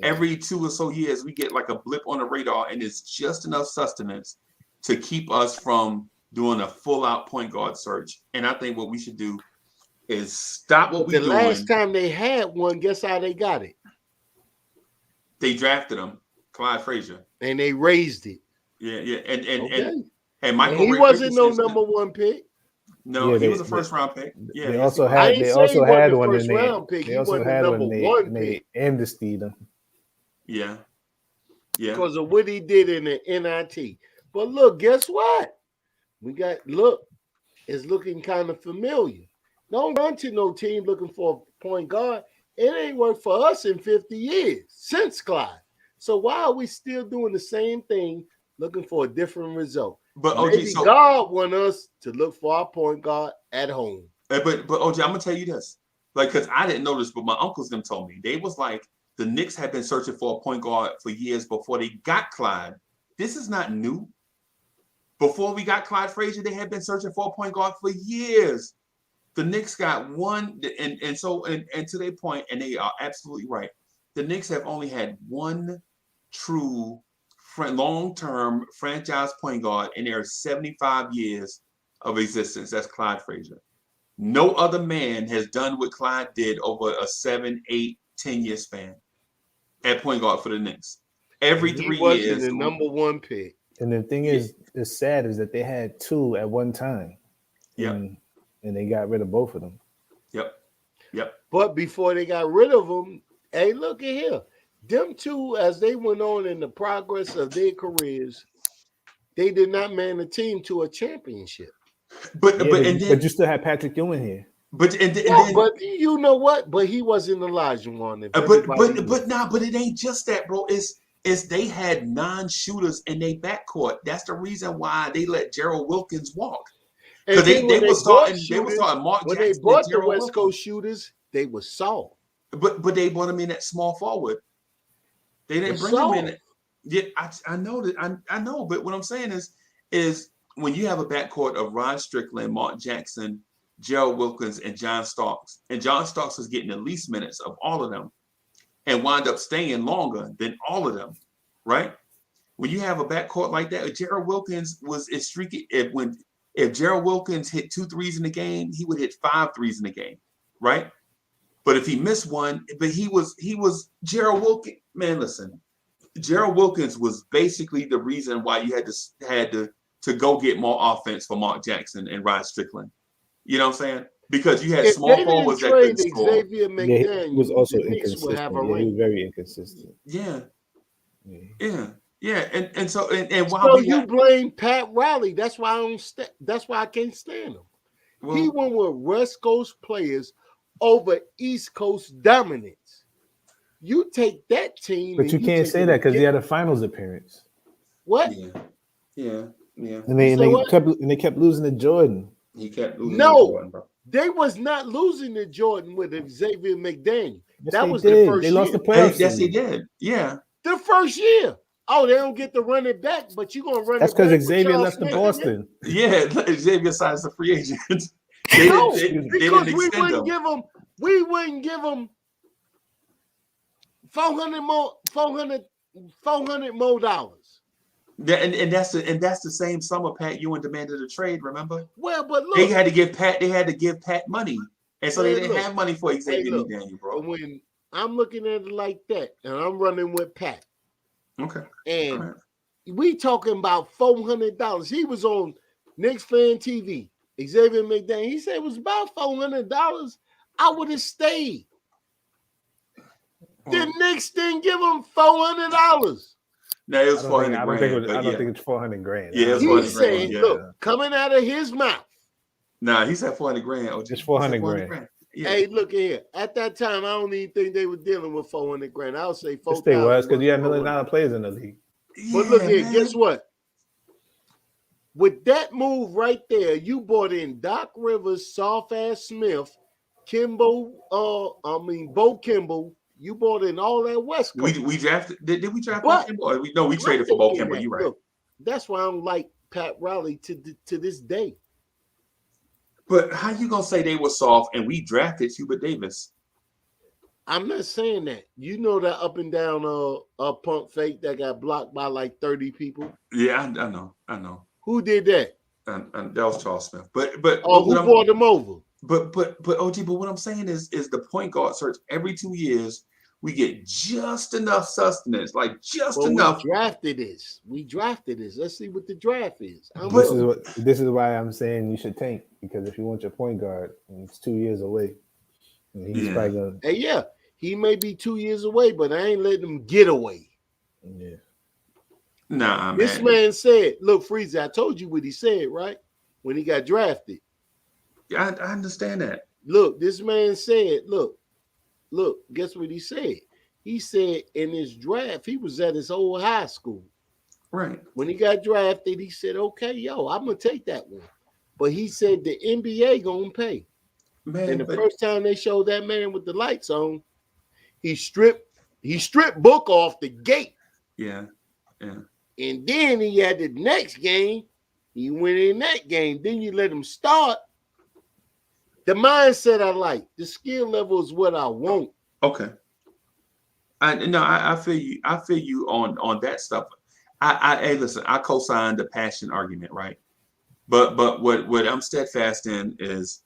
every 2 or so years, we get like a blip on the radar, and it's just enough sustenance to keep us from doing a full-out point guard search. And I think what we should do is stop what we're doing. The last time they had one, guess how they got it? They drafted him, Clyde Frazier, and they raised it. Yeah, and Michael. And he wasn't no number 1 pick. No, he was a first-round pick. Yeah, they also had one in there. They also had one in they amnestied him. Yeah. Because of what he did in the NIT. But look, guess what? It's looking kind of familiar. Don't run to no team looking for a point guard. It ain't worked for us in 50 years since Clyde. So why are we still doing the same thing, looking for a different result? But OG, maybe God want us to look for our point guard at home. But OG, I'm gonna tell you this, like, because I didn't know this, but my uncles them told me they was like the Knicks had been searching for a point guard for years before they got Clyde. This is not new. Before we got Clyde Frazier, they had been searching for a point guard for years. The Knicks got one, and to their point, and they are absolutely right. The Knicks have only had one true long-term franchise point guard in their 75 years of existence. That's Clyde Frazier. No other man has done what Clyde did over a 7, 8, 10-year span at point guard for the Knicks. Every 3 years, the number one pick. And the thing is sad is that they had two at one time. Yeah. And they got rid of both of them. Yep. But before they got rid of them, hey, look at here. Them two, as they went on in the progress of their careers, they did not man the team to a championship. But you still had Patrick Ewing here. But you know what? But he wasn't Elijah Wan. But it ain't just that, bro. It's they had non-shooters in their backcourt. That's the reason why they let Gerald Wilkins walk. Because they were starting Mark Jackson. When they bought the West Coast shooters, they were soft. But they brought him in at small forward. They didn't bring him in. Yeah, I know that. I know. But what I'm saying is when you have a backcourt of Ron Strickland, Mark Jackson, Gerald Wilkins, and John Starks, and John Starks was getting the least minutes of all of them, and wound up staying longer than all of them, right? When you have a backcourt like that, Gerald Wilkins was as streaky. If Gerald Wilkins hit 2 threes in the game, he would hit 5 threes in the game, right? But if he missed one, but he was Gerald Wilkins. Man, listen, Gerald Wilkins was basically the reason why you had to go get more offense for Mark Jackson and Rod Strickland. You know what I'm saying? Because you had small forwards that couldn't score. Xavier McDaniel, he was also inconsistent. He was very inconsistent. Yeah. And so while you blame Pat Riley, that's why I can't stand him. Well, he went with West Coast players over East Coast dominance. You take that team, but you can't say that because he had a finals appearance. What? Yeah. And they kept losing to Jordan. He kept losing to Jordan, bro. They was not losing to Jordan with Xavier McDaniel. Yes, that was the first year. They lost the playoffs. Yes, they did. Yeah. The first year. Oh, they don't get to run it back, but you're going to run That's it back. That's because Xavier left to Boston. Yeah, Xavier signed as a free agent. Because we wouldn't give him 400 more dollars. Yeah, and that's the same summer Pat Ewing demanded a trade, remember? Well, but look, they had to give Pat money. And so they didn't have money for Xavier McDaniel, bro. When I'm looking at it like that, and I'm running with Pat. Okay. And we talking about $400. He was on Knicks Fan TV. Xavier McDaniel. He said it was about $400. I would have stayed. The Knicks didn't give him $400. No, it was $400 grand. I don't think it's $400,000. Yeah, he's saying, look, coming out of his mouth. Nah, he said $400 grand. It's $400,000. Yeah. Hey, look here. At that time, I don't even think they were dealing with $400 grand. I would say $4,000. Yes, they was because you had $1 million players in the league. But look here, guess what? With that move right there, you brought in Doc Rivers, Soft-Ass Smith, Bo Kimball. You brought in all that West Coast. We drafted. Did we draft Bo Kimball? We traded for Bo Kimball. You're right. Look, that's why I don't like Pat Riley to this day. But how you gonna say they were soft and we drafted Hubert Davis? I'm not saying that. You know that up and down pump fake that got blocked by like 30 people. Yeah, I know. Who did that? And that was Charles Smith. But who brought them over? But OG, but what I'm saying is the point guard search every 2 years we get just enough sustenance, like just enough. We drafted this. Let's see what the draft is. This is why I'm saying you should tank, because if you want your point guard, it's 2 years away. He's probably gonna. Hey, he may be 2 years away, but I ain't letting him get away. Yeah. Nah, man. This man said, "Look, Freezer, I told you what he said, right? When he got drafted." Yeah, I understand that. Look, this man said, look, guess what he said? he said in his draft, he was at his old high school. Right. When he got drafted, he said, okay, yo, I'm going to take that one. But he said the NBA going to pay. Man, and the first time they showed that man with the lights on, he stripped Book off the gate. Yeah. Yeah. And then he had the next game. He went in that game. Then you let him start. The mindset I like. The skill level is what I want. Okay. I feel you. I feel you on that stuff. Hey, listen, I co-sign the passion argument, right? But what I'm steadfast in is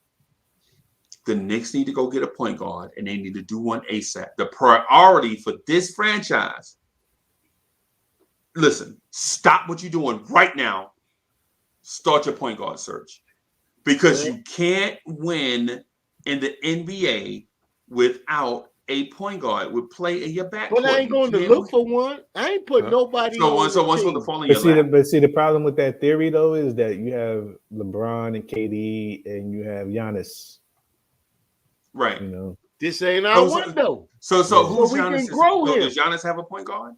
the Knicks need to go get a point guard, and they need to do one ASAP. The priority for this franchise. Listen, stop what you're doing right now. Start your point guard search, because you can't win in the NBA without a point guard with play in your backcourt. But I ain't going to look for one. I ain't put nobody on so one's the going to team. fall in your lap. But see, the problem with that theory though is that you have LeBron and KD, and you have Giannis. Right. You know, this ain't our window. So who's we Giannis? can grow him. Does Giannis have a point guard?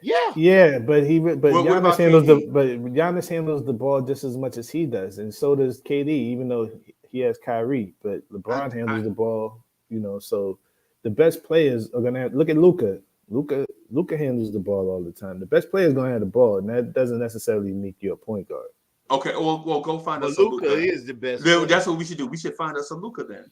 Yeah, but what about Giannis handles the ball just as much as he does, and so does KD, even though he has Kyrie. But LeBron handles the ball, you know. So the best players are gonna look at Luka. Luka handles the ball all the time. The best player is gonna have the ball, and that doesn't necessarily make you a point guard. Okay, well, go find us a Luka. Luka is the best. That's what we should do. We should find us a Luka then.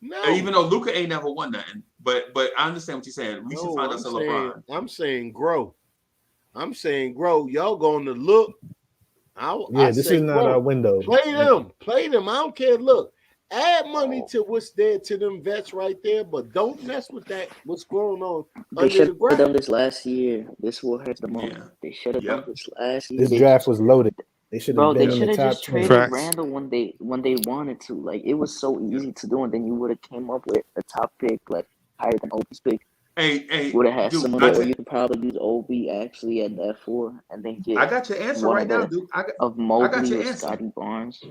No, even though Luka ain't never won nothing, but I understand what you're saying. We should find us a LeBron. I'm saying grow. Y'all going to look. This is not our window. Play them. I don't care. Look, add money to what's there to them vets right there, but don't mess with that. What's going on? They should have done this last year. This will hurt the most. Yeah. They should have done this last year. This draft was loaded. They should have been in the top just 10. traded Randall when they wanted to. Like, it was so easy to do, and then you would have came up with a top pick, like higher than Obi's pick. Hey, would have had someone there, or you could probably use Obi actually at that 4, and then get. I got your answer right now, dude. Of Mobley or Scotty Barnes.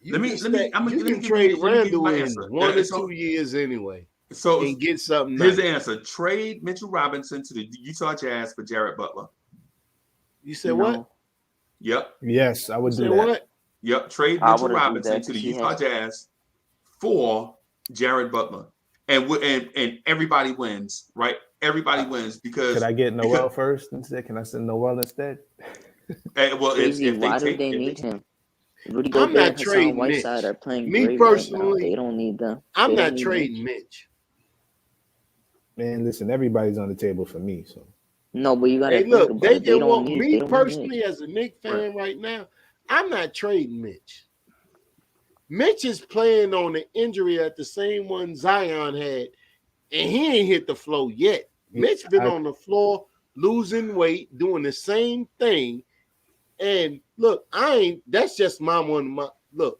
You can trade Randall in 1 or 2 years anyway. So and get something. Here's the answer: trade Mitchell Robinson to the Utah Jazz for Jared Butler. You said what? Yep. Yes, I would do that. What? Yep. Trade Mitchell Robinson to the Utah Jazz for Jared Butler, and everybody wins, right? Everybody wins because. Could I get Noel first instead? Can I send Noel instead? Well, why do they need him? I'm not trading Mitch. Are playing Me personally, they don't need them. I'm not trading Mitch. Man, listen, everybody's on the table for me, so. No, but you got to look. They don't want me personally as a Knicks fan right now. I'm not trading Mitch. Mitch is playing on an injury at the same one Zion had, and he ain't hit the floor yet. Mitch been on the floor losing weight, doing the same thing. And look, that's just my one. Look,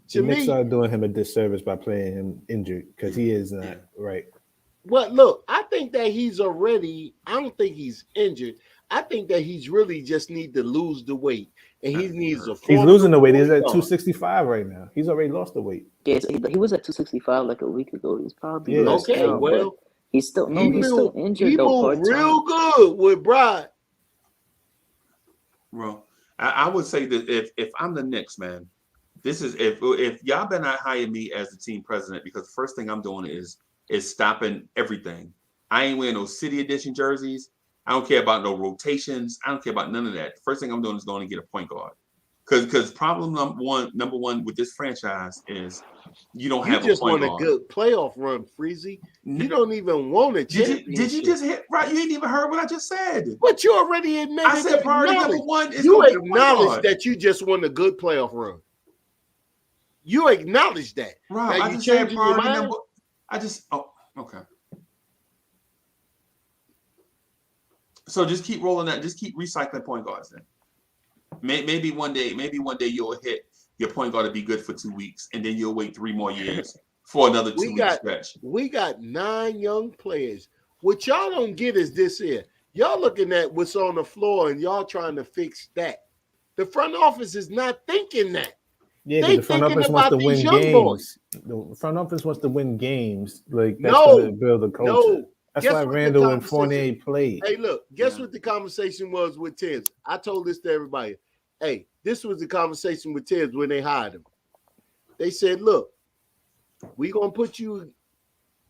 to me, Knicks are doing him a disservice by playing him injured because he is not right. Well, look, I think that I don't think he's injured. I think that he's really just need to lose the weight. And he needs a He's losing the weight. He's at 265 right now. He's already lost the weight. Yeah, he was at 265 like a week ago. He's probably okay. Well, he's still injured. He moved real good with Brad. Well, I would say that if I'm the Knicks, man, this is if y'all better not hire me as the team president, because the first thing I'm doing is stopping everything. I ain't wearing no City Edition jerseys. I don't care about no rotations. I don't care about none of that. The first thing I'm doing is going to get a point guard. Because problem number one with this franchise is you don't have a point guard. You just want a good playoff run, Freezy. You don't even want a championship. Did you just hit right? You ain't even heard what I just said. But you already admitted. I said priority number one is you acknowledge that you just want a good playoff run. You acknowledge that. Right. Now, I just said priority number. Okay. So just keep rolling that. Just keep recycling point guards then. Maybe one day you'll hit your point guard to be good for 2 weeks, and then you'll wait 3 more years for another 2 week stretch. We got 9 young players. What y'all don't get is this here. Y'all looking at what's on the floor and y'all trying to fix that. The front office is not thinking that. Yeah, They because the front thinking office wants about to these win young boys. games. The front office wants to win games. Like that's going to build a culture. No. That's Guess why what the Randall and conversation- Fournier played. Hey, look, guess what the conversation was with Tibbs? I told this to everybody. Hey, this was the conversation with Tibbs when they hired him. They said, look, we're going to put you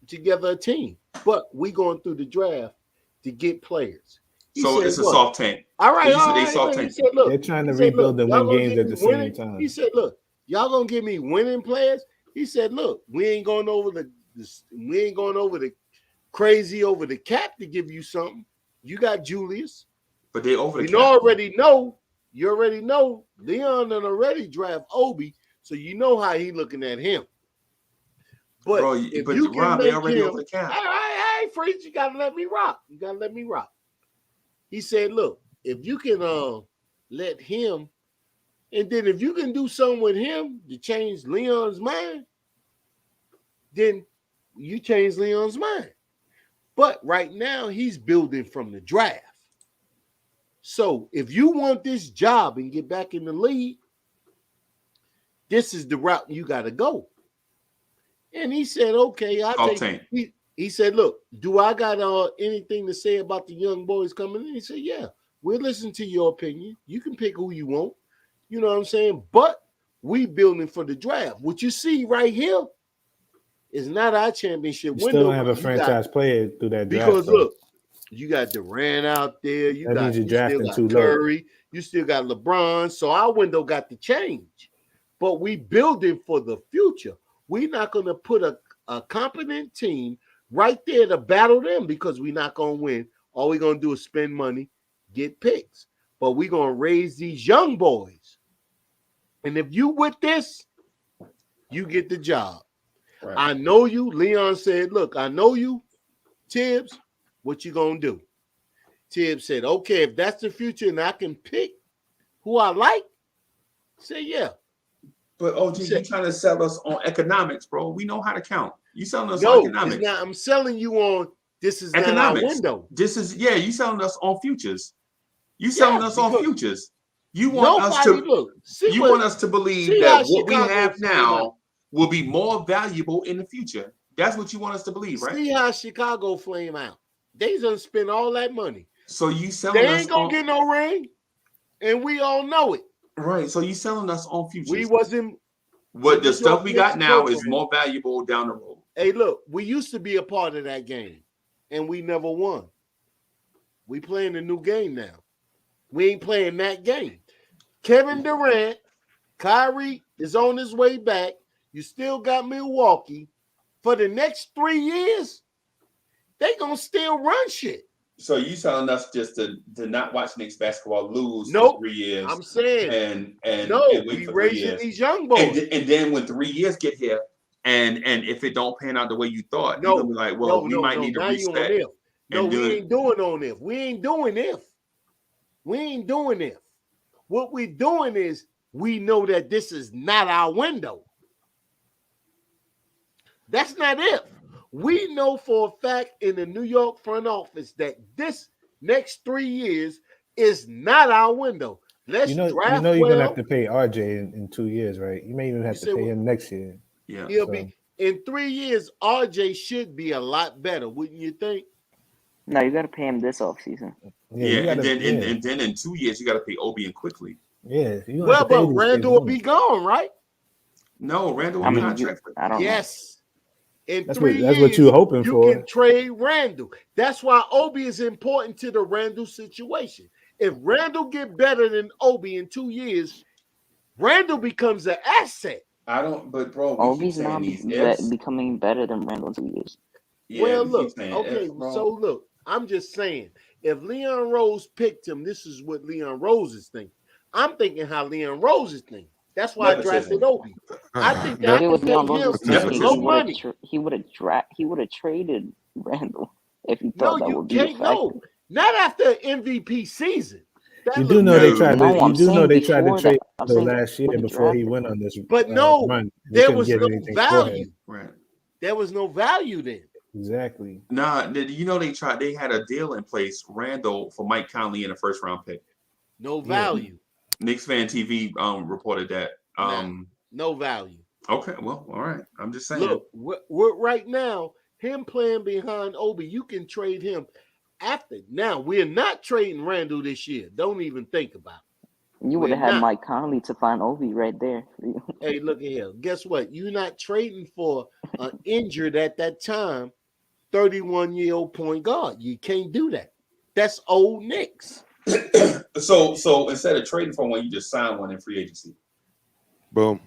together a team, but we're going through the draft to get players. He So said, it's a what? soft tank. All right, They all right. soft He tank. said, look, They're trying to he said, rebuild look, and y'all win gonna games give at me the winning? same time. He said, look, y'all gonna give me winning players? He said, look, we ain't going over the crazy over the cap to give you something. You got Julius, but they over the you cap. already know. Leon done already draft Obi, so you know how he looking at him. But Bro, if but you can Rob, they make already him, over the cap. hey, Freeze, you gotta let me rock. He said, look, if you can let him, and then if you can do something with him to change Leon's mind, then you change Leon's mind. But right now, he's building from the draft. So if you want this job and get back in the league, this is the route you got to go. And he said, okay, I'll take it. He said, look, do I got anything to say about the young boys coming in? He said, yeah, we'll listen to your opinion. You can pick who you want. You know what I'm saying? But we building for the draft. What you see right here is not our championship You window. still don't have a franchise player through that draft. Because though. look, you got Durant out there. You still got Curry. You still got LeBron. So our window got to change. But we building for the future. We're not going to put a competent team right there to battle them because we're not going to win. All we're going to do is spend money, get picks. But we're going to raise these young boys. And if you with this, you get the job. Right. I know you. Leon said, look, I know you. Tibbs, what you going to do? Tibbs said, okay, if that's the future and I can pick who I like, say yeah. But OG, you trying to sell us on economics, bro. We know how to count. You selling us on economics. It's not, I'm selling you on this is economics. Not our window. This is, you selling us on futures. You selling us on futures. You want us to believe that what we have now will be more valuable in the future. That's what you want us to believe, right? See how Chicago flame out. They done spend all that money. So you selling us They ain't gonna get no ring, and we all know it. Right. So you selling us on futures. We wasn't. What the stuff we got now is more valuable down the road. Hey, look, we used to be a part of that game, and we never won. We playing a new game now. We ain't playing that game. Kevin Durant, Kyrie is on his way back. You still got Milwaukee. For the next 3 years, they gonna still run shit. So you telling us just to not watch Knicks basketball lose for 3 years? I'm saying and we raising these young boys. And then when 3 years get here, and if it don't pan out the way you thought, you're gonna be like, well, we might need to reset. No, we ain't doing on if. We ain't doing if. We ain't doing if. What we're doing is we know that this is not our window. That's not if. We know for a fact in the New York front office that this next 3 years is not our window. Let's draft you're gonna have to pay RJ in 2 years, right? You may even have to pay him next year. Yeah, he'll be in 3 years. RJ should be a lot better, wouldn't you think? No, you got to pay him this offseason. And then in 2 years you got to pay Obi and quickly. Yeah. Well, but Randall will be gone, right? No, Randall will contract. I don't know. Yes. In that's 3 years, that's what you were hoping for. You can trade Randall. That's why Obi is important to the Randall situation. If Randall get better than Obi in 2 years, Randall becomes an asset. But bro, Obi's not becoming better than Randall in 2 years. Yeah, well, look, okay, so look, I'm just saying, if Leon Rose picked him, this is what Leon Rose is thinking. I'm thinking how Leon Rose is thinking. That's why I drafted Obi. I think that was Leon money. He would have traded Randall if he thought that would be a factor. No, not after MVP season. You do know they tried to trade last year before he went on this. But no, run. There was no value. Right. There was no value then. Exactly. Nah, they had a deal in place, Randall for Mike Conley in a first round pick. No value. Knicks Fan TV reported that. No value. Okay, well, all right. I'm just saying. Look, we're right now, him playing behind Obi, you can trade him after. Now, we're not trading Randall this year. Don't even think about it. You would We're have had not. Mike Conley to find Obi right there. Hey, look at here. Guess what? You're not trading for an injured at that time 31-year-old point guard. You can't do that. That's old Knicks. So instead of trading for one, you just sign one in free agency. Boom.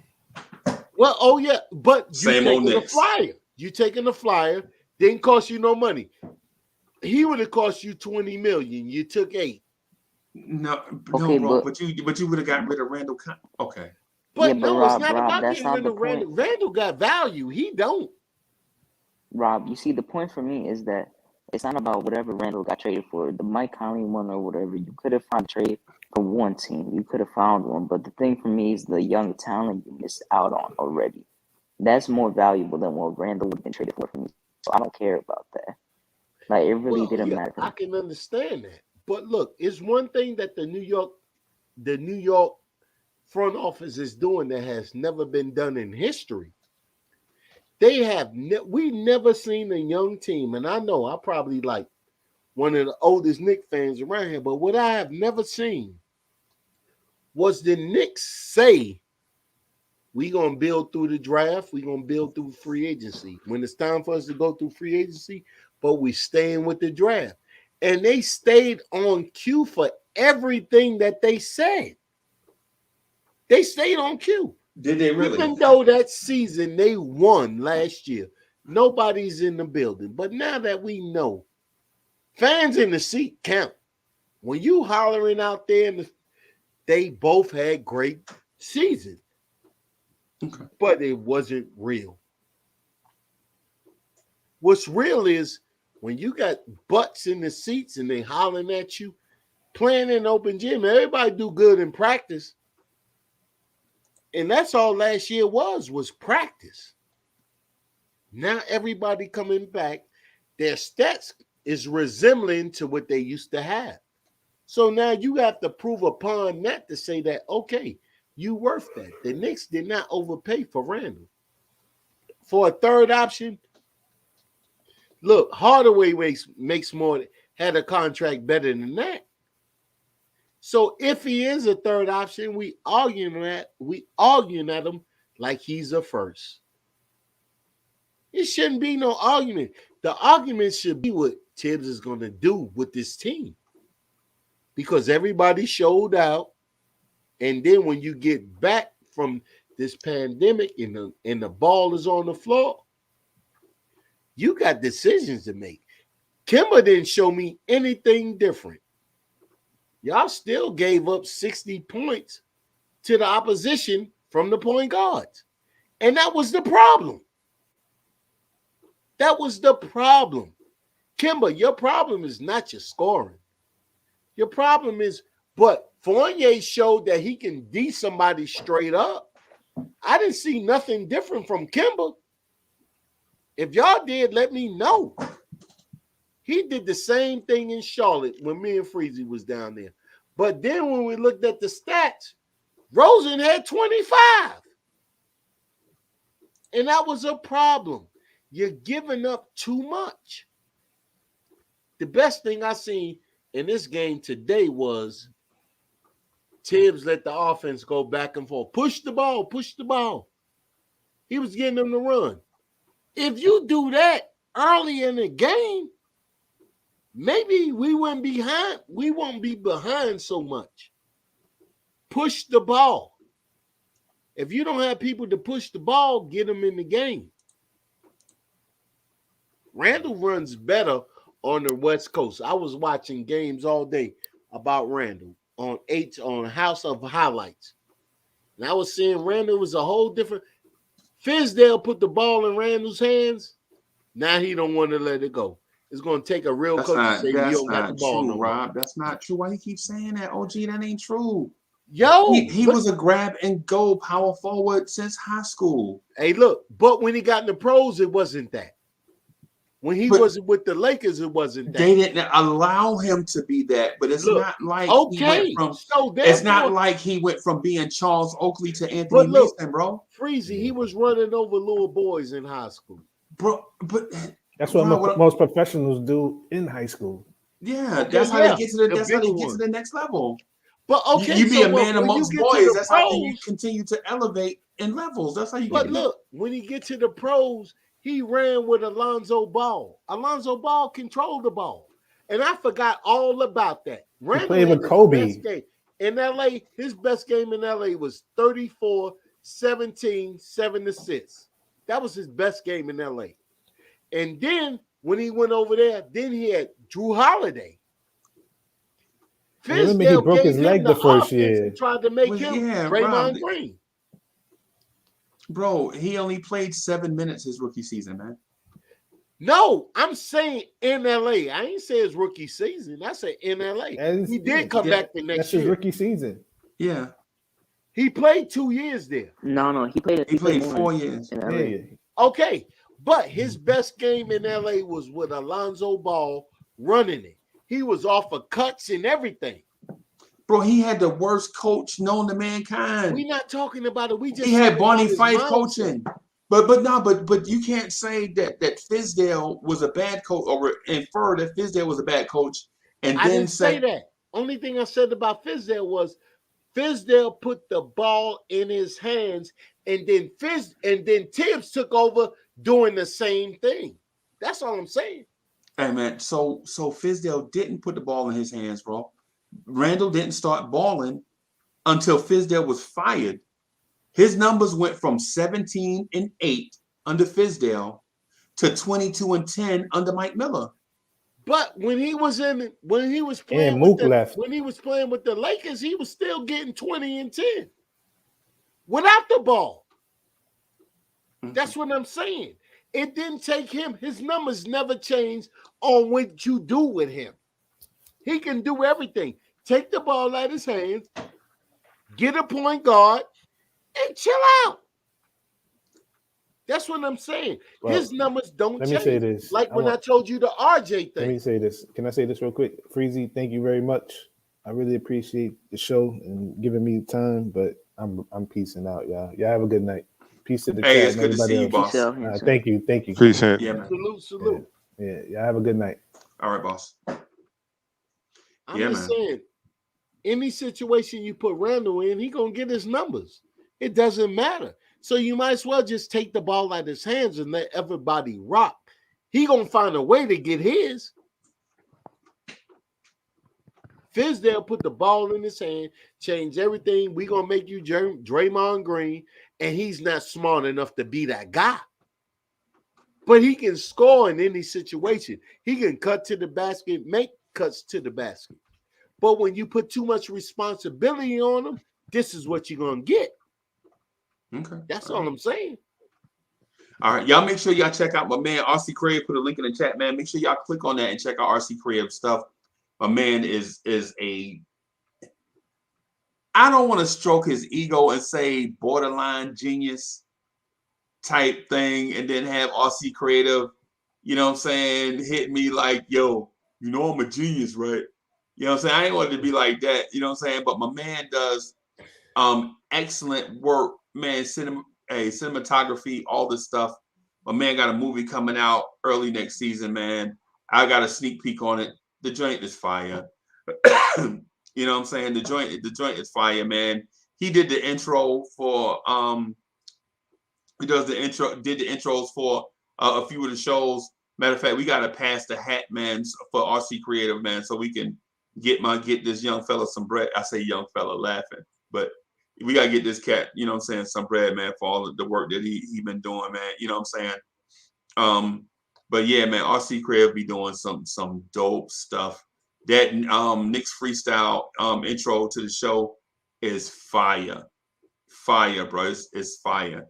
Well, oh yeah, but you Same old taking the Knicks. flyer. You taking the flyer, didn't cost you no money. He would have cost you $20 million. You took $8 million. No, Okay, bro. But you would have got rid of Randall. Okay. But Yeah, no, Rob, it's not about that's getting not rid the of Randall. point. Randall got value. He don't. Rob, you see, the point for me is that it's not about whatever Randall got traded for. The Mike Conley one or whatever, you could have found a trade from one team. You could have found one. But the thing for me is the young talent you missed out on already. That's more valuable than what Randall would have been traded for me. So I don't care about that. Like, it really didn't matter. I can understand that. But look, it's one thing that the New York front office is doing that has never been done in history. We never seen a young team, and I know I'm probably like one of the oldest Knicks fans around here, but what I have never seen was the Knicks say, we're going to build through the draft, we're going to build through free agency. When it's time for us to go through free agency, but we staying with the draft. And they stayed on cue for everything that they said. They stayed on cue. Did they really? Even though that season they won last year, nobody's in the building. But now that we know, fans in the seat count. When you hollering out there, they both had great seasons. Okay. But it wasn't real. What's real is when you got butts in the seats and they hollering at you, playing in open gym, everybody do good in practice. And that's all last year was practice. Now everybody coming back, their stats is resembling to what they used to have. So now you have to prove upon that to say that, okay, you worth that. The Knicks did not overpay for Randall. For a third option, look, Hardaway makes more, had a contract better than that. So if he is a third option, we arguing at him like he's a first. It shouldn't be no argument. The argument should be what Tibbs is going to do with this team. Because everybody showed out. And then when you get back from this pandemic and the ball is on the floor, you got decisions to make. Kemba didn't show me anything different. Y'all still gave up 60 points to the opposition from the point guards. And that was the problem. That was the problem. Kemba, your problem is not your scoring. Your problem is, but Fournier showed that he can D somebody straight up. I didn't see nothing different from Kemba. If y'all did, let me know. He did the same thing in Charlotte when me and Freezy was down there. But then when we looked at the stats, Rosen had 25. And that was a problem. You're giving up too much. The best thing I seen in this game today was Tibbs let the offense go back and forth. Push the ball, push the ball. He was getting them to run. If you do that early in the game, maybe we won't be behind so much. Push the ball. If you don't have people to push the ball, get them in the game. Randall runs better on the West Coast. I was watching games all day about Randall on House of Highlights. And I was seeing Randall was a whole different. Fizdale put the ball in Randall's hands. Now he don't want to let it go. It's going to take a real coach to say you don't got the ball. True, Rob. That's not true. Why you keep saying that? OG, that ain't true. Yo, he was a grab and go power forward since high school. Hey, look, but when he got in the pros, it wasn't that. When he wasn't with the Lakers, it wasn't that. They didn't allow him to be that, but it's not like he went from. So It's not like he went from being Charles Oakley to Anthony Mason, bro. Freezy, he was running over little boys in high school, bro. But that's what most professionals do in high school. Yeah, that's how they get to the. That's how they get to the next level. But okay, you be so a man amongst boys. That's pros, how you continue to elevate in levels. That's how you. But look, when you get to the pros, he ran with Alonzo Ball. Alonzo Ball controlled the ball, and I forgot all about that. He played with Kobe. In LA, his best game in LA was 34, 17, 7 assists. That was his best game in LA. And then when he went over there, then he had Drew Holiday. Remember he broke his leg the first year. Tried to make him Draymond Green. Bro, he only played 7 minutes his rookie season, man. No, I'm saying in LA. I ain't say his rookie season. I said in LA. He did come back the next year. That's his rookie season. Yeah. He played 2 years there. No, he played 4 years. In LA. Yeah. Okay, but his best game in LA was with Alonzo Ball running it. He was off of cuts and everything. Bro, he had the worst coach known to mankind. We're not talking about it. We just he had Barney Fife coaching. But you can't say that Fizdale was a bad coach or infer that Fizdale was a bad coach and I then didn't say that. Only thing I said about Fizdale was Fizdale put the ball in his hands, and then Tibbs took over doing the same thing. That's all I'm saying. Hey man, so Fizdale didn't put the ball in his hands, bro. Randall didn't start balling until Fizdale was fired. His numbers went from 17-8 under Fizdale to 22-10 under Mike Miller. But when he was playing when he was playing with the Lakers, he was still getting 20 and 10 without the ball. That's what I'm saying. It didn't take him. His numbers never changed on what you do with him. He can do everything. Take the ball out of his hands, get a point guard, and chill out. That's what I'm saying. Well, his numbers don't change. Let me say this. Like when I told you the RJ thing. Let me say this. Can I say this real quick? Freezy, thank you very much. I really appreciate the show and giving me time, but I'm peacing out, y'all. Y'all have a good night. Peace to the chat. It's good to see you, boss. Thank you. Peace, man. Yeah, man. Salute. Yeah, y'all have a good night. All right, boss. I'm just saying, any situation you put Randall in, he gonna get his numbers. It doesn't matter. So you might as well just take the ball out of his hands and let everybody rock. He gonna find a way to get his. Fizdale put the ball in his hand, change everything. We gonna make you Draymond Green, and he's not smart enough to be that guy. But he can score in any situation. He can cut to the basket, make cuts to the basket. But when you put too much responsibility on him, this is what you're gonna get. Okay. That's all I'm saying. All right, y'all make sure y'all check out my man RC Crave. Put a link in the chat, man. Make sure y'all click on that and check out RC Crave stuff. My man is a. I don't want to stroke his ego and say borderline genius type thing, and then have RC Creative, you know what I'm saying, hit me like, yo, you know I'm a genius, right? You know what I'm saying? I ain't want it to be like that, you know what I'm saying? But my man does excellent work, man. Cinematography, all this stuff. My man got a movie coming out early next season, man. I got a sneak peek on it. The joint is fire. You know what I'm saying? The joint is fire, man. He did the intro for did the intros for a few of the shows. Matter of fact, we gotta pass the hat, man, for RC Creative, man, so we can get this young fella some bread. I say young fella laughing, but we gotta get this cat, you know what I'm saying, some bread, man, for all of the work that he been doing, man. You know what I'm saying? But yeah, man, RC Creative be doing some dope stuff. That Knicks freestyle intro to the show is fire. Fire, bro. It's fire.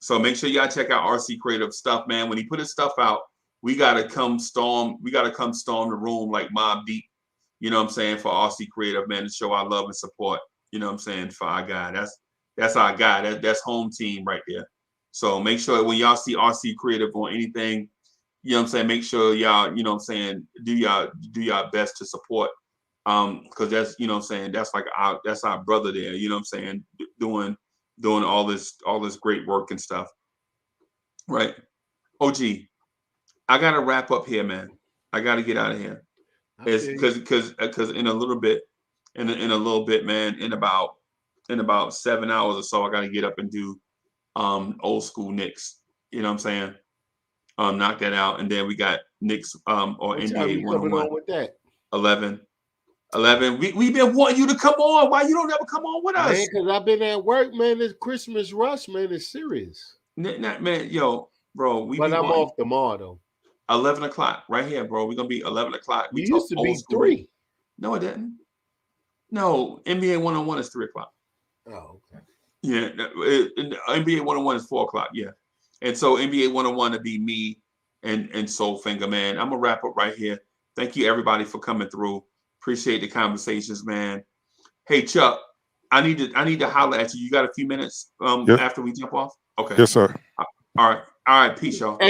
So make sure y'all check out RC Creative stuff, man. When he put his stuff out, we gotta come storm the room like Mobb Deep. You know what I'm saying, for RC Creative, man, to show our love and support. You know what I'm saying, for our guy. That's our guy. That's home team right there. So make sure when y'all see RC Creative on anything, you know what I'm saying, make sure y'all, you know what I'm saying, do y'all best to support. Because that's, you know what I'm saying, that's like that's our brother there, you know what I'm saying, doing all this great work and stuff. Right. OG, I gotta wrap up here, man. I gotta get out of here. It's because in a little bit, man, in about 7 hours or so, I gotta get up and do old school Knicks. You know what I'm saying? Knock that out, and then we got Knicks or What time NBA you coming 101. on with that? 11. We've been wanting you to come on. Why you don't ever come on with us? Man, because I've been at work, man. This Christmas rush, man, is serious. Man, yo, bro, But I'm off tomorrow though. 11 o'clock, right here, bro. We're gonna be 11 o'clock. We used to be 3. No, it didn't. No, NBA 101 is 3 o'clock. Oh, okay. Yeah, NBA 101 is 4 o'clock. Yeah, and so NBA 101 to be me and Soulfinger, man. I'm gonna wrap up right here. Thank you everybody for coming through. Appreciate the conversations, man. Hey Chuck, I need to holler at you. You got a few minutes after we jump off? Okay. Yes, sir. All right. Peace, y'all. Hey,